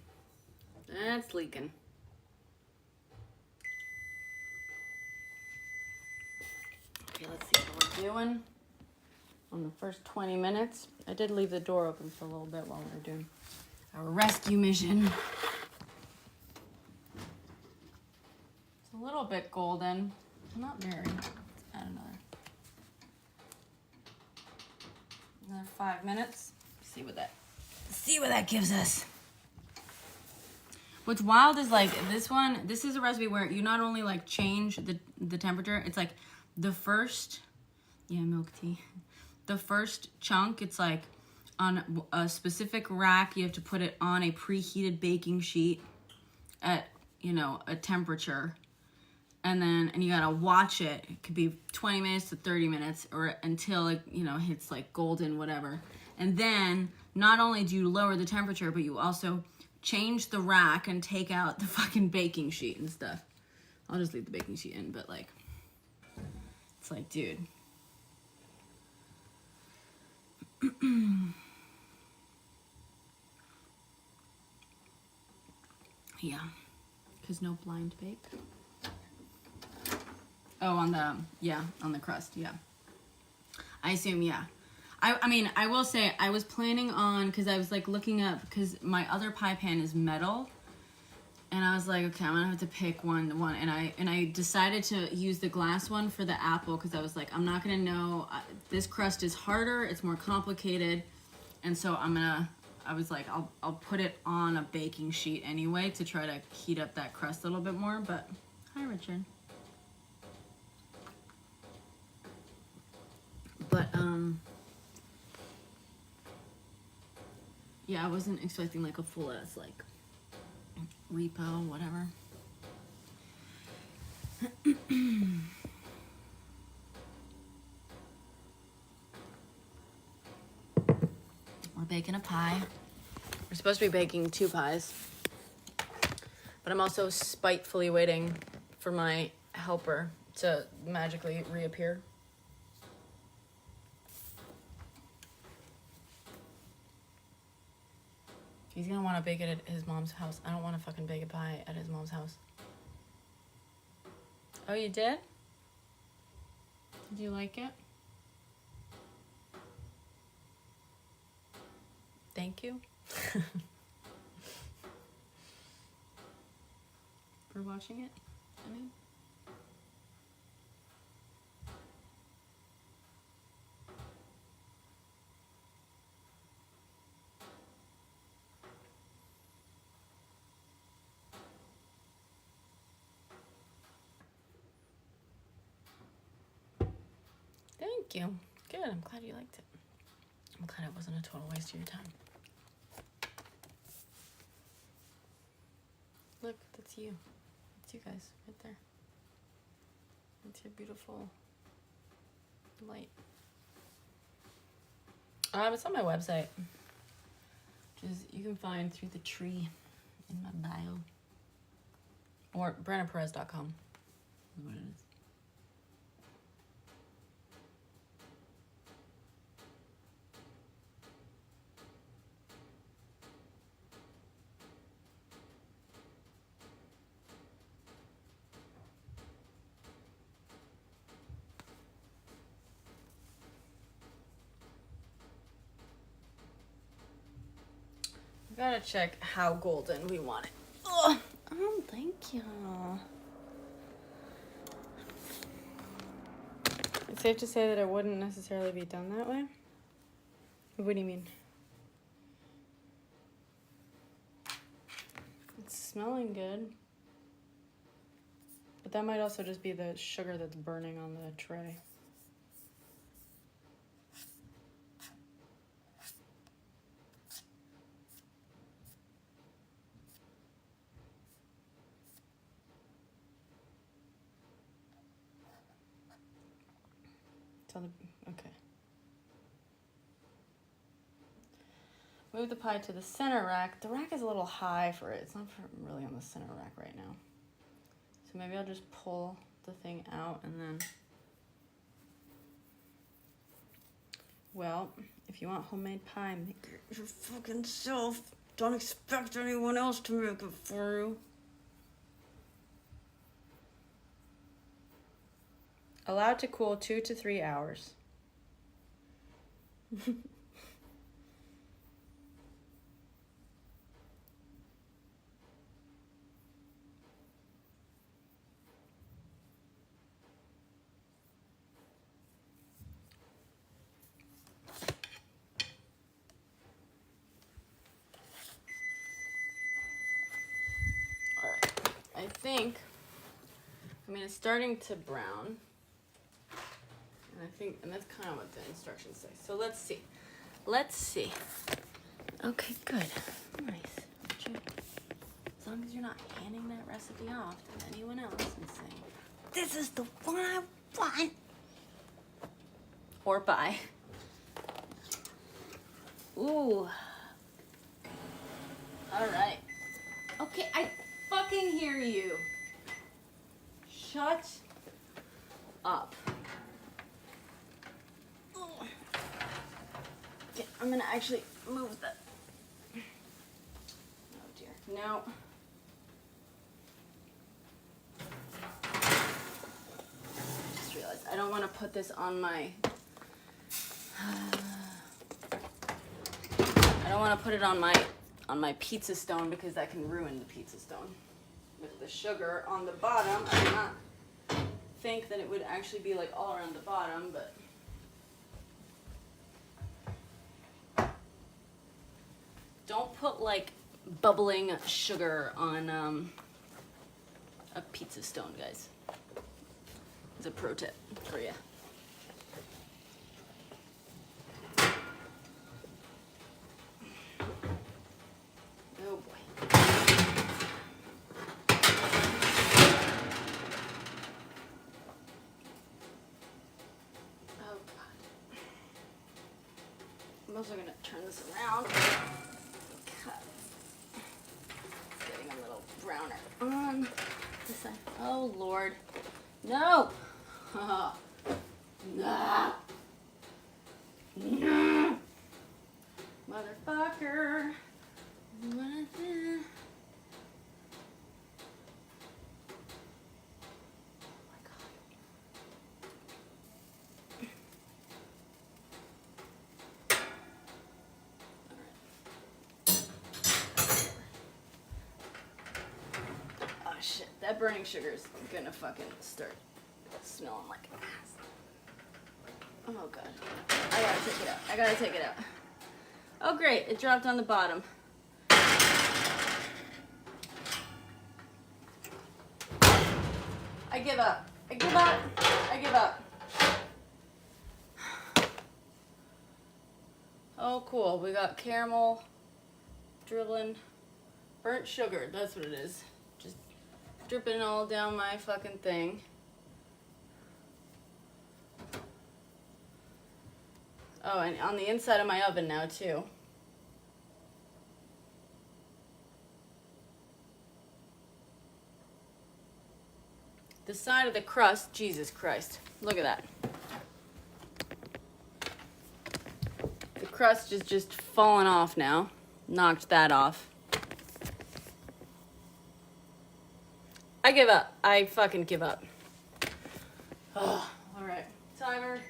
That's leaking. Okay, let's see how we're doing on the first 20 minutes. I did leave the door open for a little bit while we were doing our rescue mission. It's a little bit golden. Not very. Let's add another 5 minutes. See what that gives us. What's wild is like this is a recipe where you not only like change the temperature, it's like the first, milk tea. The first chunk, it's like on a specific rack, you have to put it on a preheated baking sheet at, a temperature. And you gotta watch it. It could be 20 minutes to 30 minutes or until it, hits like golden, whatever. And then not only do you lower the temperature, but you also change the rack and take out the fucking baking sheet and stuff. I'll just leave the baking sheet in, but like, it's like, dude. Yeah, because no blind bake. Oh, on the crust, yeah. I assume, yeah. I mean, I will say, I was planning on, because I was like looking up, because my other pie pan is metal, and I was like, okay, I'm gonna have to pick one, and I decided to use the glass one for the apple, because I was like, I'm not gonna know, this crust is harder, it's more complicated, and so I was like, I'll put it on a baking sheet anyway, to try to heat up that crust a little bit more, but, hi Richard. But, yeah, I wasn't expecting like a full ass like repo, whatever. We're baking a pie. We're supposed to be baking 2 pies. But I'm also spitefully waiting for my helper to magically reappear. He's gonna want to bake it at his mom's house. I don't want to fucking bake a pie at his mom's house. Oh, you did? Did you like it? Thank you for watching it happening? Thank you. Good. I'm glad you liked it. I'm glad it wasn't a total waste of your time. Look, that's you. That's you guys right there. That's your beautiful light. It's on my website, which is you can find through the tree in my bio. Or brennaperez.com is what it is. Gotta check how golden we want it. Oh, thank you. It's safe to say that it wouldn't necessarily be done that way. What do you mean? It's smelling good. But that might also just be the sugar that's burning on the tray. Okay. Move the pie to the center rack. The rack is a little high for it. It's not really on the center rack right now. So maybe I'll just pull the thing out and then... Well, if you want homemade pie, make it your fucking self. Don't expect anyone else to make it for you. Allowed to cool 2 to 3 hours. I think, it's starting to brown. And that's kind of what the instructions say. So let's see. Okay, good. Nice. As long as you're not handing that recipe off to anyone else and saying, this is the one I want. Or buy. Ooh. All right. Okay, I fucking hear you. Shut up. Okay, I'm gonna actually move the... Oh dear. No. Just realized I don't want to put this on my... I don't want to put it on my pizza stone because that can ruin the pizza stone. With the sugar on the bottom, I did not think that it would actually be like all around the bottom, but don't put like bubbling sugar on a pizza stone, guys. It's a pro tip for you. Oh boy. Oh god. I'm also gonna turn this around. Cut. It's getting a little browner on this side. Oh lord. No! No! No! Motherfucker! What is it? Oh my god. Alright. Oh shit, That burning sugar's gonna fucking start smelling like ass. Oh god. I gotta take it out. I gotta take it out. Oh great, it dropped on the bottom. I give up. I give up. I give up. Oh cool, we got caramel, dribbling, burnt sugar, that's what it is. Just dripping all down my fucking thing. Oh, and on the inside of my oven now too. The side of the crust, Jesus Christ, look at that. The crust is just falling off now. Knocked that off. I give up. I fucking give up. Oh, all right. Timer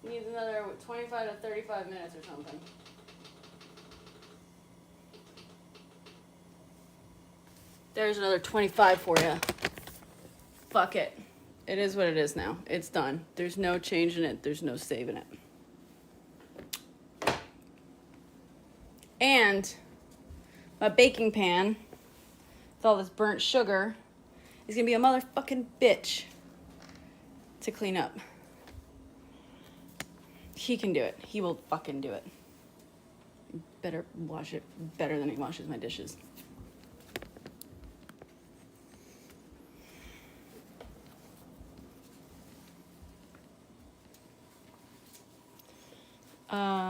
needs another 25 to 35 minutes or something. There's another 25 for you. Fuck it. It is what it is now. It's done. There's no changing it. There's no saving it. And my baking pan with all this burnt sugar is gonna be a motherfucking bitch to clean up. He can do it. He will fucking do it. Better wash it better than he washes my dishes.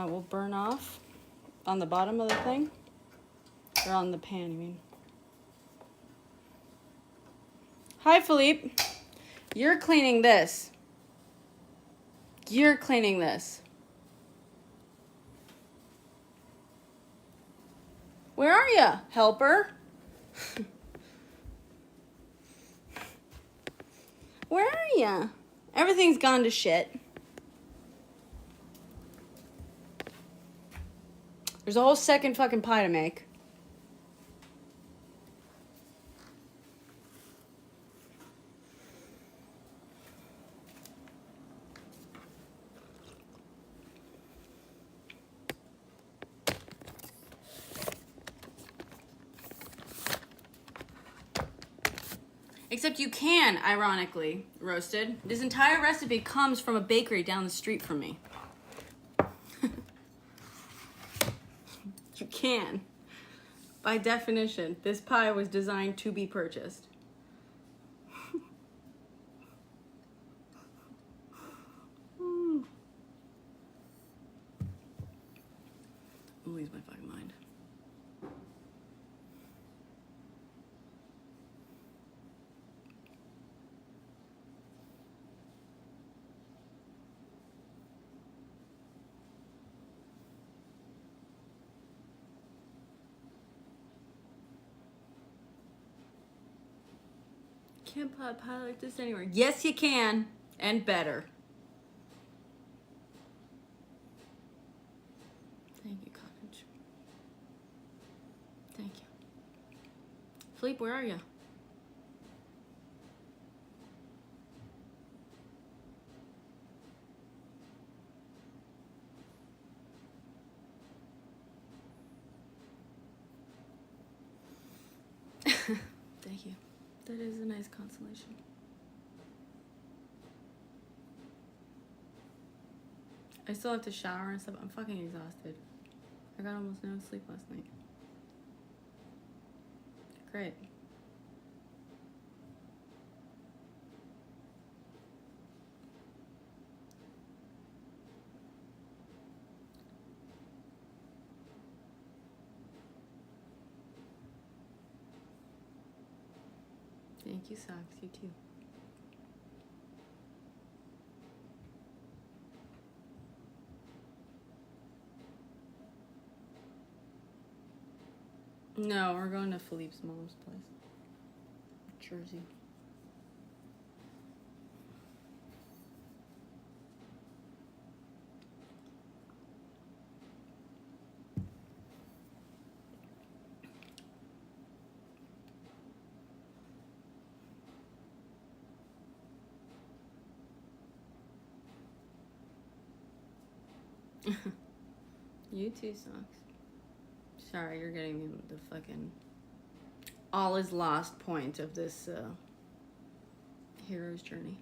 Will burn off on the bottom of the thing, or on the pan, you mean? Hi, Philippe. You're cleaning this. You're cleaning this. Where are you, helper? Where are you? Everything's gone to shit. There's a whole second fucking pie to make. Except you can, ironically, roasted. This entire recipe comes from a bakery down the street from me. You can. By definition, this pie was designed to be purchased. I'm gonna lose my fucking mind. Can't put a pie like this anywhere. Yes, you can, and better. Thank you, Cottage. Thank you. Philippe, where are you? Thank you. That is a nice consolation. I still have to shower and stuff. I'm fucking exhausted. I got almost no sleep last night. Great. Thank you, Socks. You too. No, we're going to Philippe's mom's place. Jersey. You too sucks. Sorry, you're getting the fucking all is lost point of this hero's journey.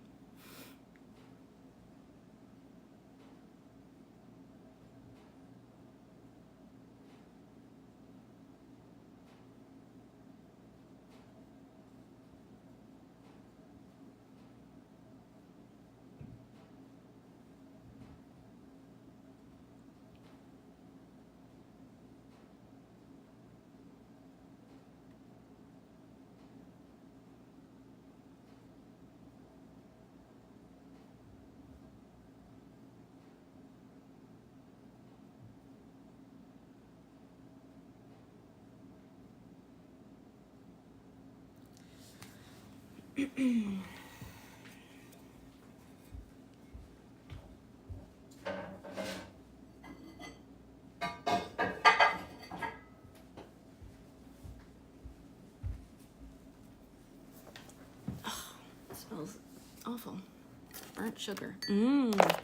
It smells awful. Burnt sugar. Mmm.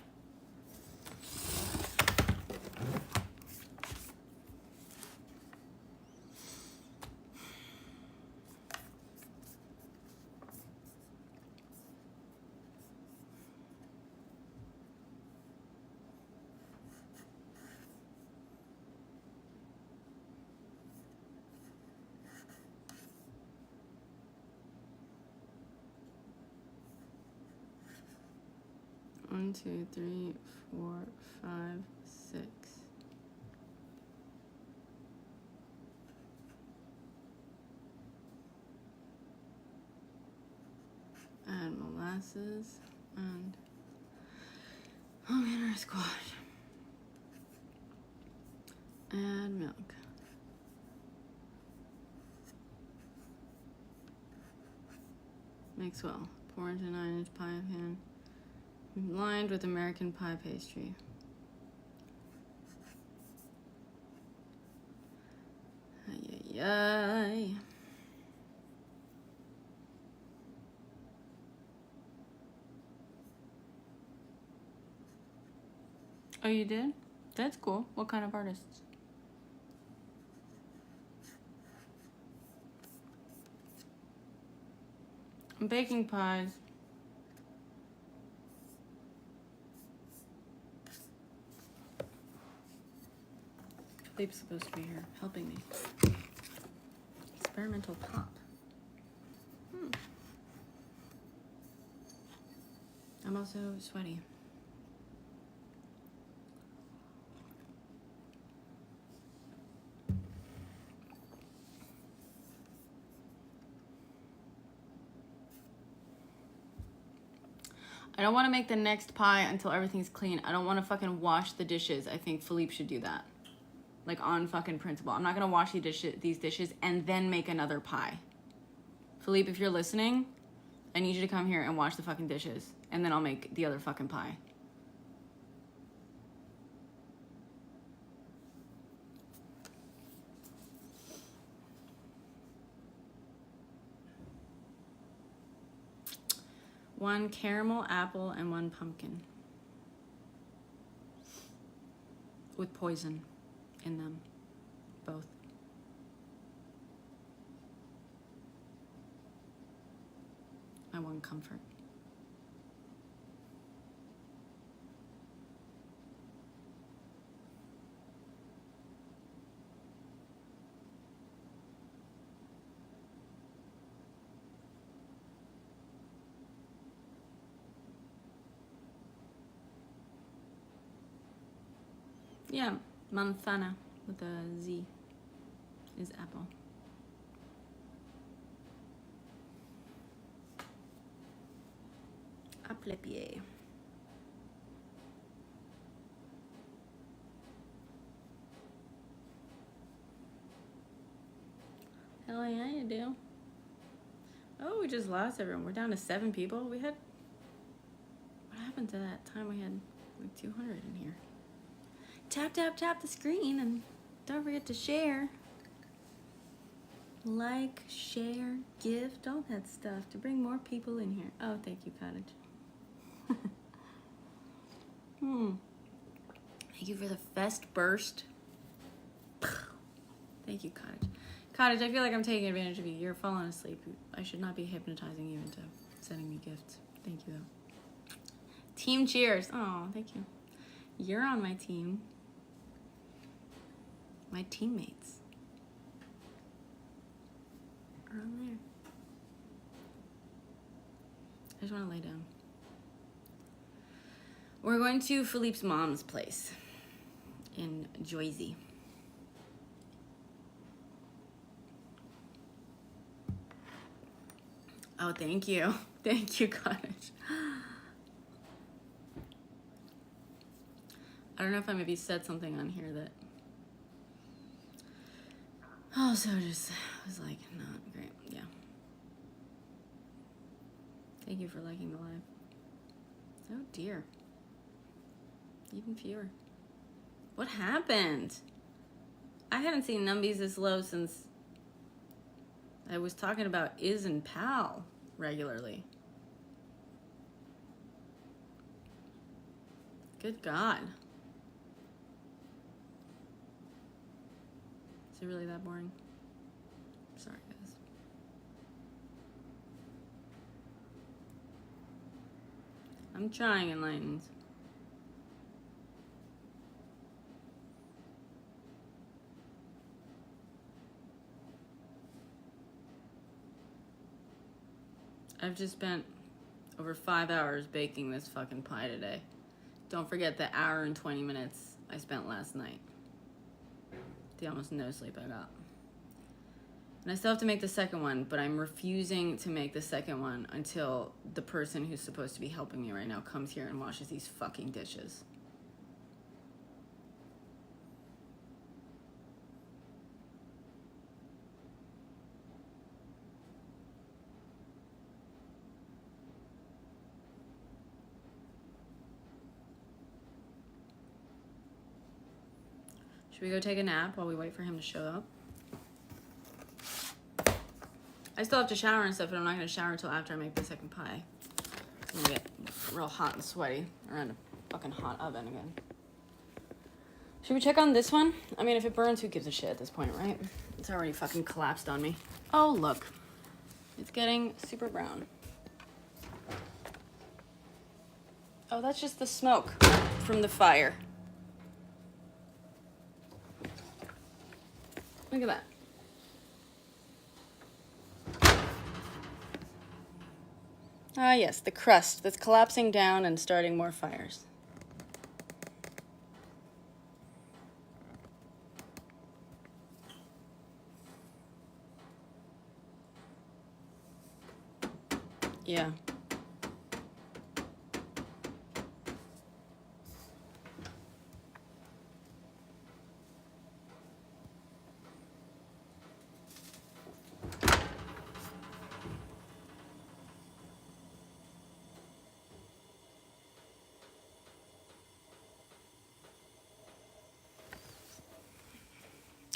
One, two, three, 4, 5, 6. Add molasses and pumpkin or squash. Add milk. Mix well. Pour into 9-inch pie pan. Lined with American pie pastry. Ay, ay, ay. Oh, you did? That's cool. What kind of artists? I'm baking pies. Philippe's supposed to be here helping me. Experimental pop. I'm also sweaty. I don't want to make the next pie until everything's clean. I don't want to fucking wash the dishes. I think Philippe should do that. Like, on fucking principle. I'm not going to wash these dishes and then make another pie. Philippe, if you're listening, I need you to come here and wash the fucking dishes. And then I'll make the other fucking pie. One caramel apple and 1 pumpkin. With poison in them. Both. I want comfort. Yeah, manzana with a Z is apple. Apple pied. Hell yeah, you do. Oh, we just lost everyone. We're down to 7 people. What happened to that time we had like 200 in here? Tap, tap, tap the screen and don't forget to share. Like, share, gift, all that stuff to bring more people in here. Oh, thank you, Cottage. Thank you for the fest burst. Thank you, Cottage. Cottage, I feel like I'm taking advantage of you. You're falling asleep. I should not be hypnotizing you into sending me gifts. Thank you, though. Team cheers. Oh, thank you. You're on my team. My teammates are on there. I just want to lay down. We're going to Philippe's mom's place in Jersey. Oh, thank you. Thank you, Cottage. I don't know if I maybe said something on here that also just was like not great. Yeah. Thank you for liking the live. Oh dear. Even fewer. What happened? I haven't seen numbies this low since I was talking about Iz and Pal regularly. Good God. Is it really that boring? Sorry, guys. I'm trying, Enlightened. I've just spent over 5 hours baking this fucking pie today. Don't forget the hour and 20 minutes I spent last night. The almost no sleep I got. And I still have to make the second one, but I'm refusing to make the second one until the person who's supposed to be helping me right now comes here and washes these fucking dishes. Should we go take a nap while we wait for him to show up? I still have to shower and stuff, but I'm not going to shower until after I make the second pie. I'm going to get real hot and sweaty around a fucking hot oven again. Should we check on this one? I mean, if it burns, who gives a shit at this point, right? It's already fucking collapsed on me. Oh, look. It's getting super brown. Oh, that's just the smoke from the fire. Look at that. Ah, yes, the crust that's collapsing down and starting more fires. Yeah.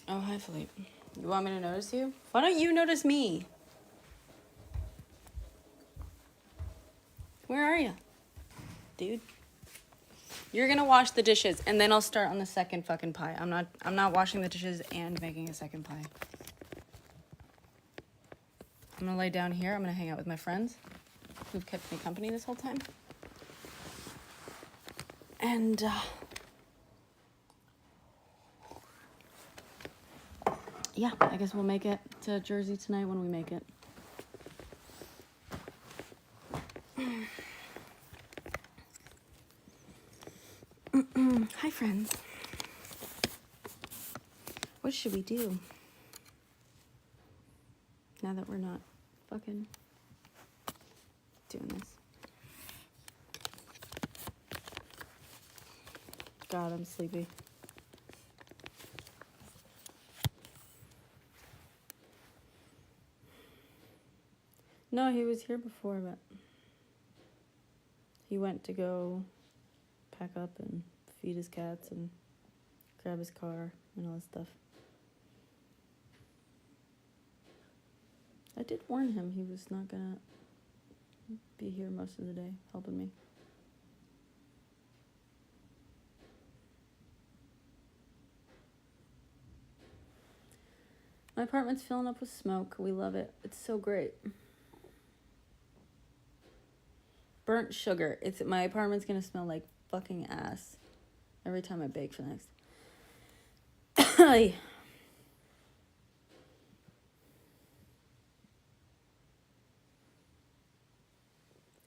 Oh, hi, Philippe. You want me to notice you? Why don't you notice me? Where are you, dude? You're gonna wash the dishes, and then I'll start on the second fucking pie. I'm not washing the dishes and making a second pie. I'm gonna lay down here. I'm gonna hang out with my friends who've kept me company this whole time. And, yeah, I guess we'll make it to Jersey tonight when we make it. Hi, friends. What should we do now that we're not fucking doing this? God, I'm sleepy. No, he was here before, but he went to go pack up and feed his cats and grab his car and all that stuff. I did warn him he was not gonna be here most of the day helping me. My apartment's filling up with smoke. We love it. It's so great. Burnt sugar. My apartment's gonna smell like fucking ass every time I bake for the next.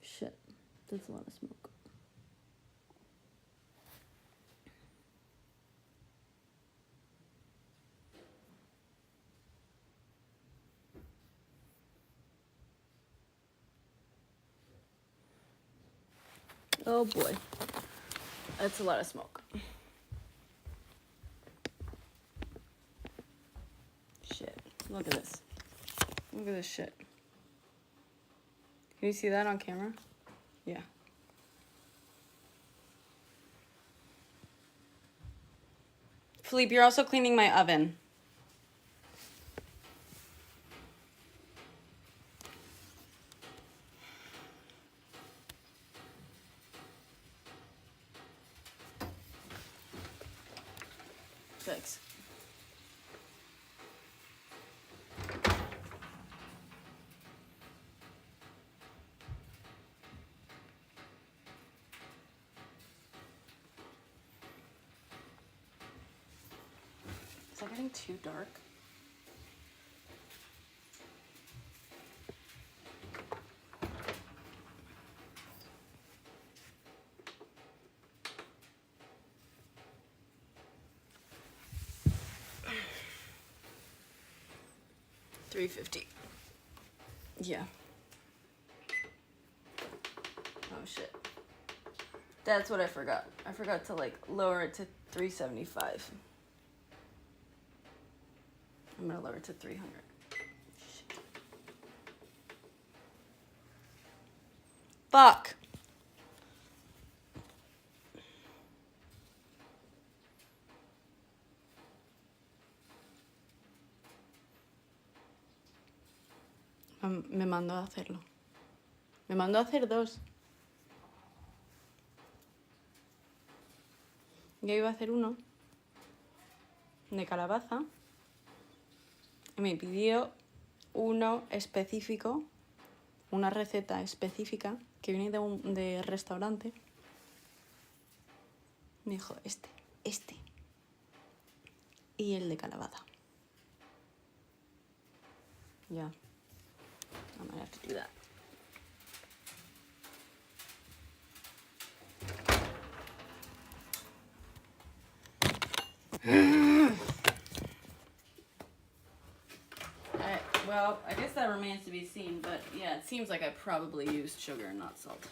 Shit. That's a lot of smoke. Oh boy. That's a lot of smoke. Shit. Look at this. Look at this shit. Can you see that on camera? Yeah. Philippe, you're also cleaning my oven. Thanks. Is that getting too dark? $3.50. Yeah. Oh shit. That's what I forgot. I forgot to like lower it to $3.75. I'm gonna lower it to 300. Shit. Fuck. Me mandó a hacerlo. Me mandó a hacer dos. Yo iba a hacer uno de calabaza. Y me pidió uno específico, una receta específica que viene de restaurante. Me dijo este. Y el de calabaza. Ya. I'm gonna have to do that. Well, I guess that remains to be seen, but yeah, it seems like I probably used sugar and not salt.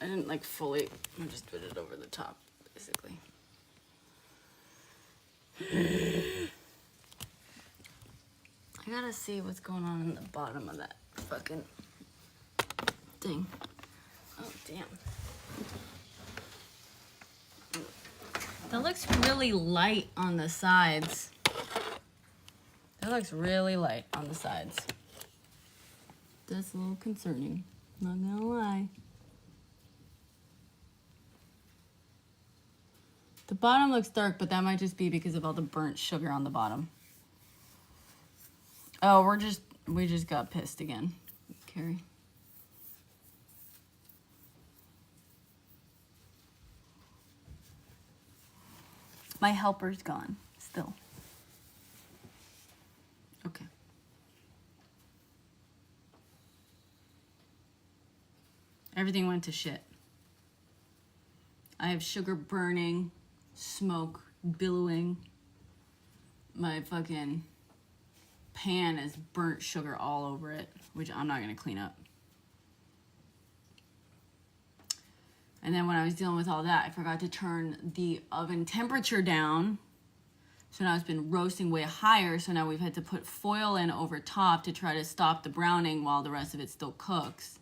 I didn't like fully, I just put it over the top, basically. I gotta see what's going on in the bottom of that fucking thing. Oh, damn. That looks really light on the sides. That looks really light on the sides. That's a little concerning, not gonna lie. The bottom looks dark, but that might just be because of all the burnt sugar on the bottom. Oh, we just got pissed again, Carrie. My helper's gone, still. Okay. Everything went to shit. I have sugar burning, smoke billowing, my fucking pan is burnt sugar all over it, which I'm not gonna clean up. And then when I was dealing with all that, I forgot to turn the oven temperature down. So now it's been roasting way higher. So now we've had to put foil in over top to try to stop the browning while the rest of it still cooks.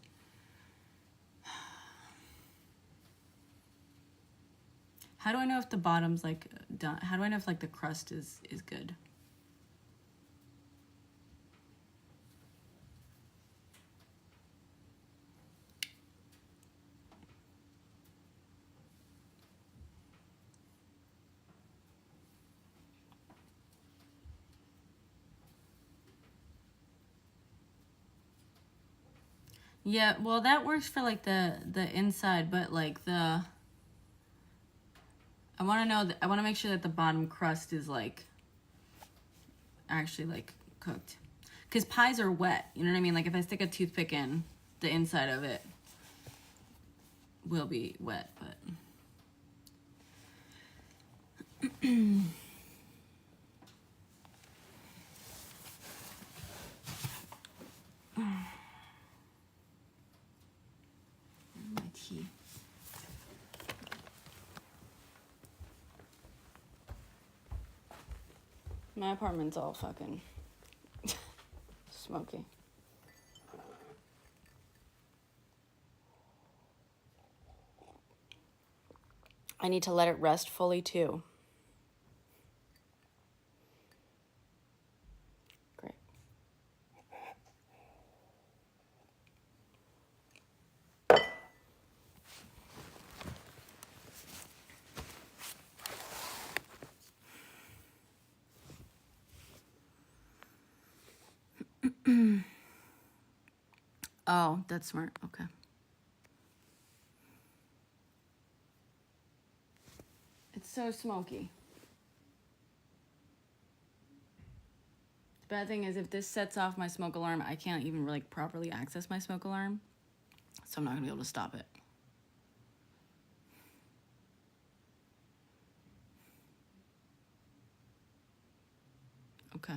How do I know if the bottom's like done? How do I know if like the crust is good? Yeah, well that works for like the inside, but like the I want to know I want to make sure that the bottom crust is like actually like cooked. Cuz pies are wet, you know what I mean? Like if I stick a toothpick in, the inside of it will be wet, but my tea. My apartment's all fucking smoky. I need to let it rest fully too. Great. Oh, that's smart. Okay. It's so smoky. The bad thing is if this sets off my smoke alarm, I can't even like properly access my smoke alarm. So I'm not gonna be able to stop it. Okay.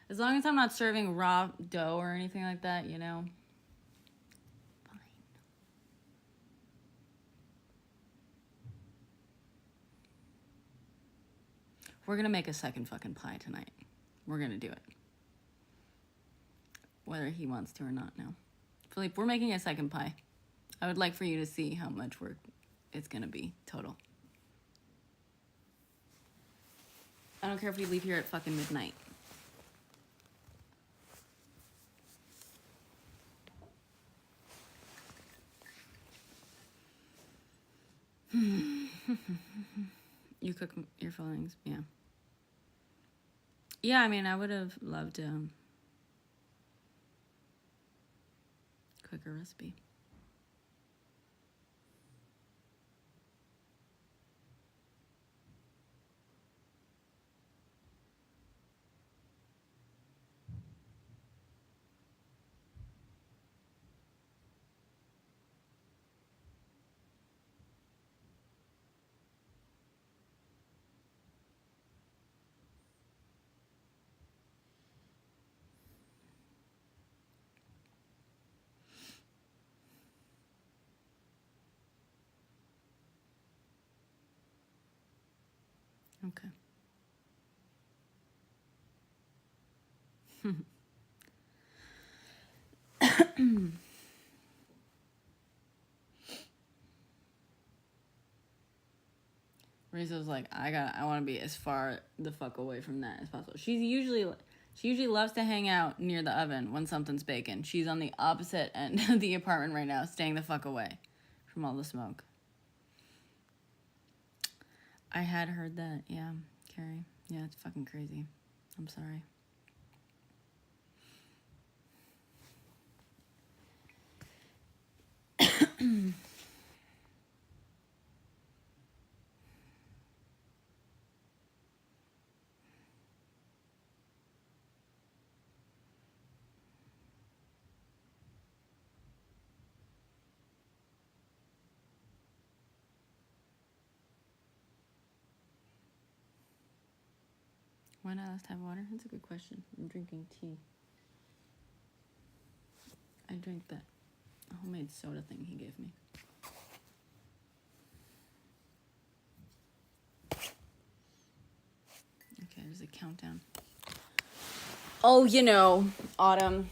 As long as I'm not serving raw dough or anything like that, you know. Fine. We're gonna make a second fucking pie tonight. We're gonna do it. Whether he wants to or not now. Philippe, we're making a second pie. I would like for you to see how much work it's gonna be total. I don't care if we leave here at fucking midnight. You cook your fillings, yeah. Yeah, I mean, I would have loved quicker recipe. Okay. Rizzo's like, I want to be as far the fuck away from that as possible. She usually loves to hang out near the oven when something's baking. She's on the opposite end of the apartment right now, staying the fuck away from all the smoke. I had heard that, yeah, Carrie. Yeah, it's fucking crazy. I'm sorry. Why not have water? That's a good question. I'm drinking tea. I drank that homemade soda thing he gave me. Okay, there's a countdown. Oh, you know, autumn.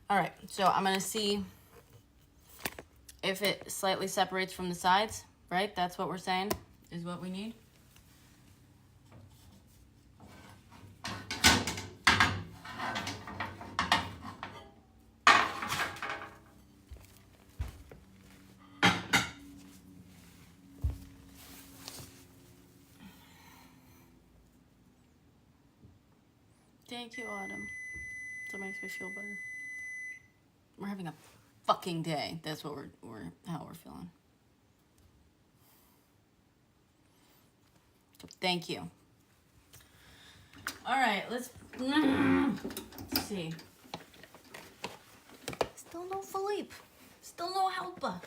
All right, so I'm gonna see if it slightly separates from the sides, right? That's what we're saying is what we need. Thank you, Autumn. That makes me feel better. We're having a fucking day. That's what how we're feeling. So thank you. All right, let's see. Still no Philippe. Still no Helpa.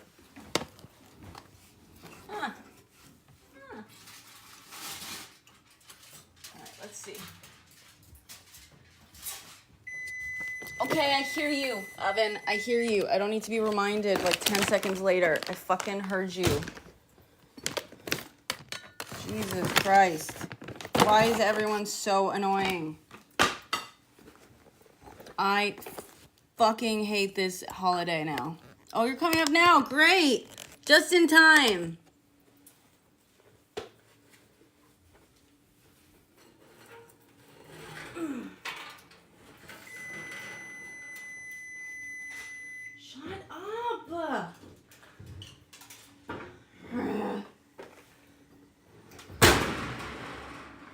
Huh. All right, let's see. Okay, I hear you, Oven. I hear you. I don't need to be reminded like 10 seconds later. I fucking heard you. Jesus Christ. Why is everyone so annoying? I fucking hate this holiday now. Oh, you're coming up now. Great. Just in time. Shut up.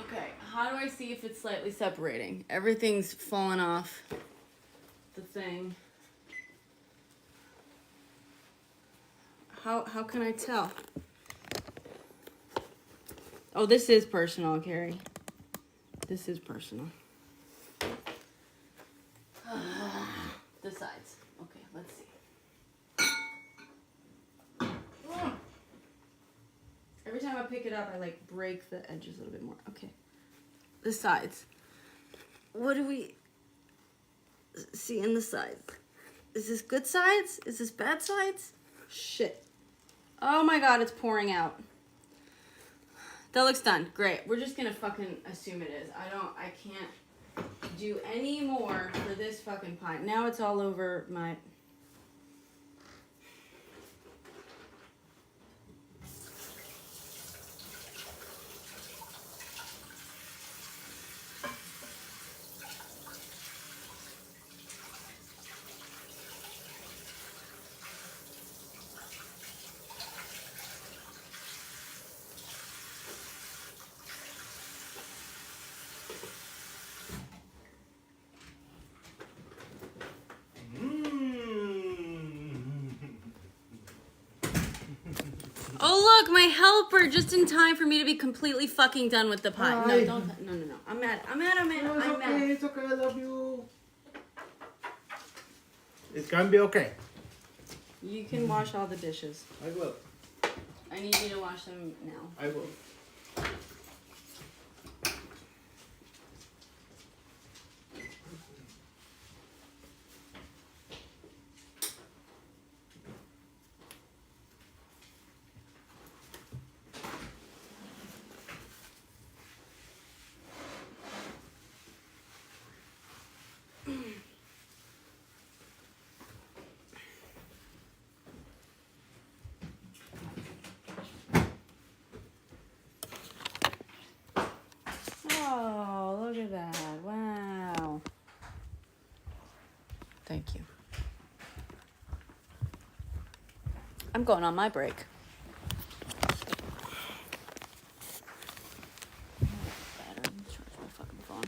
Okay, how do I see if it's slightly separating? Everything's fallen off the thing. How can I tell? Oh, this is personal, Carrie. This is personal. The sides. Okay, let's see. Every time I pick it up, I like break the edges a little bit more. Okay. The sides. What do we see in the sides? Is this good sides? Is this bad sides? Shit. Oh my god, it's pouring out. That looks done. Great. We're just gonna fucking assume it is. I can't do any more for this fucking pie. Now it's all over my... Oh, look, my helper, just in time for me to be completely fucking done with the pie. Hi. No, don't. No. I'm mad. No, it's I'm okay. mad. It's okay. I love you. It's gonna be okay. You can wash all the dishes. I will. I need you to wash them now. I will. Oh, look at that. Wow. Thank you. I'm going on my break. Better charge my fucking phone.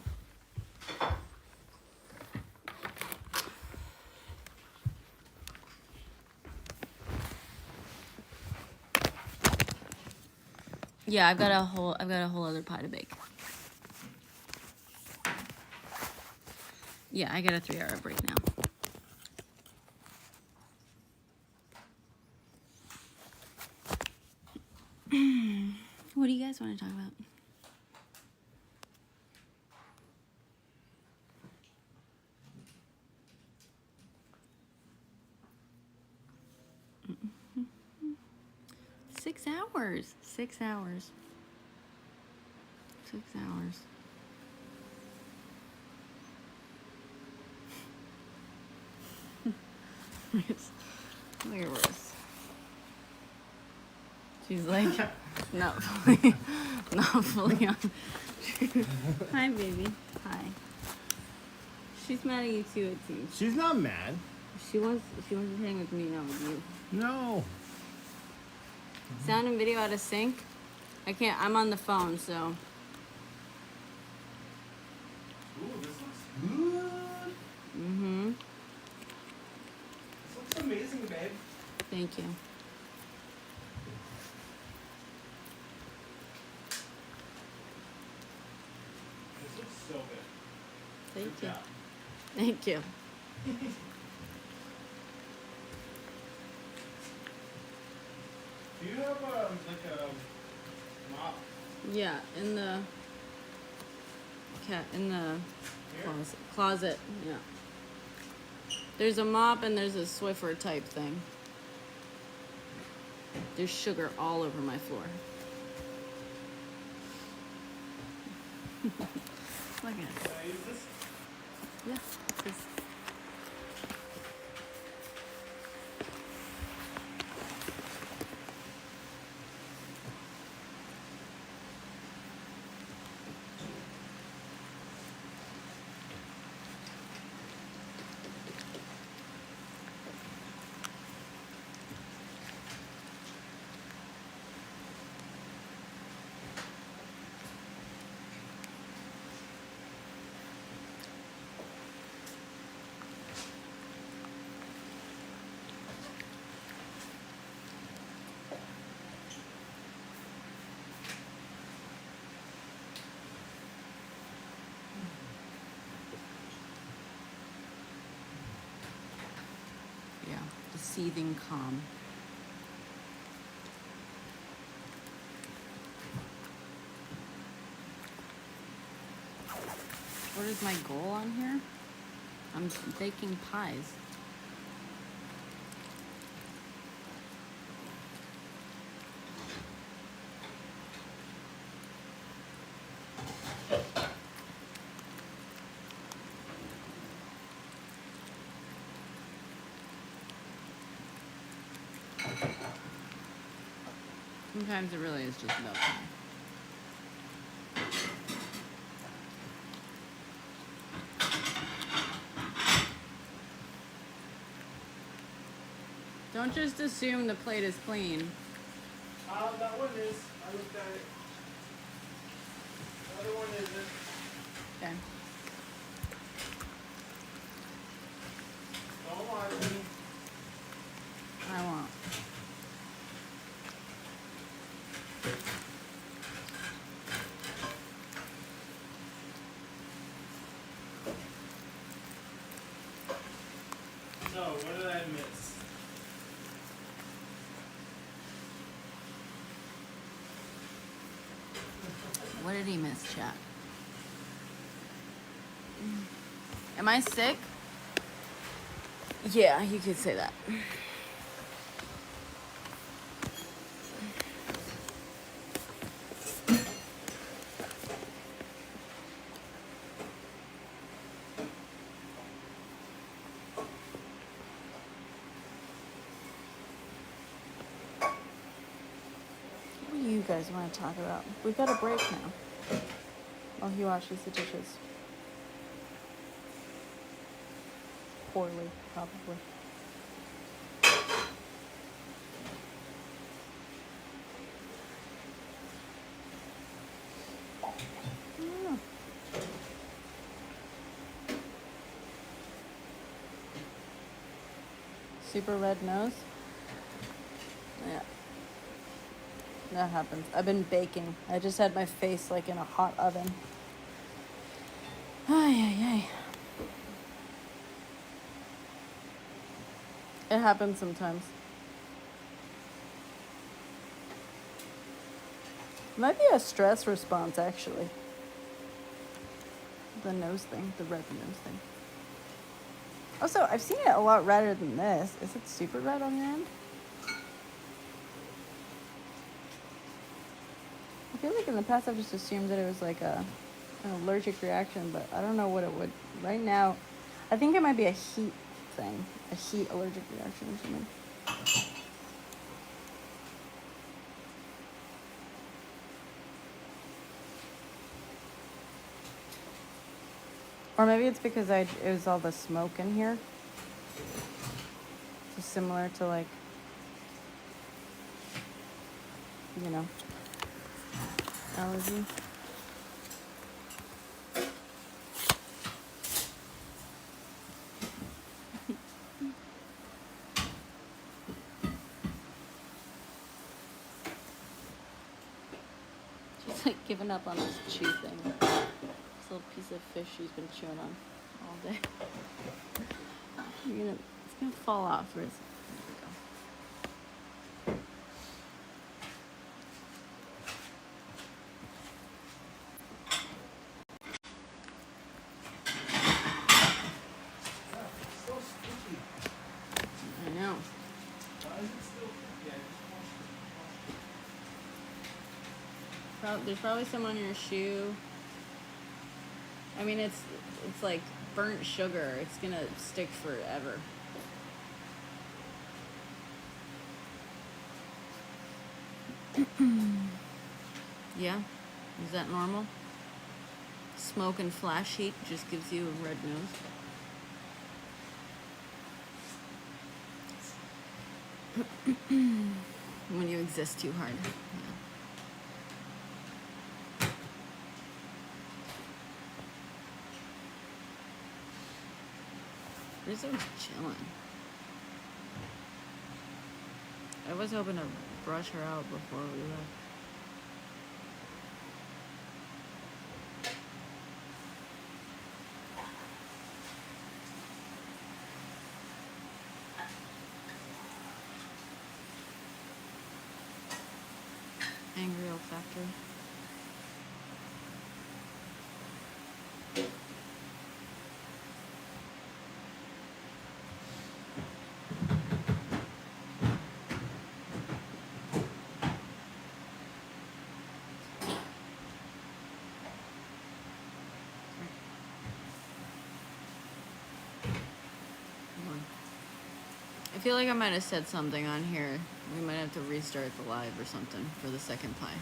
Yeah, I've got a whole other pie to bake. Yeah, I got a 3-hour break now. What do you guys want to talk about? Six hours. 6 hours. 6 hours. Look at this. She's like, not fully on. Hi, baby. Hi. She's mad at you too, it seems. She's not mad. She wants to hang with me, not with you. No. Sound and video out of sync? I can't. I'm on the phone, so. Ooh, this looks good. Mm-hmm. This looks amazing, babe. Thank you. This looks so good. Thank Good you. job. Thank you. Do you have like a mop? Yeah, in the Here? closet. Yeah. There's a mop and there's a Swiffer type thing. There's sugar all over my floor. Look at it. Can I use this? Yeah. This. Yeah, the seething calm. What is my goal on here? I'm baking pies. Sometimes it really is just about pie. Don't just assume the plate is clean. That one is. I looked at it. The other one isn't. Okay. Don't lie to me. I won't. So, what did I miss? What did he miss, chat? Am I sick? Yeah, you could say that. What do you guys want to talk about? We've got a break now. Oh, he washes the dishes. Poorly, probably. Mm. Super red nose? Yeah. That happens. I've been baking. I just had my face like in a hot oven. Ay, ay, ay. It happens sometimes. Might be a stress response, actually. The nose thing, the red nose thing. Also, I've seen it a lot redder than this. Is it super red on your end? I feel like in the past I've just assumed that it was like an allergic reaction, but I don't know what it would. Right now, I think it might be a heat thing, a heat allergic reaction or something. Or maybe it's because it was all the smoke in here. Just similar to like, you know, allergy. She's like giving up on this chew thing. This little piece of fish she's been chewing on all day. It's gonna fall off. Where is it? I know. There's probably some on your shoe. I mean, it's like burnt sugar. It's gonna stick forever. Yeah? Is that normal? Smoke and flash heat just gives you a red nose. When you exist too hard. Yeah. Rizzo's chilling. I was hoping to brush her out before we left. Angry olfactory. I feel like I might have said something on here. We might have to restart the live or something for the second pie.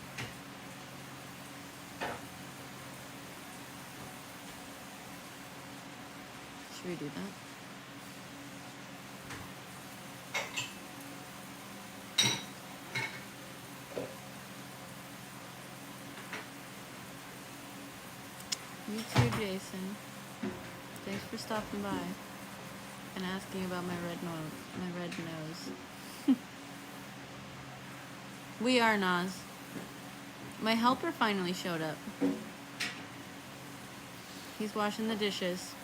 Should we do that? You too, Jason. Thanks for stopping by and asking about my red nose. We are Nas. My helper finally showed up. He's washing the dishes.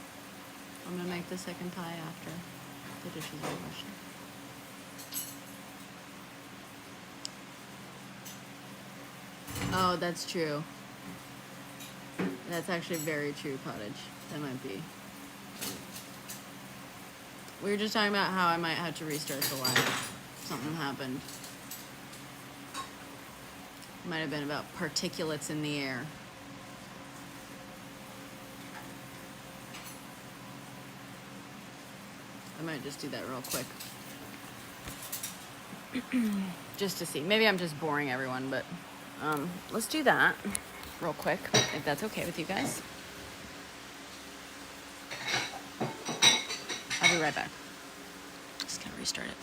I'm gonna make the second pie after the dishes are washed. Oh, that's true. That's actually very true, Cottage. That might be. We were just talking about how I might have to restart the live. Something happened. It might have been about particulates in the air. I might just do that real quick. Just to see. Maybe I'm just boring everyone, but let's do that real quick, if that's okay with you guys. I'll be right back. Just gonna restart it.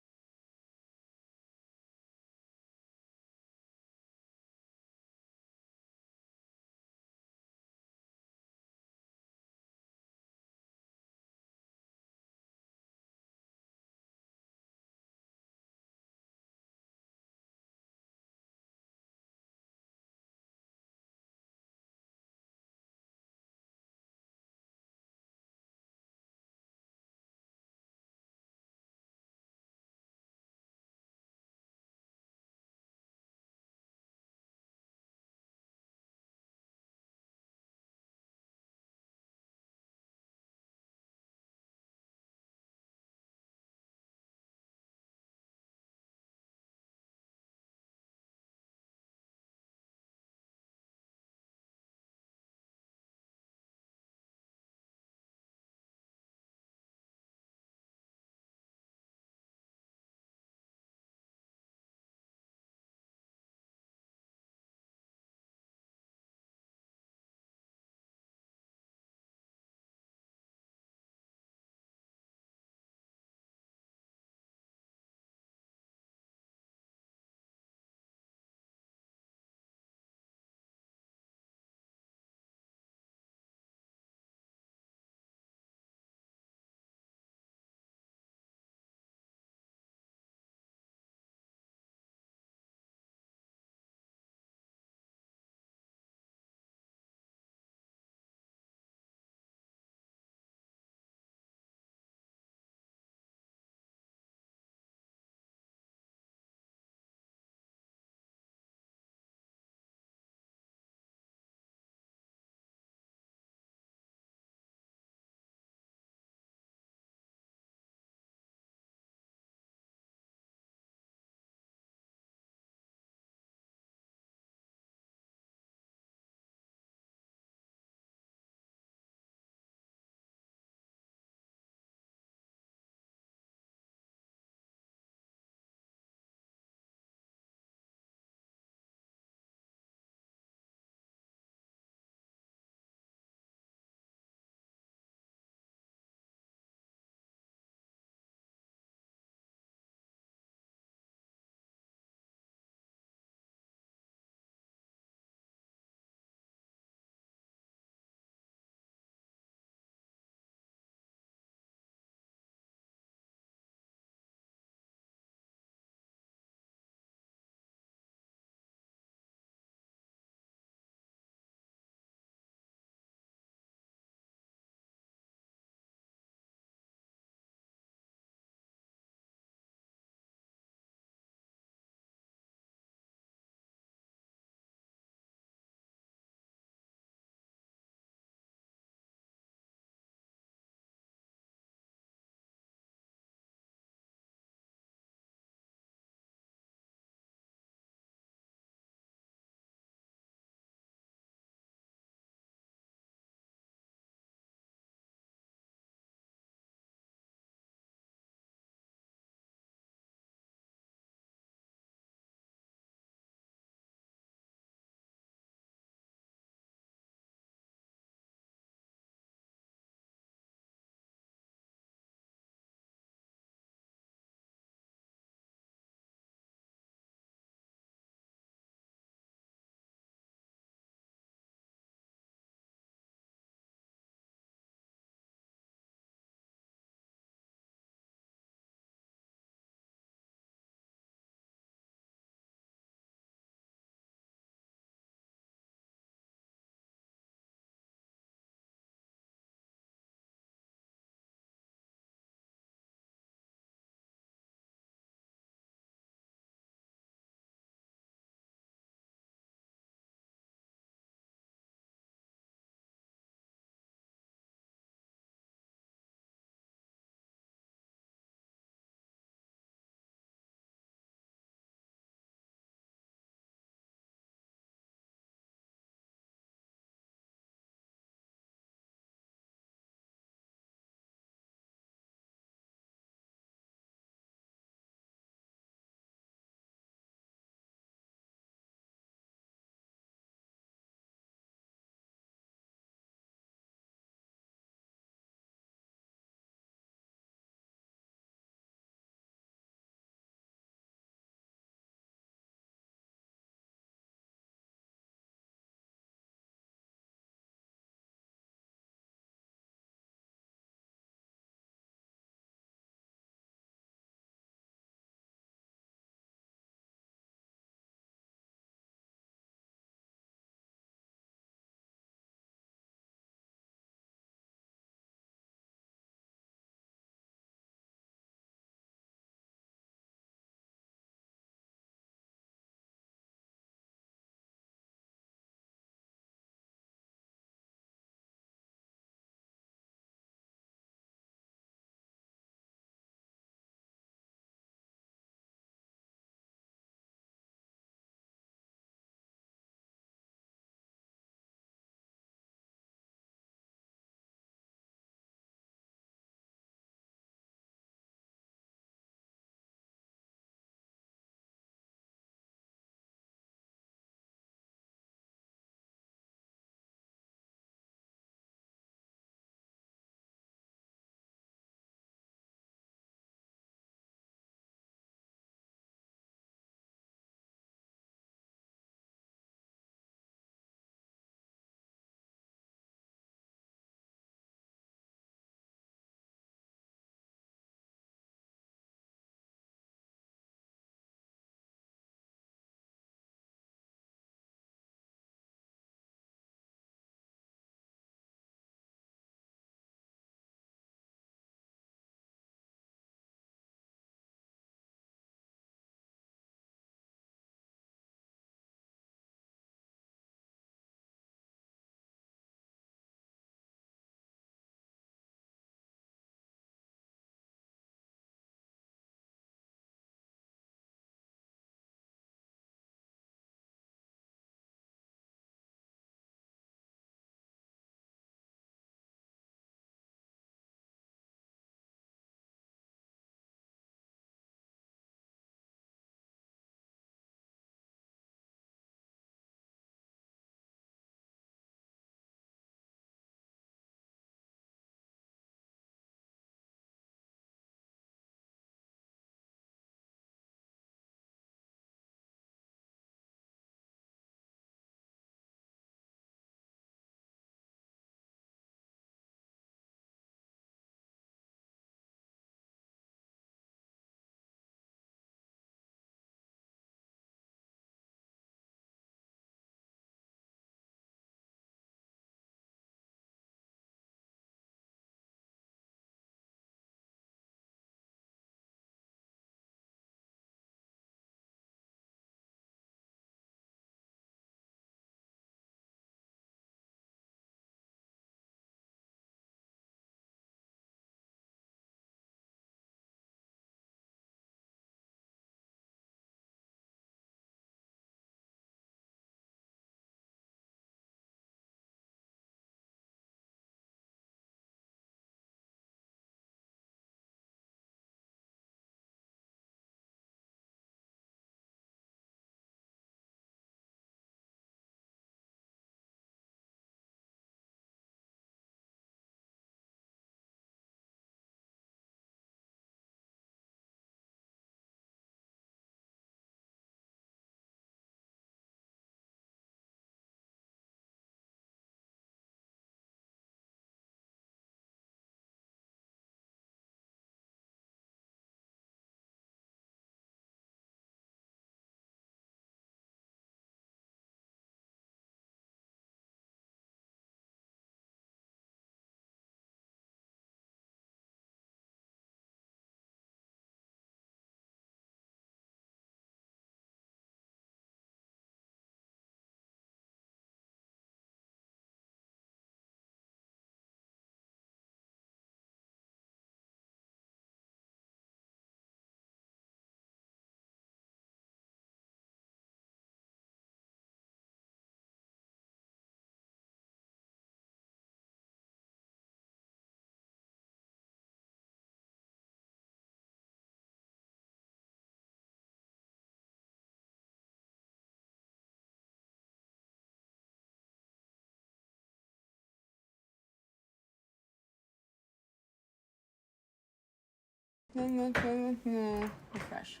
Refresh.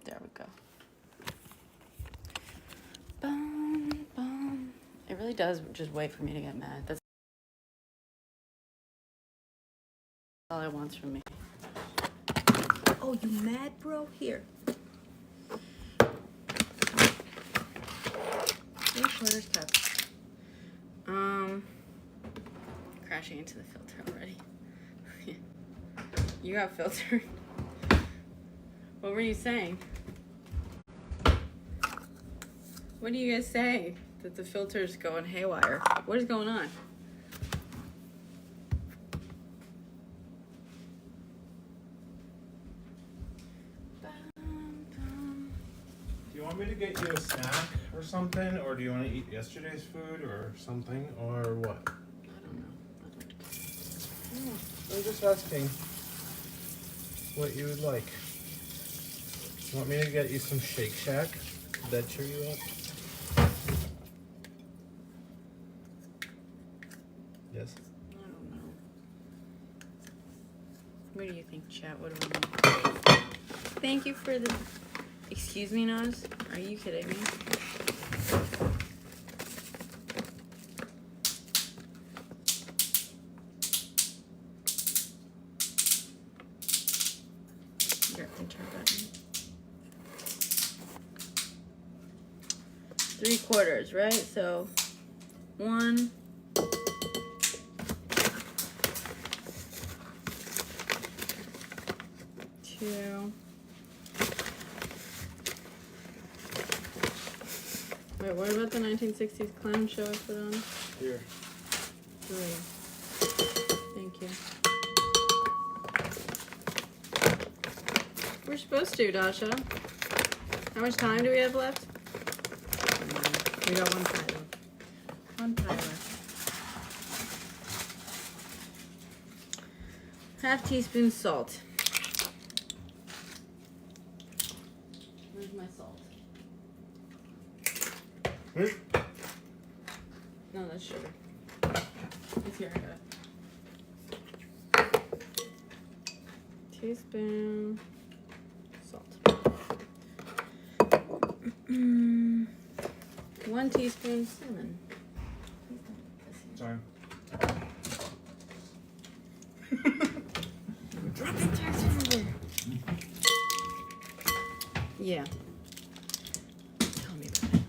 There we go. Bum, bum. It really does just wait for me to get mad. That's all it wants from me. Oh, you mad, bro? Here. 3/4 cup. Crashing into the filter already. You got filtered. What were you saying? What do you guys say? That the filter's going haywire. What is going on? Do you want me to get you a snack or something? Or do you want to eat yesterday's food or something? Or what? I don't know. I'm just asking what you would like. You want me to get you some Shake Shack? Would that cheer you up? Yes. I don't know. What do you think, chat? What do we need? Thank you for the... Excuse me, Naz? Are you kidding me? Your enter button. 3/4, right? So 1. 2. Wait, what about the 1960s clown show I put on? Here. 3. Thank you. We're supposed to, Dasha. How much time do we have left? We got 1 pie left. 1 pie left. Half teaspoon salt. Where's my salt? No, that's sugar. It's here, I got it. Teaspoon salt. 1 teaspoon cinnamon. Sorry. Drop it there. Yeah. Tell me about it.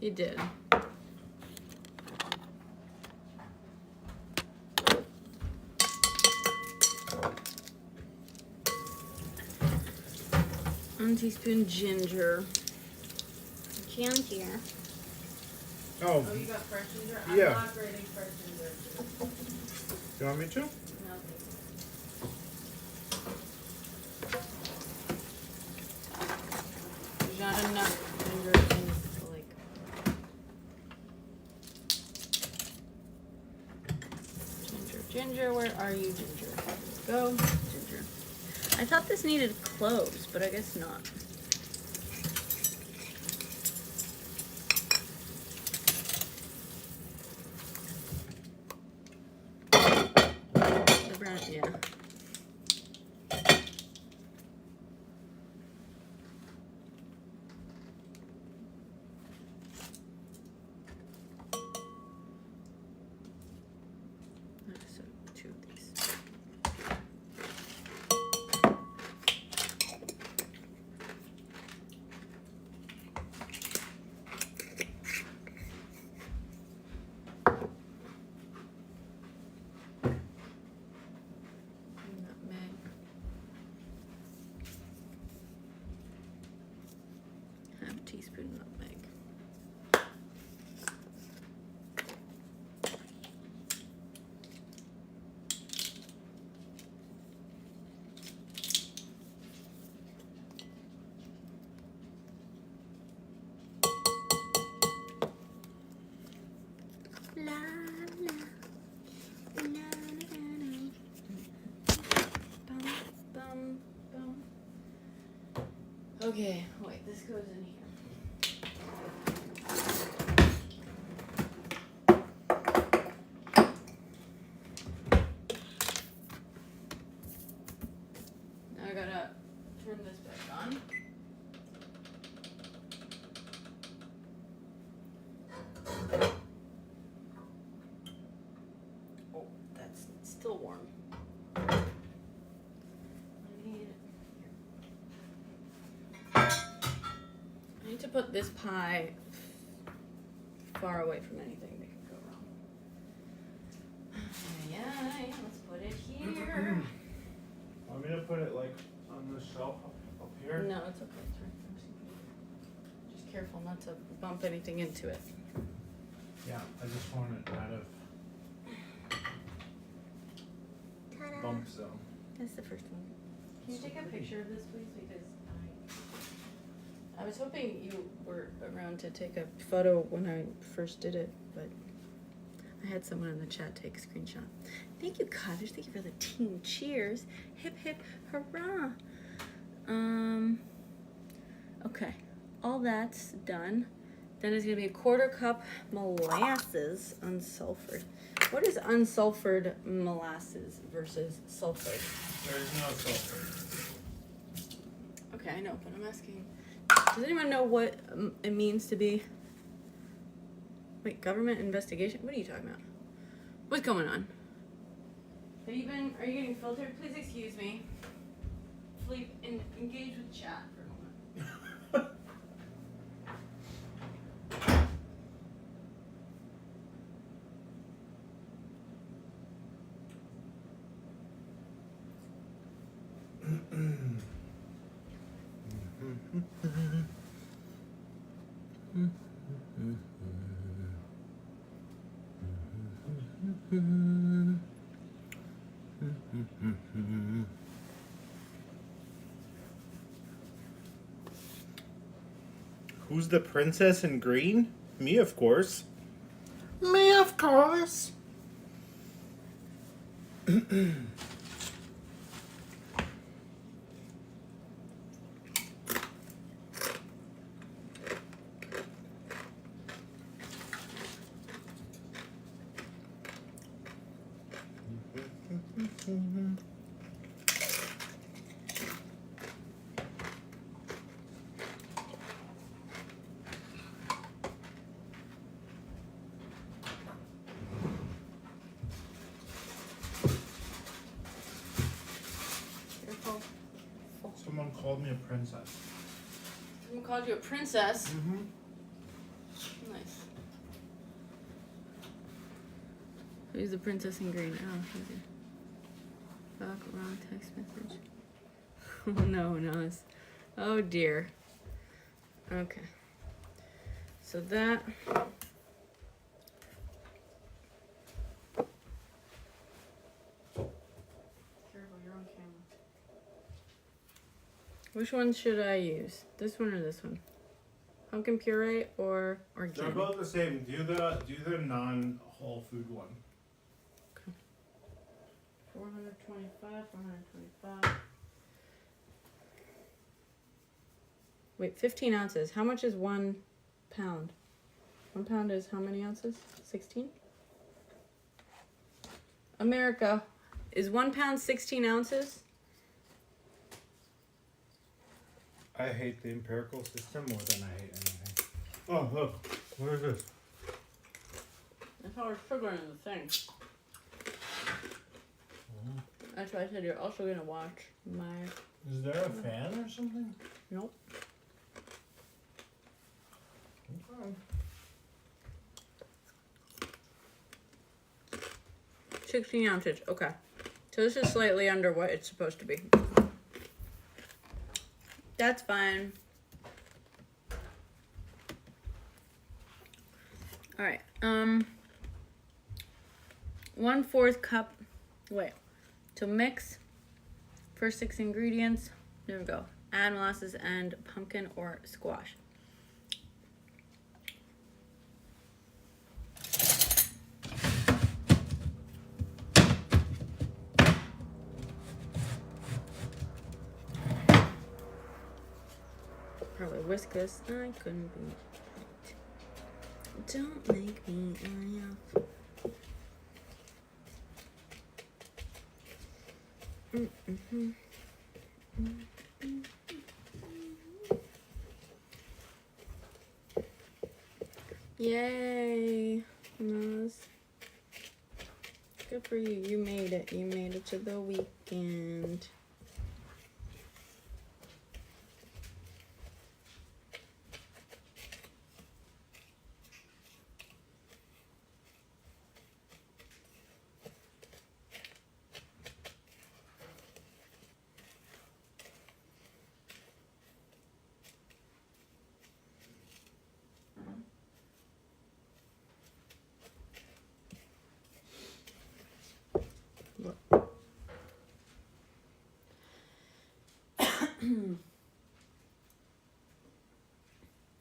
You did. One teaspoon ginger. Ginger. Oh, Oh, you got fresh ginger? Yeah. I'm not grating fresh ginger. do you want me to? No, there's not enough ginger in this, like. Ginger, where are you, ginger? Go, ginger. I thought this needed cloves, but I guess not. The brown, yeah. So 2 of these. Okay, wait, this goes in here. Now I gotta turn this back on. Oh, that's still warm. I need to put this pie far away from anything that could go wrong. Yeah, let's put it here. Want me to put it like on the shelf up here? No, it's okay. It's right. Just careful not to bump anything into it. Yeah, I just want it out of Ta-da. bump zone. That's the first one. Can you take a picture of this, please? Because I was hoping you were around to take a photo when I first did it, but I had someone in the chat take a screenshot. Thank you, Cottage. Thank you for the team cheers. Hip hip hurrah. Okay, all that's done. Then it's gonna be a 1/4 cup molasses, unsulfured. What is unsulfured molasses versus sulfured? There's no sulfur. Okay, I know, but I'm asking. Does anyone know what it means to be? Wait, government investigation? What are you talking about? What's going on? Are you getting filtered? Please excuse me. Philippe, engage with chat for a moment. Who's the princess in green? Me, of course. Me, of course. Someone called me a princess. Someone called you a princess? Mm-hmm. Nice. Who's the princess in green? Oh, she's here. Fuck, wrong text message. Oh no, it's... Oh dear. Okay. So that... Careful, you're on camera. Which one should I use? This one or this one? Pumpkin puree or organic? They're both the same. Do the non-whole food one. 425. Wait, 15 ounces. How much is 1 pound? 1 pound is how many ounces? 16? America, is 1 pound 16 ounces? I hate the empirical system more than I hate anything. Oh, look. What is this? That's how we're sugar in the thing. That's why I said you're also gonna watch my... Is there a fan or something? Nope. Okay. 16 ounces, okay. So this is slightly under what it's supposed to be. That's fine. All right. 1/4 cup. Wait. To mix. First 6 ingredients. There we go. Add molasses and pumpkin or squash. probably whisk this. I couldn't be. Don't make me laugh. Yay, Naz. Good for you. You made it. You made it to the weekend.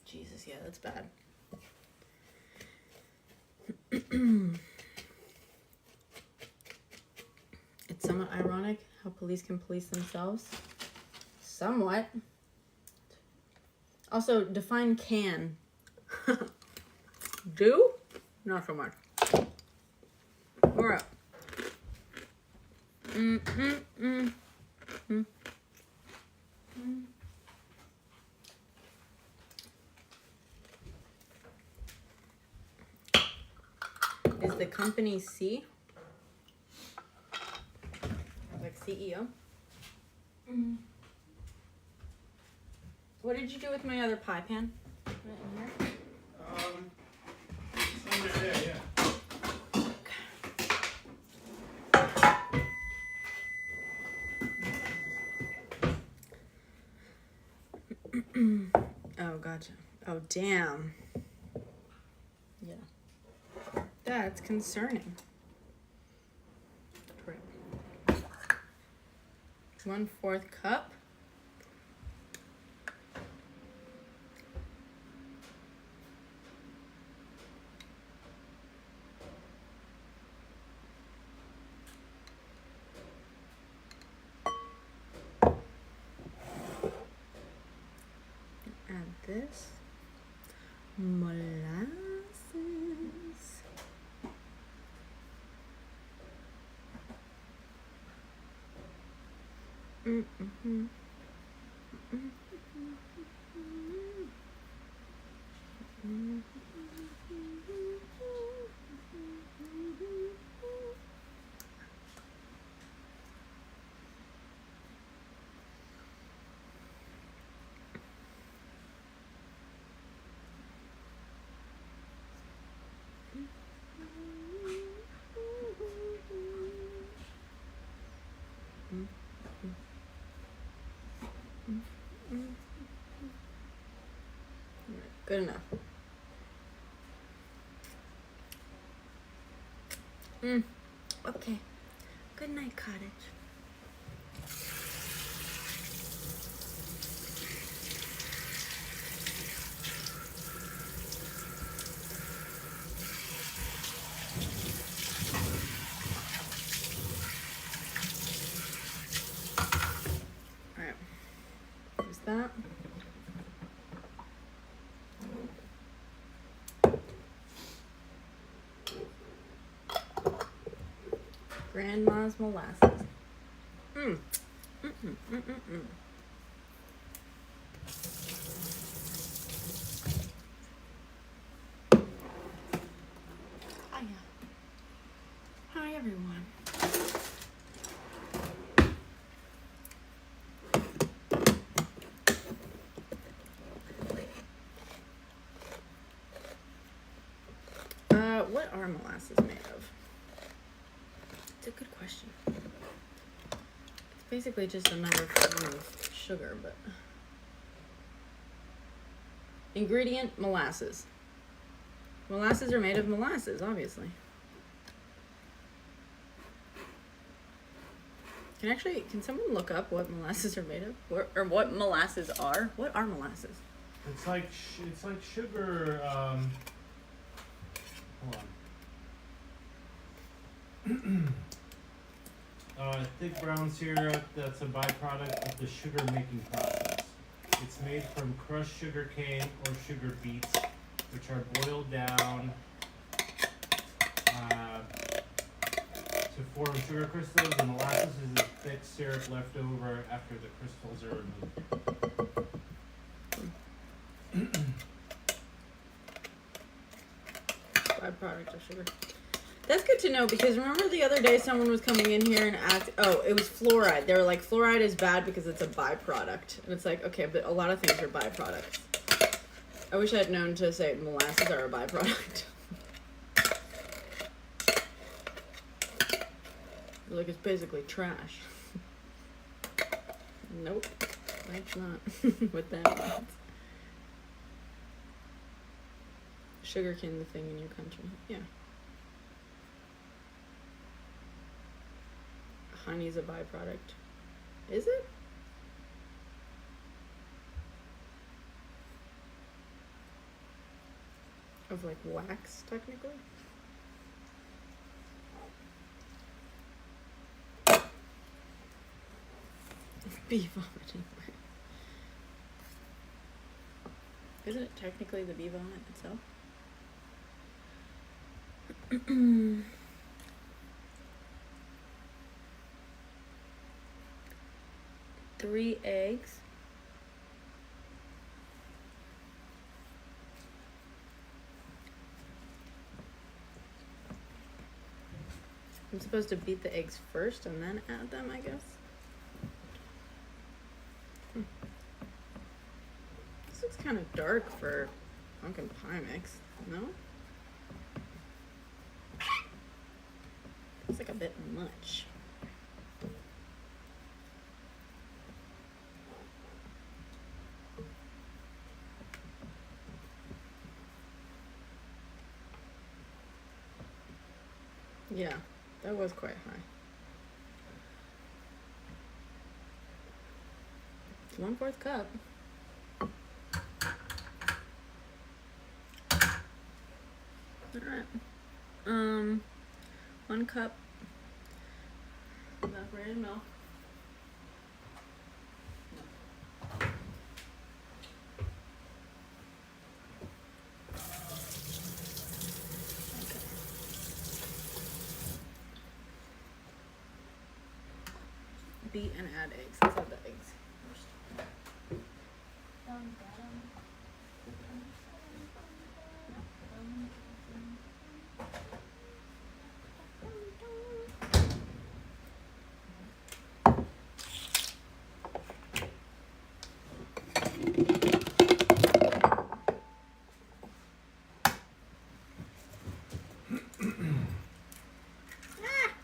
Jesus, yeah, that's bad. It's somewhat ironic how police can police themselves. Somewhat. Also, define can. Do? Not so much. We're up. Is the company C? Like CEO? What did you do with my other pie pan? Put it in here? It's under there, yeah. Oh, gotcha. Oh, damn. Yeah. That's concerning. Correct. 1/4 cup. Add this. Molasses. Good enough. Okay. Good night, cottage. All right. There's that. Grandma's molasses. Hiya. Hi, everyone. What are molasses made of? It's a good question. It's basically just another form of sugar, but... Ingredient, molasses. Molasses are made of molasses, obviously. Can someone look up what molasses are made of? Or what molasses are? What are molasses? It's like sugar. Hold on. Thick brown syrup that's a byproduct of the sugar making process. It's made from crushed sugar cane or sugar beets, which are boiled down to form sugar crystals, and molasses is a thick syrup left over after the crystals are removed. Byproduct of sugar. That's good to know, because remember the other day someone was coming in here and asked, oh, it was fluoride. They were like, fluoride is bad because it's a byproduct. And it's like, okay, but a lot of things are byproducts. I wish I had known to say molasses are a byproduct. Like, it's basically trash. Nope, that's not what that means. Sugarcane, the thing in your country, yeah. Honey's a byproduct. Is it? Of like wax, technically? Bee vomiting. Isn't it technically the bee vomit itself? 3 eggs. I'm supposed to beat the eggs first and then add them, I guess. This looks kind of dark for pumpkin pie mix, no? It's like a bit much. Yeah, that was quite high. It's 1/4 cup. Alright. 1 cup evaporated milk. Beat and add eggs. Let's add the eggs first.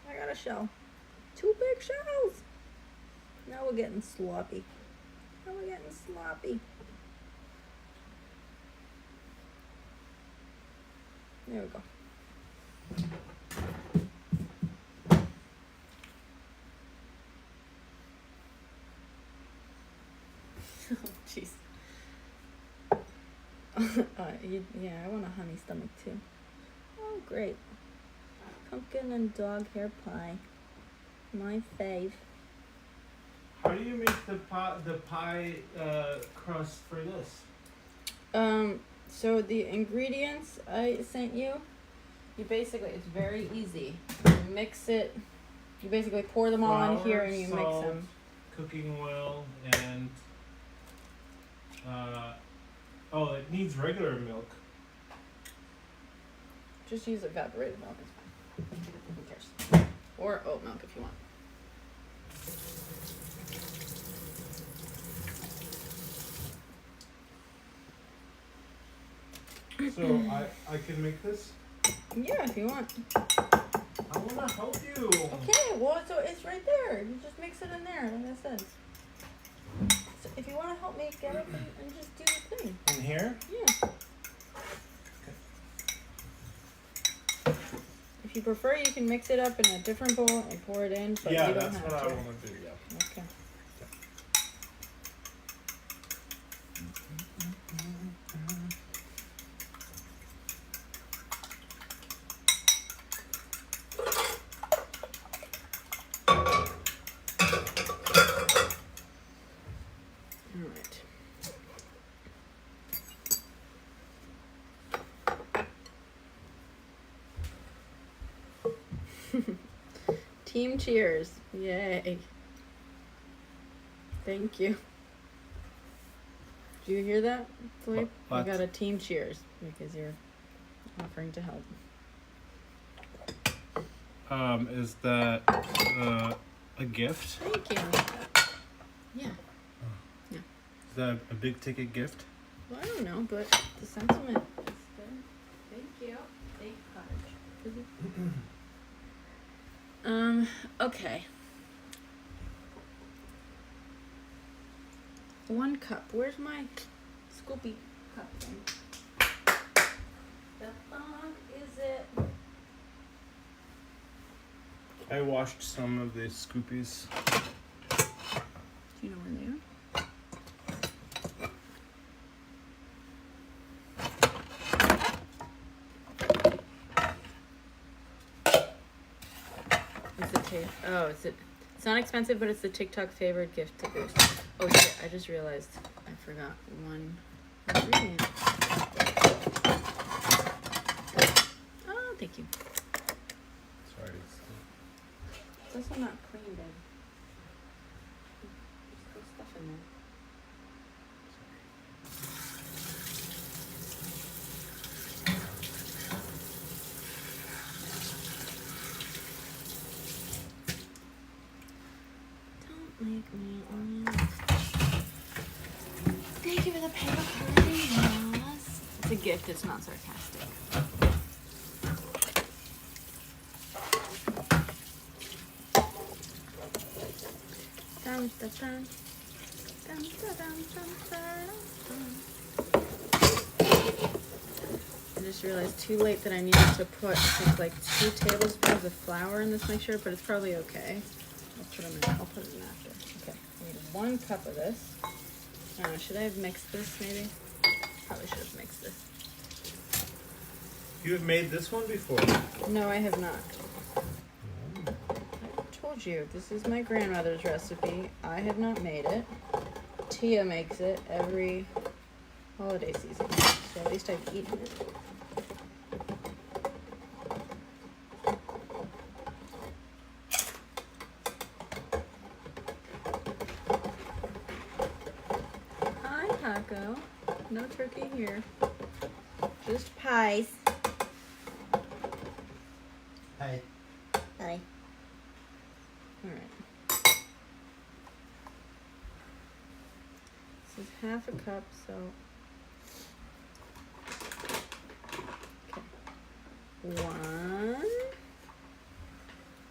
I got a shell. 2 big shells. Now we're getting sloppy. Now we're getting sloppy. There we go. Oh, jeez. Yeah, I want a honey stomach too. Oh, great. Pumpkin and dog hair pie. My fave. How do you make the pie crust for this? So the ingredients I sent you, basically, it's very easy. You mix it, you basically pour them all in here and you salt, mix them. Cooking oil, and oh, it needs regular milk. Just use evaporated milk, it's fine. Who cares? Or oat milk if you want. So I can make this? Yeah, if you want. I want to help you. Okay, well, so it's right there. You just mix it in there, like I said. So if you want to help me, get up and just do the thing. In here? Yeah. If you prefer, you can mix it up in a different bowl and pour it in, but yeah, you don't that's have what to. I want to do, yeah. Okay. Alright. Team cheers. Yay. Thank you. Did you hear that, Philippe? What? You got a team cheers because you're offering to help. Is that a gift? Thank you. Yeah. Yeah. Is that a big ticket gift? Well, I don't know, but the sentiment is good. Thank you. Thank cottage. Okay. 1 cup. Where's my Scoopy cup thing? The fuck is it? I washed some of the Scoopies. Do you know where they are? Oh, it's not expensive, but it's the TikTok favorite gift to boost. Oh shit, I just realized I forgot one ingredient. Oh, thank you. Sorry. It's also not clean, babe. There's still stuff in there. Make me Thank you for the paper party. Yes. It's a gift, it's not sarcastic. Dun, dun, dun. Dun, dun, dun, dun, dun. I just realized too late that I needed to put, I think, like 2 tablespoons of flour in this mixture, but it's probably okay. I'll put it in after. Okay, I need 1 cup of this. I don't know, should I have mixed this maybe? Probably should have mixed this. You have made this one before? No, I have not. I told you, this is my grandmother's recipe. I have not made it. Tia makes it every holiday season, so at least I've eaten it. Taco. No turkey here. Just pies. Hi. Hi. Alright. This is half a cup, so. Okay. 1.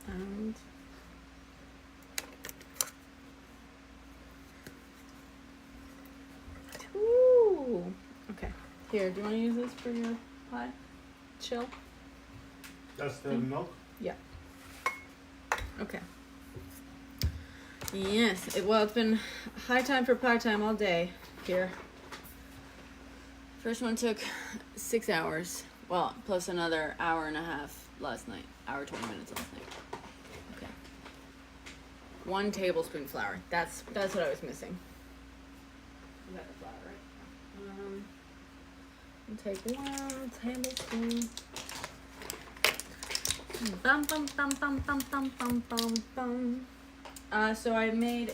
And. Okay. Here, do you want to use this for your pie? Chill? That's the milk? Yeah. Okay. Yes. Well, it's been high time for pie time all day here. First one took 6 hours. Well, plus another hour and a half last night. Hour 20 minutes last night. Okay. 1 tablespoon flour. That's what I was missing. You got the flour, right? I'll take 1 tablespoon. Bum bum bum bum bum bum bum bum bum. So I made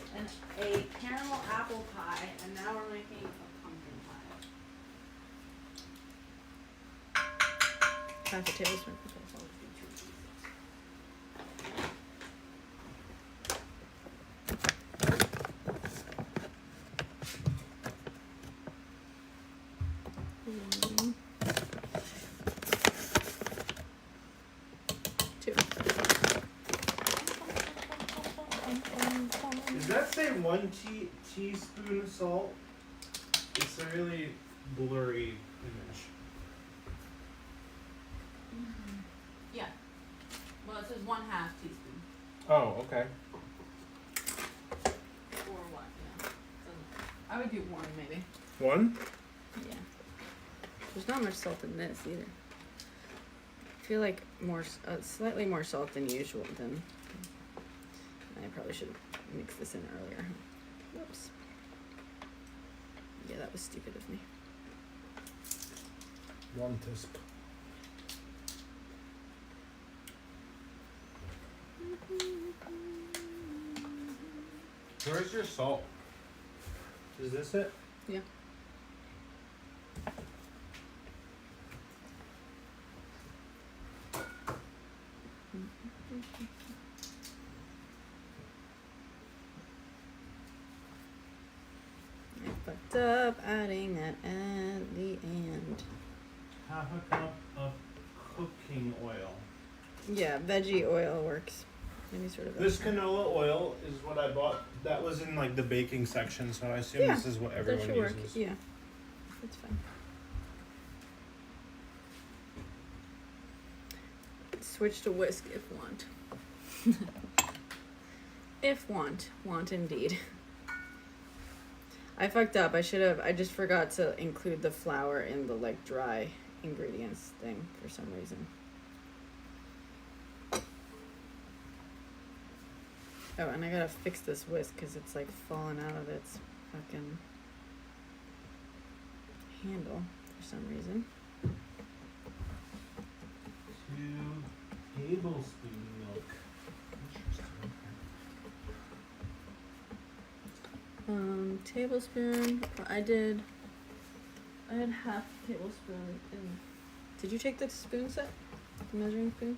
a caramel apple pie, and now we're making a pumpkin pie. Half a tablespoon. Does that say 1 teaspoon of salt? It's a really blurry image. Yeah. Well, it says 1/2 teaspoon. Oh, okay. Or what? Yeah. I would do 1 maybe. 1? Yeah. There's not much salt in this either. I feel like slightly more salt than usual. Then I probably should mix this in earlier. Whoops. Yeah, that was stupid of me. 1 teaspoon. Mm-hmm. Where's your salt? Is this it? Yeah. I fucked up adding that at the end. Half a cup of cooking oil. Yeah, veggie oil works. Any sort of This canola oil is what I bought. That was in like the baking section, so I assume Yeah, this is what that everyone should work. uses. Yeah, that's fine. Switch to whisk if want. If want indeed. I fucked up. I just forgot to include the flour in the like dry ingredients thing for some reason. Oh, and I gotta fix this whisk because it's like falling out of its fucking handle for some reason. 2 tablespoon milk. Interesting. Tablespoon. I had half tablespoon in. Did you take the spoon set? The measuring spoon?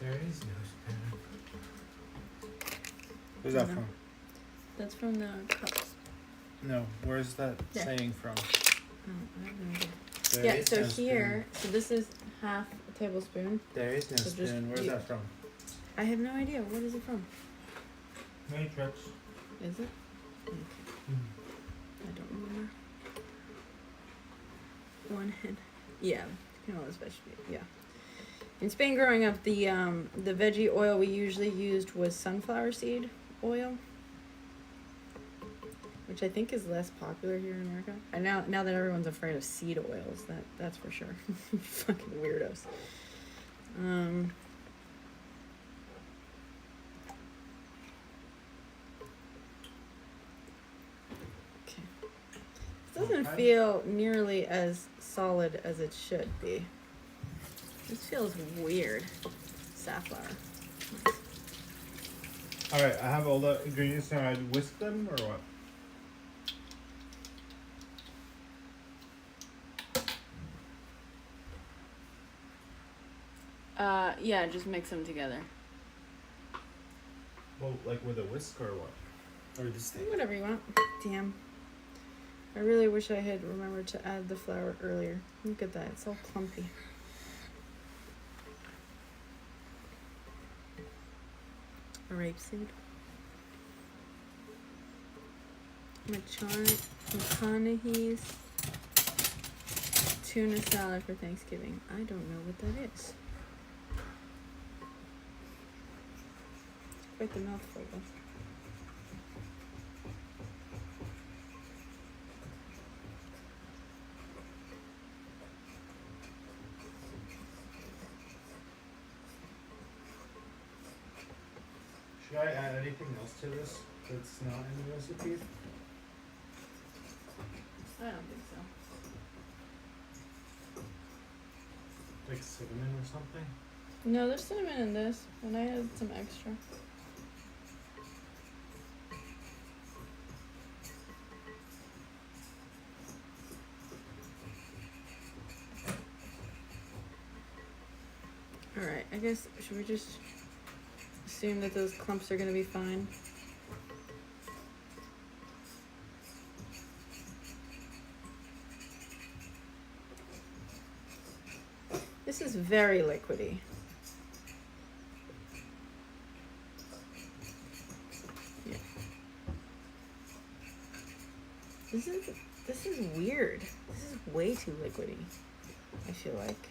There is no spoon. Where's that from? That's from the cups. No, where's that saying from? Oh, I have no idea. There Yeah, is so no here, so this is half a tablespoon. There is no So just spoon. Where's that from? I have no idea. What is it from? Matrix. Is it? Okay. I don't remember. One head. Yeah, canola's vegetable. Yeah. In Spain, growing up, the veggie oil we usually used was sunflower seed oil, which I think is less popular here in America. And now that everyone's afraid of seed oils, that's for sure. Fucking weirdos. Okay. This doesn't feel nearly as solid as it should be. This feels weird. Safflower. Alright, I have all the ingredients now. I'd whisk them or what? Yeah, just mix them together. Well, like with a whisk or what? Or this thing? Whatever you want. Damn. I really wish I had remembered to add the flour earlier. Look at that. It's all clumpy. A rapeseed. McConaughey's tuna salad for Thanksgiving. I don't know what that is. It's quite the mouthful though. Should I add anything else to this that's not in the recipe? I don't think so. Like cinnamon or something? No, there's cinnamon in this, and I had some extra. Alright, I guess, should we just assume that those clumps are gonna be fine? This is very liquidy. Yeah. This is weird. This is way too liquidy, I feel like.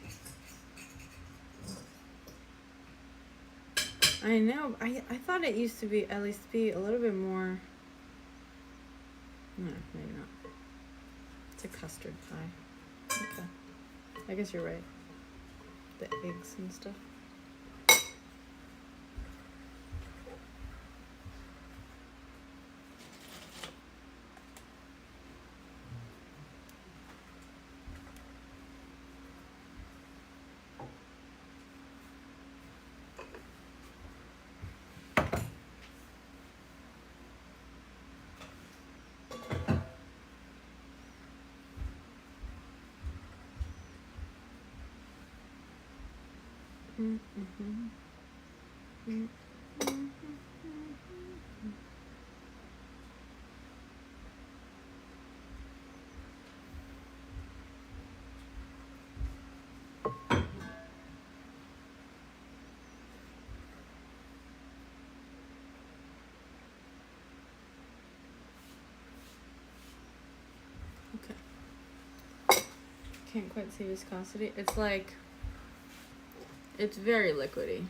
I know. I thought it used to be at least be a little bit more. No, maybe not. It's a custard pie. Okay. I guess you're right. The eggs and stuff. Can't quite see viscosity. It's like, it's very liquidy.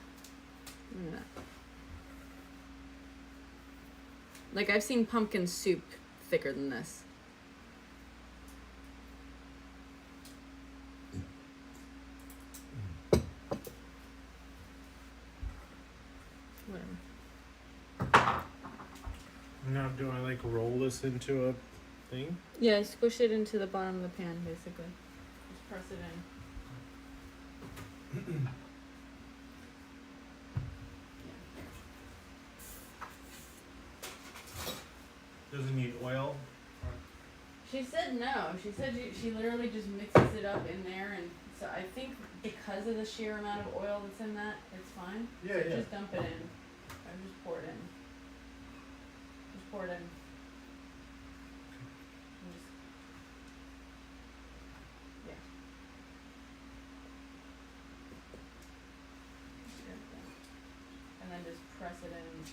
Look at that. Like, I've seen pumpkin soup thicker than this. Whatever. Now, do I like roll this into a thing? Yeah, squish it into the bottom of the pan, basically. Just press it in. Does it need oil? She said no. She said she literally just mixes it up in there, and so I think because of the sheer amount of oil that's in that, it's fine. Yeah, yeah. Just dump it in. Or just pour it in. Just pour it in. And just, yeah. And then just press it in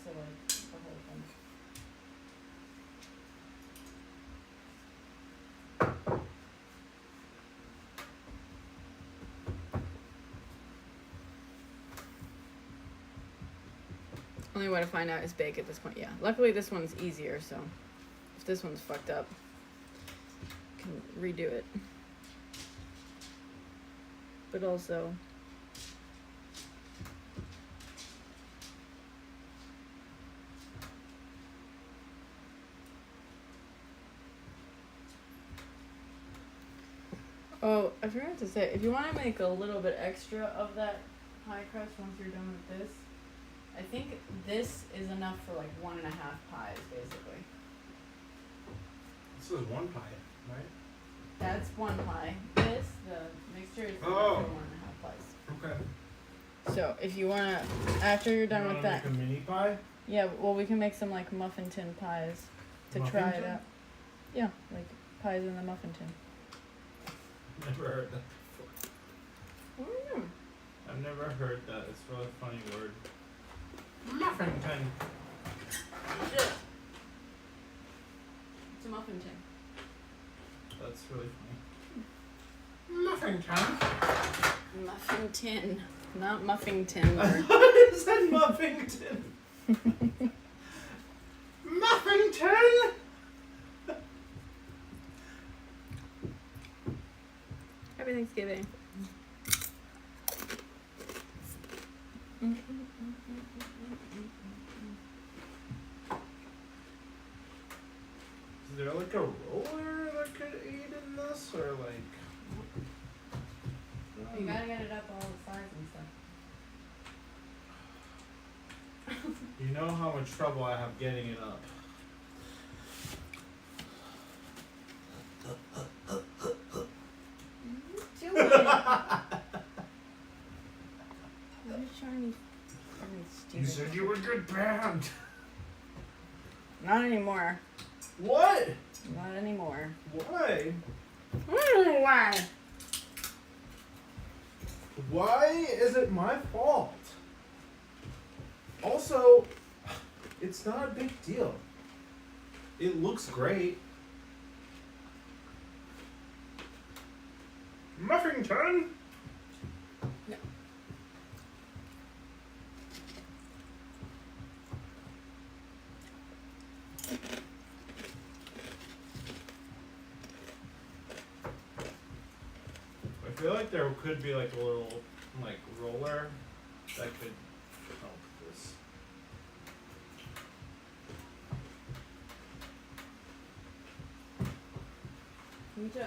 to like the whole thing. Only way to find out is bake at this point. Yeah. Luckily this one's easier, so if this one's fucked up, I can redo it. But also, oh, I forgot to say, if you want to make a little bit extra of that pie crust once you're done with this, I think this is enough for like 1.5 pies, basically. This is one pie, right? That's one pie. This, the mixture, is enough for 1.5 pies. Okay. So if you wanna, after you're done with that, Make a mini pie? yeah, well we can make some like muffin tin pies to Muffin try it tin? out. Yeah, like pies in the muffin tin. Never heard that before. Mm. I've never heard that. It's a really funny word. Muffin tin. It's a muffin tin. That's really funny. Muffin tin. Muffin tin, not muffin tin. I thought it said muffin tin. Muffin tin. Happy Thanksgiving. Is there like a roller that could aid in this, or like? You gotta get it up all the sides and stuff. You know how much trouble I have getting it up. Do it. I'm just trying to be stupid. You said you were a good band. Not anymore. What? Not anymore. Why? Why? Why is it my fault? Also, it's not a big deal. It looks great. Muffington? No. I feel like there could be like a little like roller that could help this. Me too.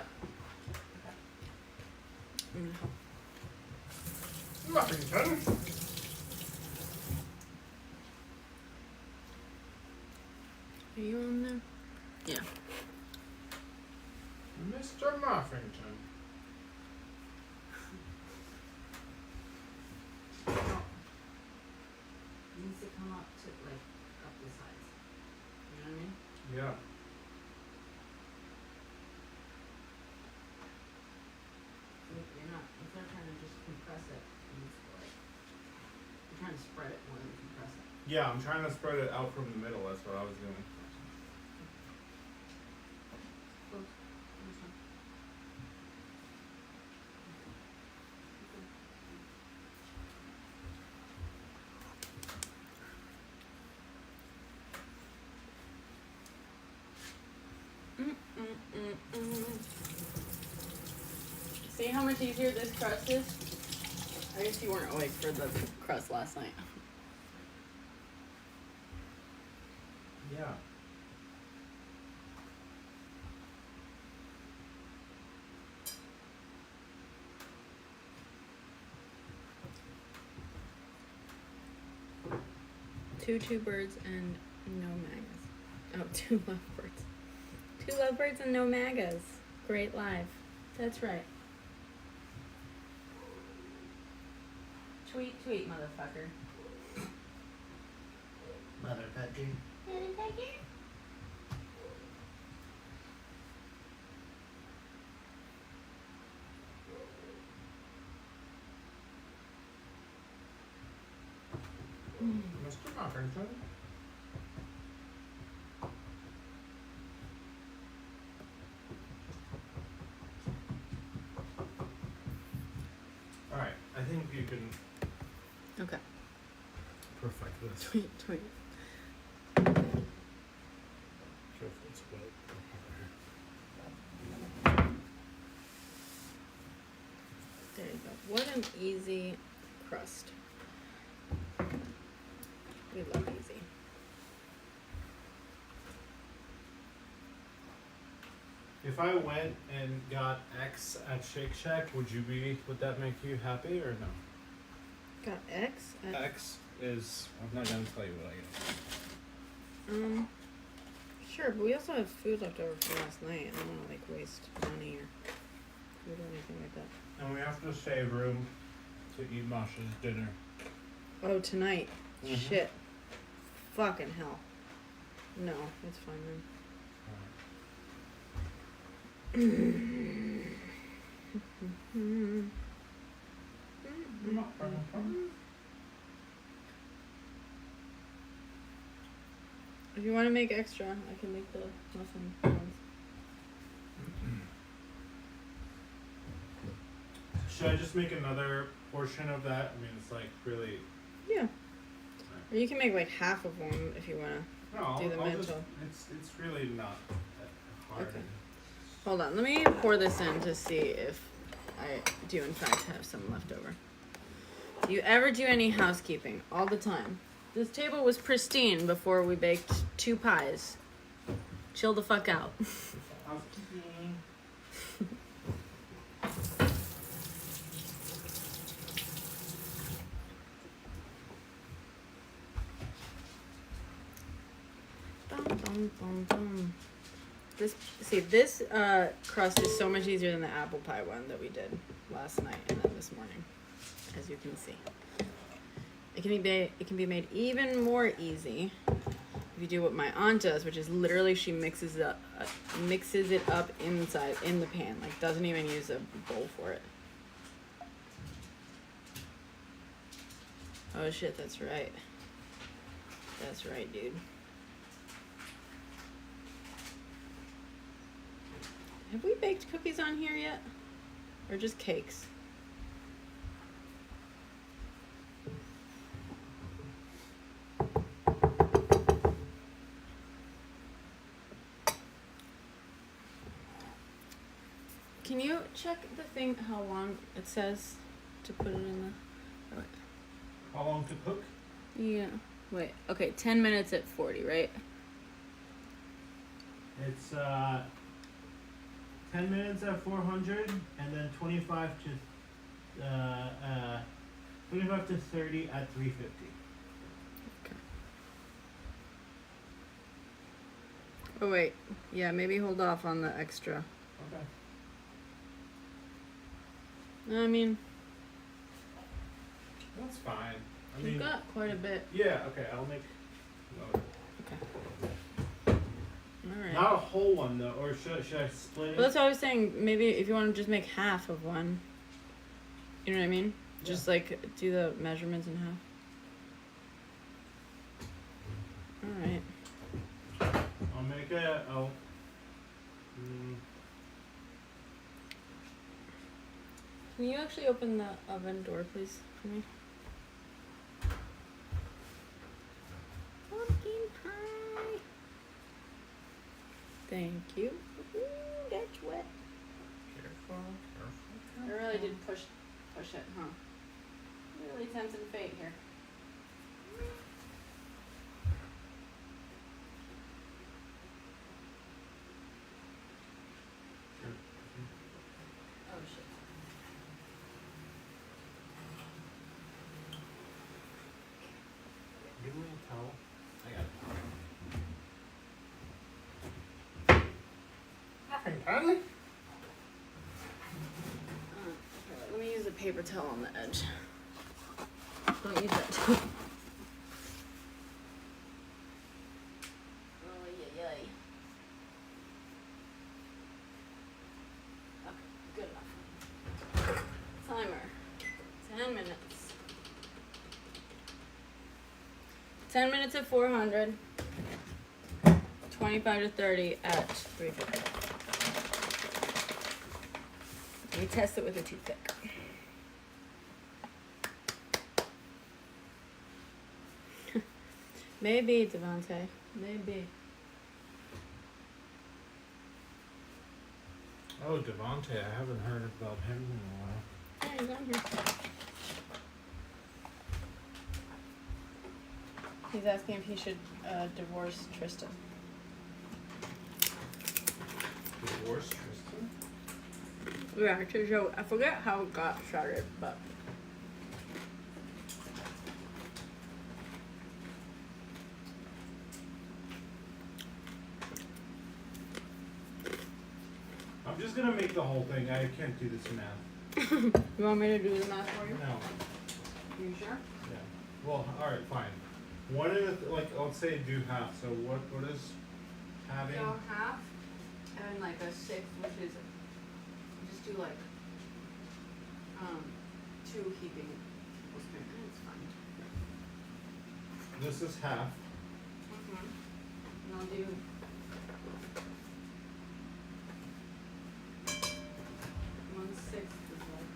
Muffington? Are you on there? Yeah. Mr. Muffington. come up to like up the sides. You know what I mean? Yeah. You're not, instead of trying to just compress it, you need to like, you're trying to spread it more than compress it. Yeah, I'm trying to spread it out from the middle. That's what I was doing. Close. This one. See how much easier this crust is? I guess you weren't awake for the crust last night. Yeah. Two birds and no magas. Oh, two lovebirds. Two lovebirds and no magas. Great live. That's right. Tweet, tweet, motherfucker. Mother pecker. Mr. Buffington. Alright, I think you can Okay. perfect this. Tweet, tweet. Sure if it's wet. There you go. What an easy crust. We love easy. If I went and got X at Shake Shack, would that make you happy or no? Got X at X is, I'm not gonna tell you what I get. Sure, but we also have food left over from last night. I don't want to like waste money or food or anything like that. And we have to save room to eat Masha's dinner. Oh, tonight. Mhm. Shit. Fucking hell. No, it's fine then. If you want to make extra, I can make the muffin ones. Should I just make another portion of that? I mean, it's like really. Yeah. Or you can make like half of one if you want to. No, Do the I'll just. mental. It's really not that hard. Okay. Hold on, let me pour this in to see if I do in fact have some left over. Do you ever do any housekeeping? All the time. This table was pristine before we baked 2 pies. Chill the fuck out. Housekeeping. Dum, dum, dum, dum. This crust is so much easier than the apple pie one that we did last night and then this morning, as you can see. It can be made even more easy if you do what my aunt does, which is literally she mixes it up inside in the pan, like doesn't even use a bowl for it. Oh shit, that's right. That's right, dude. Have we baked cookies on here yet? Or just cakes? Can you check the thing, how long it says to put it in the... Oh, wait. How long to cook? Yeah. Wait, okay, 10 minutes at 40, right? It's 10 minutes at 400, and then 25 to 30 at 350. Okay. Oh, wait. Yeah, maybe hold off on the extra. Okay. I mean... That's fine. I mean, You've got quite a bit. yeah, okay, I'll make. Okay. Alright. Not a whole one though, or should I split it? Well, that's what I was saying. Maybe if you want to just make half of one. You know what I mean? Yeah. Just like do the measurements in half. Alright. I'll make it. Can you actually open the oven door, please, for me? Pumpkin pie. Thank you. Ooh, that's wet. Careful. I really did push it, huh? Really tempting fate here. Oh shit. Give me a towel. I got it. Nothing, darling. Let me use a paper towel on the edge. Don't use that too. Oh, yay. Okay, good enough. Timer. 10 minutes. 10 minutes at 400. 25 to 30 at 350. We test it with a toothpick. Maybe, Devontae. Maybe. Oh, Devontae, I haven't heard about him in a while. Yeah, he's on here. He's asking if he should divorce Tristan. Divorce Tristan? Yeah, so I forget how it got started, but I'm just gonna make the whole thing. I can't do this math. you want me to do the math for you? No. You sure? Yeah. Well, alright, fine. One of the, let's say do half. So what is having? So half and like a sixth, which is just do like 2 heaping tablespoons. It's fine. This is half. And I'll do 1/6 is like.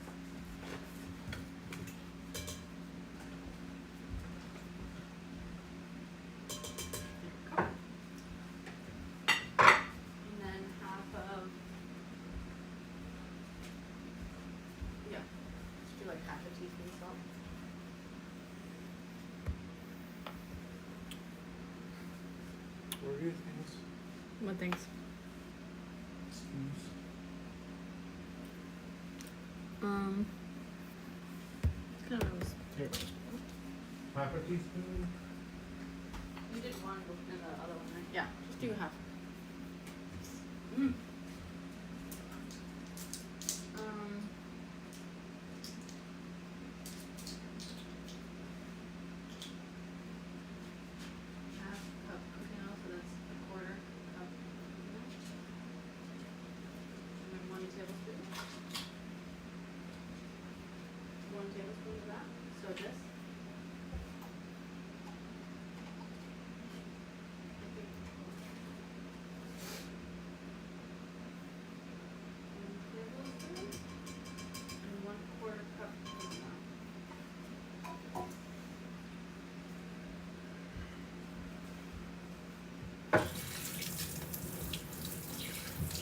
And then half of, yeah, just do like half a teaspoon salt. What are your things? What things? Spoons. It's kind of Here. Half a teaspoon. you did one in the other one, right? Yeah, just do half. Mm. Half cup cooking oil, so that's a quarter cup. And then 1 tablespoon. 1 tablespoon of that. So this. And 1/4 cup cooking oil.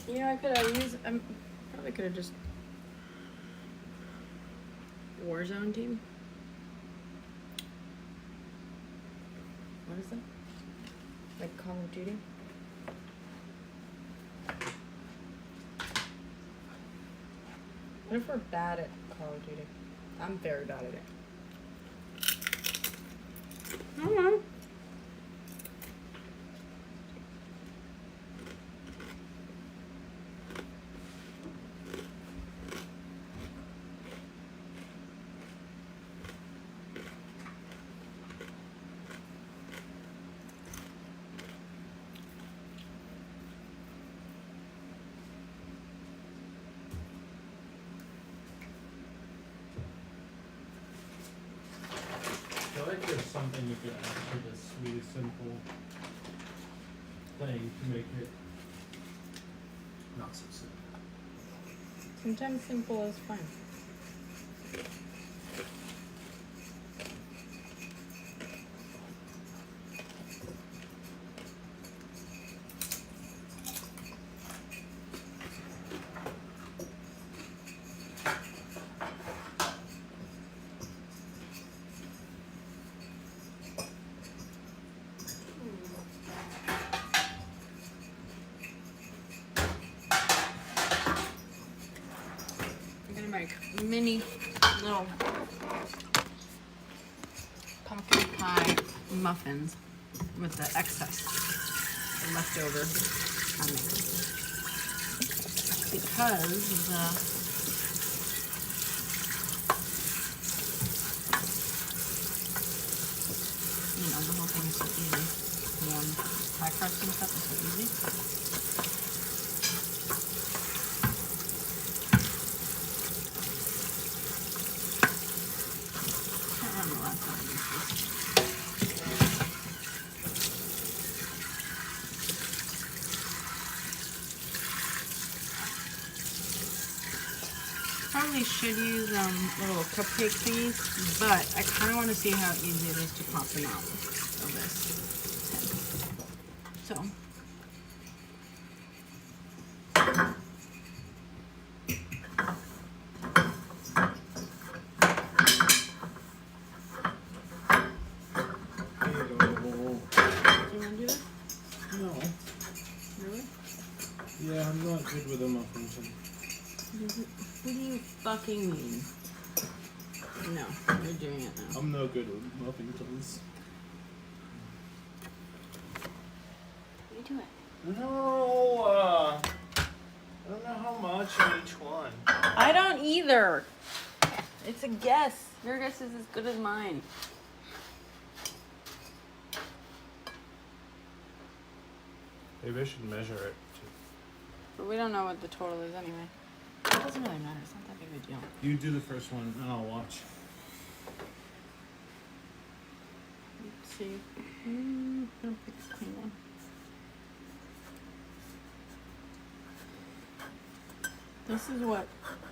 You know, I could have used. Probably could have just Warzone team. What is that? Like Call of Duty? What if we're bad at Call of Duty? I'm very bad at it. I don't know. and you can add to this really simple thing to make it not so simple. Sometimes simple is fine. Make mini little pumpkin pie muffins with the excess, the leftover because the whole thing is so easy. Warm pie crust and stuff is so easy. Probably should use little cupcake thingies, but I kind of want to see how easy it is to pop them out of this tin. So. Yeah, I'm not good with the muffins. What do you fucking mean? No, you're doing it now. I'm no good with muffins. What are you doing? No, I don't know how much in each one. I don't either. It's a guess. Your guess is as good as mine. Maybe I should measure it. But we don't know what the total is anyway. It doesn't really matter. It's not that big of a deal. You do the first one, and I'll watch. Let's see. I'm gonna pick a clean one. This is what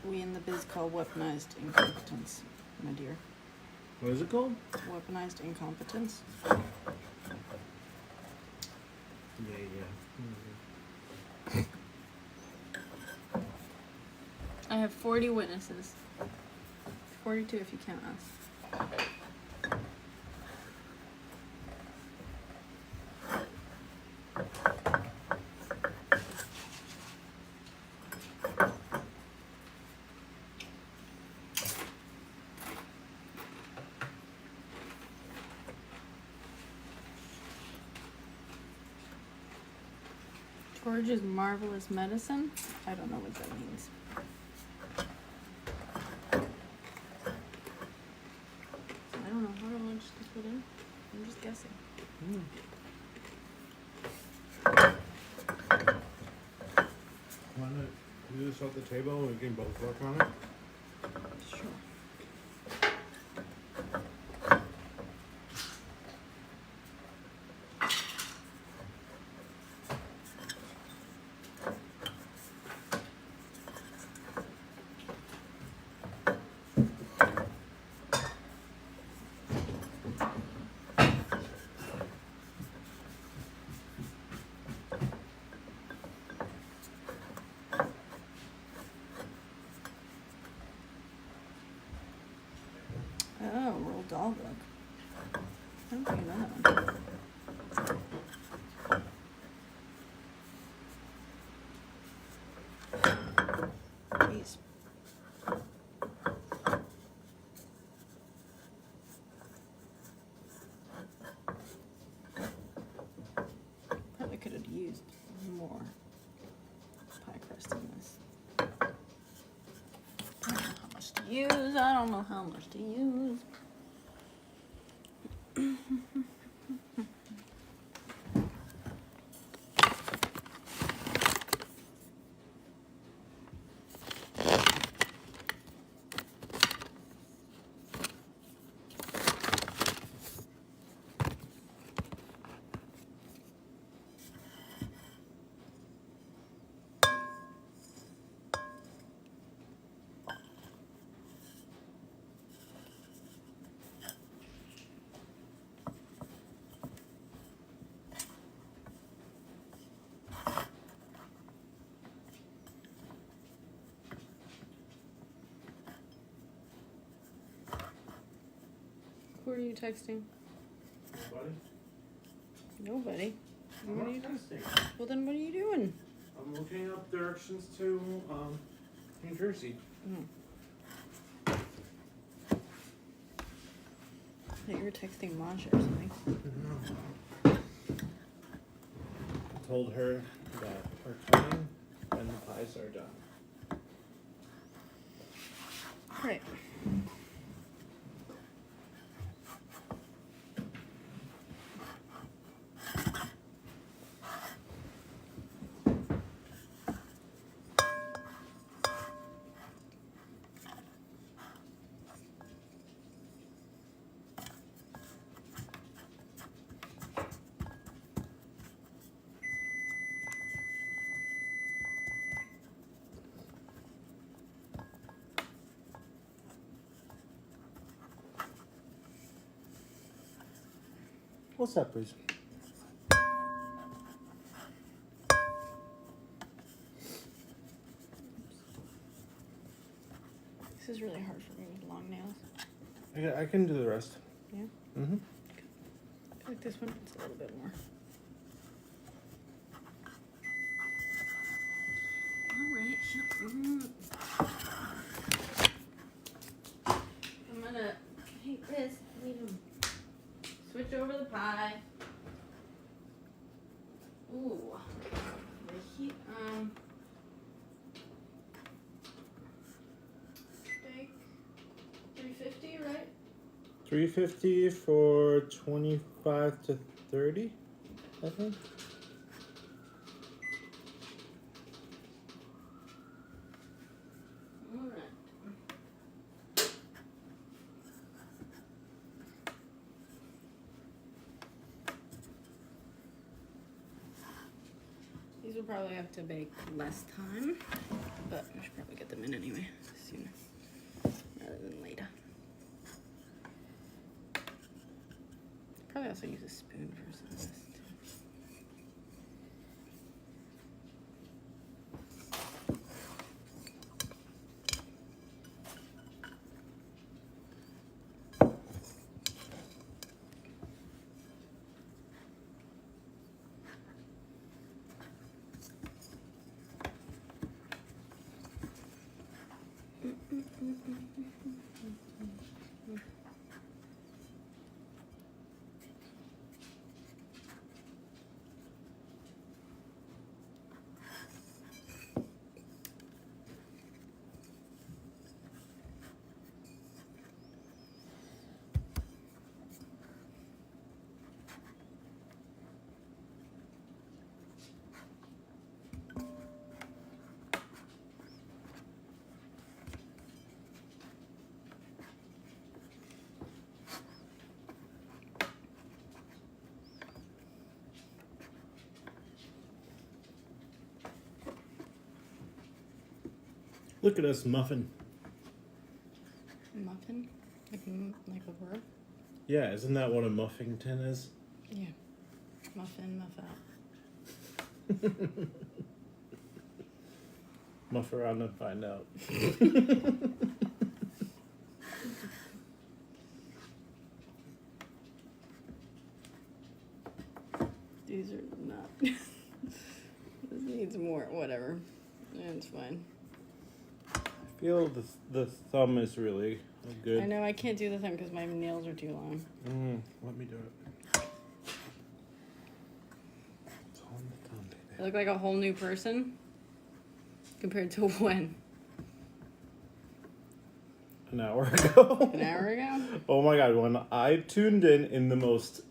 we in the biz call weaponized incompetence, my dear. What is it called? Weaponized incompetence. Yeah. I have 40 witnesses. 42 if you count us. George's Marvelous Medicine? I don't know what that means. I don't know how much to put in. I'm just guessing. Want to do this at the table and we can both work on it? Sure. Oh, Roald Dahl book. I don't think I know that one. Jeez. Probably could have used more pie crust in this. I don't know how much to use. I don't know how much to use. are you texting? Nobody? Nobody. I'm What are not you doing? texting. Well, then what are you doing? I'm looking up directions to New Jersey. I thought you were texting Masha or something. I told her that we're coming when the pies are done. Right. What's that, please? This is really hard for me with long nails. I can do the rest. Yeah? Mm-hmm. I feel like this one needs a little bit more. Alright, I'm gonna hate this. Switch over the pie. Ooh. The heat, bake 350, right? 350 for 25 to 30, I think. Alright. These will probably have to bake less time, but I should probably get them in anyway, sooner rather than later. Probably also use a spoon for some of this too. Look at us muffin. Muffin? Like a verb? Yeah, isn't that what a muffington is? Yeah. Muffin, muff out. Muff around and find out. These are not. This needs more, whatever. It's fine. I feel the thumb is really good. I know I can't do the thumb because my nails are too long. Let me do it. It's on the thumb, I baby. look like a whole new person compared to when? An hour ago. An hour ago? Oh my god, when I tuned in the most,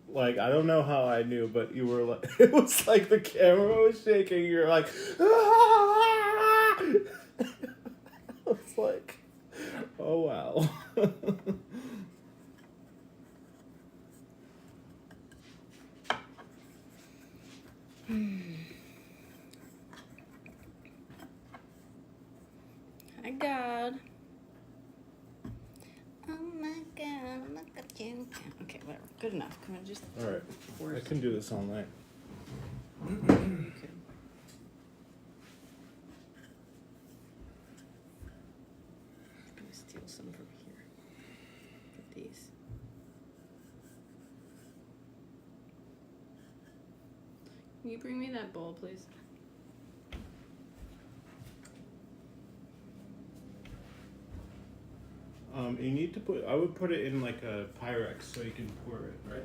like, I don't know how I knew, but you were like, it was like the camera was shaking, you're like, ah! I was like, oh wow. Hi, God. Oh my God, look at you. Okay, whatever. Good enough. Come on, just. Alright, pour I some. can do this all night. Okay. I'm gonna steal some from here. Get these. Can you bring me that bowl, please? You need to put. I would put it in like a Pyrex so you can pour it, right?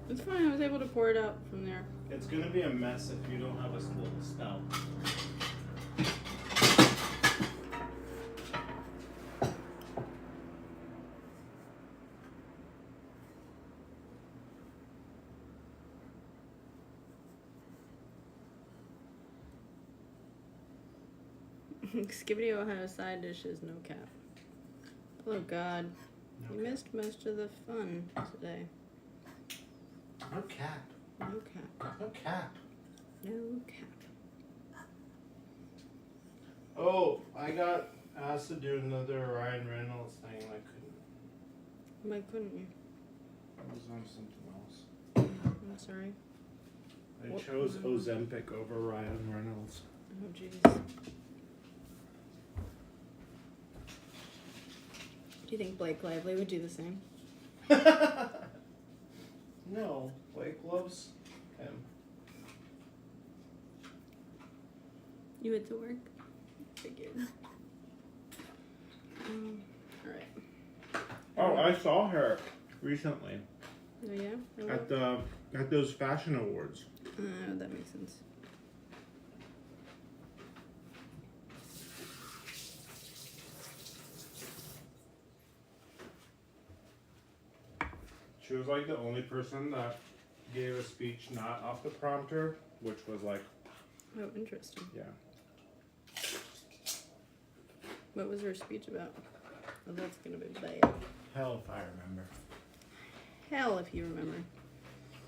It's fine. I was able to pour it out from there. It's gonna be a mess if you don't have a little spout. Skibbity Ohio side dishes, no cap. Oh God, you missed most of the fun today. No cap. No cap. No cap. No cap. Oh, I got asked to do another Ryan Reynolds thing. I couldn't. Why couldn't you? I was on something else. I'm sorry. I chose Ozempic over Ryan Reynolds. Oh jeez. Do you think Blake Lively would do the same? No, Blake loves him. You went to work? Figured. Alright. Oh, I saw her recently Oh yeah? at those fashion awards. That makes sense. She was like the only person that gave a speech not off the prompter, which was like, Oh, interesting. yeah. What was her speech about? Oh, that's gonna be bad. Hell if I remember. Hell, if you remember.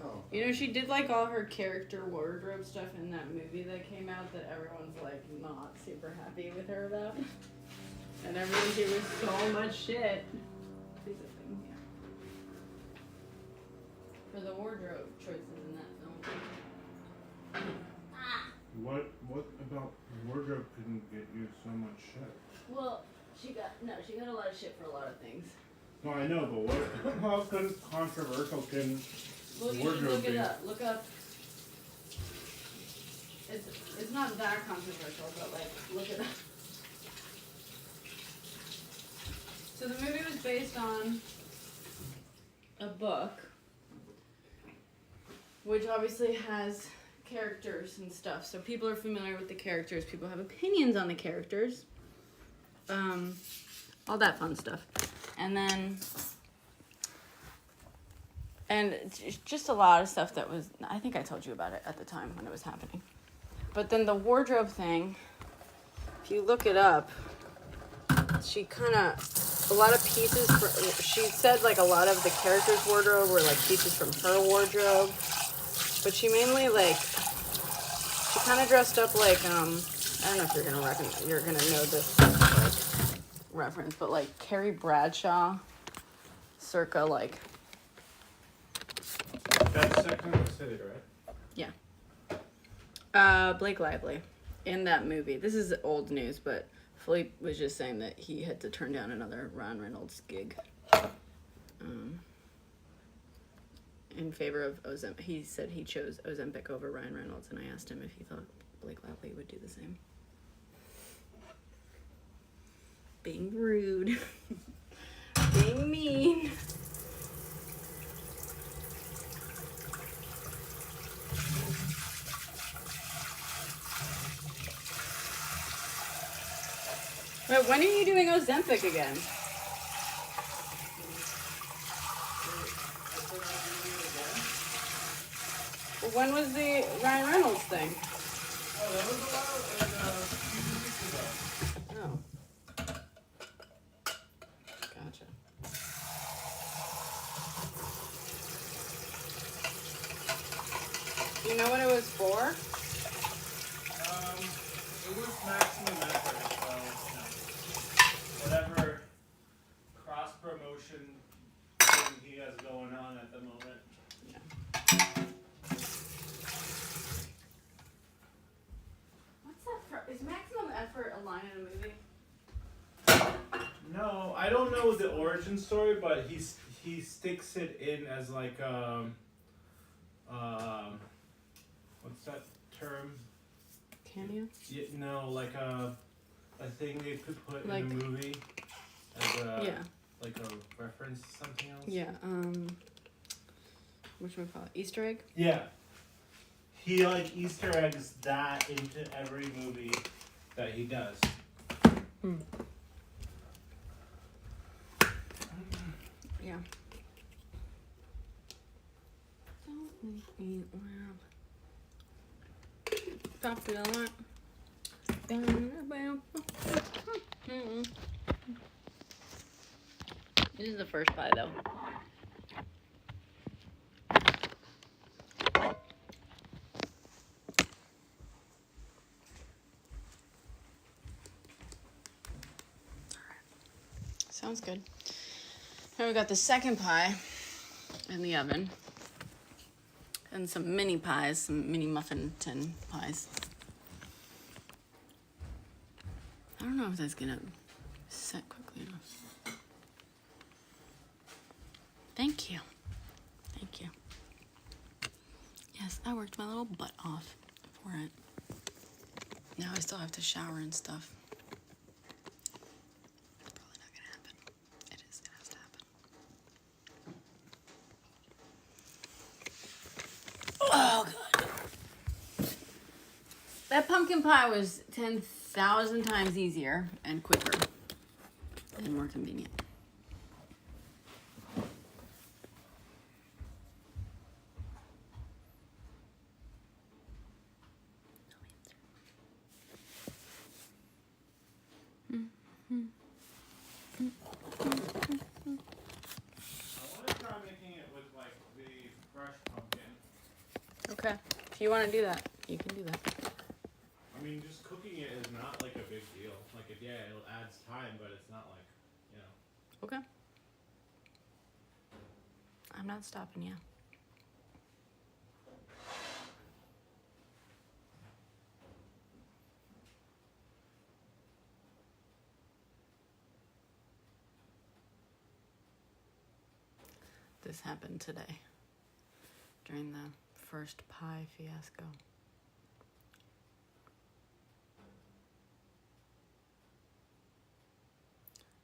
Oh. You know, she did like all her character wardrobe stuff in that movie that came out that everyone's like not super happy with her about. And everyone gave her so much shit. Please open here. For the wardrobe choices in that film. What about wardrobe couldn't get you so much shit? Well, she got a lot of shit for a lot of things. No, I know, but what? How controversial can Well, you should wardrobe look be? it up. Look up. It's not that controversial, but like look it up. So the movie was based on a book, which obviously has characters and stuff. So people are familiar with the characters. People have opinions on the characters. All that fun stuff. And it's just a lot of stuff that was, I think I told you about it at the time when it was happening. But then the wardrobe thing, if you look it up, she kind of, a lot of pieces, she said like a lot of the characters' wardrobe were like pieces from her wardrobe. But she mainly like, she kind of dressed up like, I don't know if you're gonna know this like, reference, but like Carrie Bradshaw, circa like. That's Sex and the City, right? Yeah. Blake Lively in that movie. This is old news, but Philippe was just saying that he had to turn down another Ryan Reynolds gig. In favor of Ozempic. He said he chose Ozempic over Ryan Reynolds, and I asked him if he thought Blake Lively would do the same. Being rude. Being mean. But when are you doing Ozempic again? When was the Ryan Reynolds thing? Oh, that was a few weeks ago. Oh. Gotcha. Do you know what it was for? It was maximum effort, so whatever cross promotion thing he has going on at the moment. What's that for? Is maximum effort a line in a movie? No, I don't know the origin story, but he sticks it in as like what's that term? Can you? Yeah, no, like a thing they could put Like- in a movie as a Yeah. like a reference to something else. Yeah. What should we call it? Easter egg? Yeah. He like Easter eggs that into every movie that he does. Yeah. Don't make me laugh. Stop feeling it. This is the first pie, though. Sounds good. Now we got the second pie in the oven. And some mini pies, some mini muffin tin pies. I don't know if that's gonna set quickly enough. Thank you. Thank you. Yes, I worked my little butt off for it. Now I still have to shower and stuff. It's probably not gonna happen. It is, it has to happen. Oh, God. That pumpkin pie was 10,000 times easier and quicker and more convenient. I want to try making it with like the fresh pumpkin. Okay. If you want to do that, you can do that. I mean, just cooking it is not like a big deal. Like, yeah, it adds time, but it's not like, you know. Okay. I'm not stopping you. This happened today during the first pie fiasco.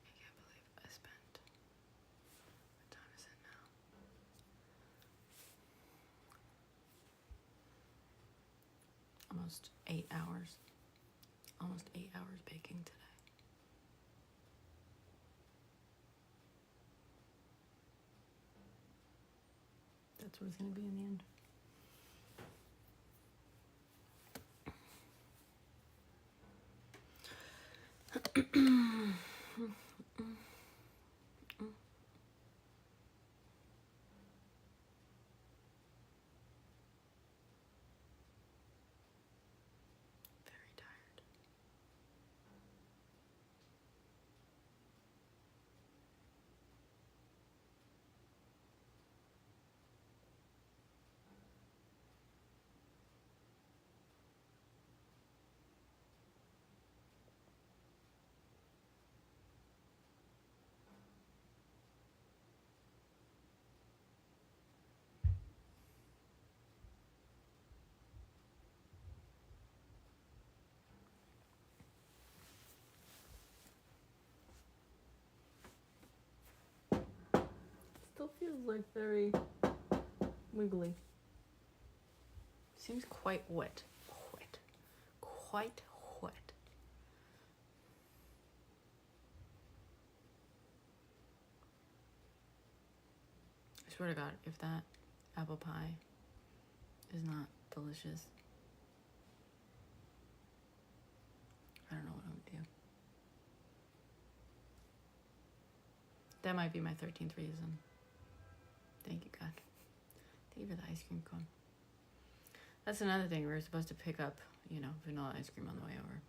I can't believe I spent, what time is it now? Almost 8 hours. Almost 8 hours baking today. That's what it's going to be in the end. Very tired. Still feels like very wiggly. Seems quite wet. Quite wet. I swear to God, if that apple pie is not delicious, I don't know what I would do. That might be my 13th reason. Thank you, God. Thank you for the ice cream cone. That's another thing. We were supposed to pick up, you know, vanilla ice cream on the way over.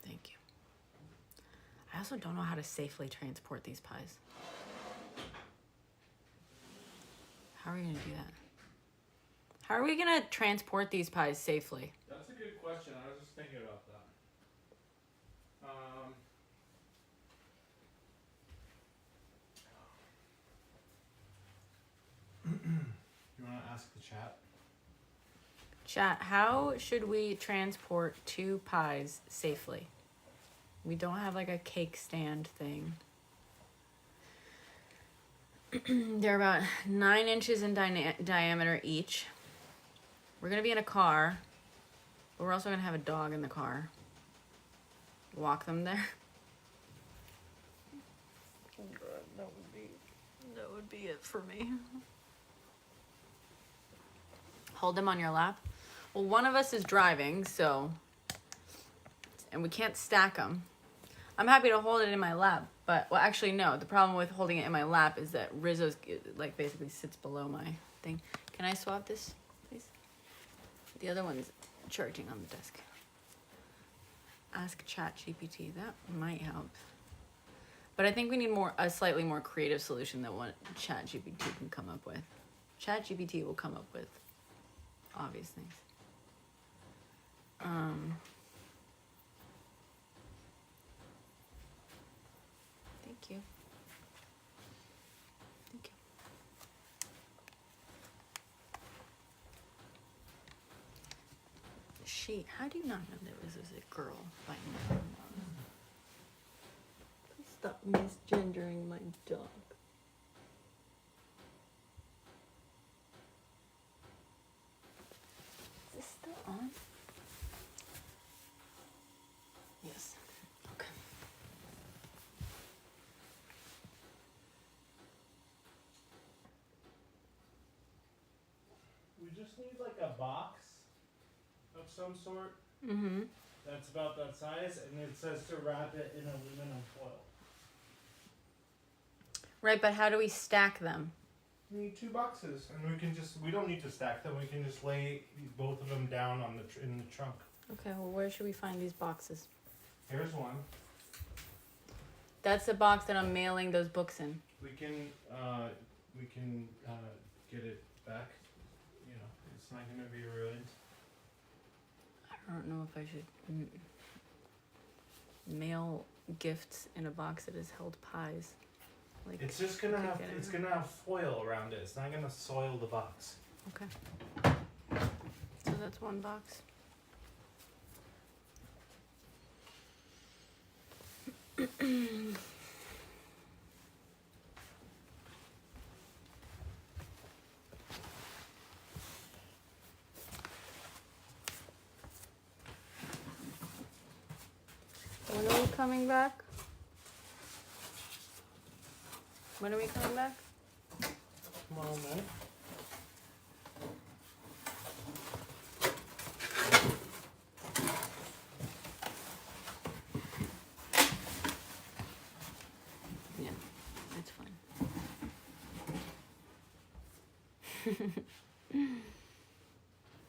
Thank you. I also don't know how to safely transport these pies. How are we going to do that? How are we going to transport these pies safely? That's a good question. I was just thinking about that. ask the chat. Chat, how should we transport 2 pies safely? We don't have like a cake stand thing. They're about 9 inches in diameter each. We're gonna be in a car, but we're also gonna have a dog in the car. Walk them there. That would be it for me. Hold them on your lap. Well, one of us is driving, so, and we can't stack them. I'm happy to hold it in my lap, but, well, actually, no. The problem with holding it in my lap is that Rizzo's, like, basically sits below my thing. Can I swap this, please? The other one's charging on the desk. Ask ChatGPT. That might help. But I think we need a slightly more creative solution than what ChatGPT can come up with. ChatGPT will come up with obvious things. Thank you. Thank you. How do you not know there was a girl by now? Please stop misgendering my dog. Is this still on? Yes. Okay. We just need like a box of some sort. Mm-hmm. That's about that size, and it says to wrap it in aluminum foil. Right, but how do we stack them? We need 2 boxes, and we don't need to stack them. We can just lay both of them down on in the trunk. Okay, well, where should we find these boxes? Here's one. That's the box that I'm mailing those books in. We can get it back. You know, it's not gonna be ruined. I don't know if I should mail gifts in a box that has held pies. Like, It's just gonna have foil around it. It's not gonna soil the box. Okay. So that's one box. When are we coming back? When are we coming back? Tomorrow night. Yeah, it's fine.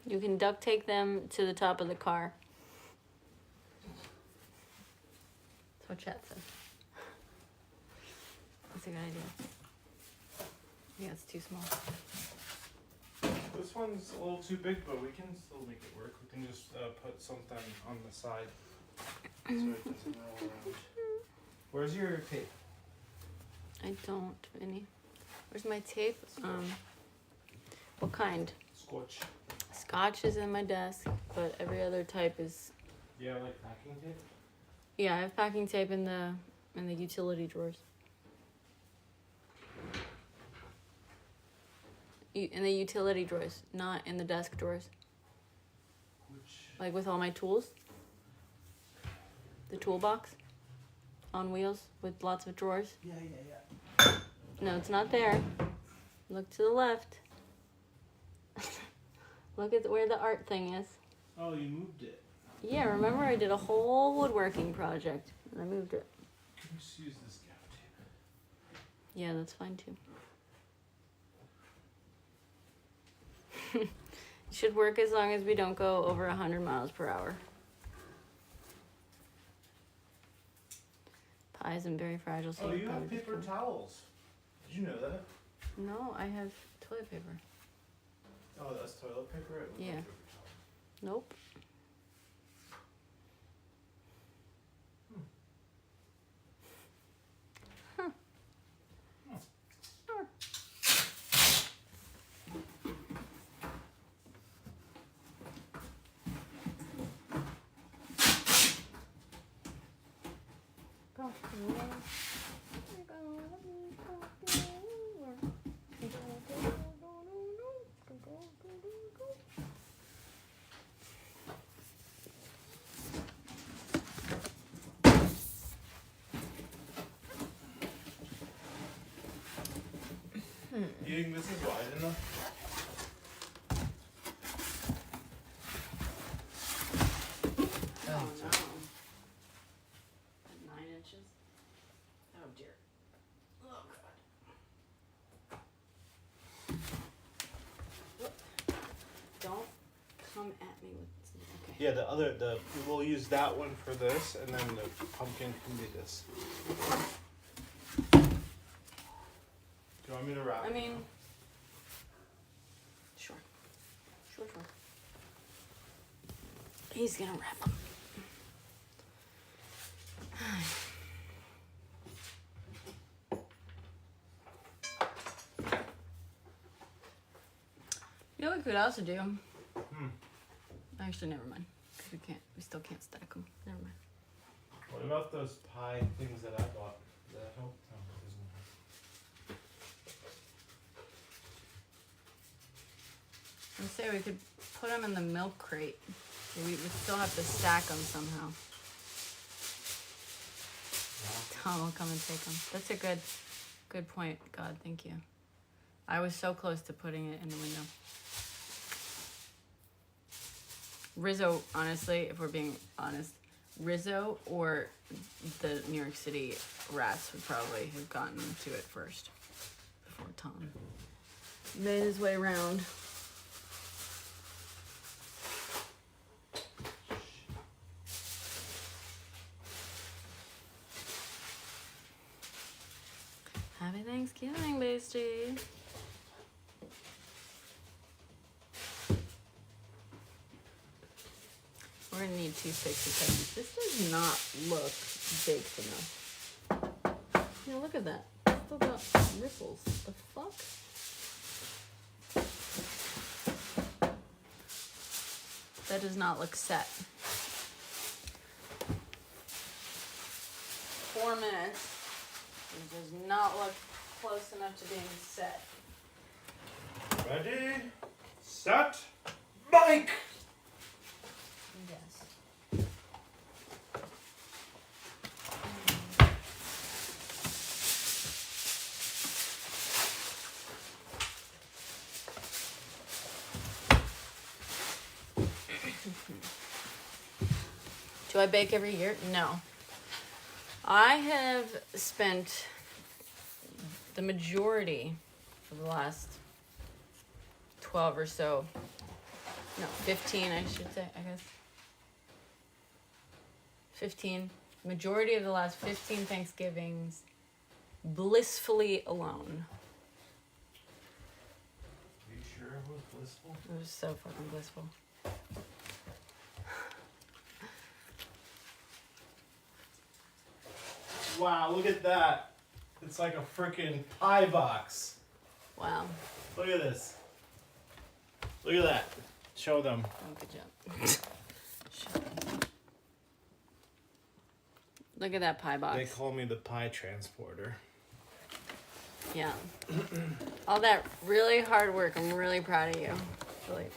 You can duct tape them to the top of the car. That's what Chat said. That's a good idea. Yeah, it's too small. This one's a little too big, but we can still make it work. We can just put something on the side so it doesn't roll around. Where's your tape? I don't, Vinny. Where's my tape? What kind? Scotch. Scotch is in my desk, but every other type is. Yeah, like packing tape. Yeah, I have packing tape in the utility drawers. In the utility drawers, not in the desk drawers. Like with all my tools. The toolbox on wheels with lots of drawers. Yeah. No, it's not there. Look to the left. Look at where the art thing is. Oh, you moved it. Yeah, remember I did a whole woodworking project and I moved it. Can you just use this gaff tape? Yeah, that's fine too. It should work as long as we don't go over 100 miles per hour. Pies and very fragile. Oh, you have paper towels. Did you know that? No, I have toilet paper. Oh, that's toilet paper? It looks Yeah. like paper towel. Nope. You think this is wide enough? Oh no. 9 inches? Oh dear. Oh god. Don't come at me with okay. Yeah, we'll use that one for this, and then the pumpkin can be this. Do you want me to wrap? I mean, sure. Sure. He's gonna wrap them. You know what we could also do? Actually, never mind. Because we still can't stack them. Never mind. What about those pie things that I bought? Does that help? No, it doesn't help. I say we could put them in the milk crate. We would still have to stack them somehow. Tom will come and take them. That's a good point. God, thank you. I was so close to putting it in the window. Rizzo, honestly, if we're being honest, Rizzo or the New York City rats would probably have gotten to it first before Tom made his way around. Happy Thanksgiving, Bestie. We're gonna need toothpicks because this does not look baked enough. Yeah, look at that. It's still got ripples. The fuck? That does not look set. 4 minutes. It does not look close enough to being set. Ready, set, bike! Yes. Do I bake every year? No. I have spent the majority of the last 12 or so, no, 15 I should say, I guess. 15, majority of the last 15 Thanksgivings blissfully alone. Are you sure it was blissful? It was so fucking blissful. Wow, look at that. It's like a freaking pie box. Wow. Look at this. Look at that. Show them. Oh, good job. Look at that pie box. They call me the pie transporter. Yeah. All that really hard work. I'm really proud of you. Really.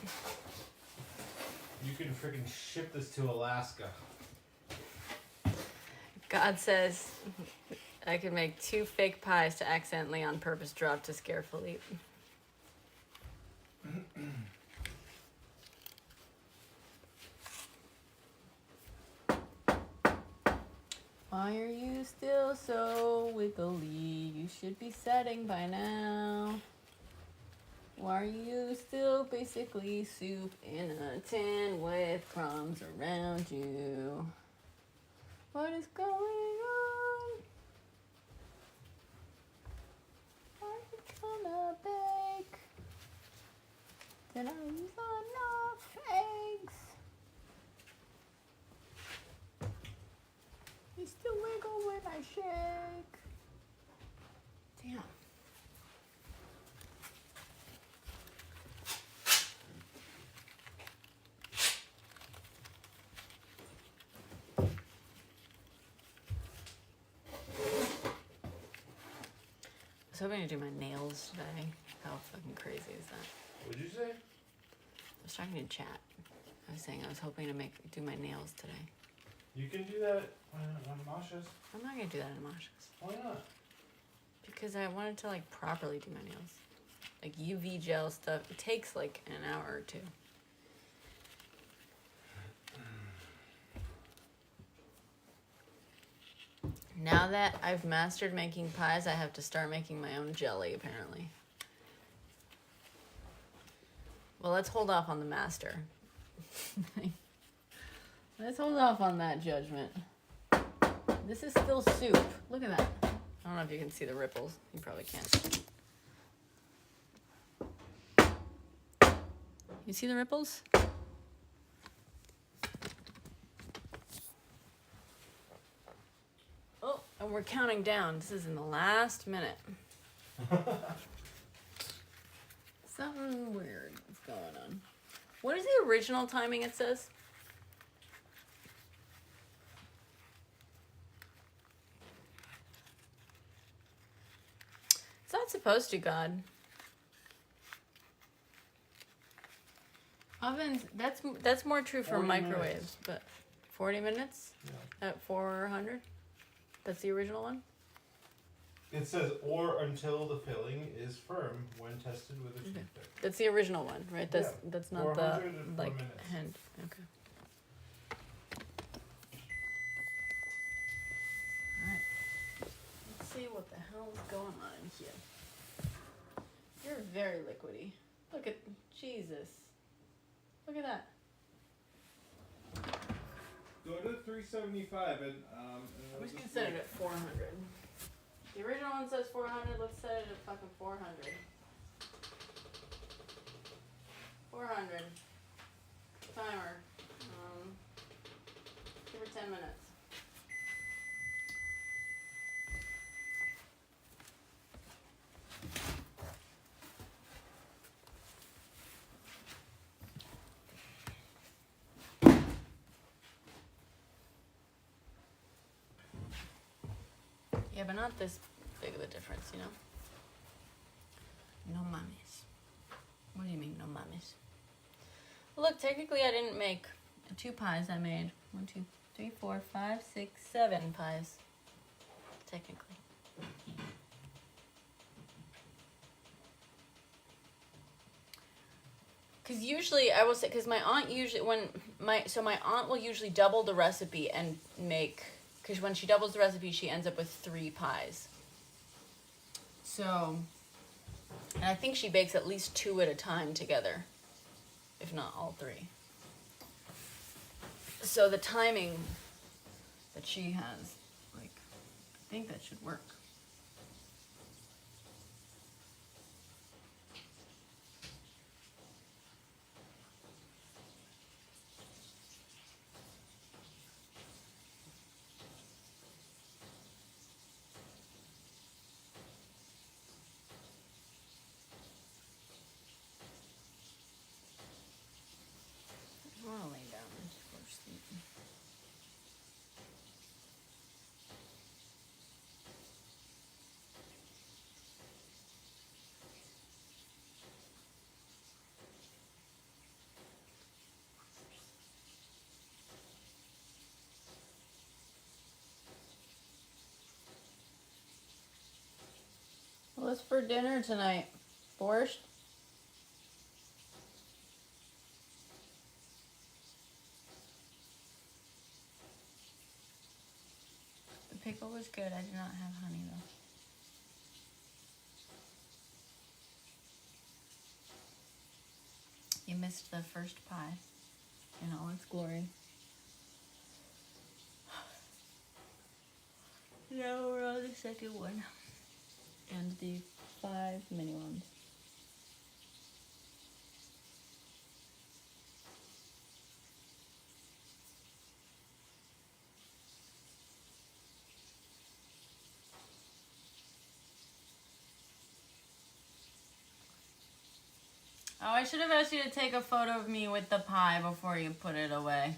You can freaking ship this to Alaska. God says I could make 2 fake pies to accidentally on purpose drop to scare Philippe. Why are you still so wiggly? You should be setting by now. Why are you still basically soup in a tin with crumbs around you? What is going on? Are you gonna bake? Did I use enough eggs? You still wiggle when I shake. Damn. was hoping to do my nails today. How fucking crazy is that? What'd you say? I was talking to chat. I was saying I was hoping to do my nails today. You can do that on Masha's. I'm not gonna do that in Masha's. Why not? Because I wanted to like properly do my nails. Like UV gel stuff. It takes like an hour or two. Now that I've mastered making pies, I have to start making my own jelly, apparently. Well, let's hold off on the master. Let's hold off on that judgment. This is still soup. Look at that. I don't know if you can see the ripples. You probably can't. You see the ripples? Oh, and we're counting down. This is in the last minute. Something weird is going on. What is the original timing it says? It's not supposed to, God. Ovens, that's more true for 40 microwaves, minutes. but 40 minutes Yeah. at 400? That's the original one? It says, or until the filling is firm when tested with a toothpick. That's the original one, right? That's Yeah. that's not the 400 like minutes. hand. Okay. Alright. Let's see what the hell is going on here. You're very liquidy. Look at Jesus. Look at that. Go to 375 and I'm just gonna set it at 400. The original one says 400. Let's set it at fucking 400. 400. Timer. Give her 10 minutes. Yeah, but not this big of a difference, you know? No mames. What do you mean, no mames? Look, technically I didn't make 2 pies. I made 1, 2, 3, 4, 5, 6, 7 pies. Technically. Because usually, I will say, because my aunt usually, my aunt will usually double the recipe and make, because when she doubles the recipe, she ends up with 3 pies. So, and I think she bakes at least 2 at a time together, if not all 3. So the timing that she has, like, I think that should work. I want to lay down and just go to sleep. What's for dinner tonight? Borscht? The pickle was good. I did not have honey though. You missed the first pie in all its glory. Now we're on the second one. And the 5 mini ones. Oh, I should have asked you to take a photo of me with the pie before you put it away.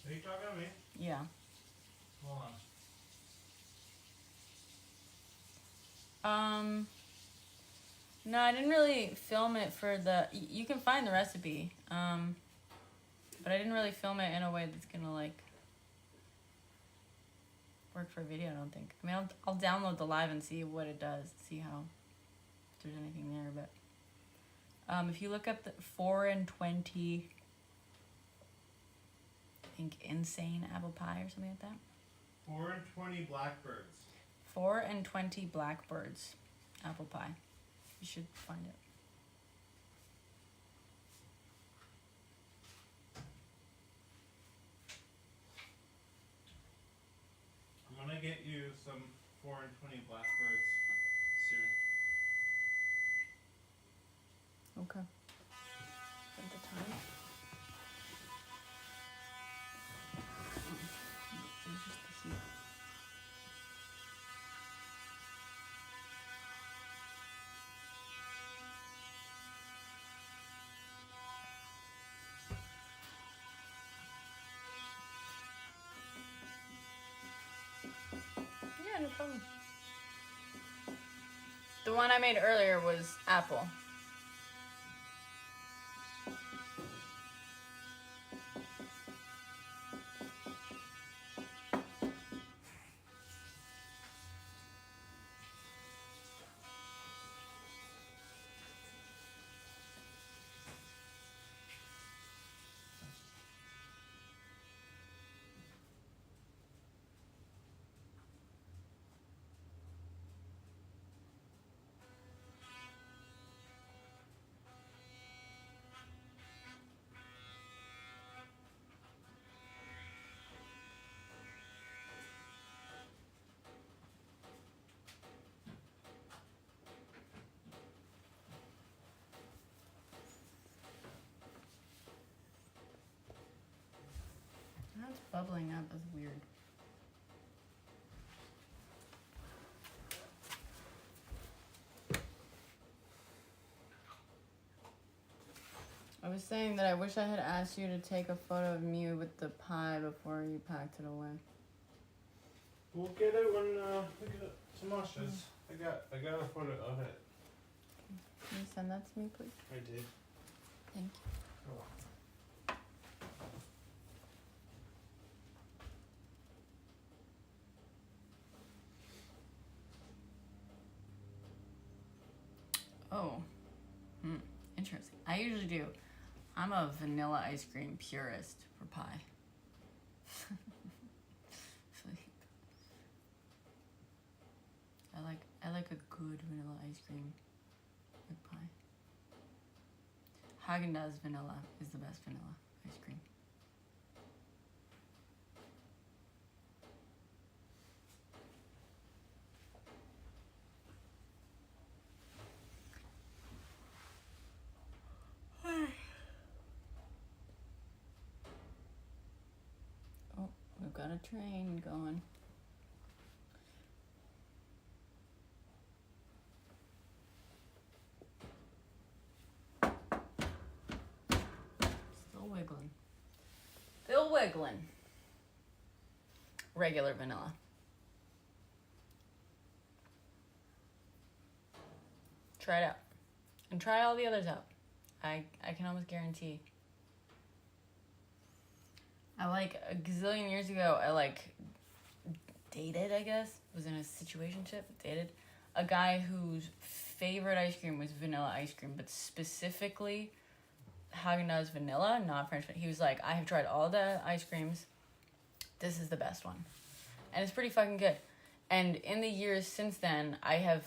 Are you talking to me? Yeah. Hold on. No, I didn't really film it for the. You can find the recipe, but I didn't really film it in a way that's gonna like work for a video. I don't think. I mean, I'll download the live and see what it does, see how if there's anything there. But if you look up the 4 and 20, I think insane apple pie or something like that. 4 and 20 blackbirds. 4 and 20 blackbirds, apple pie. You should find it. I'm gonna get you some 4 and 20 blackbirds soon. Okay. At the time. There's just the heat. Yeah, no problem. The one I made earlier was apple. That's bubbling up. That's weird. I was saying that I wish I had asked you to take a photo of me with the pie before you packed it away. We'll get it when we get some ashes. I got a photo of it. Can you send that to me, please? I did. Thank you. Oh. Interesting. I usually do. I'm a vanilla ice cream purist for pie. I like a good vanilla ice cream with pie. Haagen-Dazs vanilla is the best vanilla ice cream. Oh, we've got a train going. Wiggling. Still wiggling. Regular vanilla. Try it out. And try all the others out. I can almost guarantee. I a gazillion years ago, I dated, I guess. Was in a situationship, dated a guy whose favorite ice cream was vanilla ice cream, but specifically Haagen-Dazs vanilla, not French. He was like, I have tried all the ice creams. This is the best one. And it's pretty fucking good. And in the years since then, I have,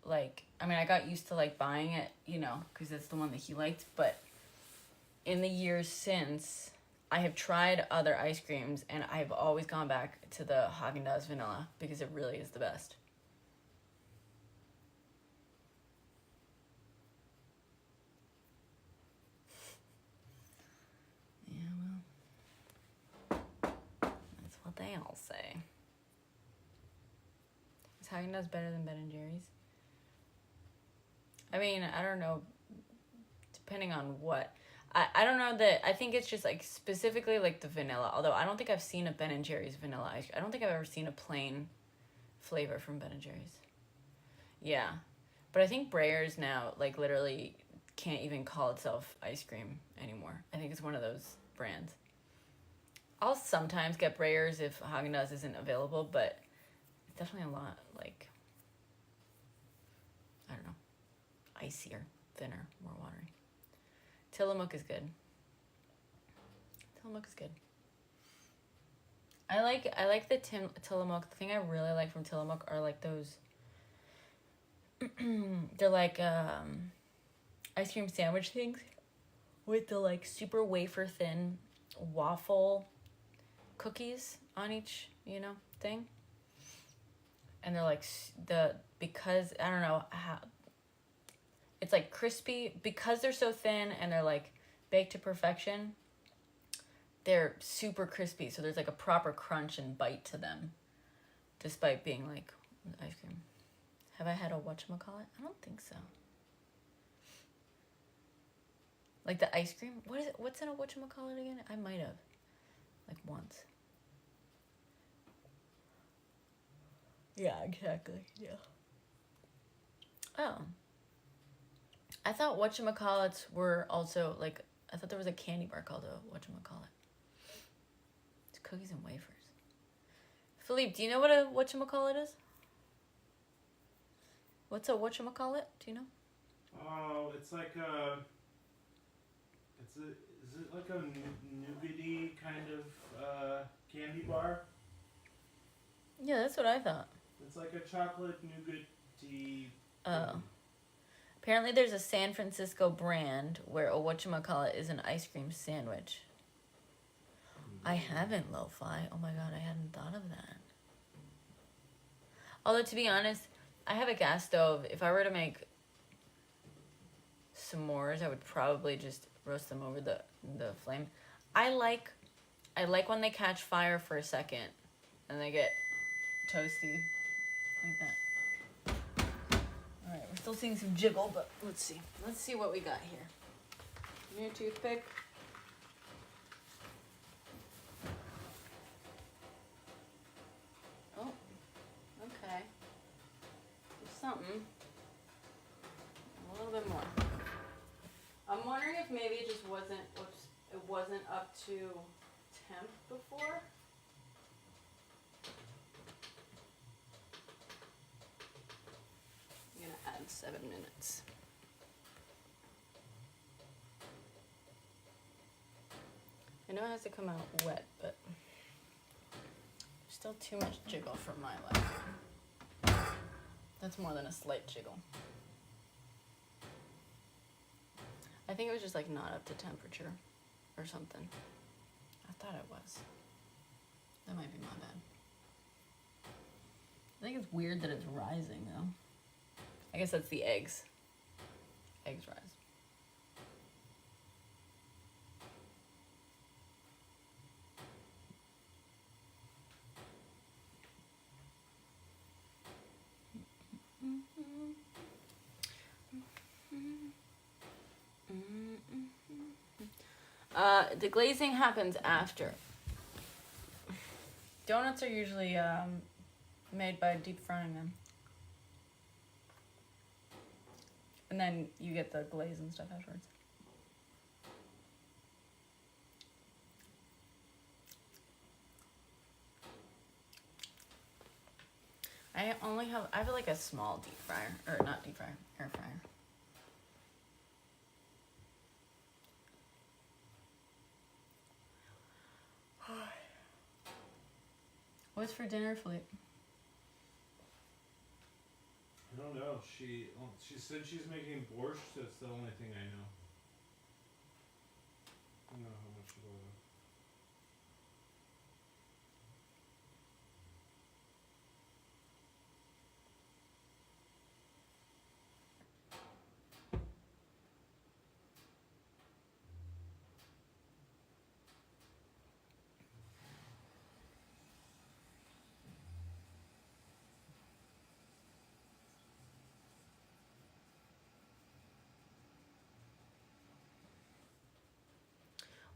I got used to, buying it, because that's the one that he liked. But in the years since, I have tried other ice creams, and I've always gone back to the Haagen-Dazs vanilla, because it really is the best. They all say. Is Haagen-Dazs better than Ben & Jerry's? I mean, I don't know. Depending on what. I don't know that. I think it's just specifically the vanilla. Although I don't think I've seen a Ben & Jerry's vanilla ice cream. I don't think I've ever seen a plain flavor from Ben & Jerry's. Yeah. But I think Breyers now, like, literally can't even call itself ice cream anymore. I think it's one of those brands. I'll sometimes get Breyers if Haagen-Dazs isn't available, but it's definitely a lot, like, I don't know, icier, thinner, more watery. Tillamook is good. Tillamook is good. I like the Tillamook. The thing I really like from Tillamook are like those. They're like ice cream sandwich things with the like super wafer thin waffle cookies on each, you know, thing. And they're like because I don't know how. It's like crispy because they're so thin and they're like baked to perfection. They're super crispy, so there's like a proper crunch and bite to them, despite being like ice cream. Have I had a whatchamacallit? I don't think so. Like the ice cream? What is it? What's in a whatchamacallit again? I might have. Like once. Yeah, exactly. Yeah. Oh. I thought whatchamacallits were also like, I thought there was a candy bar called a whatchamacallit. It's cookies and wafers. Philippe, do you know what a whatchamacallit is? What's a whatchamacallit? Do you know? Oh, it's like is it like a nougaty kind of candy bar? Yeah, that's what I thought. It's like a chocolate nougaty. Oh. Apparently there's a San Francisco brand where a whatchamacallit is an ice cream sandwich. I haven't, Lo-Fi. Oh my god, I hadn't thought of that. Although, to be honest, I have a gas stove. If I were to make s'mores, I would probably just roast them over the flame. I like when they catch fire for a second and they get toasty like that. All right, we're still seeing some jiggle, but let's see. Let's see what we got here. New toothpick. Oh, okay. There's something. A little bit more. I'm wondering if maybe it just wasn't. Whoops, it wasn't up to temp before. I'm gonna add 7 minutes. I know it has to come out wet, but still too much jiggle for my liking. That's more than a slight jiggle. I think it was just like not up to temperature or something. I thought it was. That might be my bad. I think it's weird that it's rising though. I guess that's the eggs. Eggs rise. The glazing happens after. Donuts are usually made by deep frying them. And then you get the glaze and stuff afterwards. I have like a small deep fryer, or not deep fryer, air fryer. What's for dinner, Philippe? I don't know. She said she's making borscht. That's the only thing I know. I don't know how much it was.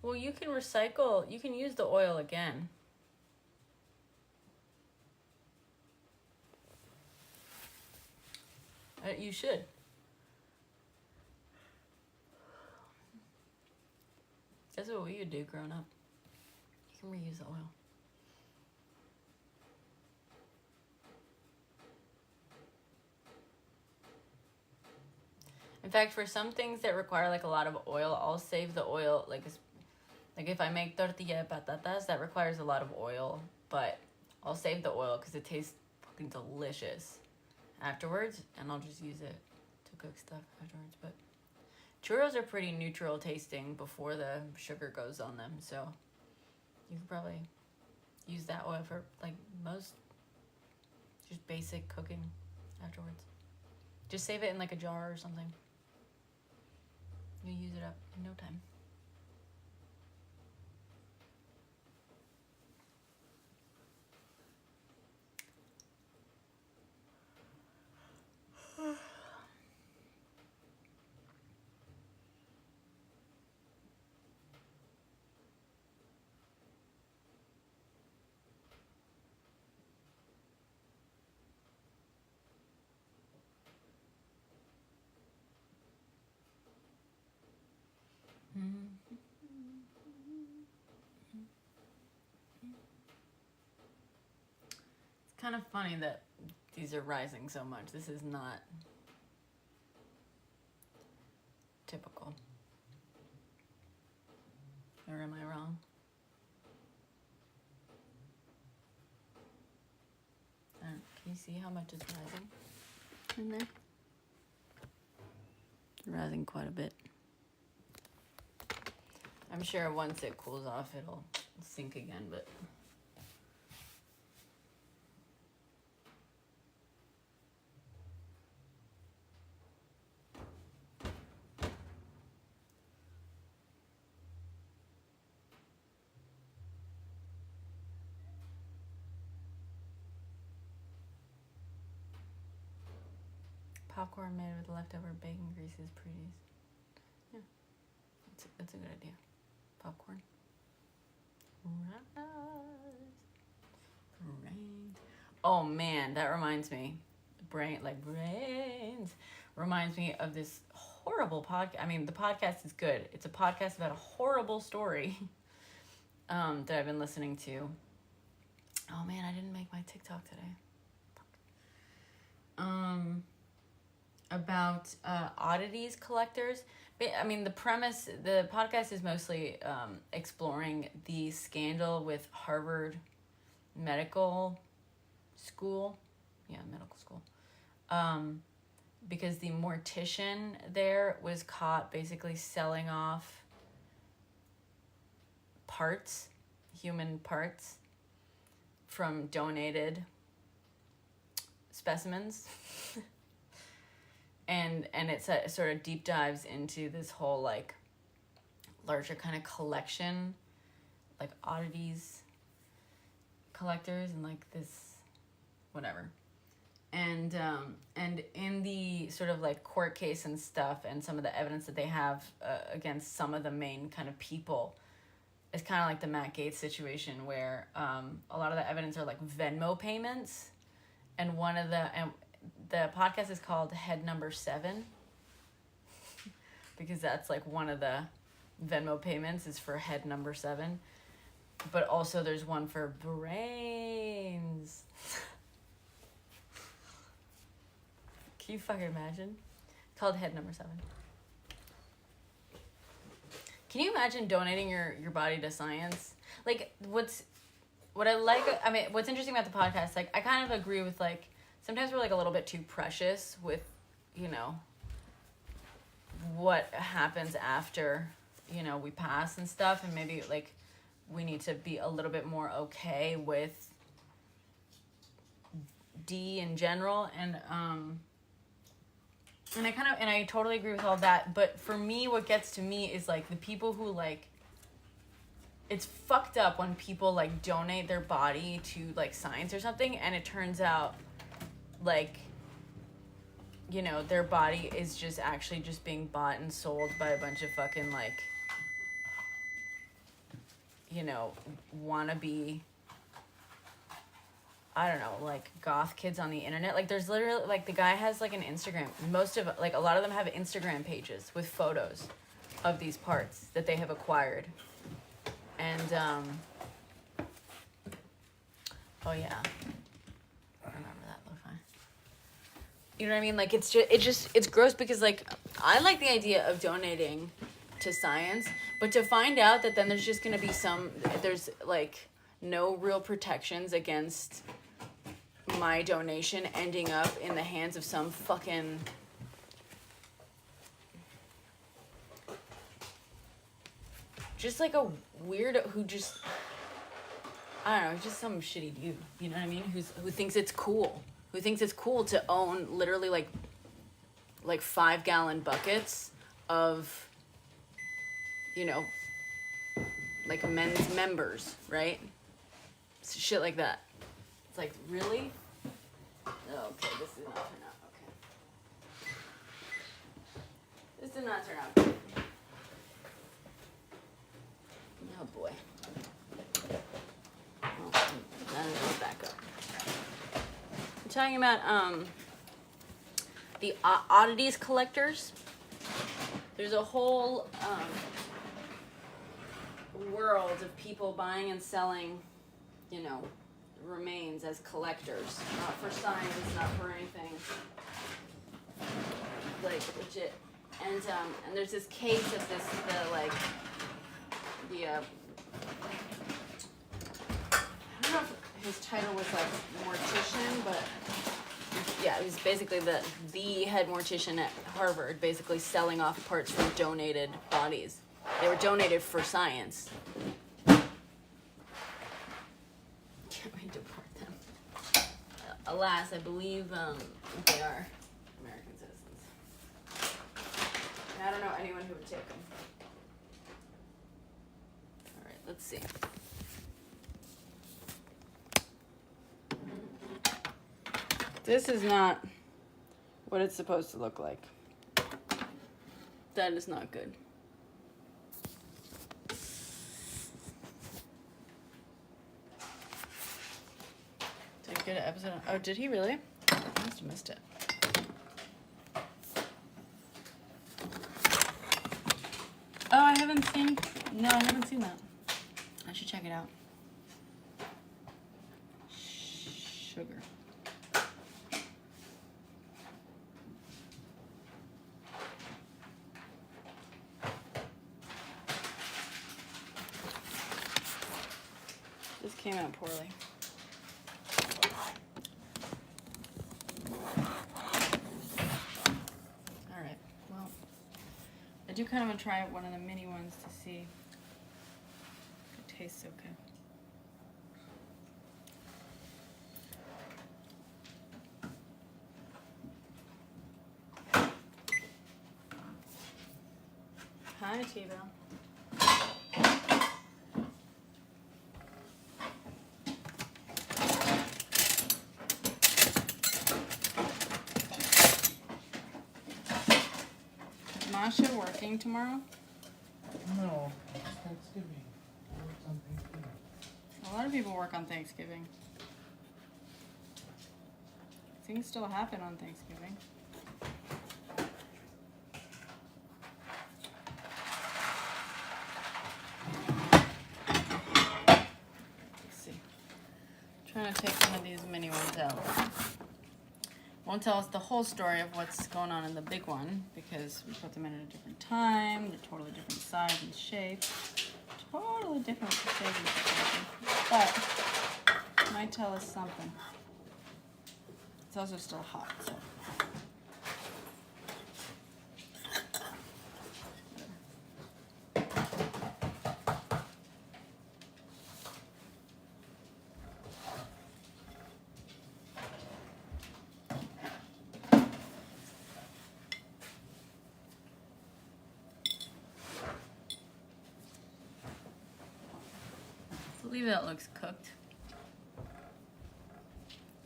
Well, you can recycle. You can use the oil again. You should. That's what we would do growing up. You can reuse the oil. In fact, for some things that require like a lot of oil, I'll save the oil. Like if I make tortilla de patatas, that requires a lot of oil, but I'll save the oil because it tastes fucking delicious afterwards, and I'll just use it to cook stuff afterwards. But churros are pretty neutral tasting before the sugar goes on them, so you could probably use that oil for like most just basic cooking afterwards. Just save it in like a jar or something. You'll use it up in no time. It's kind of funny that these are rising so much. This is not typical. Or am I wrong? Can you see how much is rising in there? Rising quite a bit. I'm sure once it cools off, it'll sink again, but... Popcorn made with leftover bacon grease is pretty. Yeah, that's a good idea. Popcorn. Brains. Oh man, that reminds me. Brains reminds me of this horrible podcast. I mean, the podcast is good. It's a podcast about a horrible story that I've been listening to. Oh man, I didn't make my TikTok today. Fuck. About oddities collectors. I mean, the premise, the podcast is mostly exploring the scandal with Harvard Medical School. Yeah, medical school. Because the mortician there was caught basically selling off parts, human parts, from donated specimens. And it sort of deep dives into this whole, like, larger kind of collection, like, oddities collectors and, like, this, whatever. And in the sort of, like, court case and stuff and some of the evidence that they have against some of the main kind of people, it's kind of like the Matt Gaetz situation where a lot of the evidence are, like, Venmo payments. And one of the podcast is called Head Number 7 because that's like one of the Venmo payments is for head number 7, but also there's one for brains. Can you fucking imagine? It's called Head Number 7. Can you imagine donating your body to science? Like what's interesting about the podcast, like I kind of agree with like sometimes we're like a little bit too precious with, you know, what happens after, you know, we pass and stuff. And maybe like we need to be a little bit more okay with D in general. And I totally agree with all that. But for me, what gets to me is like the people who like, it's fucked up when people like donate their body to like science or something. And it turns out like, you know, their body is just actually just being bought and sold by a bunch of fucking like, you know, wannabe I don't know, like goth kids on the internet. Like there's literally like the guy has like an Instagram. Most of like a lot of them have Instagram pages with photos of these parts that they have acquired. And oh yeah. I remember that lo-fi. You know what I mean? Like it's gross because like I like the idea of donating to science, but to find out that then there's just going to be there's like no real protections against my donation ending up in the hands of some fucking just like a weirdo who just I don't know, just some shitty dude, you know what I mean? Who thinks it's cool. Who thinks it's cool to own literally like 5-gallon buckets of, you know, like men's members, right? Shit like that. It's like, really? Okay, this did not turn out okay. This did not turn out good. Oh boy. Oh, that is back up. I'm talking about the oddities collectors. There's a whole world of people buying and selling, you know, remains as collectors, not for science, not for anything, like legit. And there's this case of I don't know if his title was like mortician, but yeah, he was basically the head mortician at Harvard, basically selling off parts from donated bodies. They were donated for science. Can't we deport them? Alas, I believe they are American citizens. And I don't know anyone who would take them. All right, let's see. This is not what it's supposed to look like. That is not good. Did he get an episode? Oh, did he really? I must have missed it. Oh, I haven't seen that. I should check it out. Sugar. This came out poorly. Alright, well, I do kind of want to try one of the mini ones to see if it tastes okay. Hi, T-Bell. Is Masha working tomorrow? No, it's Thanksgiving. I work on Thanksgiving. A lot of people work on Thanksgiving. Things still happen on Thanksgiving. Let's see. Trying to take one of these mini ones out. Won't tell us the whole story of what's going on in the big one because we put them in at a different time. They're totally different size and shape. Totally different shape and shape. But it might tell us something. It's also still hot, so. I believe that looks cooked.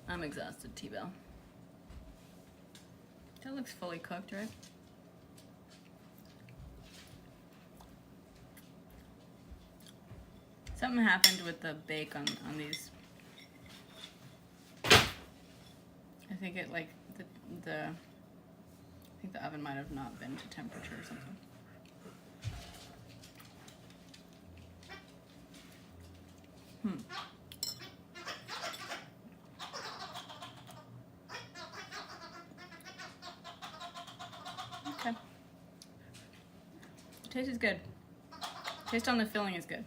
I'm exhausted, T-Bell. That looks fully cooked, right? Something happened with the bake on these think it like I think the oven might have not been to temperature or something. Okay. Taste is good. Taste on the filling is good.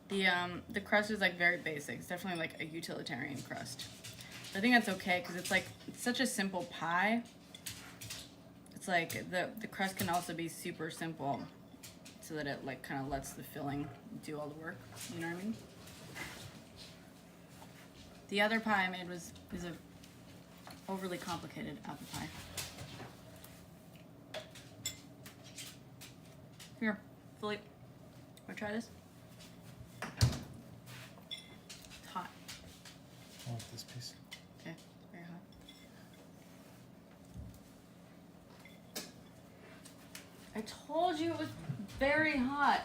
The crust is like very basic. It's definitely like a utilitarian crust. I think that's okay because it's such a simple pie. It's like the crust can also be super simple so that it like kind of lets the filling do all the work. You know what I mean? The other pie I made is a overly complicated apple pie. Here, Philippe, wanna try this? It's hot. I want this piece. Okay, very hot. I told you it was very hot.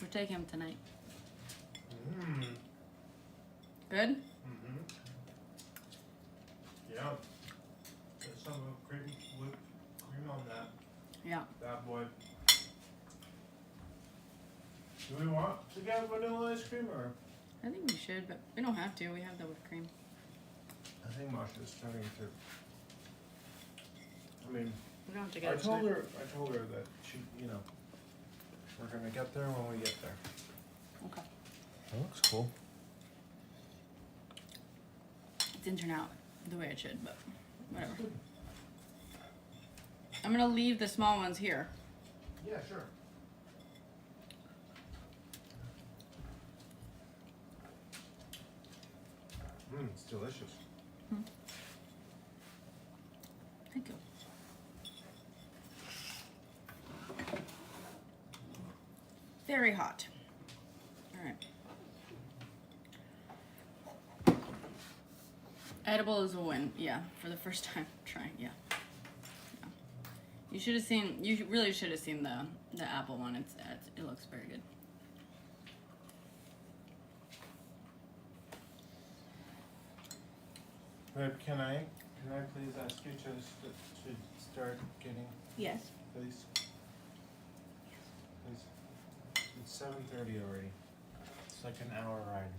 We're taking him tonight. Mmm. Good? Mm-hmm. Yeah. There's some whipped cream on that. Yeah. That boy. Do we want to get vanilla ice cream or? I think we should, but we don't have to. We have the whipped cream. I think Masha's starting to. I mean, We don't have to I get it told tonight. her that she, we're gonna get there when we get there. Okay. That looks cool. It didn't turn out the way it should, but whatever. I'm gonna leave the small ones here. Yeah, sure. It's delicious. Thank you. Very hot. All right. Edible is a win. Yeah, for the first time trying. Yeah. You should have seen. You really should have seen the apple one. It looks very good. Babe, can I please ask you to start getting Yes. these? Please. It's 7:30 already. It's like an hour ride.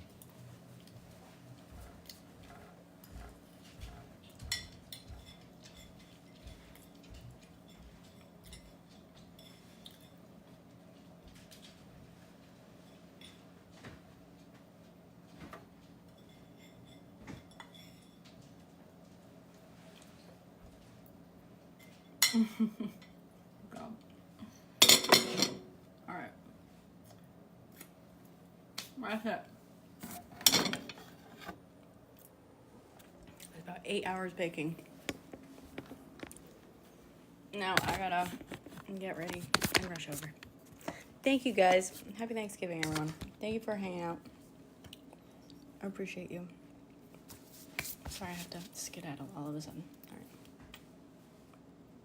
Go. All right. That's it. It's about 8 hours baking. Now I gotta get ready and rush over. Thank you guys. Happy Thanksgiving, everyone. Thank you for hanging out. I appreciate you. Sorry I have to skedaddle all of a sudden. All right.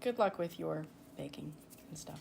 Good luck with your baking and stuff.